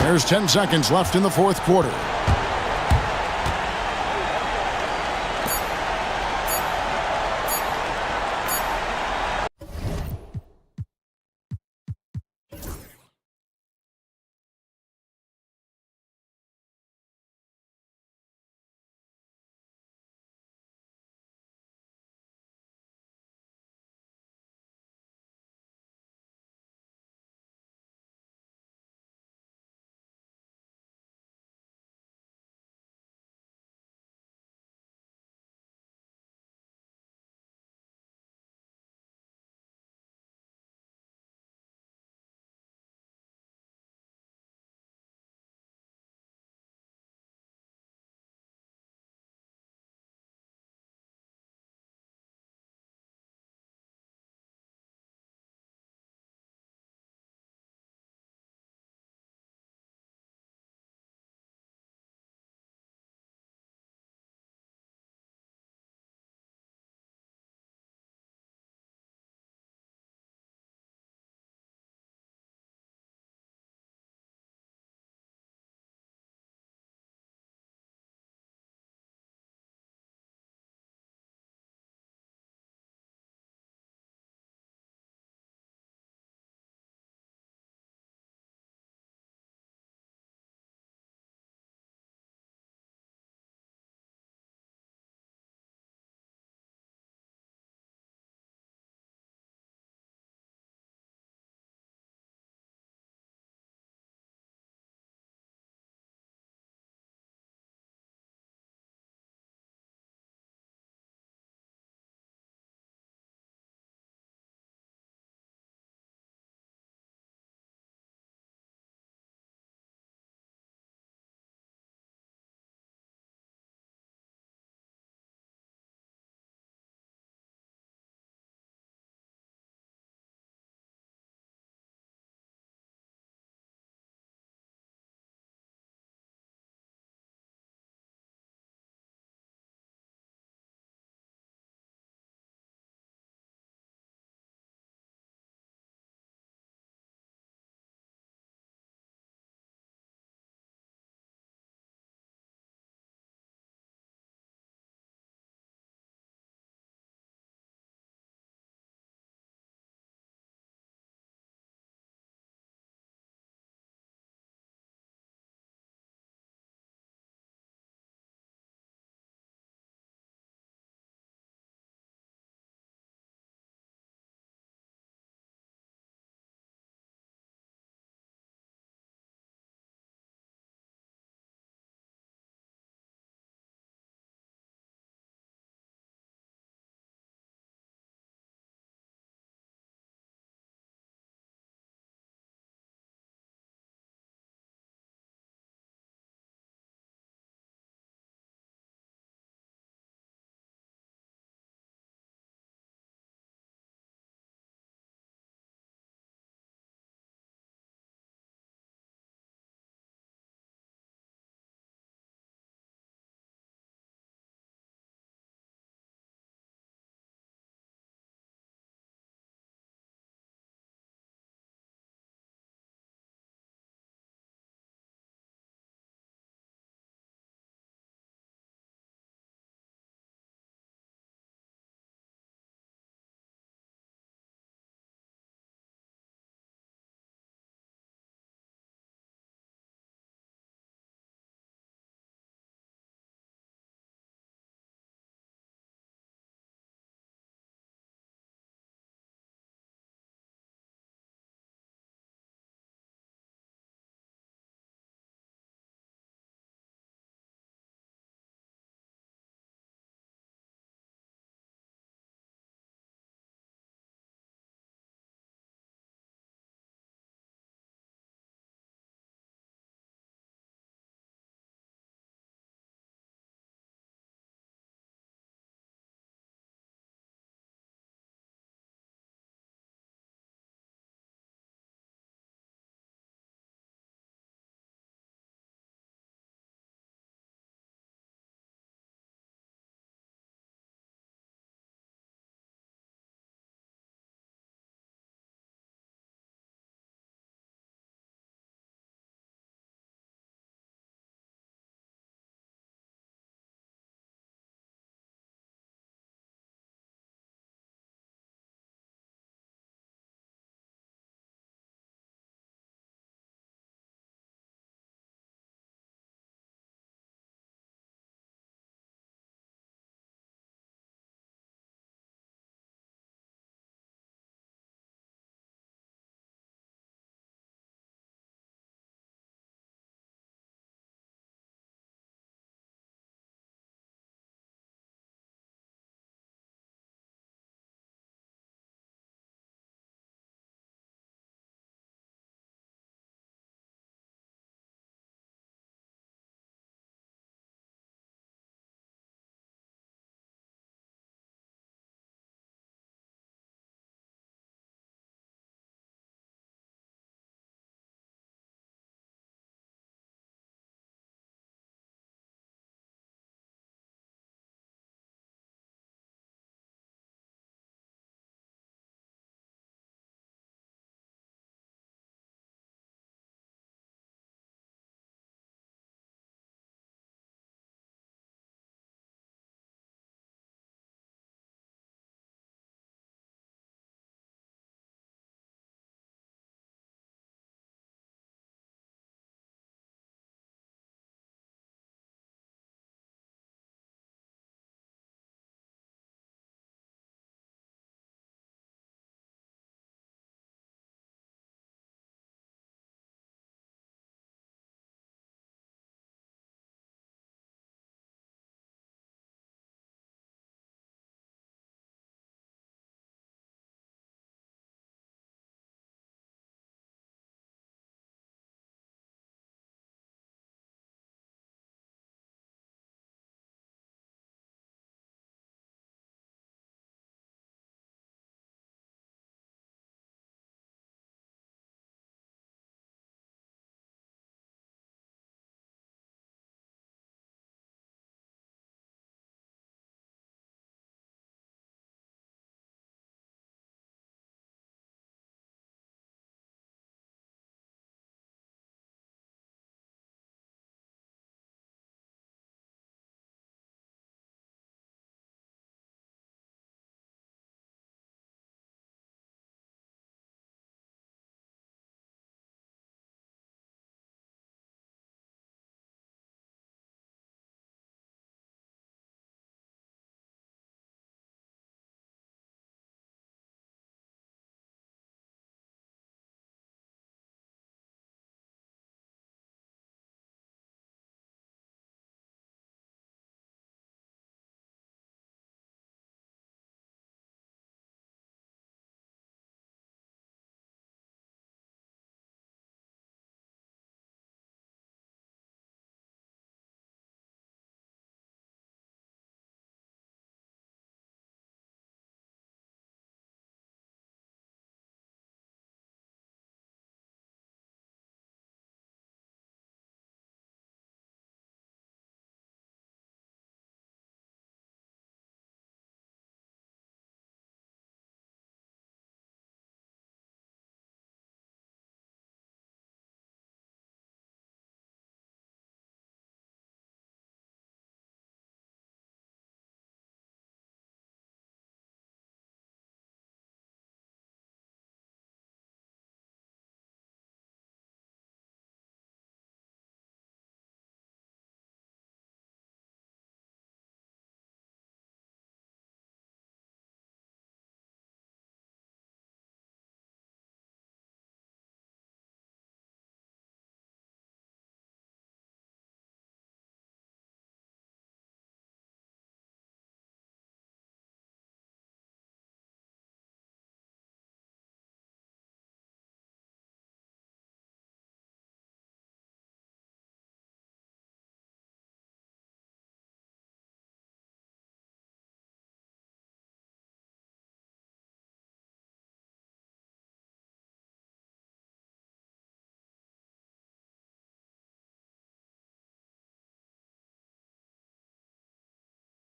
There's 10 seconds left in the fourth quarter.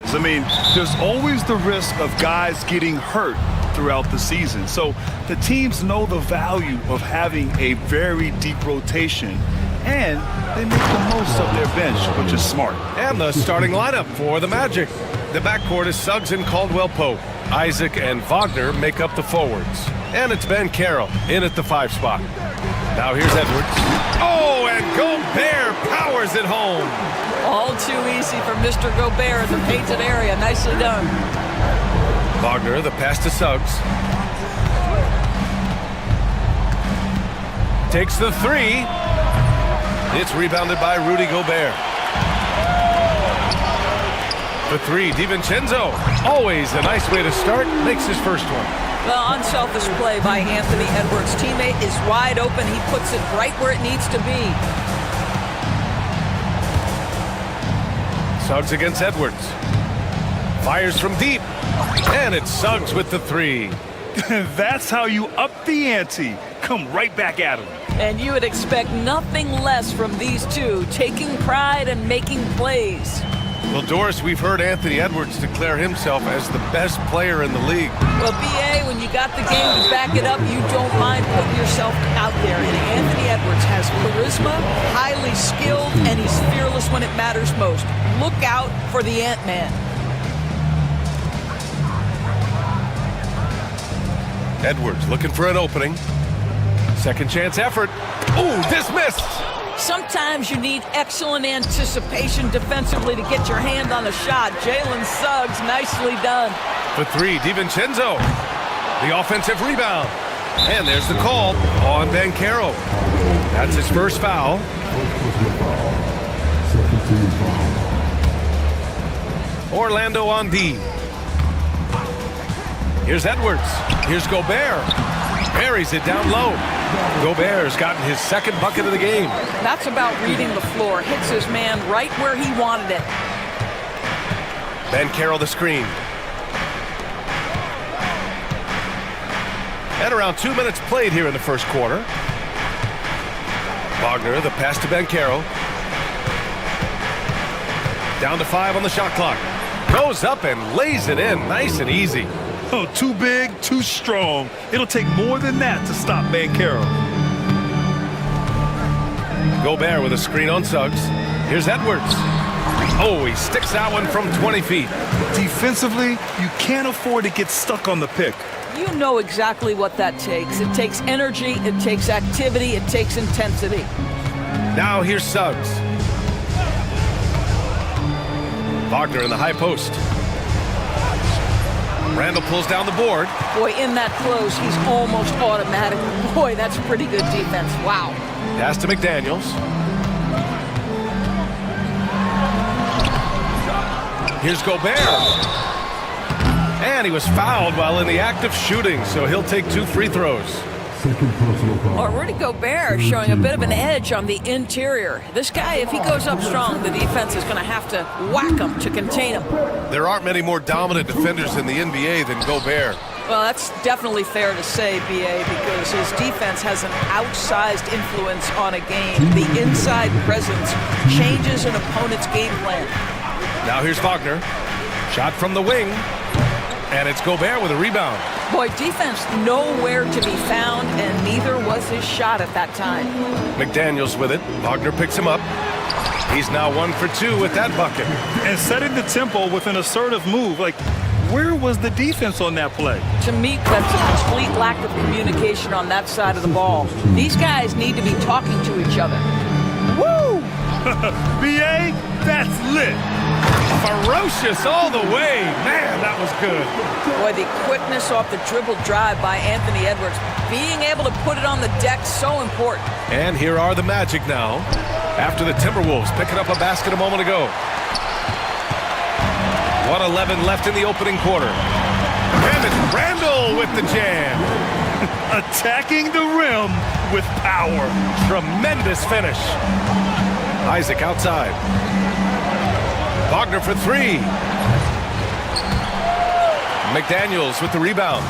I mean, there's always the risk of guys getting hurt throughout the season. So the teams know the value of having a very deep rotation, and they make the most of their bench, which is smart. And the starting lineup for the Magic. The backcourt is Suggs and Caldwell-Pope. Isaac and Wagner make up the forwards. And it's Ben Carroll in at the 5 spot. Now here's Edwards. Oh, and Gobert powers it home. All too easy for Mr. Gobert in the painted area. Nicely done. Wagner, the pass to Suggs. Takes the 3. It's rebounded by Rudy Gobert. The 3, DiVincenzo. Always a nice way to start. Makes his first one. Well, unselfish play by Anthony Edwards. Teammate is wide open. He puts it right where it needs to be. Suggs against Edwards. Fires from deep. And it's Suggs with the 3. That's how you up the ante. Come right back at him. And you would expect nothing less from these two, taking pride and making plays. Well, Doris, we've heard Anthony Edwards declare himself as the best player in the league. Well, BA, when you got the game to back it up, you don't mind putting yourself out there. And Anthony Edwards has charisma, highly skilled, and he's fearless when it matters most. Look out for the Ant-Man. Edwards looking for an opening. Second chance effort. Ooh, dismissed. Sometimes you need excellent anticipation defensively to get your hand on a shot. Jalen Suggs, nicely done. The 3, DiVincenzo. The offensive rebound. And there's the call on Ben Carroll. That's his first foul. Orlando on D. Here's Edwards. Here's Gobert. Buries it down low. Gobert's gotten his second bucket of the game. That's about reading the floor. Hits his man right where he wanted it. Ben Carroll the screen. And around 2 minutes played here in the first quarter. Wagner, the pass to Ben Carroll. Down to 5 on the shot clock. Goes up and lays it in. Nice and easy. Oh, too big, too strong. It'll take more than that to stop Ben Carroll. Gobert with a screen on Suggs. Here's Edwards. Oh, he sticks that one from 20 feet. Defensively, you can't afford to get stuck on the pick. You know exactly what that takes. It takes energy, it takes activity, it takes intensity. Now here's Suggs. Wagner in the high post. Randall pulls down the board. Boy, in that close, he's almost automatic. Boy, that's pretty good defense. Wow. Pass to McDaniels. Here's Gobert. And he was fouled while in the act of shooting, so he'll take 2 free throws. Well, Rudy Gobert showing a bit of an edge on the interior. This guy, if he goes up strong, the defense is going to have to whack him to contain him. There aren't many more dominant defenders in the NBA than Gobert. Well, that's definitely fair to say, BA, because his defense has an outsized influence on a game. The inside presence changes an opponent's game plan. Now here's Wagner. Shot from the wing. And it's Gobert with a rebound. Boy, defense nowhere to be found, and neither was his shot at that time. McDaniels with it. Wagner picks him up. He's now 1 for 2 with that bucket. And setting the tempo with an assertive move. Like, where was the defense on that play? To me, that's a complete lack of communication on that side of the ball. These guys need to be talking to each other. Woo! BA, that's lit. Ferocious all the way. Man, that was good. Boy, the quickness off the dribble drive by Anthony Edwards. Being able to put it on the deck, so important. And here are the Magic now. After the Timberwolves picking up a basket a moment ago. 1:11 left in the opening quarter. And it's Randall with the jam. Attacking the rim with power. Tremendous finish. Isaac outside. Wagner for 3. McDaniels with the rebound.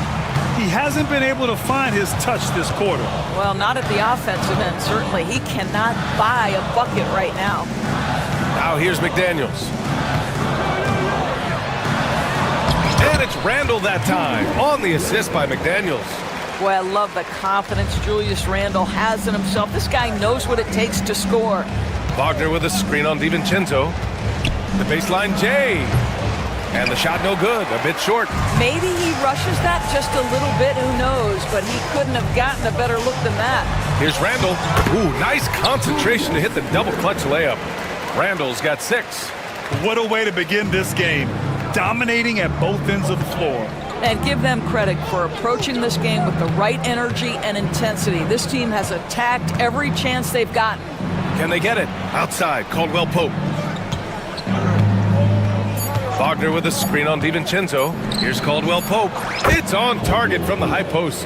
He hasn't been able to find his touch this quarter. Well, not at the offensive end, certainly. He cannot buy a bucket right now. Now here's McDaniels. Randle that time on the assist by McDaniels. Boy, I love the confidence Julius Randle has in himself. This guy knows what it takes to score. Wagner with a screen on DiVincenzo. The baseline J. And the shot no good, a bit short. Maybe he rushes that just a little bit, who knows, but he couldn't have gotten a better look than that. Here's Randle. Ooh, nice concentration to hit the double clutch layup. Randle's got 6. What a way to begin this game. Dominating at both ends of the floor. And give them credit for approaching this game with the right energy and intensity. This team has attacked every chance they've gotten. Can they get it? Outside, Caldwell Pope. Wagner with a screen on DiVincenzo. Here's Caldwell Pope. It's on target from the high post.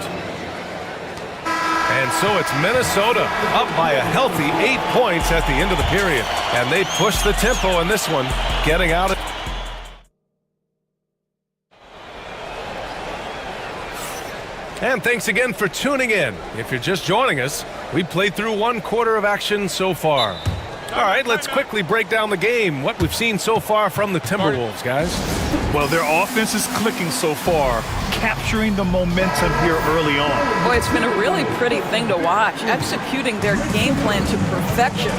And so it's Minnesota up by a healthy 8 points at the end of the period. And they push the tempo in this one, getting out of... And thanks again for tuning in. If you're just joining us, we played through 1 quarter of action so far. All right, let's quickly break down the game, what we've seen so far from the Timberwolves, guys. Well, their offense is clicking so far, capturing the momentum here early on. Boy, it's been a really pretty thing to watch, executing their game plan to perfection.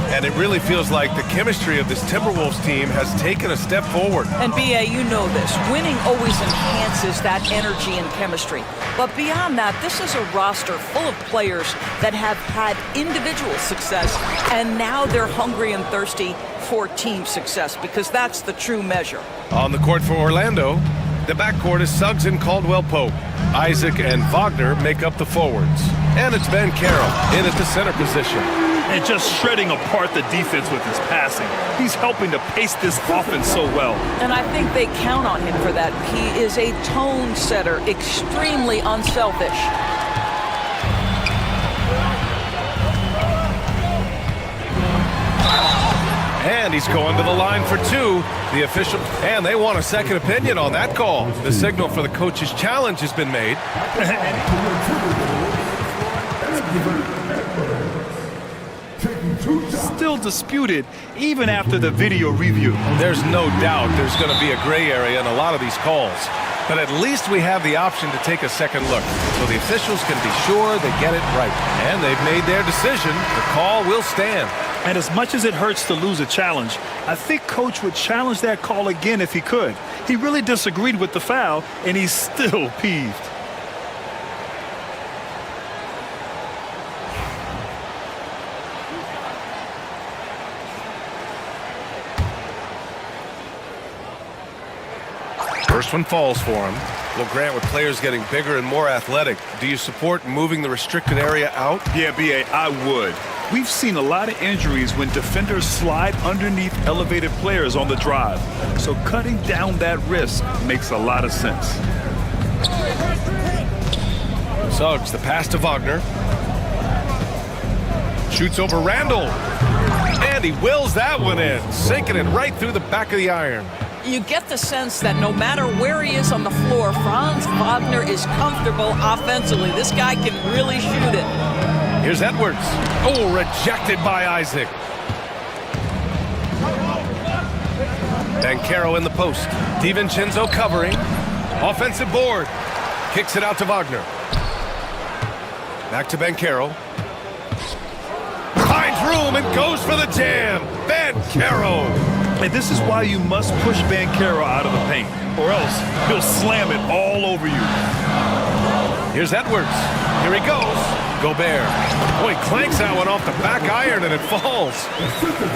And it really feels like the chemistry of this Timberwolves team has taken a step forward. And B.A., you know this. Winning always enhances that energy and chemistry. But beyond that, this is a roster full of players that have had individual success, and now they're hungry and thirsty for team success, because that's the true measure. On the court for Orlando, the backcourt is Suggs and Caldwell Pope. Isaac and Wagner make up the forwards. And it's Ben Carroll in at the center position. And just shredding apart the defense with his passing. He's helping to pace this offense so well. And I think they count on him for that. He is a tone setter, extremely unselfish. And he's going to the line for 2. The official, and they want a second opinion on that call. The signal for the coach's challenge has been made. Still disputed even after the video review. There's no doubt there's going to be a gray area in a lot of these calls. But at least we have the option to take a second look, so the officials can be sure they get it right. And they've made their decision. The call will stand. And as much as it hurts to lose a challenge, I think Coach would challenge that call again if he could. He really disagreed with the foul, and he's still peeved. First one falls for him. Well, Grant, with players getting bigger and more athletic, do you support moving the restricted area out? Yeah, B.A., I would. We've seen a lot of injuries when defenders slide underneath elevated players on the drive. So cutting down that risk makes a lot of sense. Suggs, the pass to Wagner. Shoots over Randle. And he wills that one in, sinking it right through the back of the iron. You get the sense that no matter where he is on the floor, Franz Wagner is comfortable offensively. This guy can really shoot it. Here's Edwards. Oh, rejected by Isaac. Bancaro in the post. DiVincenzo covering. Offensive board. Kicks it out to Wagner. Back to Bancaro. Finds room and goes for the jam. Bancaro. And this is why you must push Bancaro out of the paint, or else he'll slam it all over you. Here's Edwards. Here he goes. Gobert. Oh, he clanks that one off the back iron and it falls.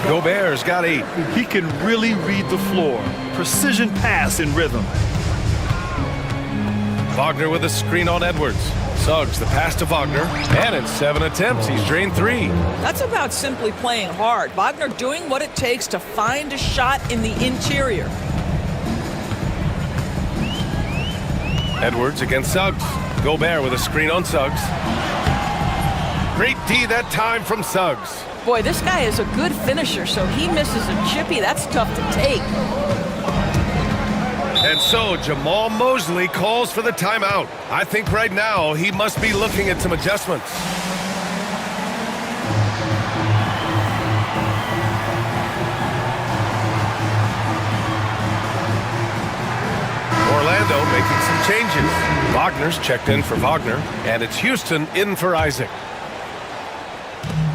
Gobert's got 8. He can really read the floor. Precision pass in rhythm. Wagner with a screen on Edwards. Suggs the pass to Wagner, and in 7 attempts, he's drained 3. That's about simply playing hard. Wagner doing what it takes to find a shot in the interior. Edwards against Suggs. Gobert with a screen on Suggs. Great D that time from Suggs. Boy, this guy is a good finisher, so he misses a chippy. That's tough to take. And so Jamal Mosley calls for the timeout. I think right now he must be looking at some adjustments. Orlando making some changes. Wagner's checked in for Wagner, and it's Houston in for Isaac.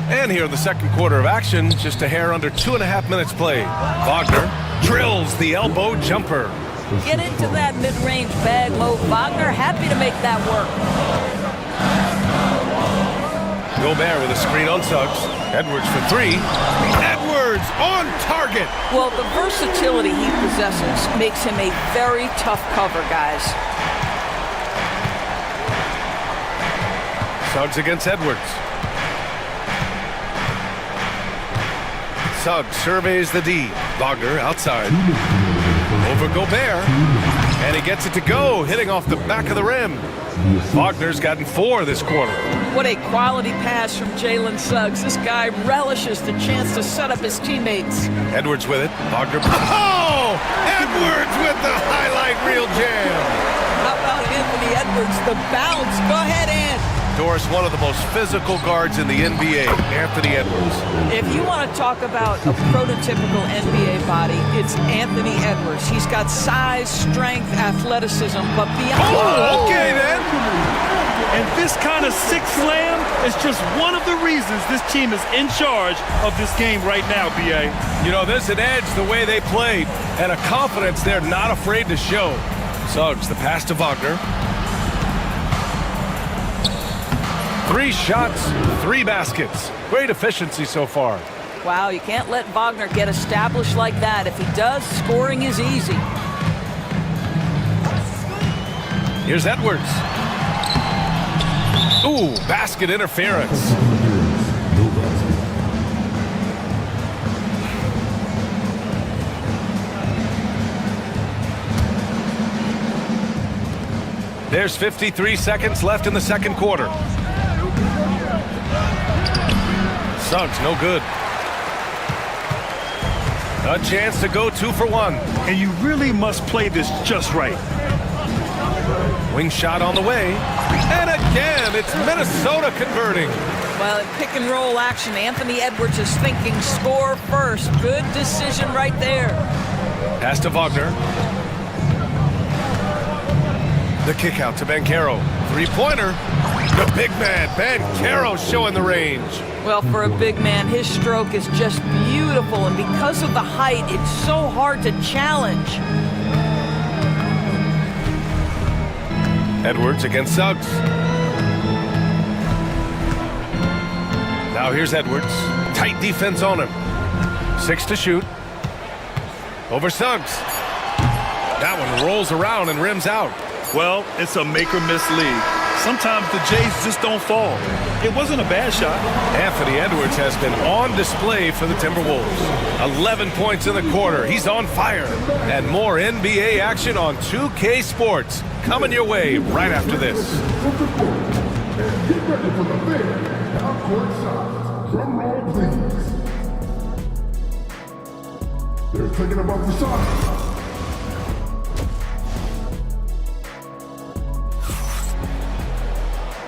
And here in the second quarter of action, just a hair under 2.5 minutes played. Wagner drills the elbow jumper. Get into that mid-range bag, Mo. Wagner happy to make that work. Gobert with a screen on Suggs. Edwards for three. Edwards on target. Well, the versatility he possesses makes him a very tough cover, guys. Suggs against Edwards. Suggs surveys the D. Wagner outside. Over Gobert. And he gets it to go, hitting off the back of the rim. Wagner's gotten 4 this quarter. What a quality pass from Jalen Suggs. This guy relishes the chance to set up his teammates. Edwards with it. Wagner. Oh! Edwards with the highlight reel jam. How about Anthony Edwards? The bounce. Go ahead, Ant. Doris, one of the most physical guards in the NBA, Anthony Edwards. If you want to talk about a prototypical NBA body, it's Anthony Edwards. He's got size, strength, athleticism, but beyond... Oh, okay then. And this kind of six slam is just one of the reasons this team is in charge of this game right now, B.A. You know, there's an edge the way they played and a confidence they're not afraid to show. Suggs, the pass to Wagner. 3 shots, 3 baskets. Great efficiency so far. Wow, you can't let Wagner get established like that. If he does, scoring is easy. Here's Edwards. Ooh, basket interference. There's 53 seconds left in the second quarter. Suggs, no good. A chance to go 2 for 1. And you really must play this just right. Wing shot on the way. And again, it's Minnesota converting. Well, in pick and roll action, Anthony Edwards is thinking score first. Good decision right there. Pass to Wagner. The kick out to Banchero. 3-pointer. The big man, Banchero, showing the range. Well, for a big man, his stroke is just beautiful, and because of the height, it's so hard to challenge. Edwards against Suggs. Now here's Edwards. Tight defense on him. 6 to shoot. Over Suggs. That one rolls around and rims out. Well, it's a make-or-miss league. Sometimes the Jays just don't fall. It wasn't a bad shot. Anthony Edwards has been on display for the Timberwolves. 11 points in the quarter. He's on fire. And more NBA action on 2K Sports coming your way right after this. Get ready for the big half-court shot. Drum roll, please. They're thinking about the shot.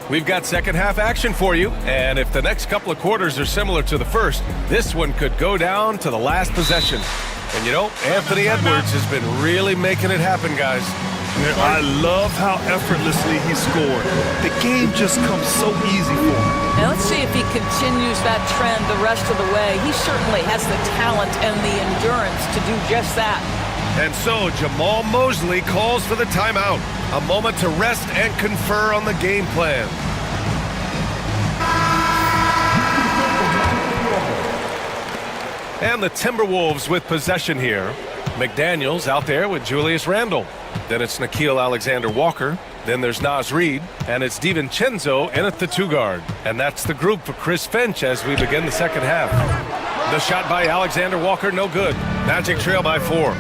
We've got second half action for you, and if the next couple of quarters are similar to the first, this one could go down to the last possession. And you know, Anthony Edwards has been really making it happen, guys. I love how effortlessly he scored. The game just comes so easy for him. Now let's see if he continues that trend the rest of the way. He certainly has the talent and the endurance to do just that. And so Jamal Mosley calls for the timeout. A moment to rest and confer on the game plan. And the Timberwolves with possession here. McDaniels out there with Julius Randle. Then it's Nickeil Alexander-Walker. Then there's Naz Reid. And it's DiVincenzo in at the 2-guard. And that's the group for Chris Finch as we begin the second half. The shot by Alexander-Walker, no good. Magic trail by 4.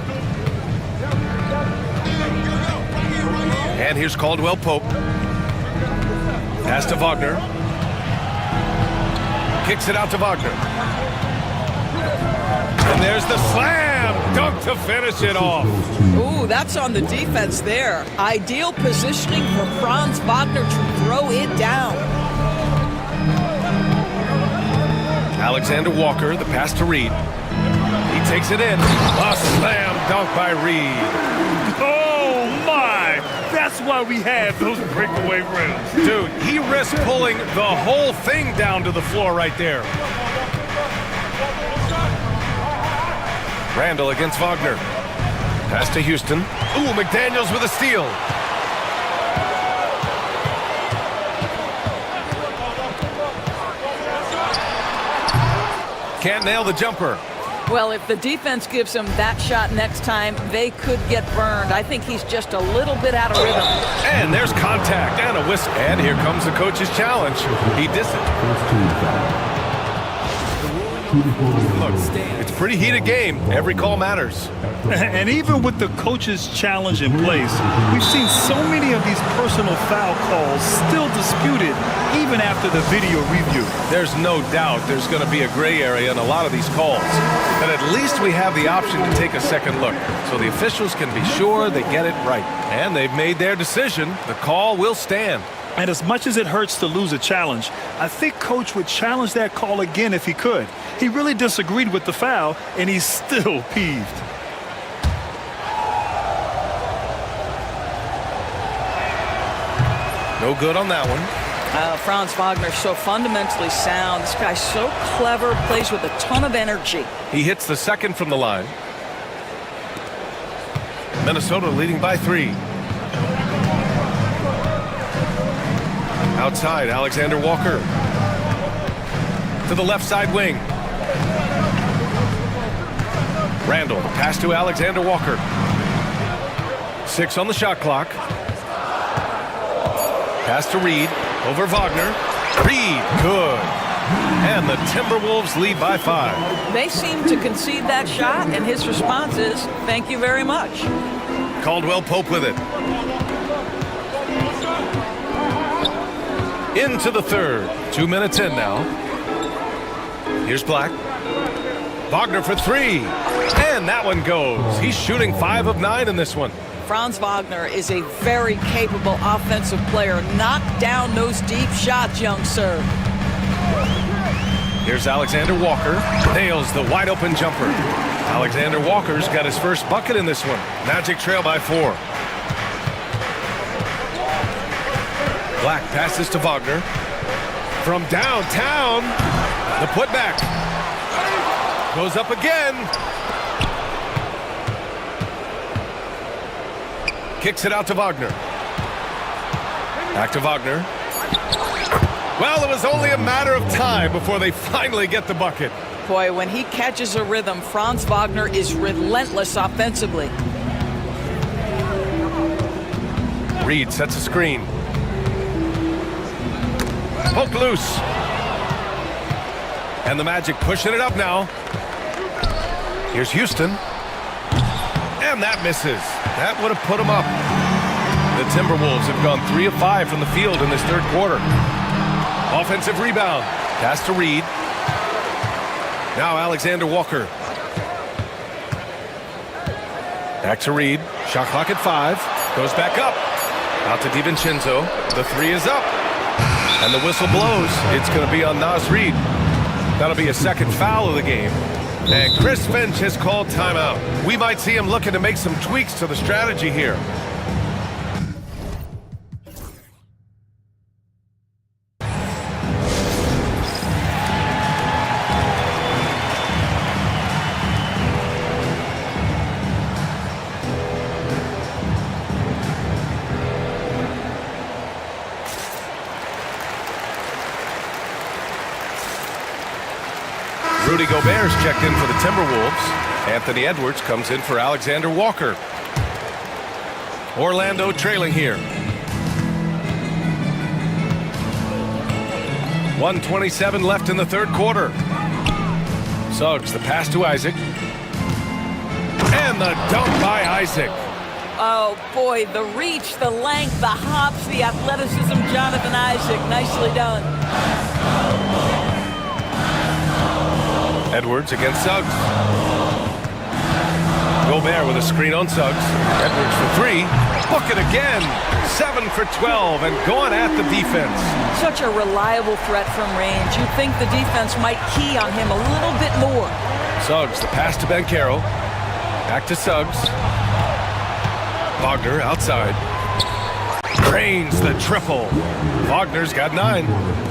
And here's Caldwell Pope. Pass to Wagner. Kicks it out to Wagner. And there's the slam dunk to finish it off. Ooh, that's on the defense there. Ideal positioning for Franz Wagner to throw it down. Alexander Walker, the pass to Reid. He takes it in. A slam dunk by Reid. Oh, my! That's why we have those breakaway rims. Dude, he risked pulling the whole thing down to the floor right there. Randall against Wagner. Pass to Houston. Ooh, McDaniels with a steal. Can't nail the jumper. Well, if the defense gives him that shot next time, they could get burned. I think he's just a little bit out of rhythm. And there's contact and a whistle. And here comes the coach's challenge. He dissed it. Look, it's a pretty heated game. Every call matters. And even with the coach's challenge in place, we've seen so many of these personal foul calls still disputed even after the video review. There's no doubt there's going to be a gray area in a lot of these calls. But at least we have the option to take a second look, so the officials can be sure they get it right. And they've made their decision. The call will stand. And as much as it hurts to lose a challenge, I think Coach would challenge that call again if he could. He really disagreed with the foul, and he's still peeved. No good on that one. Franz Wagner, so fundamentally sound. This guy's so clever, plays with a ton of energy. He hits the second from the line. Minnesota leading by 3. Outside, Alexander Walker. To the left side wing. Randall, pass to Alexander Walker. 6 on the shot clock. Pass to Reed, over Wagner. Reed, good. And the Timberwolves lead by 5. They seem to concede that shot, and his response is, thank you very much. Caldwell Pope with it. Into the third. 2 minutes in now. Here's Black. Wagner for 3. And that one goes. He's shooting 5 of 9 in this one. Franz Wagner is a very capable offensive player. Knock down those deep shots, young sir. Here's Alexander Walker. Nails the wide open jumper. Alexander Walker's got his first bucket in this one. Magic trail by 4. Black passes to Wagner. From downtown, the putback. Goes up again. Kicks it out to Wagner. Back to Wagner. Well, it was only a matter of time before they finally get the bucket. Boy, when he catches a rhythm, Franz Wagner is relentless offensively. Reed sets a screen. Poked loose. And the Magic pushing it up now. Here's Houston. And that misses. That would have put them up. The Timberwolves have gone 3 of 5 from the field in this third quarter. Offensive rebound. Pass to Reed. Now Alexander Walker. Back to Reed. Shot clock at 5. Goes back up. Out to DiVincenzo. The 3 is up. And the whistle blows. It's going to be on Naz Reid. That'll be a second foul of the game. And Chris Finch has called timeout. We might see him looking to make some tweaks to the strategy here. Rudy Gobert's checked in for the Timberwolves. Anthony Edwards comes in for Alexander Walker. Orlando trailing here. 1:27 left in the third quarter. Suggs, the pass to Isaac. And the dunk by Isaac. Oh, boy, the reach, the length, the hops, the athleticism, Jonathan Isaac. Nicely done. Edwards against Suggs. Gobert with a screen on Suggs. Edwards for 3. Book it again. 7 for 12 and going at the defense. Such a reliable threat from range. You'd think the defense might key on him a little bit more. Suggs, the pass to Banchero. Back to Suggs. Wagner outside. drains the triple. Wagner's got 9.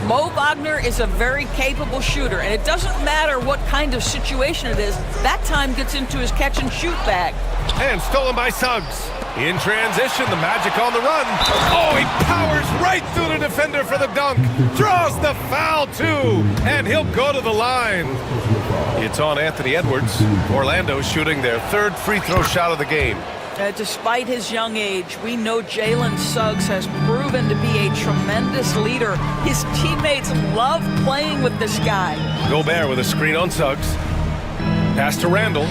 Mo Wagner is a very capable shooter, and it doesn't matter what kind of situation it is, that time gets into his catch-and-shoot bag. And stolen by Suggs. In transition, the Magic on the run. Oh, he powers right through the defender for the dunk. Draws the foul, too. And he'll go to the line. It's on Anthony Edwards. Orlando shooting their 3rd free throw shot of the game. Despite his young age, we know Jalen Suggs has proven to be a tremendous leader. His teammates love playing with this guy. Gobert with a screen on Suggs. Pass to Randall.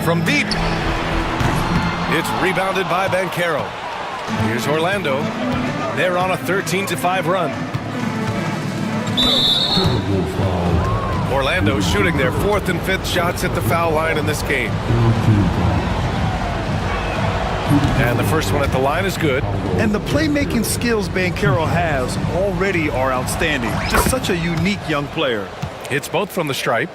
From deep. It's rebounded by Banchero. Here's Orlando. They're on a 13-5 run. Orlando shooting their 4th and 5th shots at the foul line in this game. And the first one at the line is good. And the playmaking skills Banchero has already are outstanding. Just such a unique young player. It's both from the stripe.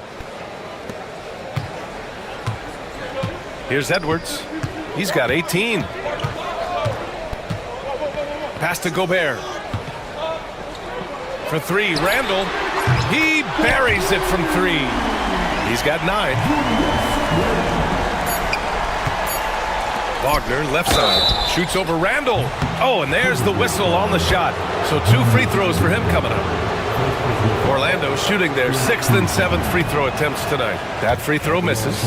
Here's Edwards. He's got 18. Pass to Gobert. For 3, Randall. He buries it from 3. He's got 9. Wagner, left side, shoots over Randall. Oh, and there's the whistle on the shot. So 2 free throws for him coming up. Orlando shooting their 6th and 7th free throw attempts tonight. That free throw misses.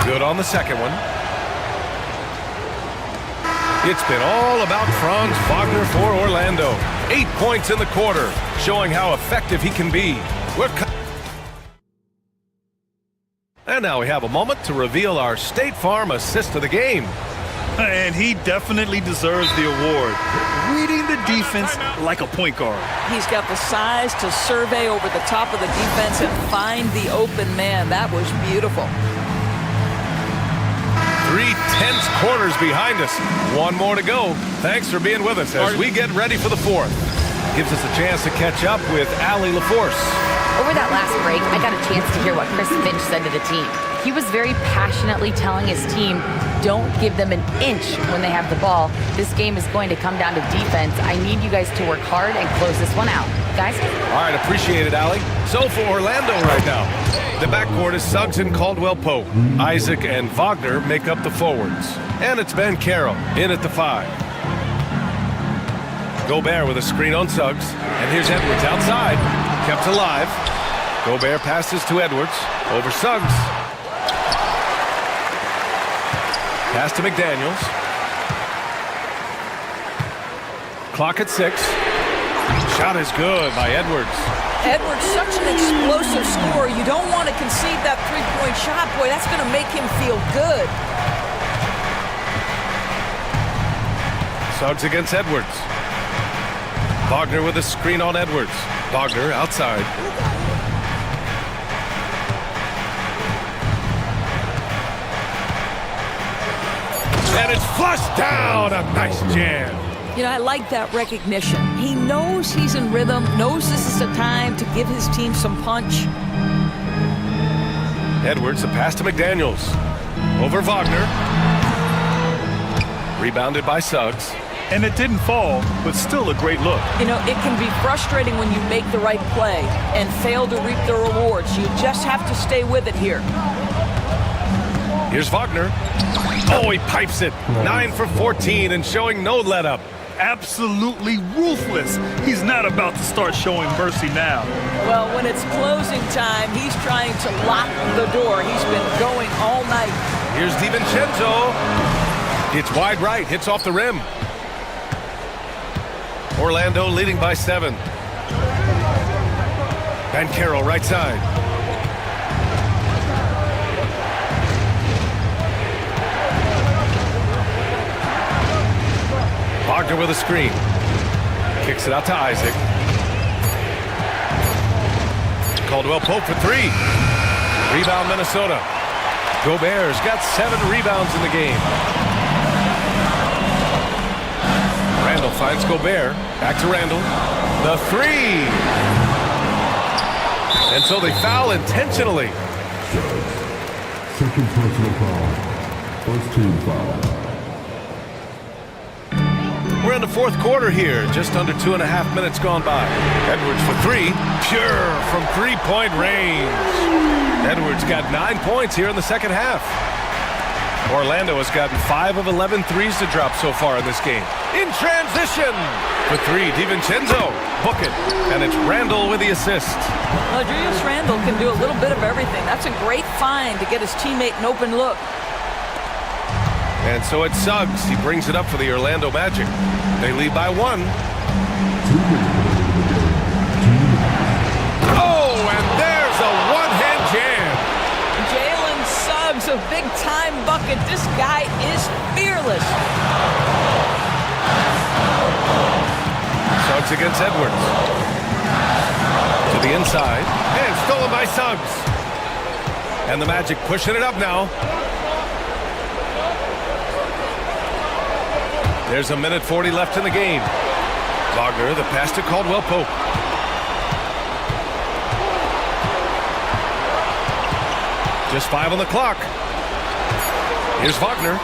Good on the second one. It's been all about Franz Wagner for Orlando. 8 points in the quarter, showing how effective he can be. And now we have a moment to reveal our State Farm assist of the game. And he definitely deserves the award. Reading the defense like a point guard. He's got the size to survey over the top of the defense and find the open man. That was beautiful. 3 tense quarters behind us. 1 more to go. Thanks for being with us as we get ready for the 4th. Gives us a chance to catch up with Allie LaForce. Over that last break, I got a chance to hear what Chris Finch said to the team. He was very passionately telling his team, don't give them an inch when they have the ball. This game is going to come down to defense. I need you guys to work hard and close this one out. Guys? All right, appreciate it, Allie. So for Orlando right now, the backcourt is Suggs and Caldwell-Pope. Isaac and Wagner make up the forwards. And it's Banchero in at the 5. Gobert with a screen on Suggs. And here's Edwards outside. Kept alive. Gobert passes to Edwards. Over Suggs. Pass to McDaniels. Clock at 6. Shot is good by Edwards. Edwards, such an explosive scorer. You don't want to concede that 3-point shot. Boy, that's going to make him feel good. Suggs against Edwards. Wagner with a screen on Edwards. Wagner outside. And it's flushed down. A nice jam. You know, I like that recognition. He knows he's in rhythm, knows this is the time to give his team some punch. Edwards, a pass to McDaniels. Over Wagner. Rebounded by Suggs. And it didn't fall, but still a great look. You know, it can be frustrating when you make the right play and fail to reap the rewards. You just have to stay with it here. Here's Wagner. Oh, he pipes it. 9 for 14 and showing no let-up. Absolutely ruthless. He's not about to start showing mercy now. Well, when it's closing time, he's trying to lock the door. He's been going all night. Here's DiVincenzo. It's wide right, hits off the rim. Orlando leading by 7. Banchero right side. Wagner with a screen. Kicks it out to Isaac. Caldwell-Pope for 3. Rebound Minnesota. Gobert's got 7 rebounds in the game. Randall finds Gobert. Back to Randall. The 3. And so they foul intentionally. Second personal foul. First team foul. We're in the fourth quarter here, just under 2.5 minutes gone by. Edwards for three, pure from three-point range. Edwards got 9 points here in the second half. Orlando has gotten 5 of 11 threes to drop so far in this game. In transition for three, DiVincenzo, book it, and it's Randall with the assist. Well, Julius Randle can do a little bit of everything. That's a great find to get his teammate an open look. And so it's Suggs. He brings it up for the Orlando Magic. They lead by 1. Oh, and there's a one-hand jam. Jalen Suggs, a big-time bucket. This guy is fearless. Suggs against Edwards. To the inside. And stolen by Suggs. And the Magic pushing it up now. There's 1:40 left in the game. Wagner, the pass to Caldwell Pope. Just 5 on the clock. Here's Wagner.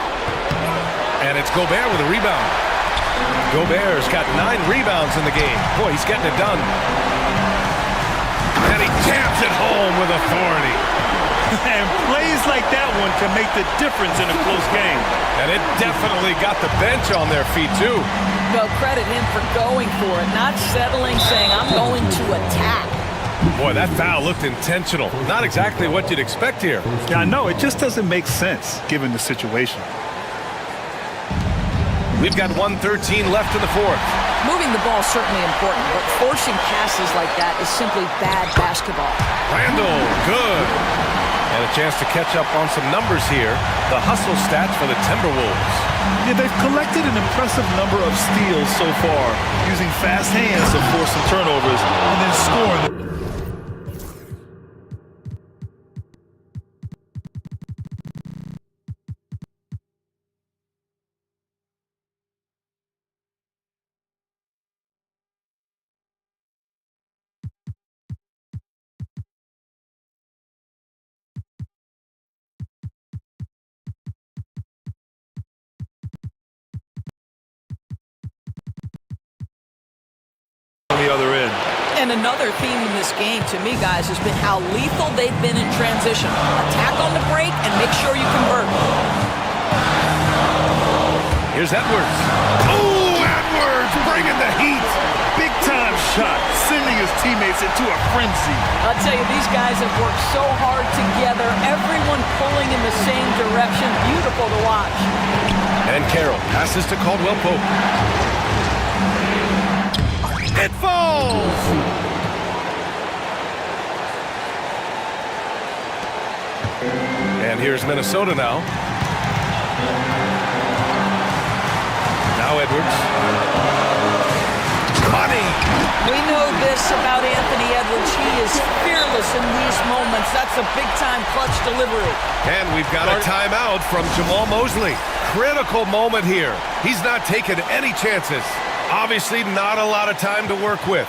And it's Gobert with a rebound. Gobert's got 9 rebounds in the game. Boy, he's getting it done. And he jams it home with authority. And plays like that one can make the difference in a close game. And it definitely got the bench on their feet, too. Well, credit him for going for it, not settling, saying, I'm going to attack. Boy, that foul looked intentional. Not exactly what you'd expect here. Yeah, I know. It just doesn't make sense, given the situation. We've got 1:13 left in the fourth. Moving the ball is certainly important, but forcing passes like that is simply bad basketball. Randall, good. And a chance to catch up on some numbers here. The hustle stats for the Timberwolves. Yeah, they've collected an impressive number of steals so far, using fast hands to force some turnovers and then scoring. The other end. And another theme in this game, to me, guys, has been how lethal they've been in transition. Attack on the break and make sure you convert. Here's Edwards. Oh, Edwards bringing the heat. Big time shot, sending his teammates into a frenzy. I'll tell you, these guys have worked so hard together. Everyone pulling in the same direction. Beautiful to watch. And Carroll passes to Caldwell Pope. It falls! And here's Minnesota now. Now Edwards. Money! We know this about Anthony Edwards. He is fearless in these moments. That's a big-time clutch delivery. And we've got a timeout from Jamal Mosley. Critical moment here. He's not taking any chances. Obviously not a lot of time to work with.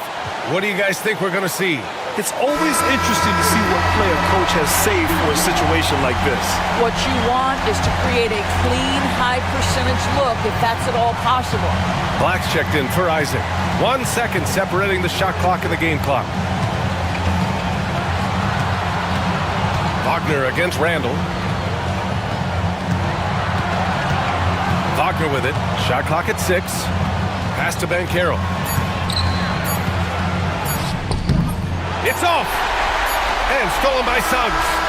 What do you guys think we're going to see? It's always interesting to see what play a coach has saved for a situation like this. What you want is to create a clean, high-percentage look, if that's at all possible. Black's checked in for Isaac. 1 second separating the shot clock and the game clock. Wagner against Randall. Wagner with it. Shot clock at 6. Pass to Banchero. It's off! And stolen by Suggs.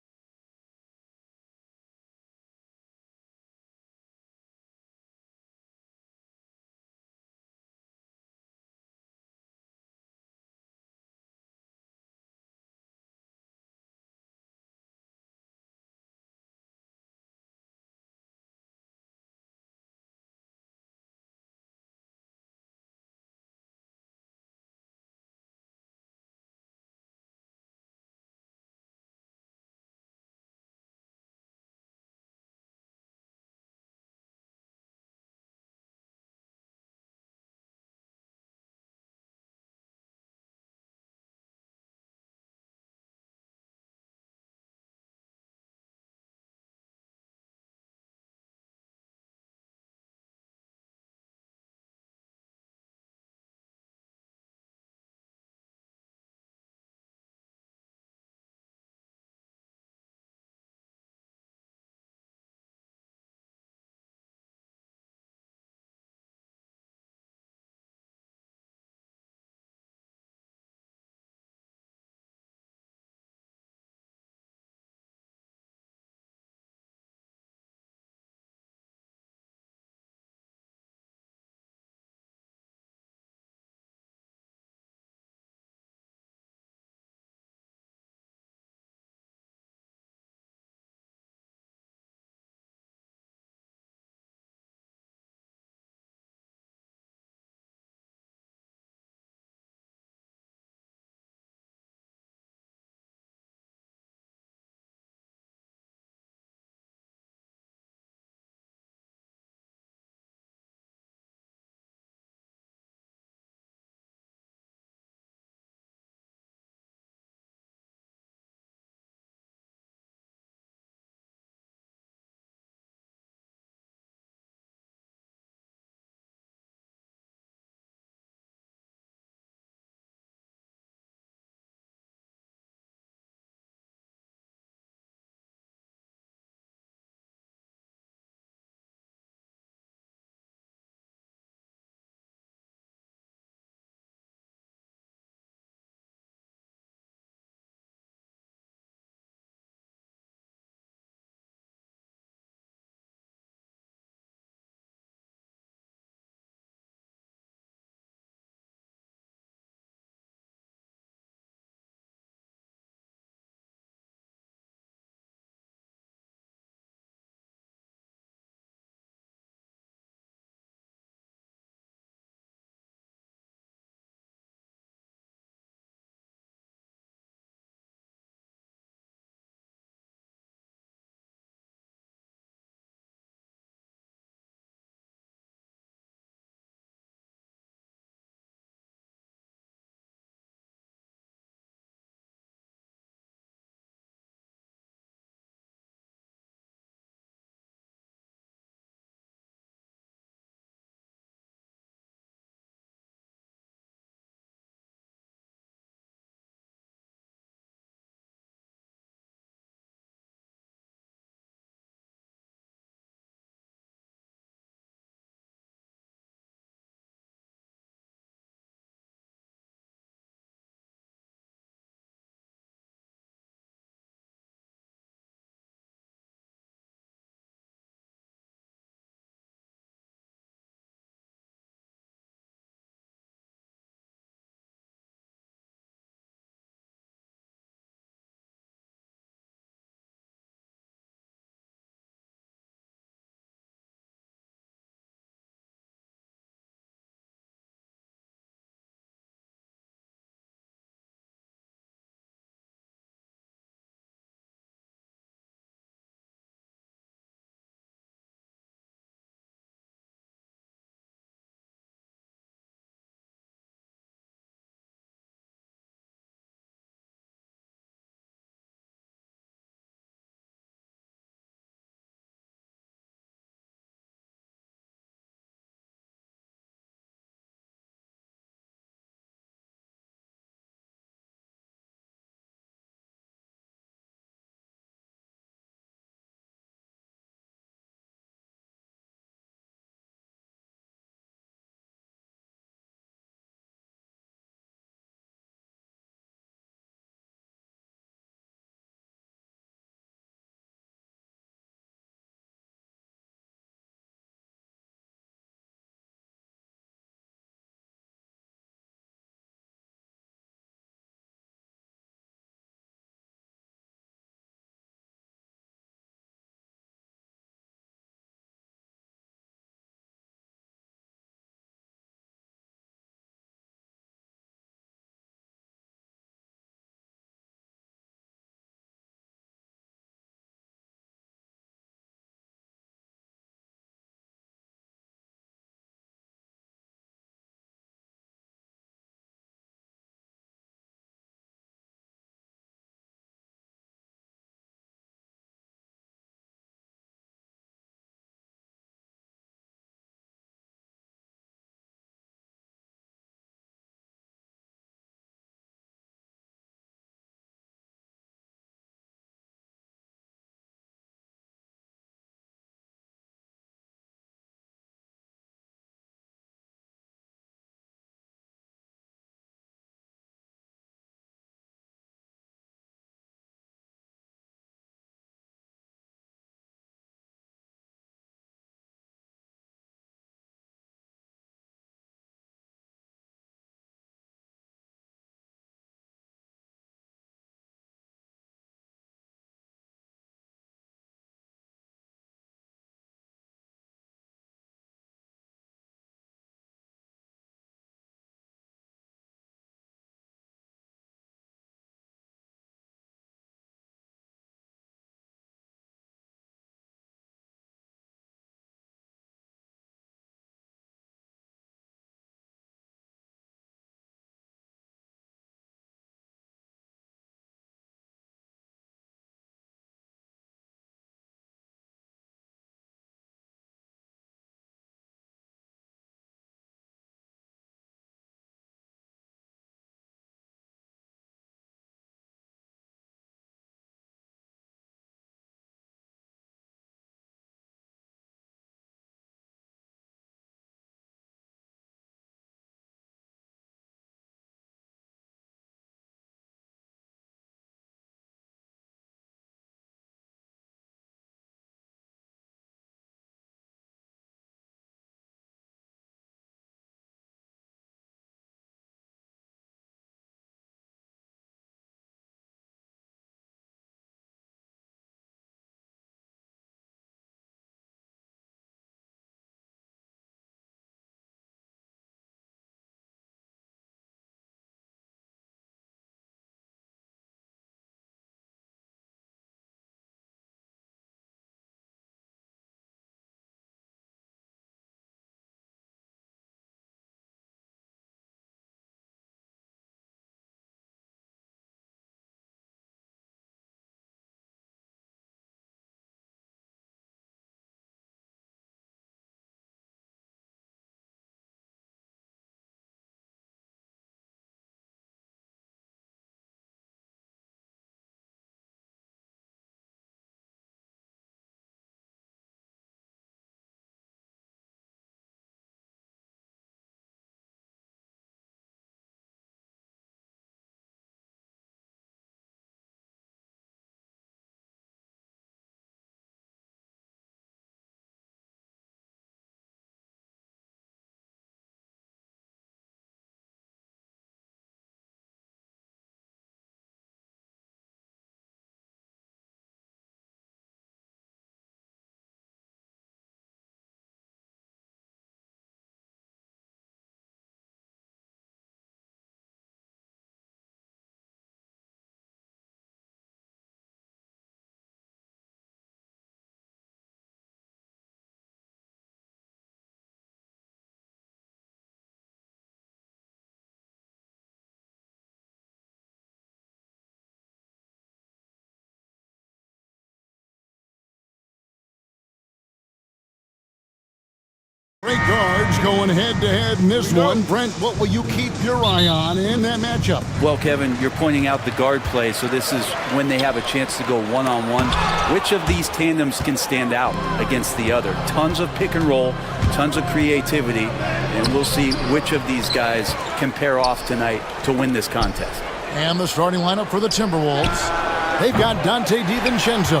Great guards going head-to-head in this one. Brent, what will you keep your eye on in that matchup? Well, Kevin, you're pointing out the guard play, so this is when they have a chance to go one-on-one. Which of these tandems can stand out against the other? Tons of pick and roll, tons of creativity, and we'll see which of these guys can pair off tonight to win this contest. And the starting lineup for the Timberwolves. They've got Dante DiVincenzo.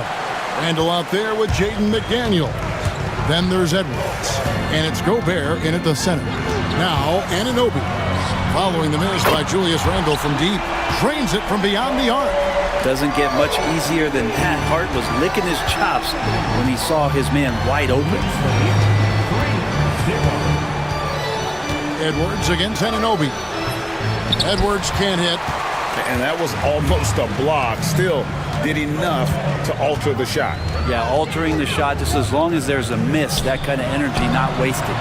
Randall out there with Jaden McDaniel. Then there's Edwards. And it's Gobert in at the center. Now, Anunoby. Following the miss by Julius Randle from deep. Drains it from beyond the arc. Doesn't get much easier than that. Hart was licking his chops when he saw his man wide open. Edwards against Anunoby. Edwards can't hit. And that was almost a block. Still did enough to alter the shot. Yeah, altering the shot just as long as there's a miss, that kind of energy not wasted.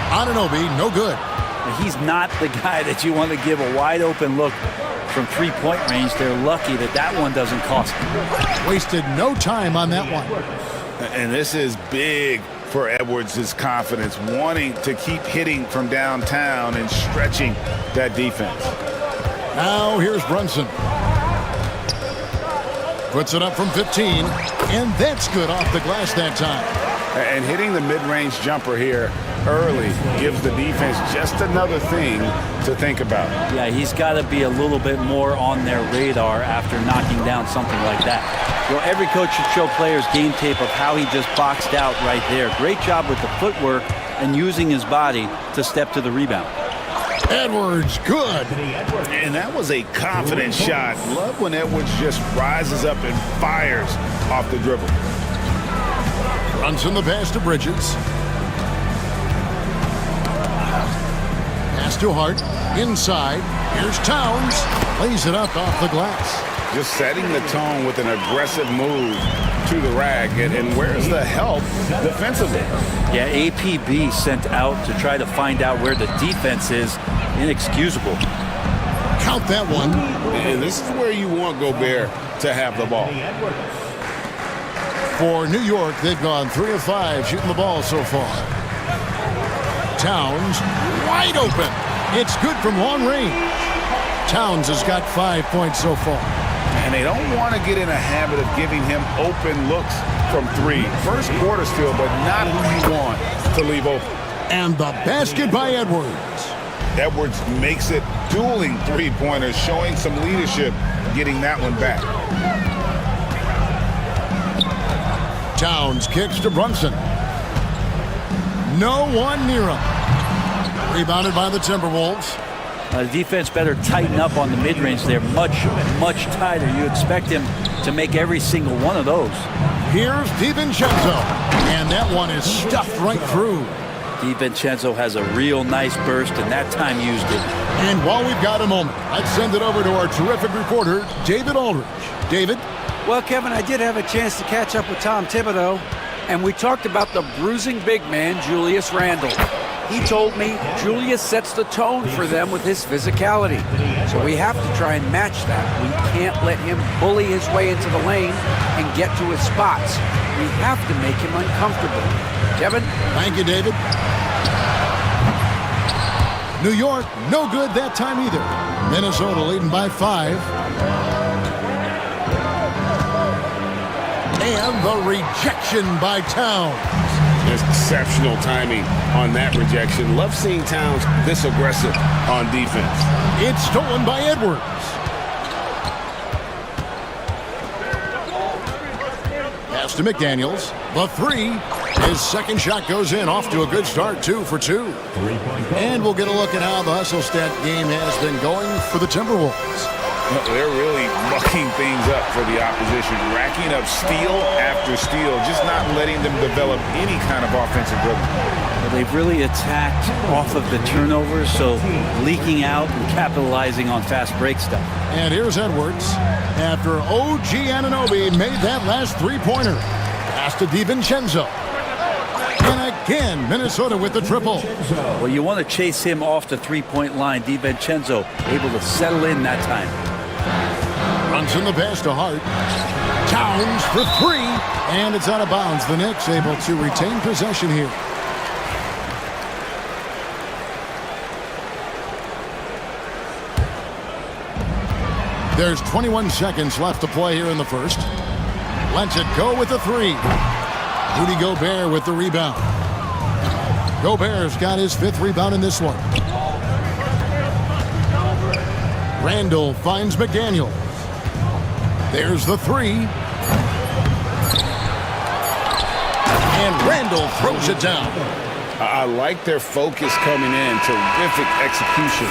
Anunoby, no good. He's not the guy that you want to give a wide open look from three-point range. They're lucky that that one doesn't cost them. Wasted no time on that one. And this is big for Edwards' confidence, wanting to keep hitting from downtown and stretching that defense. Now here's Brunson. Puts it up from 15, and that's good off the glass that time. And hitting the mid-range jumper here early gives the defense just another thing to think about. Yeah, he's got to be a little bit more on their radar after knocking down something like that. You know, every coach should show players game tape of how he just boxed out right there. Great job with the footwork and using his body to step to the rebound. Edwards, good. And that was a confident shot. Love when Edwards just rises up and fires off the dribble. Runs in the pass to Bridges. Pass to Hart. Inside. Here's Towns. Lays it up off the glass. Just setting the tone with an aggressive move to the rack. And where's the help defensively? Yeah, APB sent out to try to find out where the defense is. Inexcusable. Count that one. And this is where you want Gobert to have the ball. For New York, they've gone 3 of 5 shooting the ball so far. Towns wide open. It's good from long range. Towns has got 5 points so far. And they don't want to get in a habit of giving him open looks from 3. First quarter still, but not who you want to leave open. And the basket by Edwards. Edwards makes it dueling three-pointers, showing some leadership, getting that one back. Towns kicks to Brunson. No one near him. Rebounded by the Timberwolves. The defense better tighten up on the mid-range. They're much tighter. You expect him to make every single one of those. Here's DiVincenzo. And that one is stuffed right through. DiVincenzo has a real nice burst, and that time used it. And while we've got a moment, I'd send it over to our terrific reporter, David Aldridge. David? Well, Kevin, I did have a chance to catch up with Tom Thibodeau, and we talked about the bruising big man, Julius Randle. He told me Julius sets the tone for them with his physicality. So we have to try and match that. We can't let him bully his way into the lane and get to his spots. We have to make him uncomfortable. Kevin? Thank you, David. New York, no good that time either. Minnesota leading by 5. And the rejection by Towns. Just exceptional timing on that rejection. Love seeing Towns this aggressive on defense. It's stolen by Edwards. Pass to McDaniels. The 3. His second shot goes in. Off to a good start. 2 for 2. And we'll get a look at how the hustle stat game has been going for the Timberwolves. They're really mucking things up for the opposition, racking up steal after steal, just not letting them develop any kind of offensive dribble. Well, they've really attacked off of the turnovers, so leaking out and capitalizing on fast break stuff. And here's Edwards after OG Anunoby made that last three-pointer. Pass to DiVincenzo. And again, Minnesota with the triple. Well, you want to chase him off the three-point line. DiVincenzo able to settle in that time. Runs in the pass to Hart. Towns for 3. And it's out of bounds. The Knicks able to retain possession here. There's 21 seconds left to play here in the first. Lets it go with the three. Rudy Gobert with the rebound. Gobert's got his 5th rebound in this one. Randall finds McDaniels. There's the three. And Randall throws it down. I like their focus coming in. Terrific execution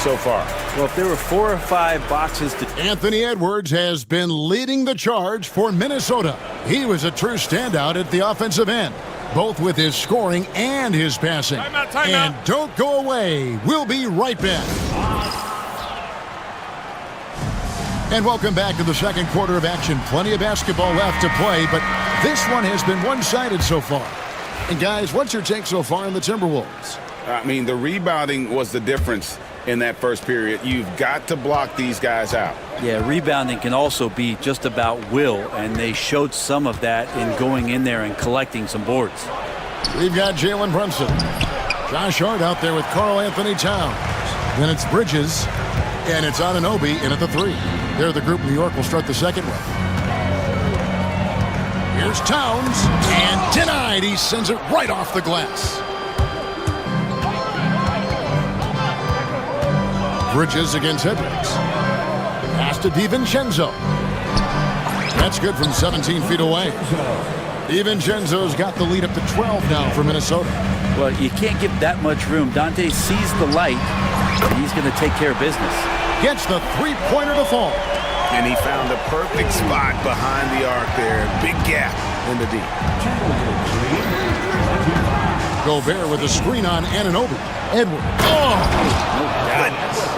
so far. Well, if there were 4 or 5 boxes to... Anthony Edwards has been leading the charge for Minnesota. He was a true standout at the offensive end, both with his scoring and his passing. Timeout. And don't go away. We'll be right back. And welcome back to the second quarter of action. Plenty of basketball left to play, but this one has been one-sided so far. And guys, what's your take so far on the Timberwolves? I mean, the rebounding was the difference in that first period. You've got to block these guys out. Yeah, rebounding can also be just about will, and they showed some of that in going in there and collecting some boards. We've got Jalen Brunson. Josh Hart out there with Karl Anthony Towns. Then it's Bridges, and it's Anunoby in at the 3. They're the group New York will start the second with. Here's Towns, and denied. He sends it right off the glass. Bridges against Edwards. Pass to DiVincenzo. That's good from 17 feet away. DiVincenzo's got the lead up to 12 now for Minnesota. Well, you can't give that much room. Dante sees the light, and he's going to take care of business. Gets the three-pointer to fall. And he found the perfect spot behind the arc there. Big gap in the D. Gobert with a screen on Anunoby. Edwards. Oh! Goodness.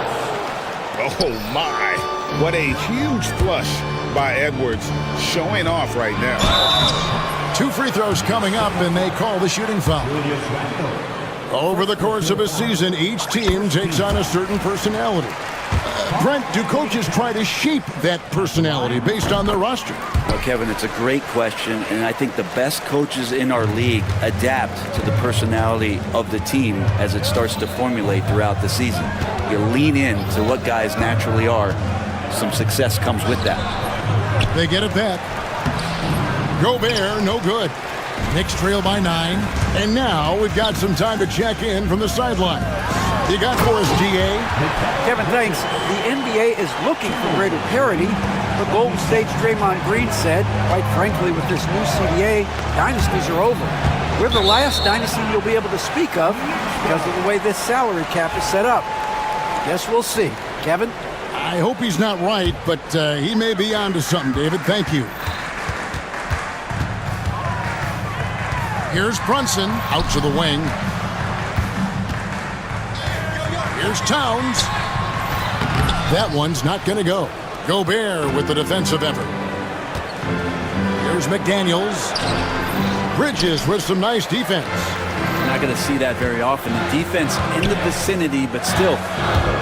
Oh, my. What a huge flush by Edwards, showing off right now. 2 free throws coming up, and they call the shooting foul. Over the course of a season, each team takes on a certain personality. Brent, do coaches try to shape that personality based on their roster? Well, Kevin, it's a great question, and I think the best coaches in our league adapt to the personality of the team as it starts to formulate throughout the season. You lean in to what guys naturally are. Some success comes with that. They get it back. Gobert, no good. Knicks trail by 9. And now we've got some time to check in from the sideline. You got for us, GA? Kevin, thanks. The NBA is looking for greater parity. The Golden State's Draymond Green said, quite frankly, with this new CBA, dynasties are over. We're the last dynasty you'll be able to speak of because of the way this salary cap is set up. Guess we'll see. Kevin? I hope he's not right, but he may be onto something, David. Thank you. Here's Brunson out to the wing. Here's Towns. That one's not going to go. Gobert with the defensive effort. Here's McDaniels. Bridges with some nice defense. You're not going to see that very often. The defense in the vicinity, but still,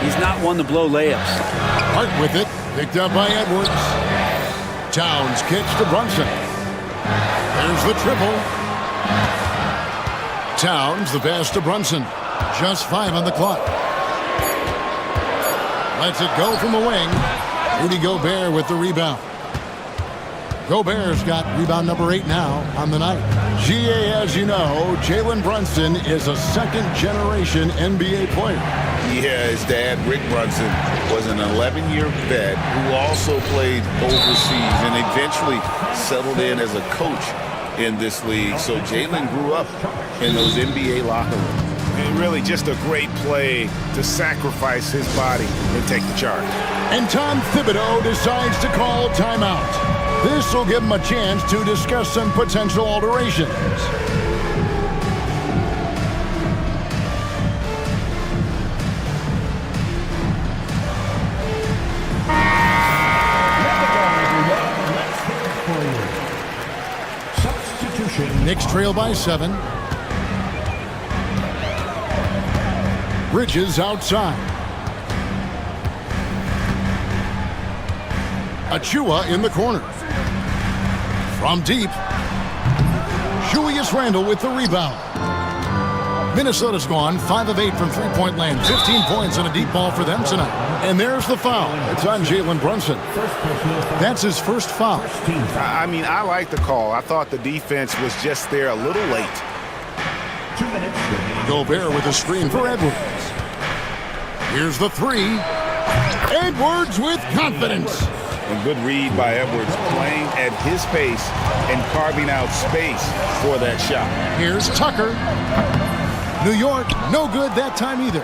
he's not one to blow layups. Hart with it. Picked up by Edwards. Towns kicks to Brunson. There's the triple. Towns the pass to Brunson. Just 5 on the clock. Lets it go from the wing. Rudy Gobert with the rebound. Gobert's got rebound number 8 now on the night. GA, as you know, Jalen Brunson is a second-generation NBA player. Yeah, his dad, Rick Brunson, was an 11-year vet who also played overseas and eventually settled in as a coach in this league. So Jalen grew up in those NBA locker rooms. And really just a great play to sacrifice his body and take the charge. And Tom Thibodeau decides to call timeout. This will give him a chance to discuss some potential alterations. Knicks trail by 7. Bridges outside. Achua in the corner. From deep. Julius Randle with the rebound. Minnesota's gone 5 of 8 from three-point land. 15 points and a deep ball for them tonight. And there's the foul. It's on Jalen Brunson. That's his first foul. I mean, I like the call. I thought the defense was just there a little late. Gobert with a screen for Edwards. Here's the three. Edwards with confidence. A good read by Edwards, playing at his pace and carving out space for that shot. Here's Tucker. New York, no good that time either.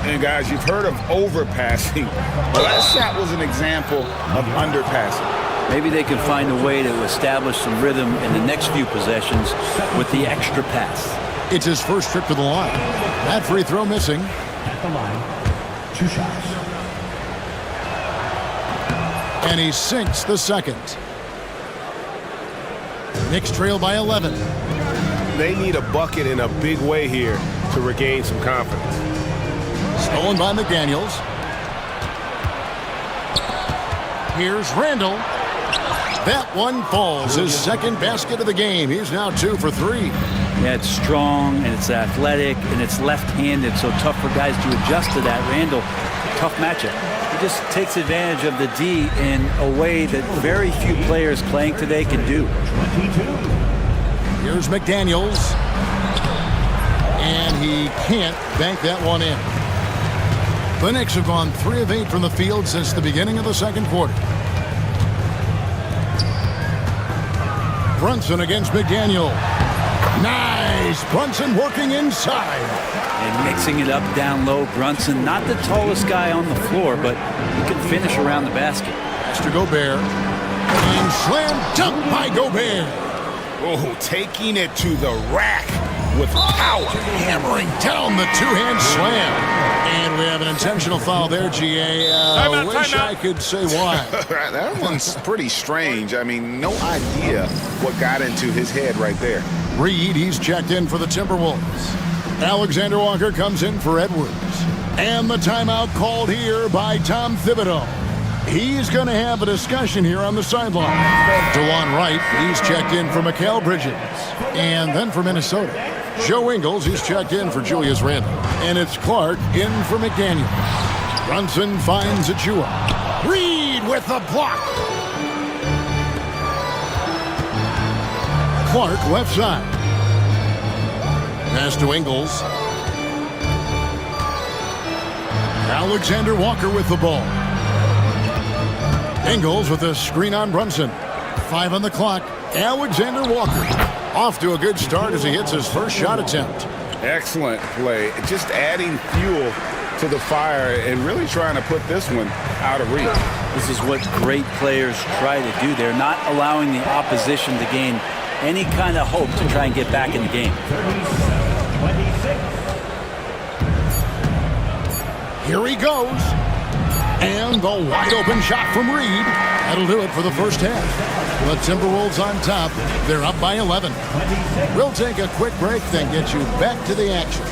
And guys, you've heard of overpassing. Well, that shot was an example of underpassing. Maybe they can find a way to establish some rhythm in the next few possessions with the extra pass. It's his first trip to the line. That free throw missing. At the line, 2 shots. And he sinks the second. Knicks trail by 11. They need a bucket in a big way here to regain some confidence. Stolen by McDaniels. Here's Randall. That one falls. His second basket of the game. He's now 2 for 3. Yeah, it's strong and it's athletic and it's left-handed, so tough for guys to adjust to that. Randall, tough matchup. He just takes advantage of the D in a way that very few players playing today can do. Here's McDaniels. And he can't bank that one in. The Knicks have gone 3 of 8 from the field since the beginning of the second quarter. Brunson against McDaniel. Nice! Brunson working inside. And mixing it up down low. Brunson, not the tallest guy on the floor, but he can finish around the basket. Pass to Gobert. And slam dunk by Gobert. Oh, taking it to the rack with power. Hammering down the two-hand slam. And we have an intentional foul there, GA. I wish I could say why. That one's pretty strange. I mean, no idea what got into his head right there. Reed, he's checked in for the Timberwolves. Alexander Walker comes in for Edwards. And the timeout called here by Tom Thibodeau. He's going to have a discussion here on the sideline. DeJuan Wright, he's checked in for Mikal Bridges. And then for Minnesota, Joe Ingles, he's checked in for Julius Randle. And it's Clark in for McDaniel. Brunson finds Achua. Reed with the block. Clark left side. Pass to Ingles. Alexander Walker with the ball. Ingles with a screen on Brunson. 5 on the clock. Alexander Walker off to a good start as he hits his first shot attempt. Excellent play. Just adding fuel to the fire and really trying to put this one out of reach. This is what great players try to do. They're not allowing the opposition to gain any kind of hope to try and get back in the game. Here he goes. And the wide open shot from Reed. That'll do it for the first half. The Timberwolves on top. They're up by 11. We'll take a quick break, then get you back to the action.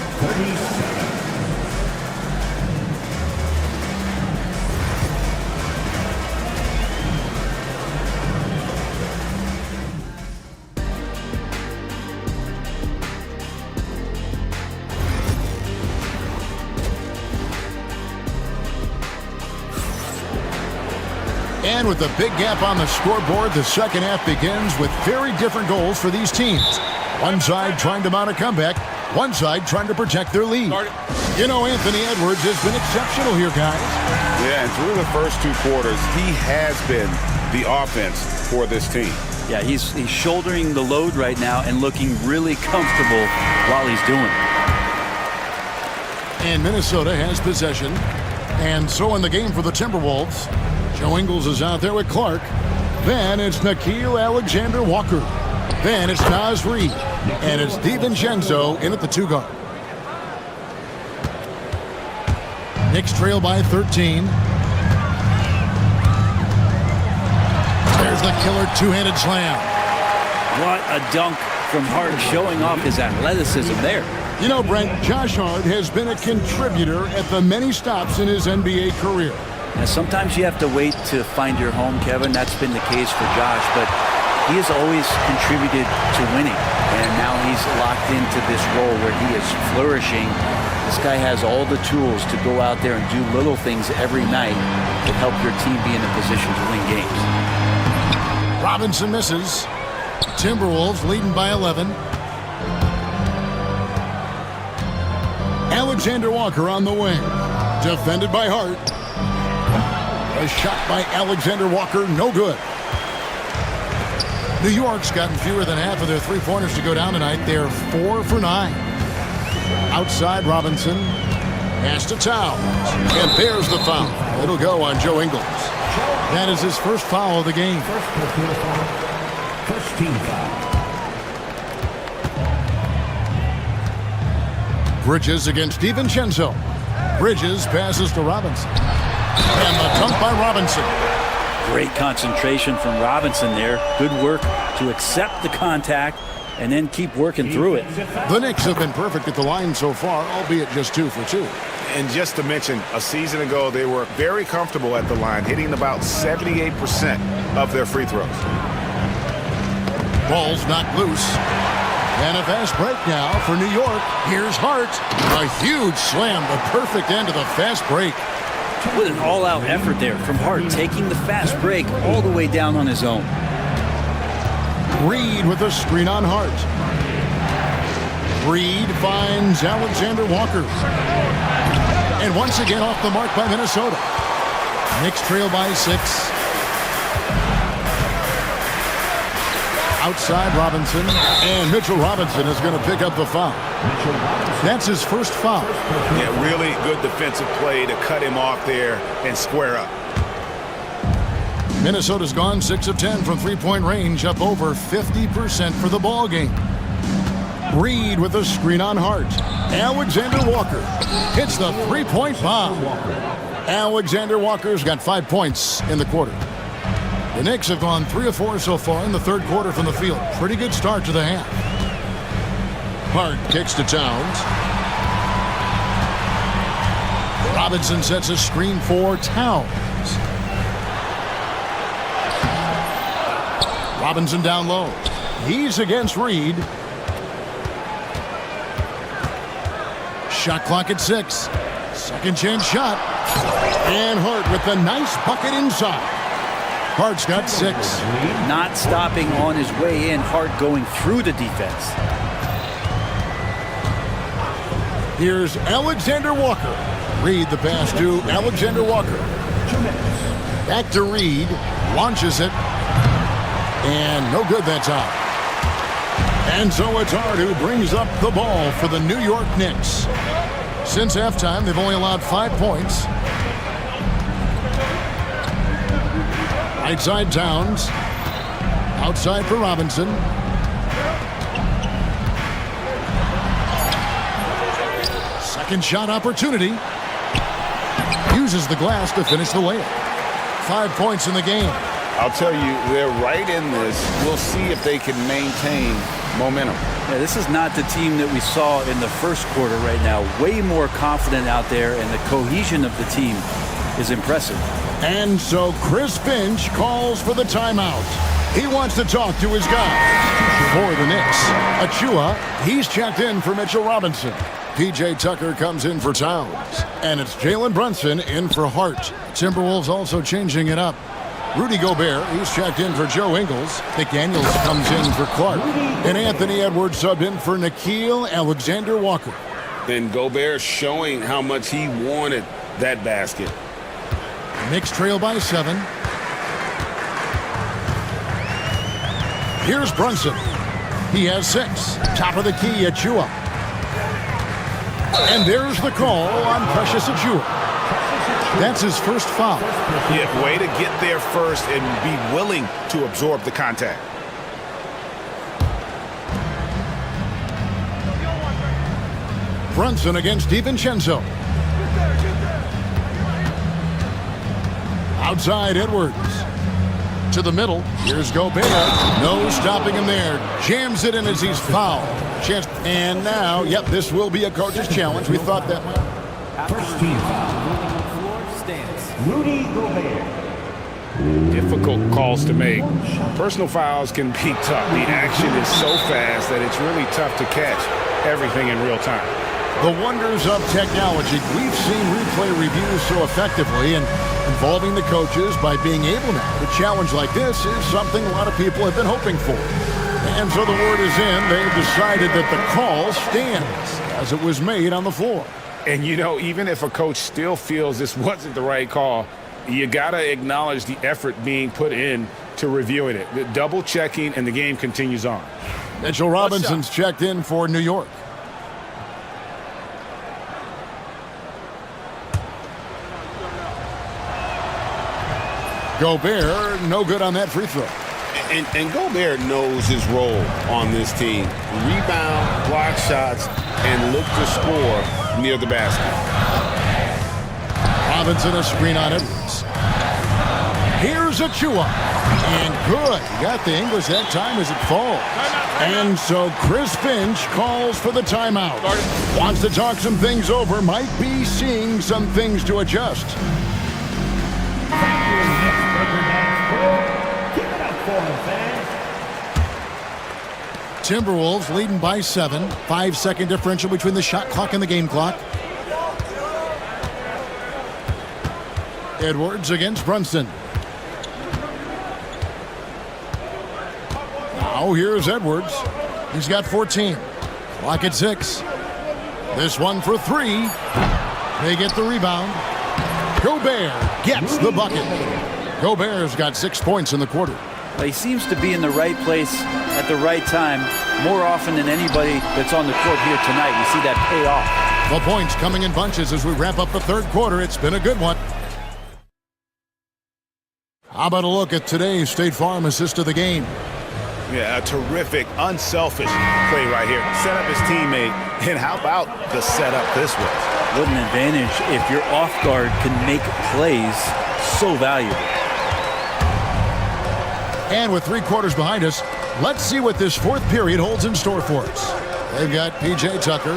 And with the big gap on the scoreboard, the second half begins with very different goals for these teams. One side trying to mount a comeback, one side trying to protect their lead. You know, Anthony Edwards has been exceptional here, guys. Yeah, and through the first 2 quarters, he has been the offense for this team. Yeah, he's shouldering the load right now and looking really comfortable while he's doing it. And Minnesota has possession. And so in the game for the Timberwolves, Joe Ingles is out there with Clark. Then it's Nickeil Alexander-Walker. Then it's Naz Reid. And it's DiVincenzo in at the 2 guard. Knicks trail by 13. There's the killer two-handed slam. What a dunk from Hart, showing off his athleticism there. You know, Brent, Josh Hart has been a contributor at the many stops in his NBA career. Now, sometimes you have to wait to find your home, Kevin. That's been the case for Josh, but he has always contributed to winning. And now he's locked into this role where he is flourishing. This guy has all the tools to go out there and do little things every night to help your team be in a position to win games. Robinson misses. Timberwolves leading by 11. Alexander Walker on the wing. Defended by Hart. A shot by Alexander Walker, no good. New York's gotten fewer than half of their three-pointers to go down tonight. They're 4 for 9. Outside Robinson. Pass to Towns. And there's the foul. It'll go on Joe Ingles. That is his first foul of the game. First team foul. Bridges against DiVincenzo. Bridges passes to Robinson. And the dunk by Robinson. Great concentration from Robinson there. Good work to accept the contact and then keep working through it. The Knicks have been perfect at the line so far, albeit just 2 for 2. And just to mention, a season ago, they were very comfortable at the line, hitting about 78% of their free throws. Ball's knocked loose. And a fast break now for New York. Here's Hart. A huge slam, the perfect end of the fast break. With an all-out effort there from Hart, taking the fast break all the way down on his own. Reed with a screen on Hart. Reed finds Alexander Walker. And once again off the mark by Minnesota. Knicks trail by 6. Outside Robinson, and Mitchell Robinson is going to pick up the foul. That's his first foul. Yeah, really good defensive play to cut him off there and square up. Minnesota's gone 6 of 10 from three-point range, up over 50% for the ball game. Reed with a screen on Hart. Alexander Walker hits the three-point bomb. Alexander Walker's got 5 points in the quarter. The Knicks have gone 3 of 4 so far in the third quarter from the field. Pretty good start to the half. Hart kicks to Towns. Robinson sets a screen for Towns. Robinson down low. He's against Reed. Shot clock at 6. Second chance shot. And Hart with the nice bucket inside. Hart's got 6. Not stopping on his way in. Hart going through the defense. Here's Alexander Walker. Reed the pass to Alexander Walker. Back to Reed. Launches it. And no good that time. And so it's Hart who brings up the ball for the New York Knicks. Since halftime, they've only allowed 5 points. Right side Towns. Outside for Robinson. Second shot opportunity. Uses the glass to finish the layup. 5 points in the game. I'll tell you, they're right in this. We'll see if they can maintain momentum. Yeah, this is not the team that we saw in the first quarter right now. Way more confident out there, and the cohesion of the team is impressive. And so Chris Finch calls for the timeout. He wants to talk to his guys. For the Knicks, Achua, he's checked in for Mitchell Robinson. P.J. Tucker comes in for Towns. And it's Jalen Brunson in for Hart. Timberwolves also changing it up. Rudy Gobert, he's checked in for Joe Ingles. McDaniels comes in for Clark. And Anthony Edwards subbed in for Nickeil Alexander-Walker. And Gobert showing how much he wanted that basket. Knicks trail by 7. Here's Brunson. He has 6. Top of the key, Achua. And there's the call on Precious Achua. That's his first foul. Yeah, way to get there first and be willing to absorb the contact. Brunson against DiVincenzo. Outside Edwards. To the middle. Here's Gobert. No stopping him there. Jams it in as he's fouled. And now, yep, this will be a coach's challenge. We thought that might. First team foul. Rudy Gobert. Difficult calls to make. Personal fouls can be tough. The action is so fast that it's really tough to catch everything in real time. The wonders of technology. We've seen replay reviews so effectively, and involving the coaches by being able now to challenge like this is something a lot of people have been hoping for. And so the word is in. They've decided that the call stands as it was made on the floor. And you know, even if a coach still feels this wasn't the right call, you gotta acknowledge the effort being put in to reviewing it. The double checking, and the game continues on. Mitchell Robinson's checked in for New York. Gobert, no good on that free throw. And Gobert knows his role on this team. Rebound, block shots, and look to score near the basket. Robinson a screen on Edwards. Here's Achua. And good. He got the English that time as it falls. And so Chris Finch calls for the timeout. Wants to talk some things over. Might be seeing some things to adjust. Timberwolves leading by 7. 5-second differential between the shot clock and the game clock. Edwards against Brunson. Now here's Edwards. He's got 14. Clock at 6. This one for 3. They get the rebound. Gobert gets the bucket. Gobert's got 6 points in the quarter. He seems to be in the right place at the right time more often than anybody that's on the court here tonight. We see that pay off. The points coming in bunches as we wrap up the third quarter. It's been a good one. How about a look at today's State Farm assist of the game? Yeah, a terrific, unselfish play right here. Set up his teammate, and how about the setup this way? What an advantage if your off guard can make plays so valuable. And with 3 quarters behind us, let's see what this fourth period holds in store for us. They've got P.J. Tucker.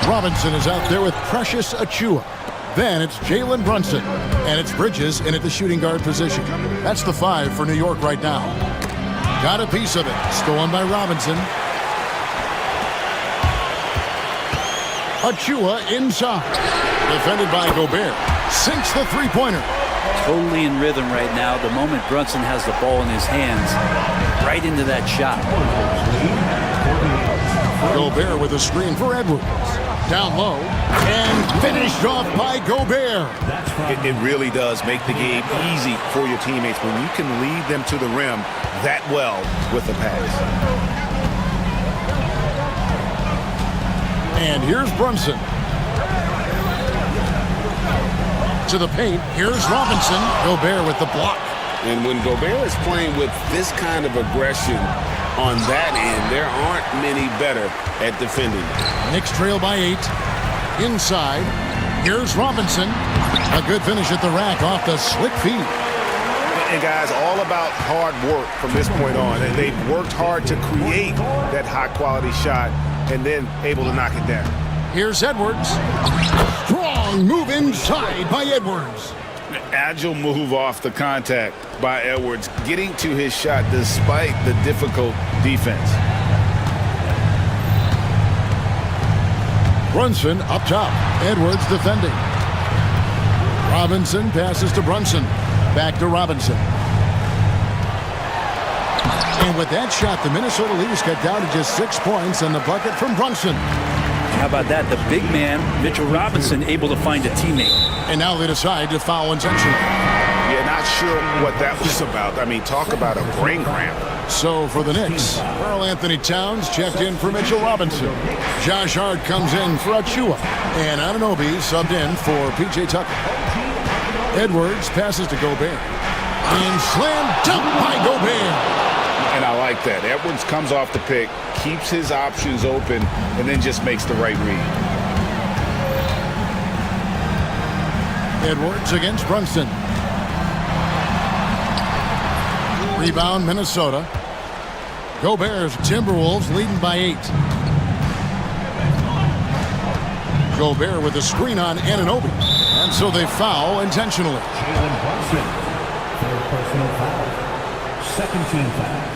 Robinson is out there with Precious Achua. Then it's Jalen Brunson. And it's Bridges in at the shooting guard position. That's the 5 for New York right now. Got a piece of it. Stolen by Robinson. Achua inside. Defended by Gobert. Sinks the three-pointer. Totally in rhythm right now. The moment Brunson has the ball in his hands, right into that shot. Gobert with a screen for Edwards. Down low. And finished off by Gobert. It really does make the game easy for your teammates when you can lead them to the rim that well with the pass. And here's Brunson. To the paint. Here's Robinson. Gobert with the block. And when Gobert is playing with this kind of aggression on that end, there aren't many better at defending. Knicks trail by 8. Inside. Here's Robinson. A good finish at the rack off the slick feed. And guys, all about hard work from this point on. And they've worked hard to create that high-quality shot and then able to knock it down. Here's Edwards. Strong move inside by Edwards. Agile move off the contact by Edwards, getting to his shot despite the difficult defense. Brunson up top. Edwards defending. Robinson passes to Brunson. Back to Robinson. And with that shot, the Minnesota Leafs got down to just 6 points and the bucket from Brunson. How about that? The big man, Mitchell Robinson, able to find a teammate. And now they decide to foul intentionally. Yeah, not sure what that was about. I mean, talk about a brain cramp. So for the Knicks, Karl Anthony Towns checked in for Mitchell Robinson. Josh Hart comes in for Achua. And Anunoby subbed in for P.J. Tucker. Edwards passes to Gobert. And slam dunk by Gobert. And I like that. Edwards comes off the pick, keeps his options open, and then just makes the right read. Edwards against Brunson. Rebound, Minnesota. Gobert's Timberwolves leading by 8. Gobert with a screen on Anunoby. And so they foul intentionally. Jalen Brunson. Personal foul. Second team foul.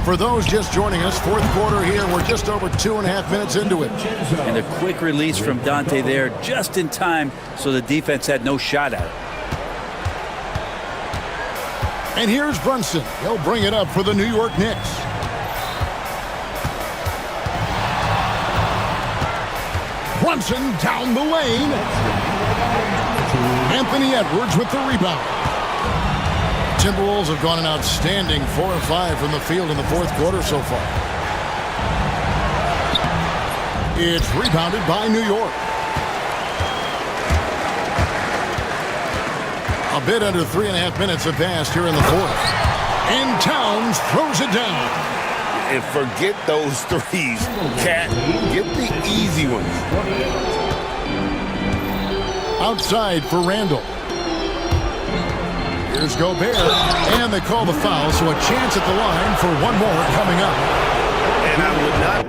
For those just joining us, fourth quarter here. We're just over 2.5 minutes into it. And a quick release from Dante there just in time so the defense had no shot at it. And here's Brunson. He'll bring it up for the New York Knicks. Brunson down the lane. Anthony Edwards with the rebound. Timberwolves have gone an outstanding 4 of 5 from the field in the fourth quarter so far. It's rebounded by New York. A bit under 3.5 minutes have passed here in the fourth. And Towns throws it down. And forget those threes. Cat, get the easy ones. Outside for Randall. Here's Gobert. And they call the foul, so a chance at the line for one more coming up. And I would not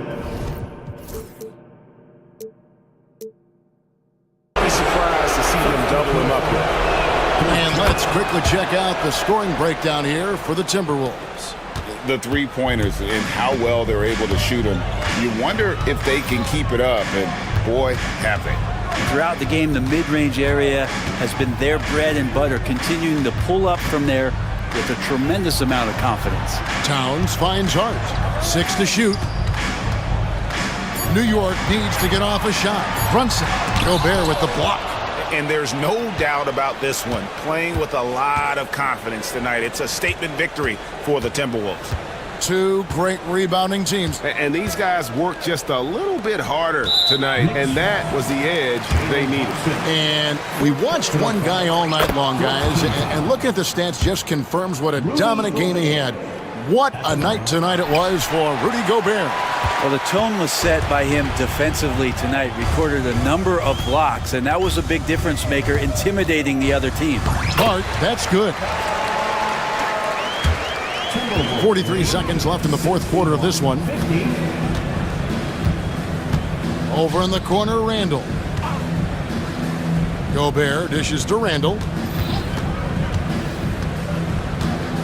be surprised to see them double him up here. And let's quickly check out the scoring breakdown here for the Timberwolves. The three-pointers and how well they're able to shoot them. You wonder if they can keep it up, and boy, have they. Throughout the game, the mid-range area has been their bread and butter, continuing to pull up from there with a tremendous amount of confidence. Towns finds Hart. 6 to shoot. New York needs to get off a shot. Brunson. Gobert with the block. And there's no doubt about this one. Playing with a lot of confidence tonight. It's a statement victory for the Timberwolves. Two great rebounding teams. And these guys worked just a little bit harder tonight, and that was the edge they needed. And we watched one guy all night long, guys, and looking at the stats just confirms what a dominant game he had. What a night tonight it was for Rudy Gobert. Well, the tone was set by him defensively tonight. Recorded a number of blocks, and that was a big difference maker, intimidating the other team. Hart, that's good. 43 seconds left in the fourth quarter of this one. Over in the corner, Randall. Gobert dishes to Randall.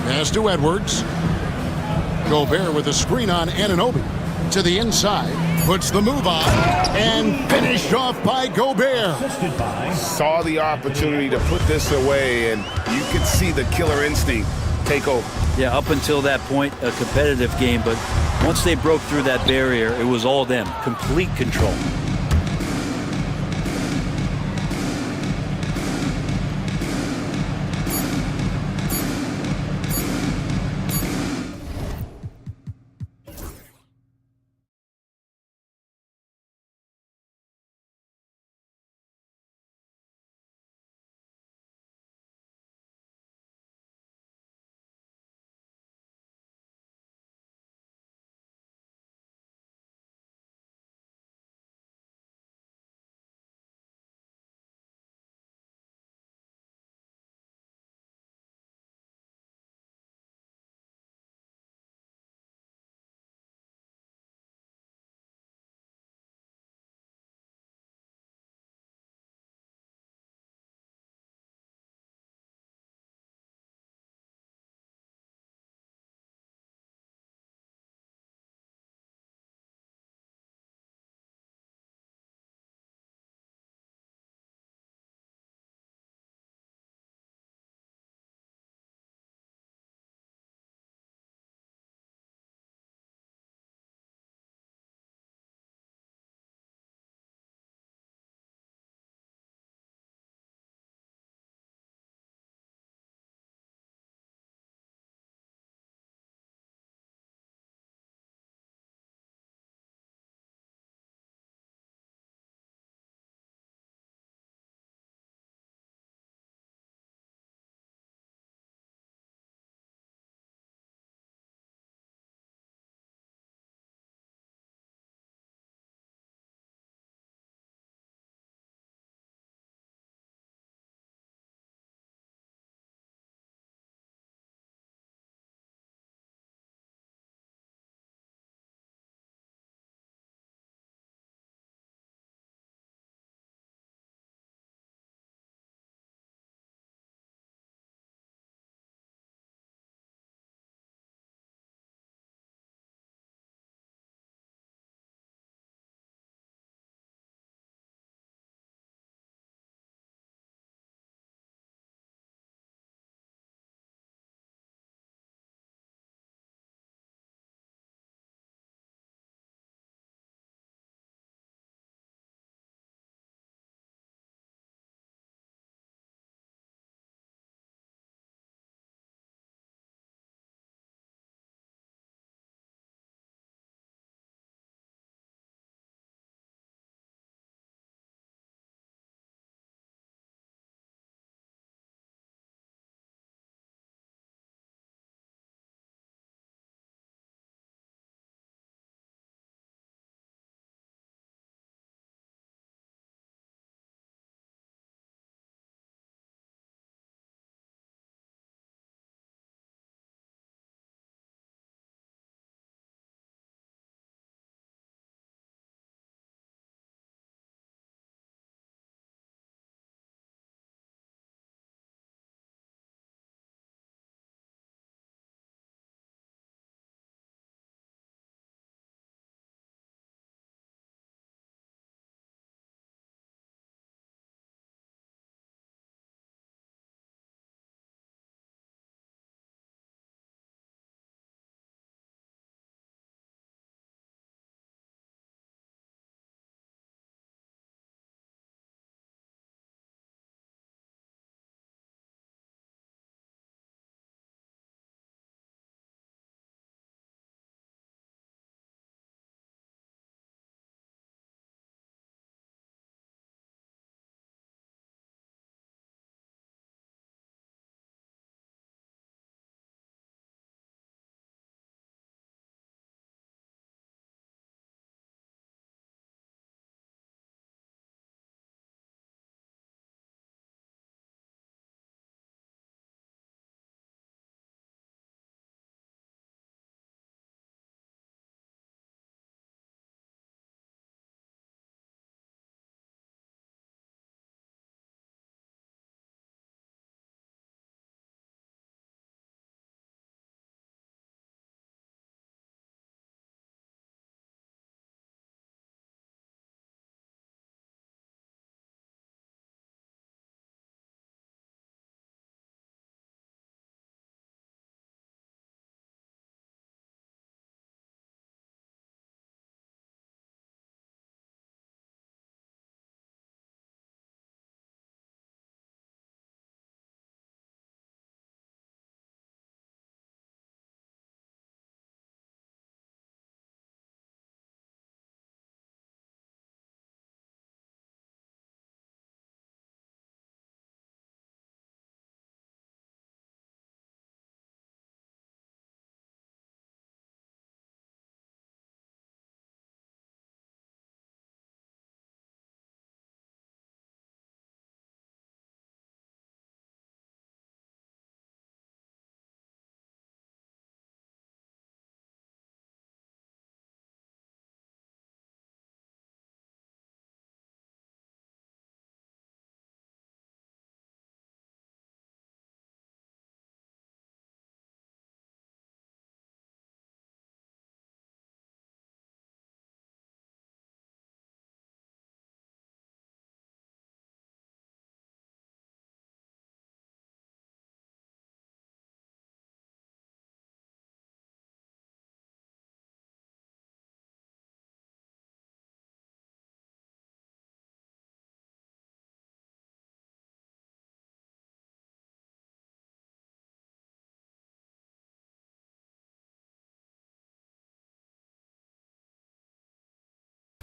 Pass to Edwards. Gobert with a screen on Anunoby. To the inside. Puts the move on. And finished off by Gobert. Saw the opportunity to put this away, and you could see the killer instinct take over. Yeah, up until that point, a competitive game, but once they broke through that barrier, it was all them. Complete control.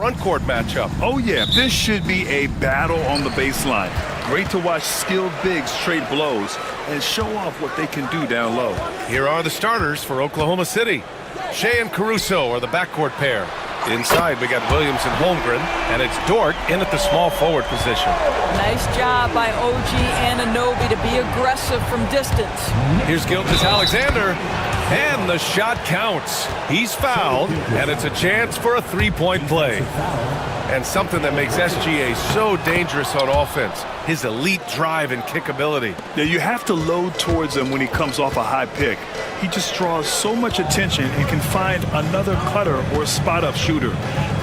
Front court matchup. Oh, yeah, this should be a battle on the baseline. Great to watch skilled bigs trade blows and show off what they can do down low. Here are the starters for Oklahoma City. Shea and Caruso are the backcourt pair. Inside, we got Williams and Holmgren, and it's Dort in at the small forward position. Nice job by OG Anunoby to be aggressive from distance. Here's Gilgeous-Alexander, and the shot counts. He's fouled, and it's a chance for a three-point play. And something that makes SGA so dangerous on offense, his elite drive and kick ability. Yeah, you have to load towards him when he comes off a high pick. He just draws so much attention and can find another cutter or spot-up shooter.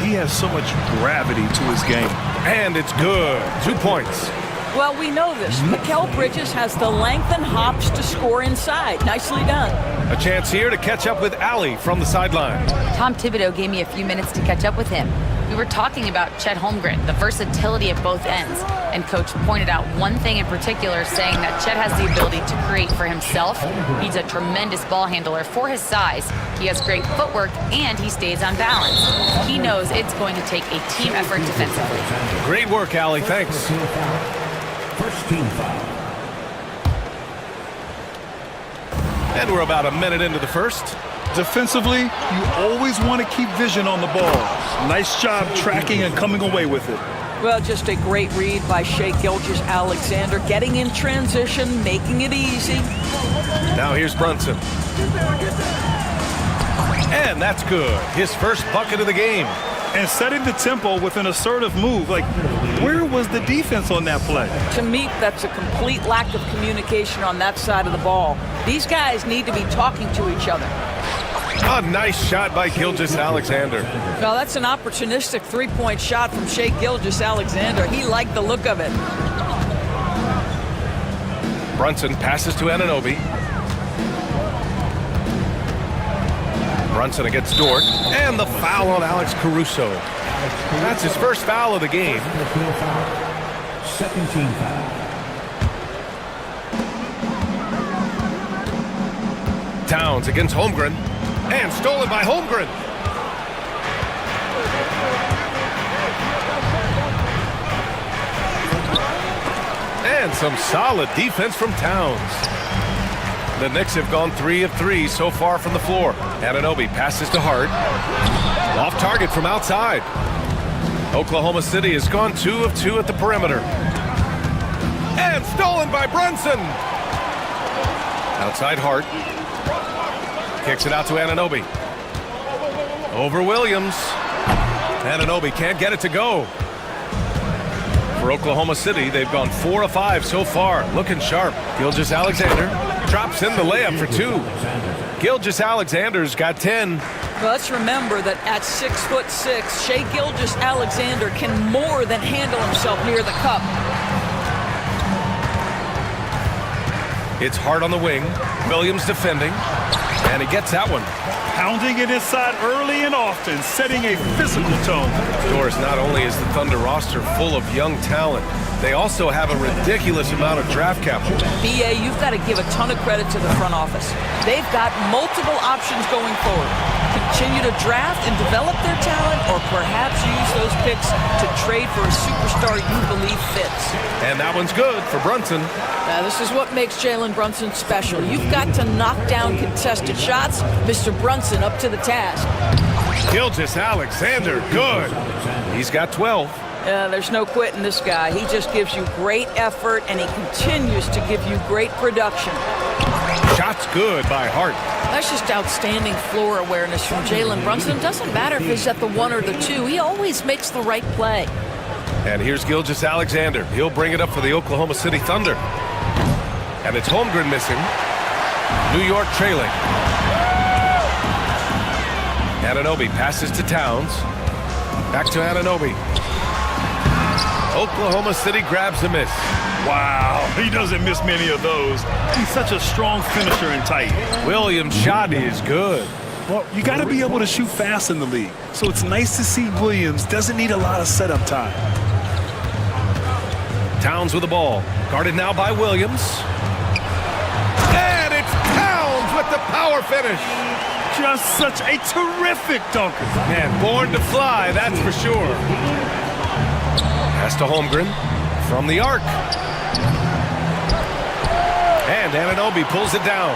He has so much gravity to his game. And it's good. 2 points. Well, we know this. Mikal Bridges has the length and hops to score inside. Nicely done. A chance here to catch up with Allie from the sideline. Tom Thibodeau gave me a few minutes to catch up with him. We were talking about Chet Holmgren, the versatility of both ends, and Coach pointed out one thing in particular, saying that Chet has the ability to create for himself. He's a tremendous ball handler for his size. He has great footwork, and he stays on balance. He knows it's going to take a team effort defensively. Great work, Allie. Thanks. First team foul. And we're about a minute into the first. Defensively, you always want to keep vision on the ball. Nice job tracking and coming away with it. Well, just a great read by Shea Gilgeous-Alexander, getting in transition, making it easy. Now here's Brunson. And that's good. His first bucket of the game. And setting the tempo with an assertive move. Like, where was the defense on that play? To me, that's a complete lack of communication on that side of the ball. These guys need to be talking to each other. A nice shot by Gilgeous-Alexander. Well, that's an opportunistic three-point shot from Shea Gilgeous-Alexander. He liked the look of it. Brunson passes to Anunoby. Brunson against Dort. And the foul on Alex Caruso. That's his first foul of the game. Second team foul. Towns against Holmgren. And stolen by Holmgren. And some solid defense from Towns. The Knicks have gone 3 of 3 so far from the floor. Anunoby passes to Hart. Off target from outside. Oklahoma City has gone 2 of 2 at the perimeter. And stolen by Brunson. Outside Hart. Kicks it out to Anunoby. Over Williams. Anunoby can't get it to go. For Oklahoma City, they've gone 4 of 5 so far. Looking sharp. Gilgeous-Alexander drops in the layup for 2. Gilgeous-Alexander's got 10. Well, let's remember that at 6'6", Shea Gilgeous-Alexander can more than handle himself near the cup. It's Hart on the wing. Williams defending. And he gets that one. Pounding it inside early and often, setting a physical tone. Doris, not only is the Thunder roster full of young talent, they also have a ridiculous amount of draft capital. BA, you've got to give a ton of credit to the front office. They've got multiple options going forward. Continue to draft and develop their talent, or perhaps use those picks to trade for a superstar you believe fits. And that one's good for Brunson. Now, this is what makes Jalen Brunson special. You've got to knock down contested shots. Mr. Brunson up to the task. Gilgeous-Alexander, good. He's got 12. There's no quitting this guy. He just gives you great effort, and he continues to give you great production. Shots good by Hart. That's just outstanding floor awareness from Jalen Brunson. It doesn't matter if he's at the 1 or the 2. He always makes the right play. And here's Gilgeous-Alexander. He'll bring it up for the Oklahoma City Thunder. And it's Holmgren missing. New York trailing. Anunoby passes to Towns. Back to Anunoby. Oklahoma City grabs a miss. Wow, he doesn't miss many of those. He's such a strong finisher and tight. Williams' shot is good. Well, you got to be able to shoot fast in the league. So it's nice to see Williams doesn't need a lot of setup time. Towns with the ball. Guarded now by Williams. And it's Towns with the power finish. Just such a terrific dunker. Man, born to fly, that's for sure. Pass to Holmgren from the arc. And Anunoby pulls it down.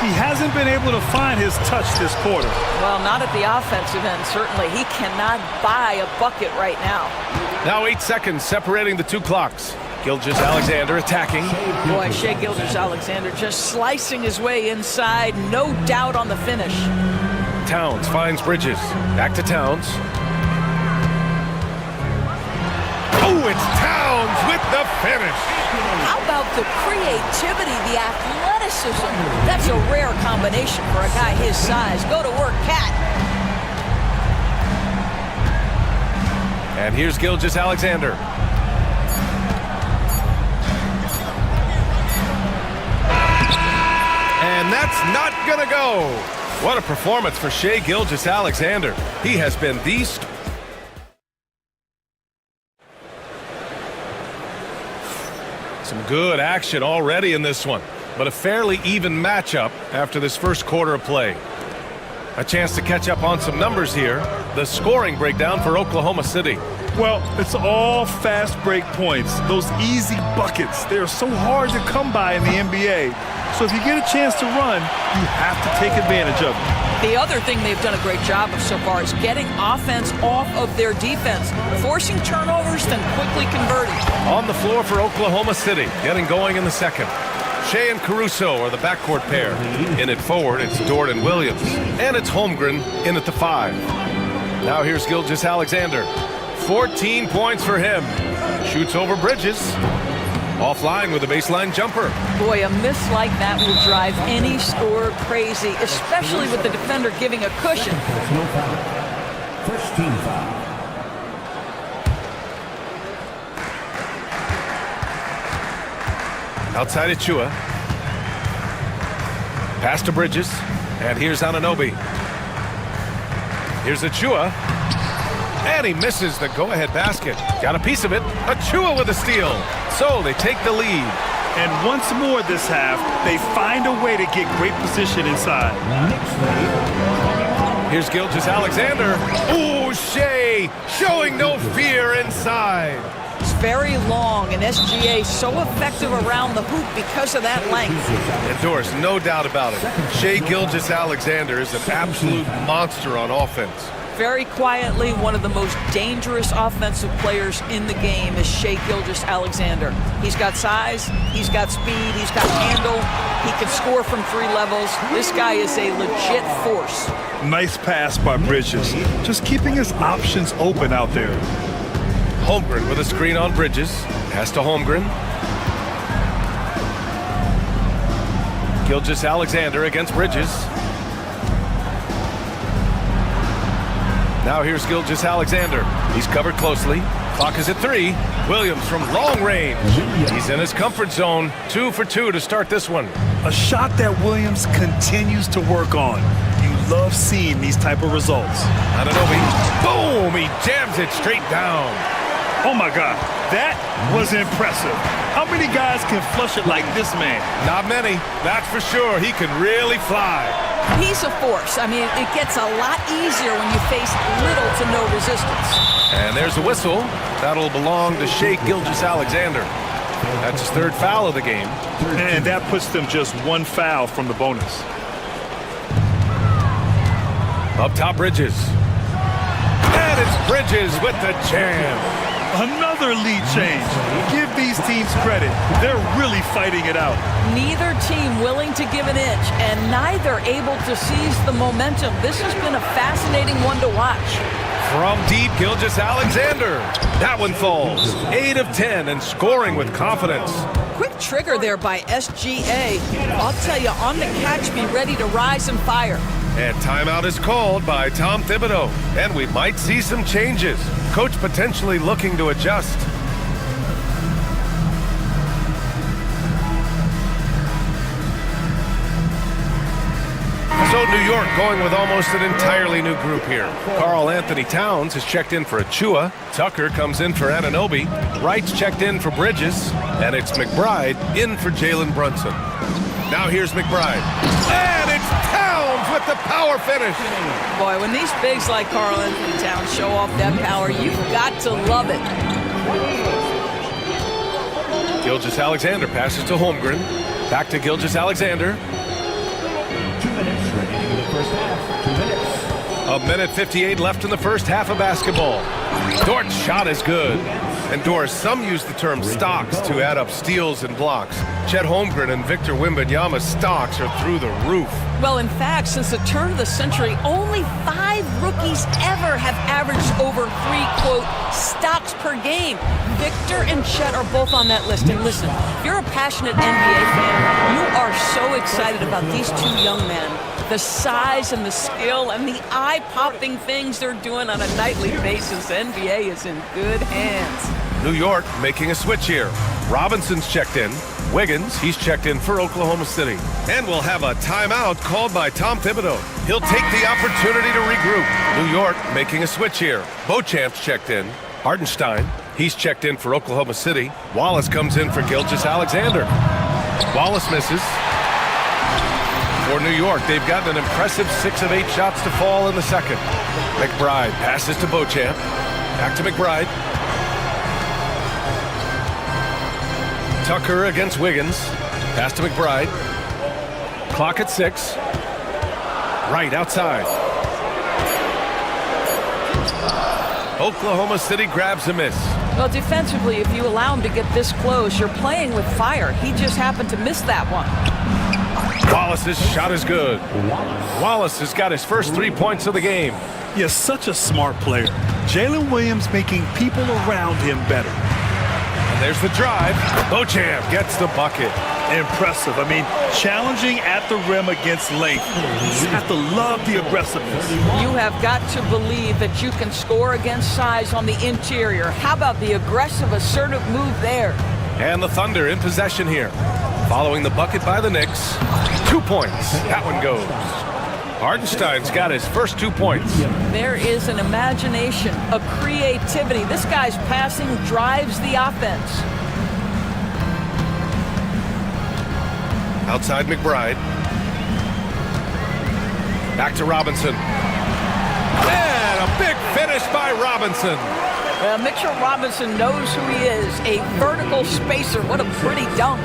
He hasn't been able to find his touch this quarter. Well, not at the offensive end, certainly. He cannot buy a bucket right now. Now 8 seconds separating the two clocks. Gilgeous-Alexander attacking. Boy, Shai Gilgeous-Alexander just slicing his way inside. No doubt on the finish. Towns finds Bridges. Back to Towns. Oh, it's Towns with the finish. How about the creativity, the athleticism? That's a rare combination for a guy his size. Go to work, Cat. And here's Gilgeous-Alexander. And that's not gonna go. What a performance for Shai Gilgeous-Alexander. He has been the Some good action already in this one, but a fairly even matchup after this first quarter of play. A chance to catch up on some numbers here. The scoring breakdown for Oklahoma City. Well, it's all fast break points. Those easy buckets, they're so hard to come by in the NBA. So if you get a chance to run, you have to take advantage of it. The other thing they've done a great job of so far is getting offense off of their defense, forcing turnovers, then quickly converting. On the floor for Oklahoma City, getting going in the second. Shai and Caruso are the backcourt pair. In it forward, it's Dort and Williams. And it's Holmgren in at the 5. Now here's Gilgeous-Alexander. 14 points for him. Shoots over Bridges. Offline with a baseline jumper. Boy, a miss like that will drive any scorer crazy, especially with the defender giving a cushion. First team foul. Outside Achua. Pass to Bridges. And here's Anunoby. Here's Achua. And he misses the go-ahead basket. Got a piece of it. Achua with a steal. So they take the lead. And once more this half, they find a way to get great position inside. Here's Gilgeous-Alexander. Ooh, Shai showing no fear inside. It's very long, and SGA so effective around the hoop because of that length. And Doris, no doubt about it. Shai Gilgeous-Alexander is an absolute monster on offense. Very quietly, one of the most dangerous offensive players in the game is Shai Gilgeous-Alexander. He's got size, he's got speed, he's got handle, he can score from 3 levels. This guy is a legit force. Nice pass by Bridges. Just keeping his options open out there. Holmgren with a screen on Bridges. Pass to Holmgren. Gilgeous-Alexander against Bridges. Now here's Gilgeous-Alexander. He's covered closely. Clock is at 3. Williams from long range. He's in his comfort zone. 2 for 2 to start this one. A shot that Williams continues to work on. You love seeing these type of results. Anunoby. Boom! He jams it straight down. Oh my God, that was impressive. How many guys can flush it like this man? Not many, that's for sure. He can really fly. He's a force. I mean, it gets a lot easier when you face little to no resistance. And there's a whistle. That'll belong to Shai Gilgeous-Alexander. That's his 3rd foul of the game. And that puts them just 1 foul from the bonus. Up top, Bridges. And it's Bridges with the jam. Another lead change. Give these teams credit. They're really fighting it out. Neither team willing to give an inch, and neither able to seize the momentum. This has been a fascinating one to watch. From deep, Gilgeous-Alexander. That one falls. 8 of 10 and scoring with confidence. Quick trigger there by SGA. I'll tell you, on the catch, be ready to rise and fire. And timeout is called by Tom Thibodeau. And we might see some changes. Coach potentially looking to adjust. So New York going with almost an entirely new group here. Karl Anthony Towns has checked in for Achua. Tucker comes in for Anunoby. Wright's checked in for Bridges. And it's McBride in for Jalen Brunson. Now here's McBride. And it's Towns with with the power finish. Boy, when these bigs like Karl Anthony Towns show off that power, you've got to love it. Gilgeous-Alexander passes to Holmgren. Back to Gilgeous-Alexander. 2 minutes remaining in the first half. 2 minutes. A minute 58 left in the first half of basketball. Dort's shot is good. And Doris, some use the term stocks to add up steals and blocks. Chet Holmgren and Victor Wembanyama's stocks are through the roof. Well, in fact, since the turn of the century, only 5 rookies ever have averaged over 3, quote, stocks per game. Victor and Chet are both on that list. And listen, if you're a passionate NBA fan, you are so excited about these 2 young men. The size and the skill and the eye-popping things they're doing on a nightly basis. The NBA is in good hands. New York making a switch here. Robinson's checked in. Wiggins, he's checked in for Oklahoma City. And we'll have a timeout called by Tom Thibodeau. He'll take the opportunity to regroup. New York making a switch here. Beauchamp's checked in. Hartenstein, he's checked in for Oklahoma City. Wallace comes in for Gilgeous-Alexander. Wallace misses. For New York, they've gotten an impressive 6 of 8 shots to fall in the second. McBride passes to Beauchamp. Back to McBride. Tucker against Wiggins. Pass to McBride. Clock at 6. Right outside. Oklahoma City grabs a miss. Well, defensively, if you allow him to get this close, you're playing with fire. He just happened to miss that one. Wallace's shot is good. Wallace has got his first 3 points of the game. You're such a smart player. Jalen Williams making people around him better. And there's the drive. Beauchamp gets the bucket. Impressive. I mean, challenging at the rim against length. You have to love the aggressiveness. You have got to believe that you can score against size on the interior. How about the aggressive, assertive move there? And the Thunder in possession here. Following the bucket by the Knicks. 2 points. That one goes. Hartenstein's got his first 2 points. There is an imagination, a creativity. This guy's passing drives the offense. Outside McBride. Back to Robinson. And a big finish by Robinson. Well, Mitchell Robinson knows who he is, a vertical spacer. What a pretty dunk.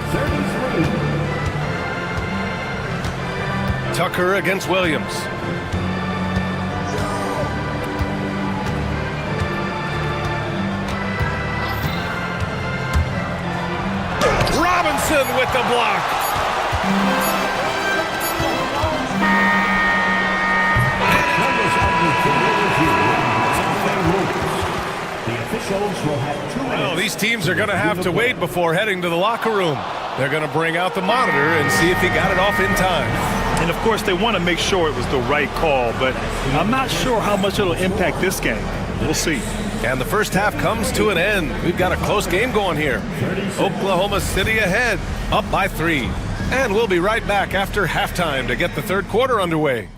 Tucker against Williams. Robinson with the block. Well, these teams are going to have to wait before heading to the locker room. They're going to bring out the monitor and see if he got it off in time. And, of course, they want to make sure it was the right call, but I'm not sure how much it'll impact this game. We'll see. And the first half comes to an end. We've got a close game going here. Oklahoma City ahead, up by 3. And we'll be right back after halftime to get the third quarter underway.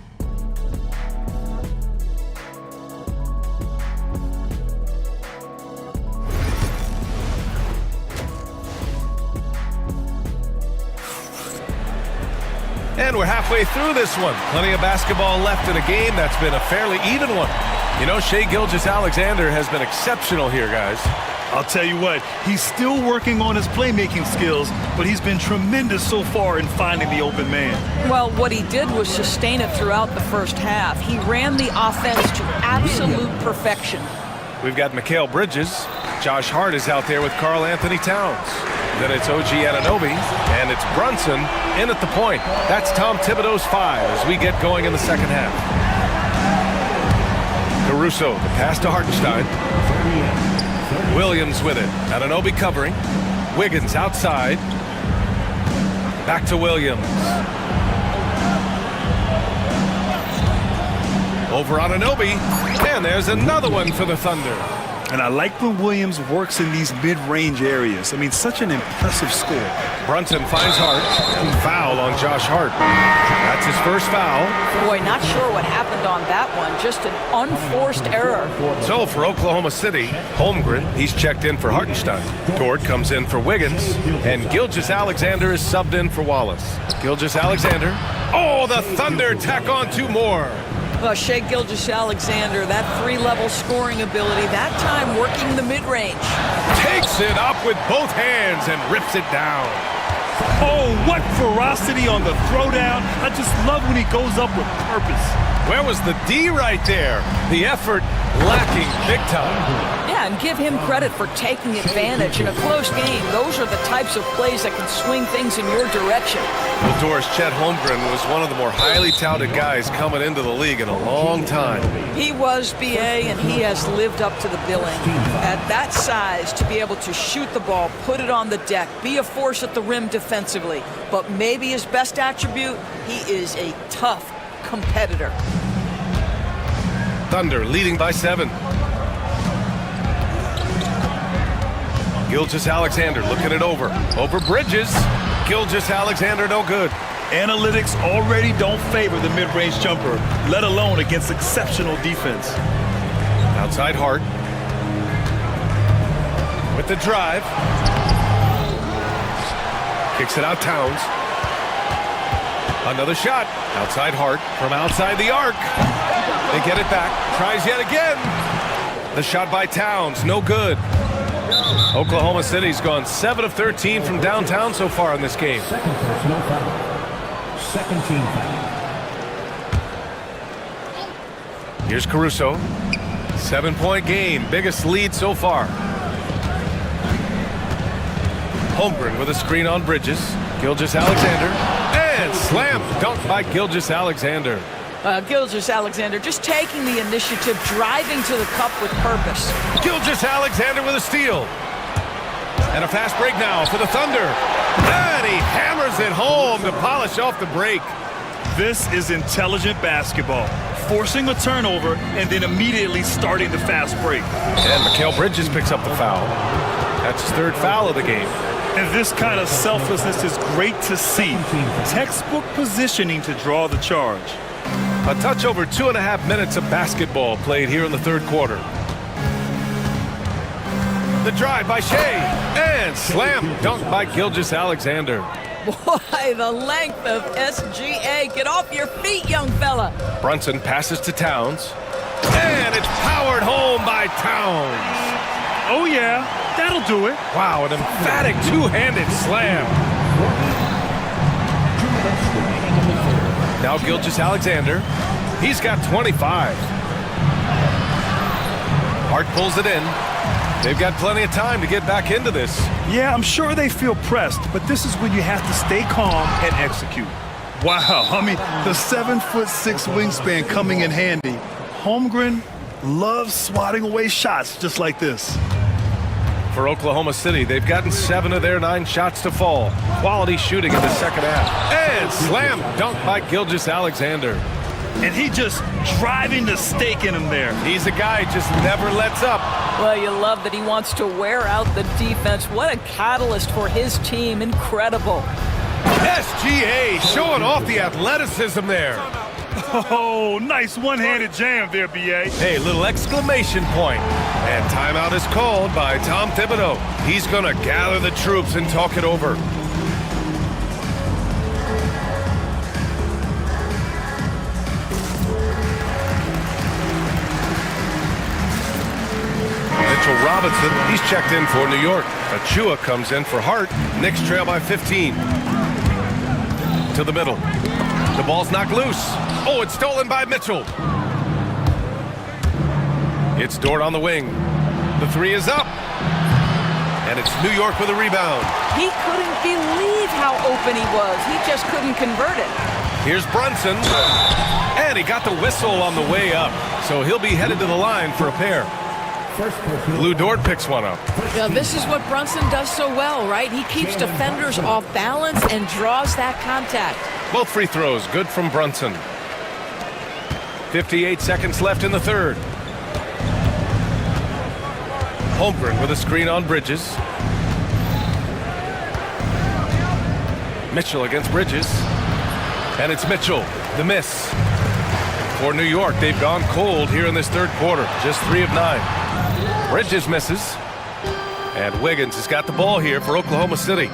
And we're halfway through this one. Plenty of basketball left in a game that's been a fairly even one. You know, Shai Gilgeous-Alexander has been exceptional here, guys. I'll tell you what, he's still working on his playmaking skills, but he's been tremendous so far in finding the open man. Well, what he did was sustain it throughout the first half. He ran the offense to absolute perfection. We've got Mikal Bridges. Josh Hart is out there with Karl Anthony Towns. Then it's OG Anunoby, and it's Brunson in at the point. That's Tom Thibodeau's 5 as we get going in the second half. Caruso, the pass to Hartenstein. Williams with it. Anunoby covering. Wiggins outside. Back to Williams. Over Anunoby. And there's another one for the Thunder. And I like when Williams works in these mid-range areas. I mean, such an impressive score. Brunson finds Hart. And foul on Josh Hart. That's his first foul. Boy, not sure what happened on that one. Just an unforced error. So for Oklahoma City, Holmgren, he's checked in for Hartenstein. Dort comes in for Wiggins. And Gilgeous-Alexander is subbed in for Wallace. Gilgeous-Alexander. Oh, the Thunder tack on 2 more. Well, Shai Gilgeous-Alexander, that 3-level scoring ability, that time working the mid-range. Takes it up with both hands and rips it down. Oh, what ferocity on the throwdown. I just love when he goes up with purpose. Where was the D right there? The effort lacking big time. Yeah, and give him credit for taking advantage in a close game. Those are the types of plays that can swing things in your direction. Well, Doris, Chet Holmgren was one of the more highly touted guys coming into the league in a long time. He was, BA, and he has lived up to the billing. At that size, to be able to shoot the ball, put it on the deck, be a force at the rim defensively. But maybe his best attribute, he is a tough competitor. Thunder leading by 7. Gilgeous-Alexander looking it over. Over Bridges. Gilgeous-Alexander no good. Analytics already don't favor the mid-range jumper, let alone against exceptional defense. Outside Hart. With the drive. Kicks it out Towns. Another shot. Outside Hart from outside the arc. They get it back. Tries yet again. The shot by Towns. No good. Oklahoma City's gone 7 of 13 from downtown so far in this game. Second personal foul. Second team foul. Here's Caruso. 7-point game. Biggest lead so far. Holmgren with a screen on Bridges. Gilgeous-Alexander. And slam dunk by Gilgeous-Alexander. Gilgeous-Alexander just taking the initiative, driving to the cup with purpose. Gilgeous-Alexander with a steal. And a fast break now for the Thunder. And he hammers it home to polish off the break. This is intelligent basketball. Forcing a turnover and then immediately starting the fast break. And Mikal Bridges picks up the foul. That's his 3rd foul of the game. And this kind of selflessness is great to see. Textbook positioning to draw the charge. A touch over 2.5 minutes of basketball played here in the 3rd quarter. The drive by Shai. And slam dunk by Gilgeous-Alexander. Boy, the length of SGA. Get off your feet, young fella. Brunson passes to Towns. And it's powered home by Towns. Oh, yeah. That'll do it. Wow, an emphatic 2-handed slam. Now Gilgeous-Alexander. He's got 25. Hart pulls it in. They've got plenty of time to get back into this. Yeah, I'm sure they feel pressed, but this is when you have to stay calm and execute. Wow, I mean, the 7'6" wingspan coming in handy. Holmgren loves swatting away shots just like this. For Oklahoma City, they've gotten 7 of their 9 shots to fall. Quality shooting in the second half. And slam dunk by Gilgeous-Alexander. And he just driving the stake in him there. He's a guy who just never lets up. Well, you love that he wants to wear out the defense. What a catalyst for his team. Incredible. SGA showing off the athleticism there. Oh, nice one-handed jam there, B.A. Hey, little exclamation point. And timeout is called by Tom Thibodeau. He's going to gather the troops and talk it over. Mitchell Robinson, he's checked in for New York. Achua comes in for Hart. Knicks trail by 15. To the middle. The ball's knocked loose. Oh, it's stolen by Mitchell. It's Dort on the wing. The 3 is up. And it's New York with a rebound. He couldn't believe how open he was. He just couldn't convert it. Here's Brunson. And he got the whistle on the way up. So he'll be headed to the line for a pair. Lou Dort picks one up. Now, this is what Brunson does so well, right? He keeps defenders off balance and draws that contact. Both free throws good from Brunson. 58 seconds left in the third. Holmgren with a screen on Bridges. Mitchell against Bridges. And it's Mitchell, the miss. For New York, they've gone cold here in this third quarter. Just 3 of 9. Bridges misses. And Wiggins has got the ball here for Oklahoma City.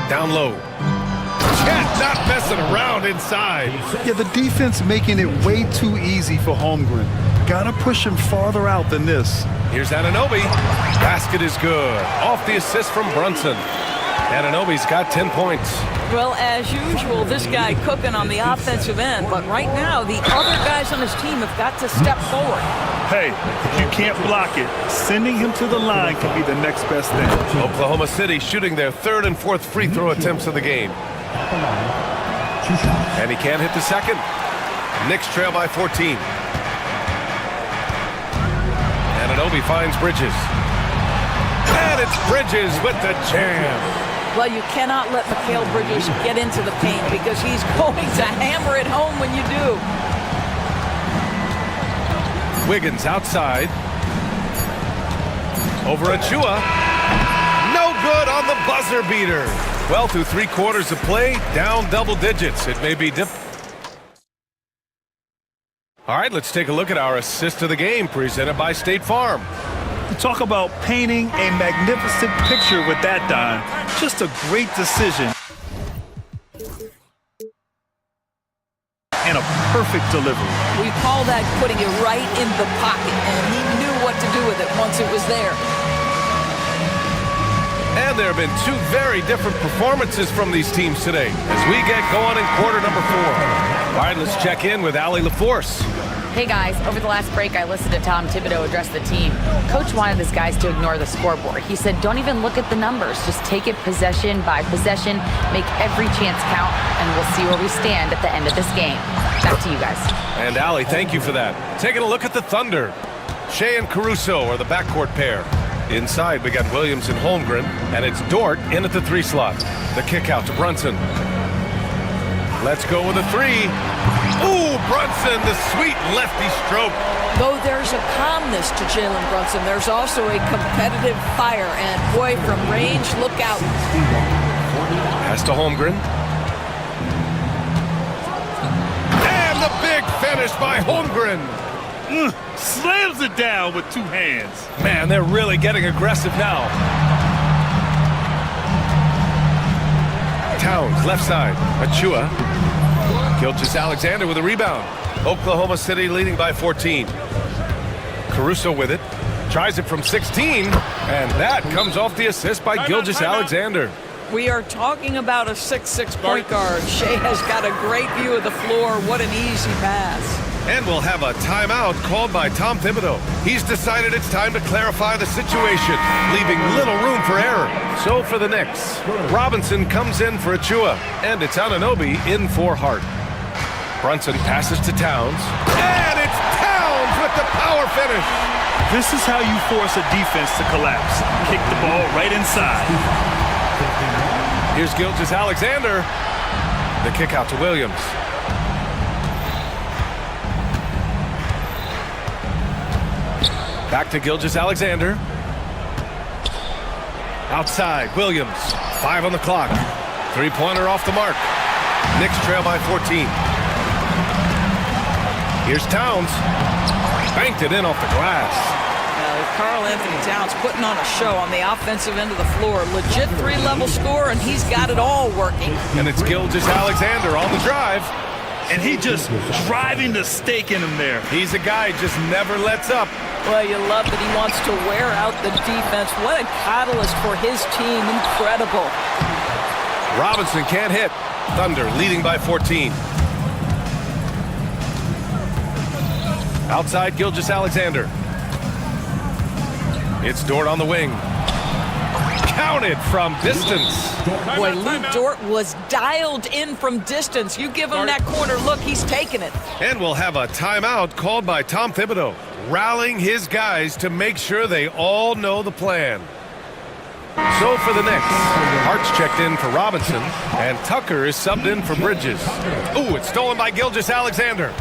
Down low. Chet not messing around inside. Yeah, the defense making it way too easy for Holmgren. Gotta push him farther out than this. Here's Anunoby. Basket is good. Off the assist from Brunson. Anunoby's got 10 points. Well, as usual, this guy cooking on the offensive end, but right now the other guys on his team have got to step forward. Hey, if you can't block it, sending him to the line can be the next best thing. Oklahoma City shooting their 3rd and 4th free throw attempts of the game. And he can't hit the second. Knicks trail by 14. Anunoby finds Bridges. And it's Bridges with the jam. Well, you cannot let Mikal Bridges get into the paint because he's going to hammer it home when you do. Wiggins outside. Over Achua. No good on the buzzer beater. Well, through 3 quarters of play, down double digits. It may be All right, let's take a look at our assist of the game presented by State Farm. You talk about painting a magnificent picture with that dime. Just a great decision. And a perfect delivery. We call that putting it right in the pocket, and he knew what to do with it once it was there. And there have been 2 very different performances from these teams today as we get going in quarter number 4. All right, let's check in with Allie LaForce. Hey guys, over the last break I listened to Tom Thibodeau address the team. Coach wanted his guys to ignore the scoreboard. He said, don't even look at the numbers. Just take it possession by possession, make every chance count, and we'll see where we stand at the end of this game. Back to you guys. And Allie, thank you for that. Taking a look at the Thunder. Shea and Caruso are the backcourt pair. Inside, we got Williams and Holmgren, and it's Dort in at the 3 slot. The kick out to Brunson. Let's go with a 3. Ooh, Brunson, the sweet lefty stroke. Though there's a calmness to Jalen Brunson, there's also a competitive fire, and boy, from range, look out. Pass to Holmgren. And the big finish by Holmgren. Slams it down with 2 hands. Man, they're really getting aggressive now. Towns, left side. Achua. Gilgeous-Alexander with a rebound. Oklahoma City leading by 14. Caruso with it. Tries it from 16. And that comes off the assist by Gilgeous-Alexander. We are talking about a 6'6" point guard. Shea has got a great view of the floor. What an easy pass. And we'll have a timeout called by Tom Thibodeau. He's decided it's time to clarify the situation, leaving little room for error. So for the Knicks, Robinson comes in for Achua, and it's Anunoby in for Hart. Brunson passes to Towns, and it's Towns with the power finish. This is how you force a defense to collapse. Kick the ball right inside. Here's Gilgeous-Alexander. The kick out to Williams. Back to Gilgeous-Alexander. Outside, Williams. 5 on the clock. 3-pointer off the mark. Knicks trail by 14. Here's Towns. Banked it in off the glass. Karl Anthony Towns putting on a show on the offensive end of the floor. Legit 3-level score, and he's got it all working. And it's Gilgeous-Alexander on the drive. And he just driving the stake in him there. He's a guy who just never lets up. Well, you love that he wants to wear out the defense. What a catalyst for his team. Incredible. Robinson can't hit. Thunder leading by 14. Outside, Gilgeous-Alexander. It's Dort on the wing. Counted from distance. Boy, Lou Dort was dialed in from distance. You give him that corner look, he's taking it. And we'll have a timeout called by Tom Thibodeau, rallying his guys to make sure they all know the plan. So for the Knicks, Hart's checked in for Robinson, and Tucker is subbed in for Bridges. Ooh, it's stolen by Gilgeous-Alexander.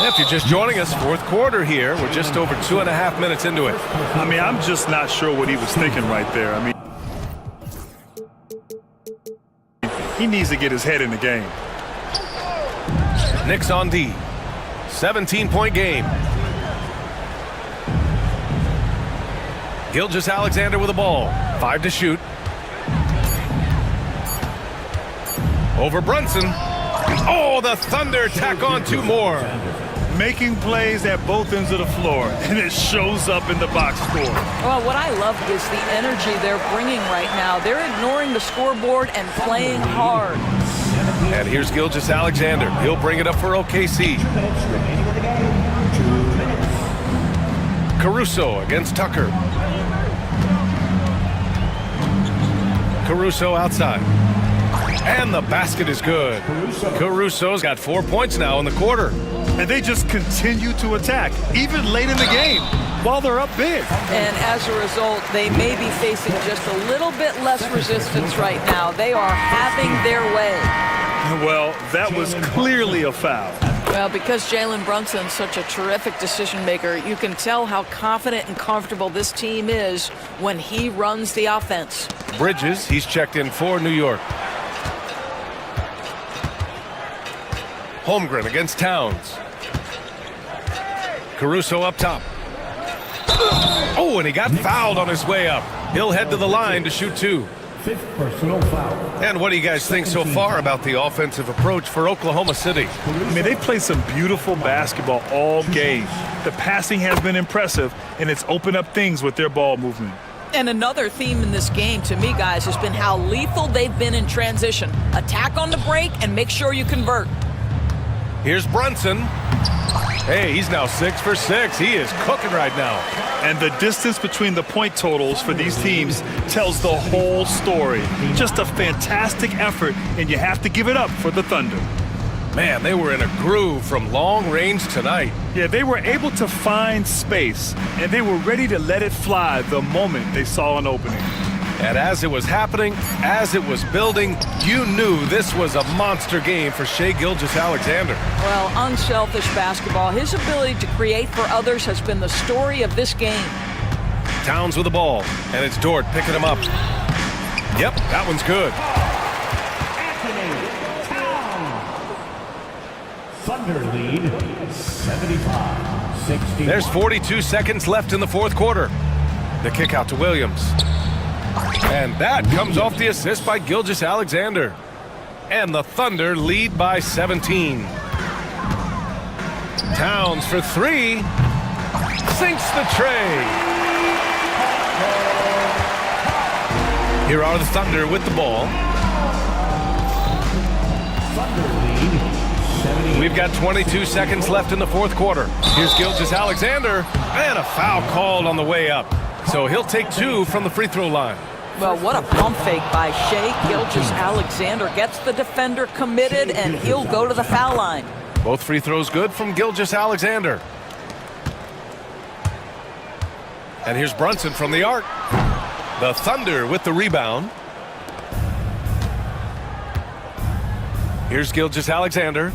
If you're just joining us, fourth quarter here. We're just over 2.5 minutes into it. I mean, I'm just not sure what he was thinking right there. I mean, he needs to get his head in the game. Knicks on D. 17-point game. Gilgeous-Alexander with the ball. 5 to shoot. Over Brunson. Oh, the Thunder tack on 2 more. Making plays at both ends of the floor, and it shows up in the box score. Well, what I love is the energy they're bringing right now. They're ignoring the scoreboard and playing hard. And here's Gilgeous-Alexander. He'll bring it up for OKC. Caruso against Tucker. Caruso outside. And the basket is good. Caruso's got 4 points now in the quarter. And they just continue to attack, even late in the game, while they're up big. And as a result, they may be facing just a little bit less resistance right now. They are having their way. Well, that was clearly a foul. Well, because Jalen Brunson's such a terrific decision maker, you can tell how confident and comfortable this team is when he runs the offense. Bridges, he's checked in for New York. Holmgren against Towns. Caruso up top. Oh, and he got fouled on his way up. He'll head to the line to shoot 2. 5th personal foul. And what do you guys think so far about the offensive approach for Oklahoma City? I mean, they played some beautiful basketball all game. The passing has been impressive, and it's opened up things with their ball movement. And another theme in this game, to me, guys, has been how lethal they've been in transition. Attack on the break and make sure you convert. Here's Brunson. Hey, he's now 6 for 6. He is cooking right now. And the distance between the point totals for these teams tells the whole story. Just a fantastic effort, and you have to give it up for the Thunder. Man, they were in a groove from long range tonight. Yeah, they were able to find space, and they were ready to let it fly the moment they saw an opening. And as it was happening, as it was building, you knew this was a monster game for Shai Gilgeous-Alexander. Well, unselfish basketball. His ability to create for others has been the story of this game. Towns with the ball, and it's Dort picking him up. Yep, that one's good. Thunder lead 75-60. There's 42 seconds left in the fourth quarter. The kick out to Williams. And that comes off the assist by Gilgeous-Alexander. And the Thunder lead by 17. Towns for 3. Sinks the tray. Here are the Thunder with the ball. We've got 22 seconds left in the fourth quarter. Here's Gilgeous-Alexander, and a foul called on the way up. So he'll take 2 from the free throw line. Well, what a pump fake by Shai Gilgeous-Alexander. Gets the defender committed, and he'll go to the foul line. Both free throws good from Gilgeous-Alexander. And here's Brunson from the arc. The Thunder with the rebound. Here's Gilgeous-Alexander.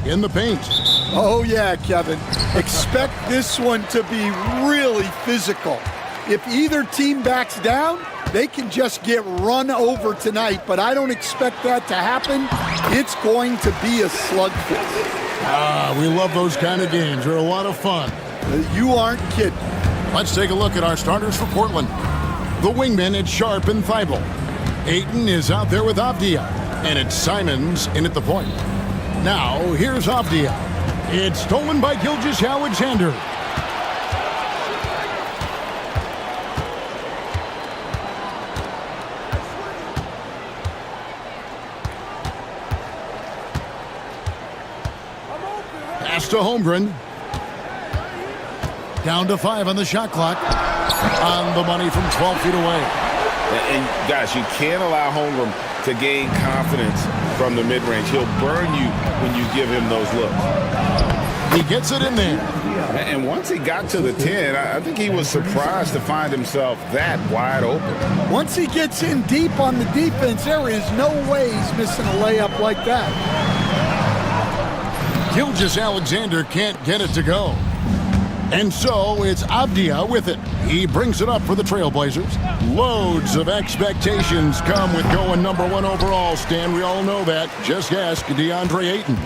in the paint. Oh, yeah, Kevin. Expect this one to be really physical. If either team backs down, they can just get run over tonight, but I don't expect that to happen. It's going to be a slugfest. We love those kind of games. They're a lot of fun. You aren't kidding. Let's take a look at our starters for Portland. The wingmen, it's Sharp and Thibault. Ayton is out there with Avdia, and it's Simons in at the point. Now, here's Avdia. It's stolen by Gilgeous-Alexander. Pass to Holmgren. Down to 5 on the shot clock. On the money from 12 feet away. And guys, you can't allow Holmgren to gain confidence from the mid-range. He'll burn you when you give him those looks. He gets it in there. And once he got to the 10, I think he was surprised to find himself that wide open. Once he gets in deep on the defense, there is no way he's missing a layup like that. Gilgeous-Alexander can't get it to go. And so it's Avdia with it. He brings it up for the Trailblazers. Loads of expectations come with going number 1 overall, Stan. We all know that. Just ask DeAndre Ayton.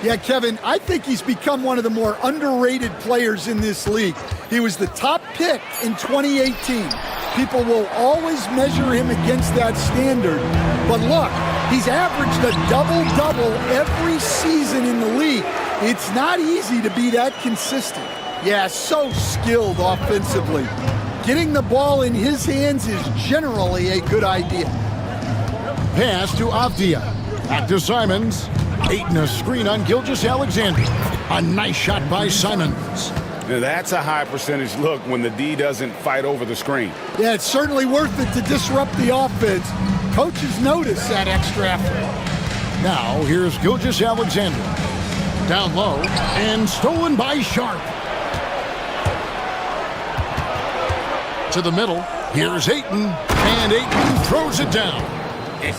Yeah, Kevin, I think he's become one of the more underrated players in this league. He was the top pick in 2018. People will always measure him against that standard. But look, he's averaged a double-double every season in the league. It's not easy to be that consistent. Yeah, so skilled offensively. Getting the ball in his hands is generally a good idea. Pass to Avdia. Back to Simons. Ayton a screen on Gilgeous-Alexander. A nice shot by Simons. Now that's a high percentage look when the D doesn't fight over the screen. Yeah, it's certainly worth it to disrupt the offense. Coaches notice that extra effort. Now here's Gilgeous-Alexander. Down low and stolen by Sharp. To the middle. Here's Ayton. And Ayton throws it down.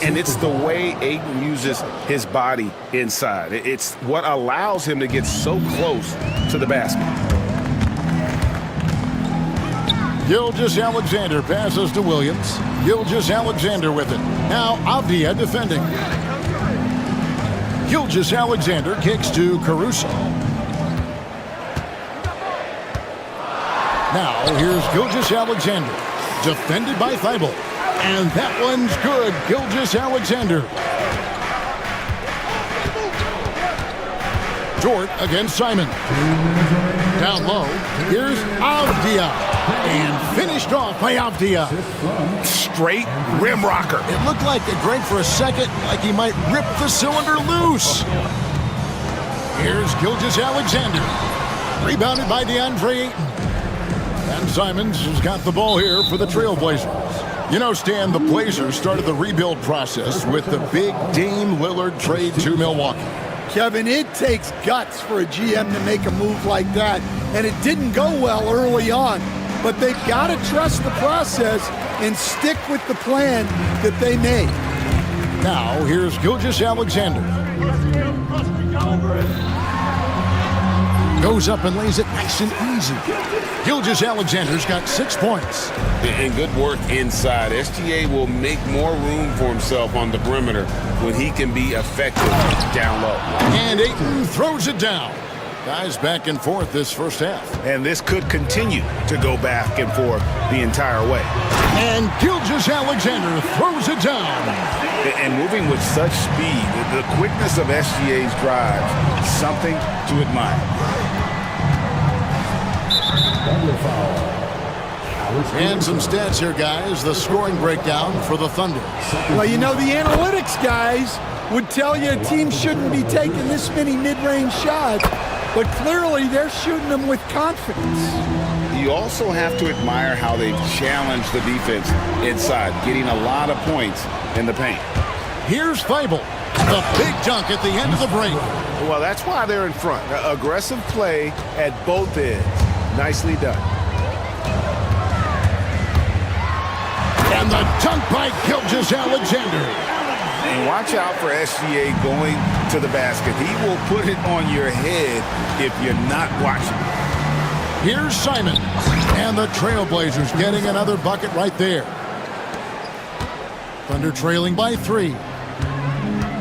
And it's the way Ayton uses his body inside. It's what allows him to get so close to the basket. Gilgeous-Alexander passes to Williams. Gilgeous-Alexander with it. Now Avdia defending. Gilgeous-Alexander kicks to Caruso. Now here's Gilgeous-Alexander. Defended by Thibault. And that one's good. Gilgeous-Alexander. Dort against Simon. Down low. Here's Avdia. And finished off by Avdia. Straight rim rocker. It looked like it drank for a second, like he might rip the cylinder loose. Here's Gilgeous-Alexander. Rebounded by DeAndre Ayton. And Simons has got the ball here for the Trailblazers. You know, Stan, the Blazers started the rebuild process with the big Dame Lillard trade to Milwaukee. Kevin, it takes guts for a GM to make a move like that, and it didn't go well early on. But they've got to trust the process and stick with the plan that they made. Now, here's Gilgeous-Alexander. Goes up and lays it nice and easy. Gilgeous-Alexander's got 6 points. And good work inside. SGA will make more room for himself on the perimeter when he can be effective down low. And Ayton throws it down. Guys back and forth this first half. And this could continue to go back and forth the entire way. And Gilgeous-Alexander throws it down. And moving with such speed, the quickness of SGA's drive, something to admire. And some stats here, guys. The scoring breakdown for the Thunder. Well, you know, the analytics guys would tell you a team shouldn't be taking this many mid-range shots, but clearly they're shooting them with confidence. You also have to admire how they've challenged the defense inside, getting a lot of points in the paint. Here's Thibault. The big dunk at the end of the break. Well, that's why they're in front. Aggressive play at both ends. Nicely done. And the dunk by Gilgeous-Alexander. And watch out for SGA going to the basket. He will put it on your head if you're not watching. Here's Simon. And the Trailblazers getting another bucket right there. Thunder trailing by 3.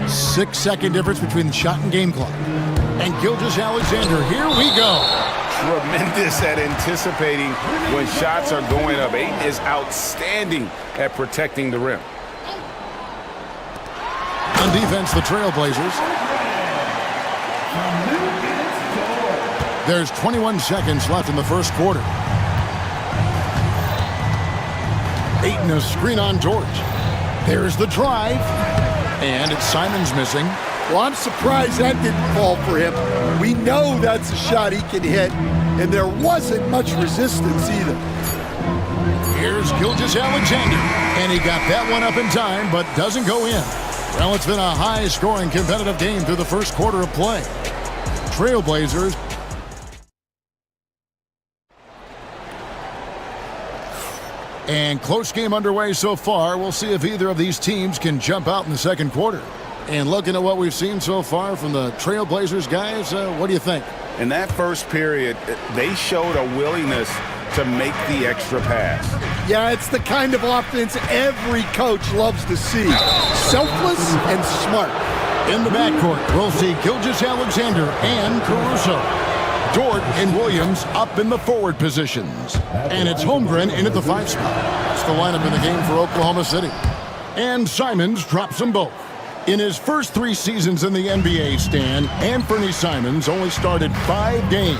6-second difference between the shot and game clock. And Gilgeous-Alexander, here we go. Tremendous at anticipating when shots are going up. Ayton is outstanding at protecting the rim. On defense, the Trailblazers. There's 21 seconds left in the first quarter. Ayton, a screen on George. There's the drive. And it's Simon's missing. Well, I'm surprised that didn't fall for him. We know that's a shot he can hit, and there wasn't much resistance either. Here's Gilgeous-Alexander. And he got that one up in time, but doesn't go in. Well, it's been a high-scoring competitive game through the first quarter of play. Trailblazers. And close game underway so far. We'll see if either of these teams can jump out in the second quarter. And looking at what we've seen so far from the Trailblazers guys, what do you think? In that first period, they showed a willingness to make the extra pass. Yeah, it's the kind of offense every coach loves to see. Selfless and smart. In the backcourt, we'll see Gilgeous-Alexander and Caruso. Dort and Williams up in the forward positions. And it's Holmgren in at the 5 spot. That's the lineup in the game for Oklahoma City. And Simons drops them both. In his first 3 seasons in the NBA, Stan, Anthony Simons only started 5 games.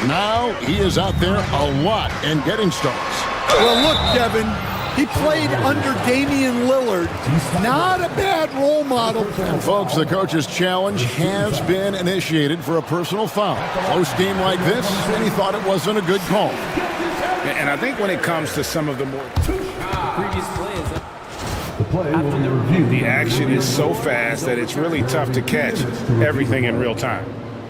Now he is out there a lot and getting starts. Well, look, Kevin, he played under Damian Lillard. Not a bad role model. And folks, the coach's challenge has been initiated for a personal foul. Close game like this, and he thought it wasn't a good call. And I think when it comes to some of the more Previous plays. The play will be reviewed. the action is so fast that it's really tough to catch everything in real time.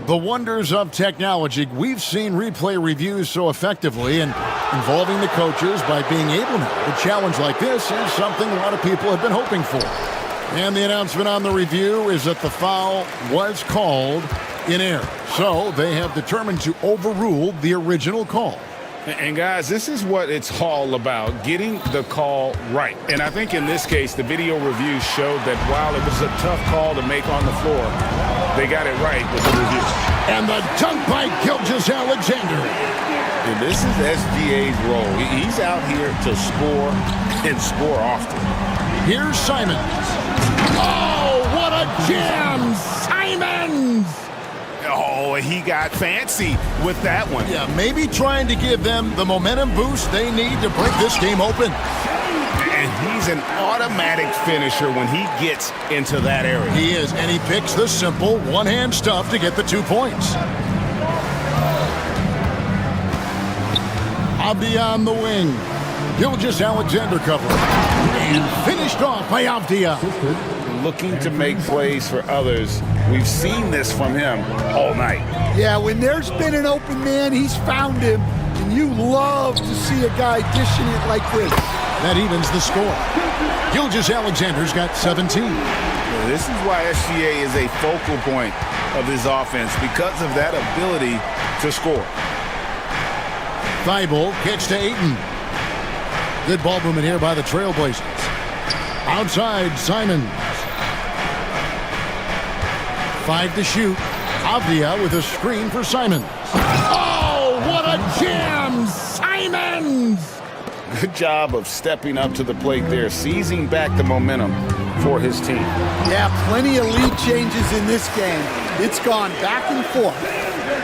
The wonders of technology. We've seen replay reviews so effectively and involving the coaches by being able to. A challenge like this is something a lot of people have been hoping for. And the announcement on the review is that the foul was called in error. So they have determined to overrule the original call. And guys, this is what it's all about, getting the call right. And I think in this case, the video review showed that while it was a tough call to make on the floor, they got it right with the review. And the dunk by Gilgeous-Alexander. And this is SGA's role. He's out here to score and score often. Here's Simons. Oh, what a jam! Simons! Oh, he got fancy with that one. Yeah, maybe trying to give them the momentum boost they need to break this game open. And he's an automatic finisher when he gets into that area. He is, and he picks the simple one-hand stuff to get the 2 points. Avdia on the wing. Gilgeous-Alexander cover. And finished off by Avdia. Looking to make plays for others. We've seen this from him all night. Yeah, when there's been an open man, he's found him. And you love to see a guy dishing it like this. That evens the score. Gilgeous-Alexander's got 17. This is why SGA is a focal point of his offense, because of that ability to score. Thibault catch to Ayton. Good ball movement here by the Trailblazers. Outside, Simons. 5 to shoot. Avdia with a screen for Simons. Oh, what a jam! Simons! Good job of stepping up to the plate there, seizing back the momentum for his team. Yeah, plenty of lead changes in this game. It's gone back and forth.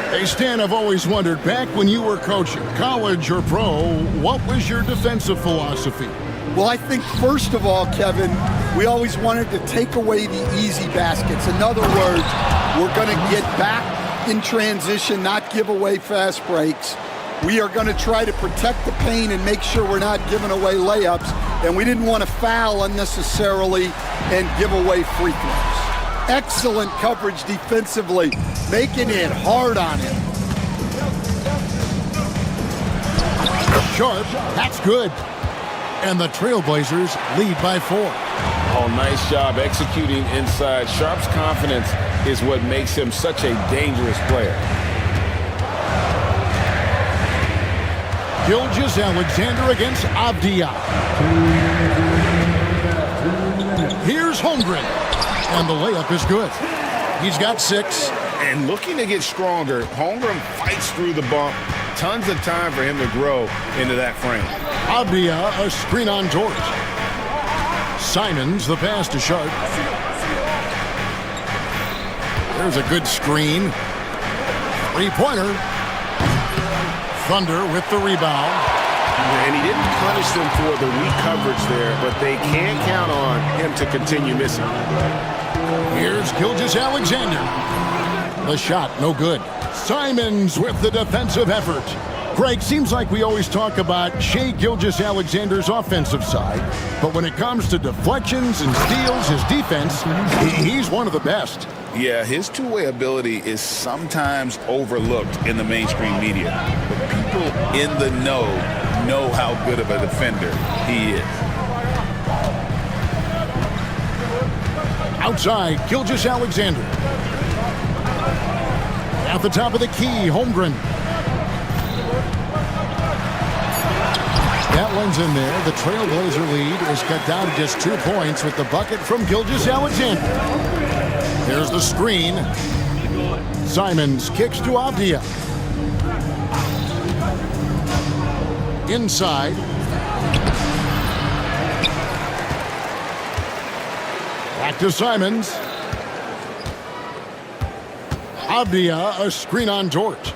Hey, Stan, I've always wondered, back when you were coaching, college or pro, what was your defensive philosophy? Well, I think first of all, Kevin, we always wanted to take away the easy baskets. In other words, we're going to get back in transition, not give away fast breaks. We are going to try to protect the paint and make sure we're not giving away layups. And we didn't want to foul unnecessarily and give away free throws. Excellent coverage defensively, making it hard on him. Sharp, that's good. And the Trailblazers lead by 4. Oh, nice job executing inside. Sharp's confidence is what makes him such a dangerous player. Gilgeous-Alexander against Avdia. Here's Holmgren. And the layup is good. He's got 6. And looking to get stronger, Holmgren fights through the bump. Tons of time for him to grow into that frame. Avdia, a screen on George. Simons, the pass to Sharp. There's a good screen. 3-pointer. Thunder with the rebound. And he didn't punish them for the weak coverage there, but they can't count on him to continue missing. Here's Gilgeous-Alexander. The shot, no good. Simons with the defensive effort. Greg, seems like we always talk about Shai Gilgeous-Alexander's offensive side, but when it comes to deflections and steals, his defense, he's one of the best. Yeah, his two-way ability is sometimes overlooked in the mainstream media, but people in the know how good of a defender he is. Outside, Gilgeous-Alexander. At the top of the key, Holmgren. That one's in there. The Trailblazer lead is cut down to just 2 points with the bucket from Gilgeous-Alexander. There's the screen. Simons kicks to Avdia. Inside. Back to Simons. Avdia, a screen on George.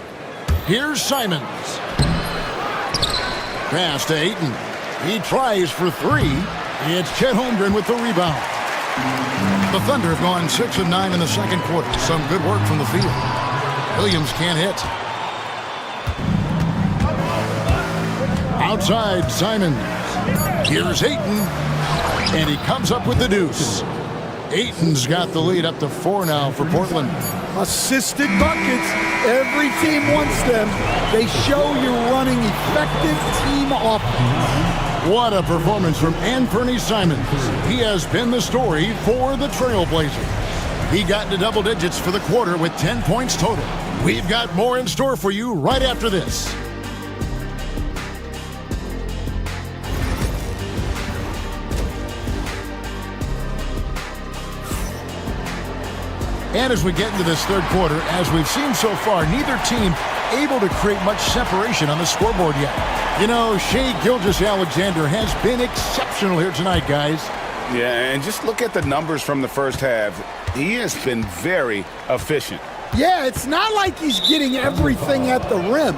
Here's Simons. Pass to Ayton. He tries for 3. It's Chet Holmgren with the rebound. The Thunder have gone 6 of 9 in the second quarter. Some good work from the field. Williams can't hit. Outside, Simons. Here's Ayton. And he comes up with the deuce. Ayton's got the lead up to 4 now for Portland. Assisted buckets. Every team wants them. They show you're running effective team offense. What a performance from Anthony Simons. He has been the story for the Trailblazers. He got into double digits for the quarter with 10 points total. We've got more in store for you right after this. And as we get into this third quarter, as we've seen so far, neither team able to create much separation on the scoreboard yet. You know, Shai Gilgeous-Alexander has been exceptional here tonight, guys. Yeah, and just look at the numbers from the first half. He has been very efficient. Yeah, it's not like he's getting everything at the rim.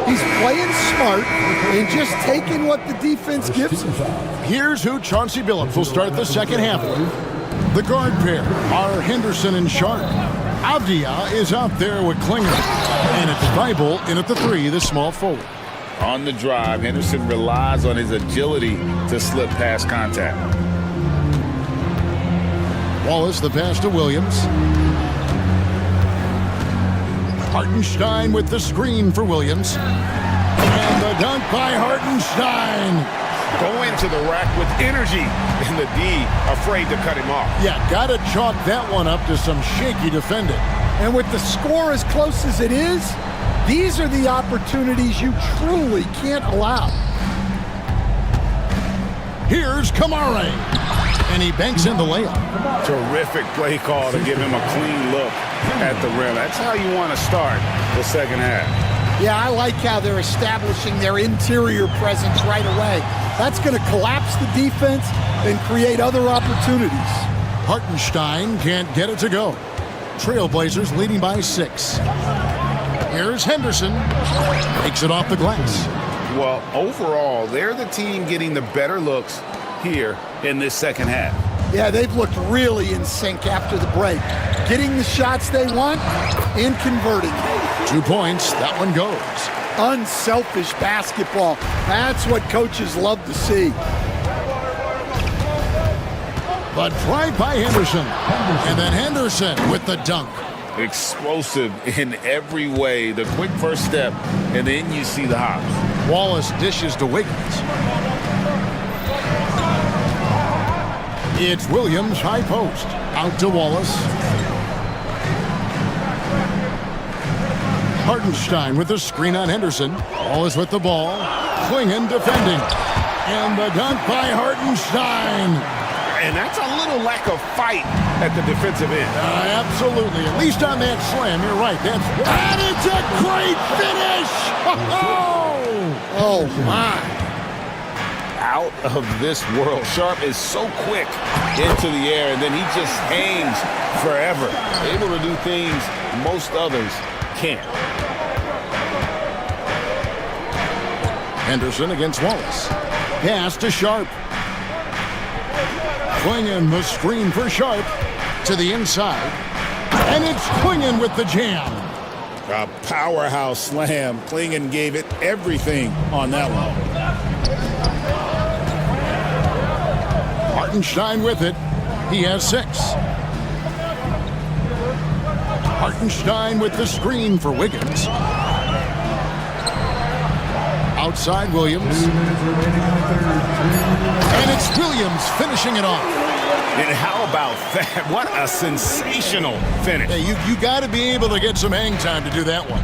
He's playing smart and just taking what the defense gives him. Here's who Chauncey Billups will start the second half with. The guard pair are Henderson and Sharp. Avdia is out there with Klinger. And it's Thibault in at the 3, the small forward. On the drive, Henderson relies on his agility to slip past contact. Wallace, the pass to Williams. Hartenstein with the screen for Williams. And the dunk by Hartenstein. Going to the rack with energy, and the D afraid to cut him off. Yeah, gotta chalk that one up to some shaky defending. And with the score as close as it is, these are the opportunities you truly can't allow. Here's Kamare. And he banks in the layup. Terrific play call to give him a clean look at the rim. That's how you want to start the second half. Yeah, I like how they're establishing their interior presence right away. That's going to collapse the defense and create other opportunities. Hartenstein can't get it to go. Trailblazers leading by 6. Here's Henderson. Takes it off the glass. Well, overall, they're the team getting the better looks here in this second half. Yeah, they've looked really in sync after the break. Getting the shots they want and converting. 2 points. That one goes. Unselfish basketball. That's what coaches love to see. But drive by Henderson. And then Henderson with the dunk. Explosive in every way. The quick first step, and then you see the hops. Wallace dishes to Wiggins. It's Williams, high post. Out to Wallace. Hartenstein with the screen on Henderson. Wallace with the ball. Klingon defending. And the dunk by Hartenstein. And that's a little lack of fight at the defensive end. Absolutely. At least on that slam, you're right. And it's a great finish! Oh, my. Out of this world. Sharp is so quick into the air, and then he just hangs forever. Able to do things most others can't. Henderson against Wallace. Pass to Sharp. Klingon the screen for Sharp to the inside. And it's Klingon with the jam. A powerhouse slam. Klingon gave it everything on that one. Hartenstein with it. He has 6. Hartenstein with the screen for Wiggins. Outside Williams. And it's Williams finishing it off. And how about that? What a sensational finish. Hey, you got to be able to get some hang time to do that one.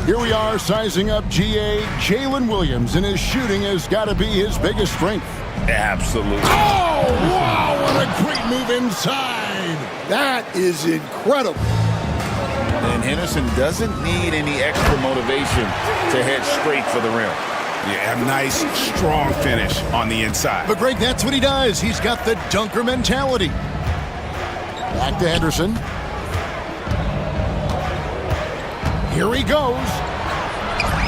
Here we are sizing up GA Jalen Williams, and his shooting has got to be his biggest strength. Absolutely. Oh, wow, what a great move inside. That is incredible. And Henderson doesn't need any extra motivation to head straight for the rim. Yeah, nice, strong finish on the inside. But Greg, that's what he does. He's got the dunker mentality. Back to Henderson. Here he goes.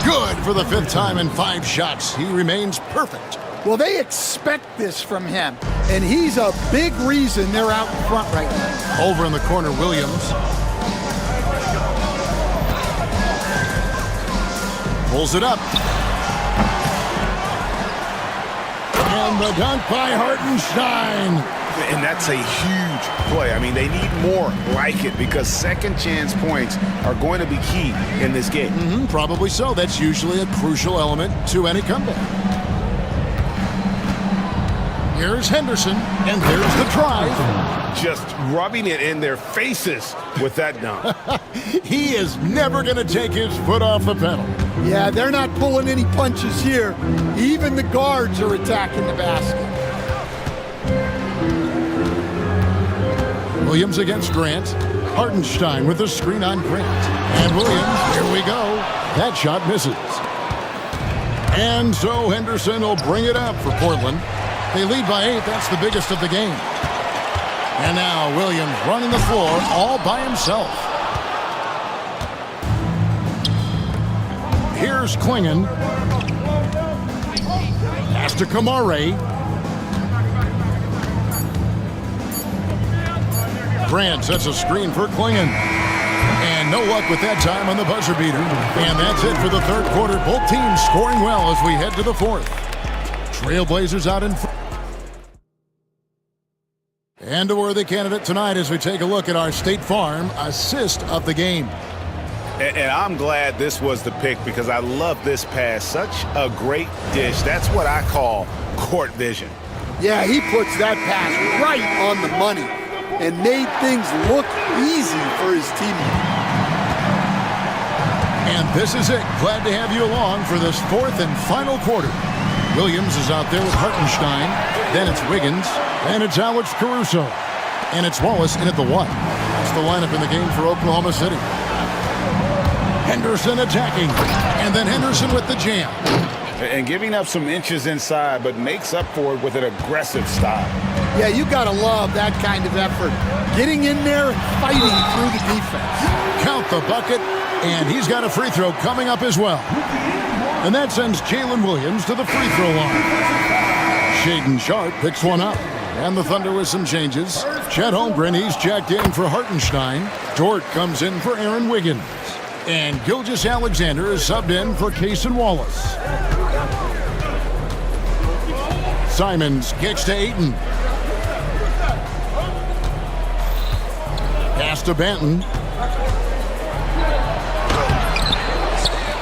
Good for the 5th time in 5 shots. He remains perfect. Well, they expect this from him, and he's a big reason they're out in front right now. Over in the corner, Williams. Pulls it up. And the dunk by Hartenstein. And that's a huge play. I mean, they need more like it because second chance points are going to be key in this game. Probably so. That's usually a crucial element to any comeback. Here's Henderson, and there's the drive. Just rubbing it in their faces with that dunk. He is never going to take his foot off the pedal. Yeah, they're not pulling any punches here. Even the guards are attacking the basket. Williams against Grant. Hartenstein with the screen on Grant. And Williams, here we go. That shot misses. And so Henderson will bring it up for Portland. They lead by 8. That's the biggest of the game. And now Williams running the floor all by himself. Here's Klingon. Pass to Kamare. Grant sets a screen for Klingon. And no luck with that time on the buzzer beater. And that's it for the 3rd quarter. Both teams scoring well as we head to the 4th. Trailblazers out in front. And a worthy candidate tonight as we take a look at our State Farm assist of the game. And I'm glad this was the pick because I love this pass. Such a great dish. That's what I call court vision. Yeah, he puts that pass right on the money and made things look easy for his teammate. And this is it. Glad to have you along for this 4th and final quarter. Williams is out there with Hartenstein. Then it's Wiggins. And it's Alex Caruso. And it's Wallace in at the 1. That's the lineup in the game for Oklahoma City. Henderson attacking. And then Henderson with the jam. And giving up some inches inside, but makes up for it with an aggressive style. Yeah, you got to love that kind of effort. Getting in there and fighting through the defense. Count the bucket. And he's got a free throw coming up as well. And that sends Jalen Williams to the free throw line. Shaden Sharp picks one up. And the Thunder with some changes. Chet Holmgren, he's checked in for Hartenstein. Dort comes in for Aaron Wiggins. And Gilgeous Alexander is subbed in for Cason Wallace. Simons kicks to Ayton. Pass to Banton.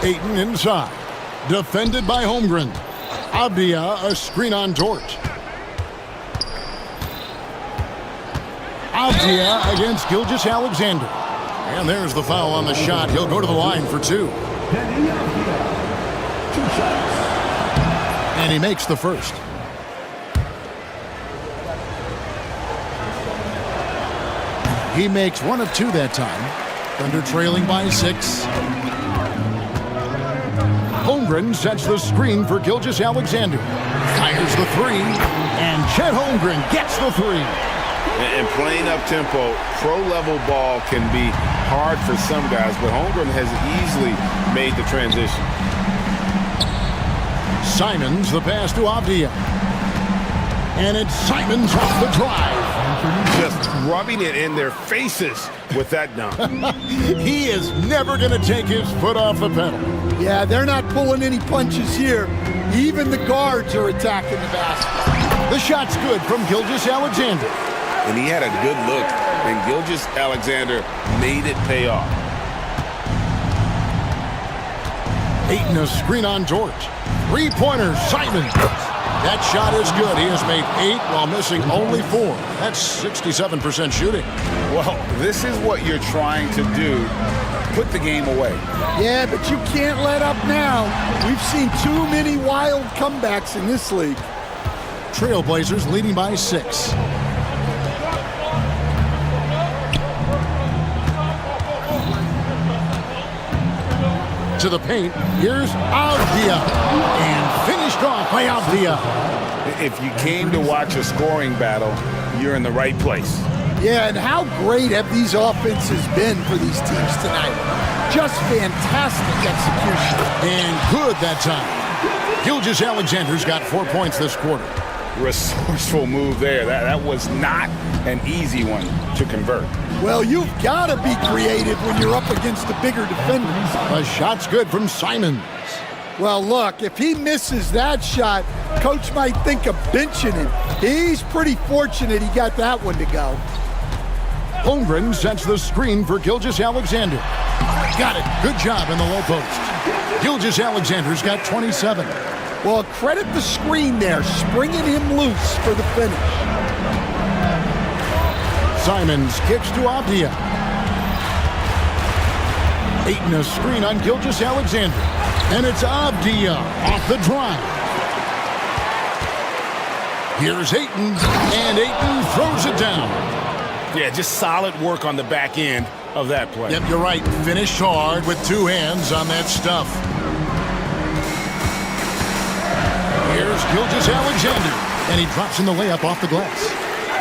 Ayton inside. Defended by Holmgren. Abdia, a screen on Dort. Avdia against Gilgeous-Alexander. And there's the foul on the shot. He'll go to the line for two. And he makes the first. He makes one of two that time. Thunder trailing by 6. Holmgren sets the screen for Gilgeous-Alexander. Fires the three. And Chet Holmgren gets the three. And playing up-tempo, pro-level ball can be hard for some guys, but Holmgren has easily made the transition. Simons, the pass to Avdia. And it's Simons off the drive. Just rubbing it in their faces with that dunk. He is never going to take his foot off the pedal. Yeah, they're not pulling any punches here. Even the guards are attacking the basket. The shot's good from Gilgeous-Alexander. And he had a good look, and Gilgeous-Alexander made it pay off. Ayton a screen on George. Three-pointer, Simons. That shot is good. He has made 8 while missing only 4. That's 67% shooting. Well, this is what you're trying to do. Put the game away. Yeah, but you can't let up now. We've seen too many wild comebacks in this league. Trailblazers leading by 6. To the paint, here's Avdia. And finished off by Avdia. If you came to watch a scoring battle, you're in the right place. Yeah, and how great have these offenses been for these teams tonight? Just fantastic execution. And good that time. Gilgeous-Alexander's got 4 points this quarter. Resourceful move there. That was not an easy one to convert. Well, you've got to be creative when you're up against the bigger defenders. The shot's good from Simons. Well, look, if he misses that shot, coach might think of benching him. He's pretty fortunate he got that one to go. Holmgren sets the screen for Gilgeous-Alexander. Got it. Good job in the low post. Gilgeous-Alexander's got 27. Well, credit the screen there, springing him loose for the finish. Simons kicks to Avdia. Ayton a screen on Gilgeous-Alexander. And it's Avdia off the drive. Here's Ayton, and Ayton throws it down. Yeah, just solid work on the back end of that play. Yep, you're right. Finished hard with 2 hands on that stuff. Here's Gilgeous-Alexander, and he drops in the layup off the glass.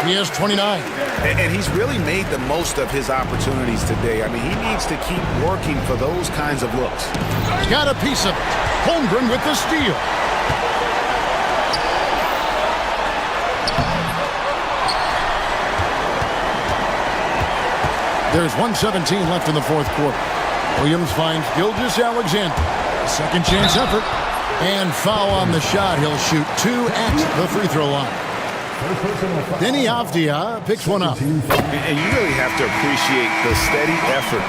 He has 29. And he's really made the most of his opportunities today. I mean, he needs to keep working for those kinds of looks. Got a piece of it. Holmgren with the steal. There's 1:17 left in the fourth quarter. Williams finds Gilgeous-Alexander. Second chance effort. And foul on the shot. He'll shoot 2 at the free throw line. Denny Avdia picks one up. And you really have to appreciate the steady effort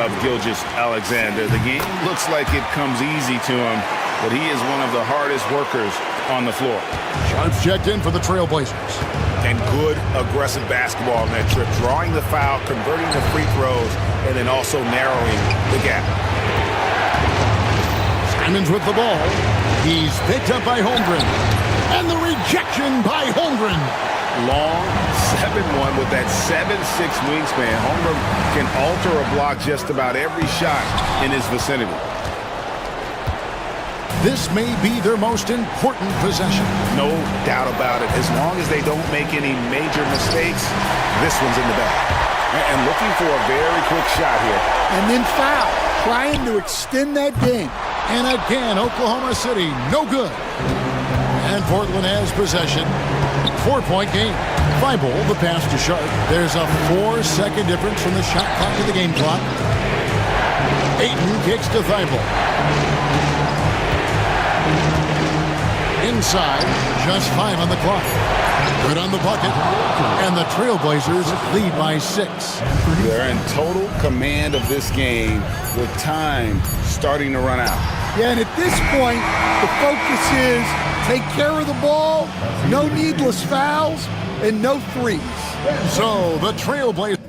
of Gilgeous-Alexander. The game looks like it comes easy to him, but he is one of the hardest workers on the floor. Shots checked in for the Trailblazers. And good aggressive basketball on that trip. Drawing the foul, converting the free throws, and then also narrowing the gap. Simons with the ball. He's picked up by Holmgren. And the rejection by Holmgren. Long 7-1 with that 7'6" wingspan. Holmgren can alter a block just about every shot in his vicinity. This may be their most important possession. No doubt about it. As long as they don't make any major mistakes, this one's in the bag. And looking for a very quick shot here. And then foul, trying to extend that game. And again, Oklahoma City, no good. And Portland has possession. 4-point game. Thibault, the pass to Sharp. There's a 4-second difference from the shot clock to the game clock. Ayton kicks to Thibault. Inside, just 5 on the clock. Good on the bucket. And the Trailblazers lead by 6. They're in total command of this game with time starting to run out. Yeah, and at this point, the focus is take care of the ball, no needless fouls, and no threes. So the Trailblazers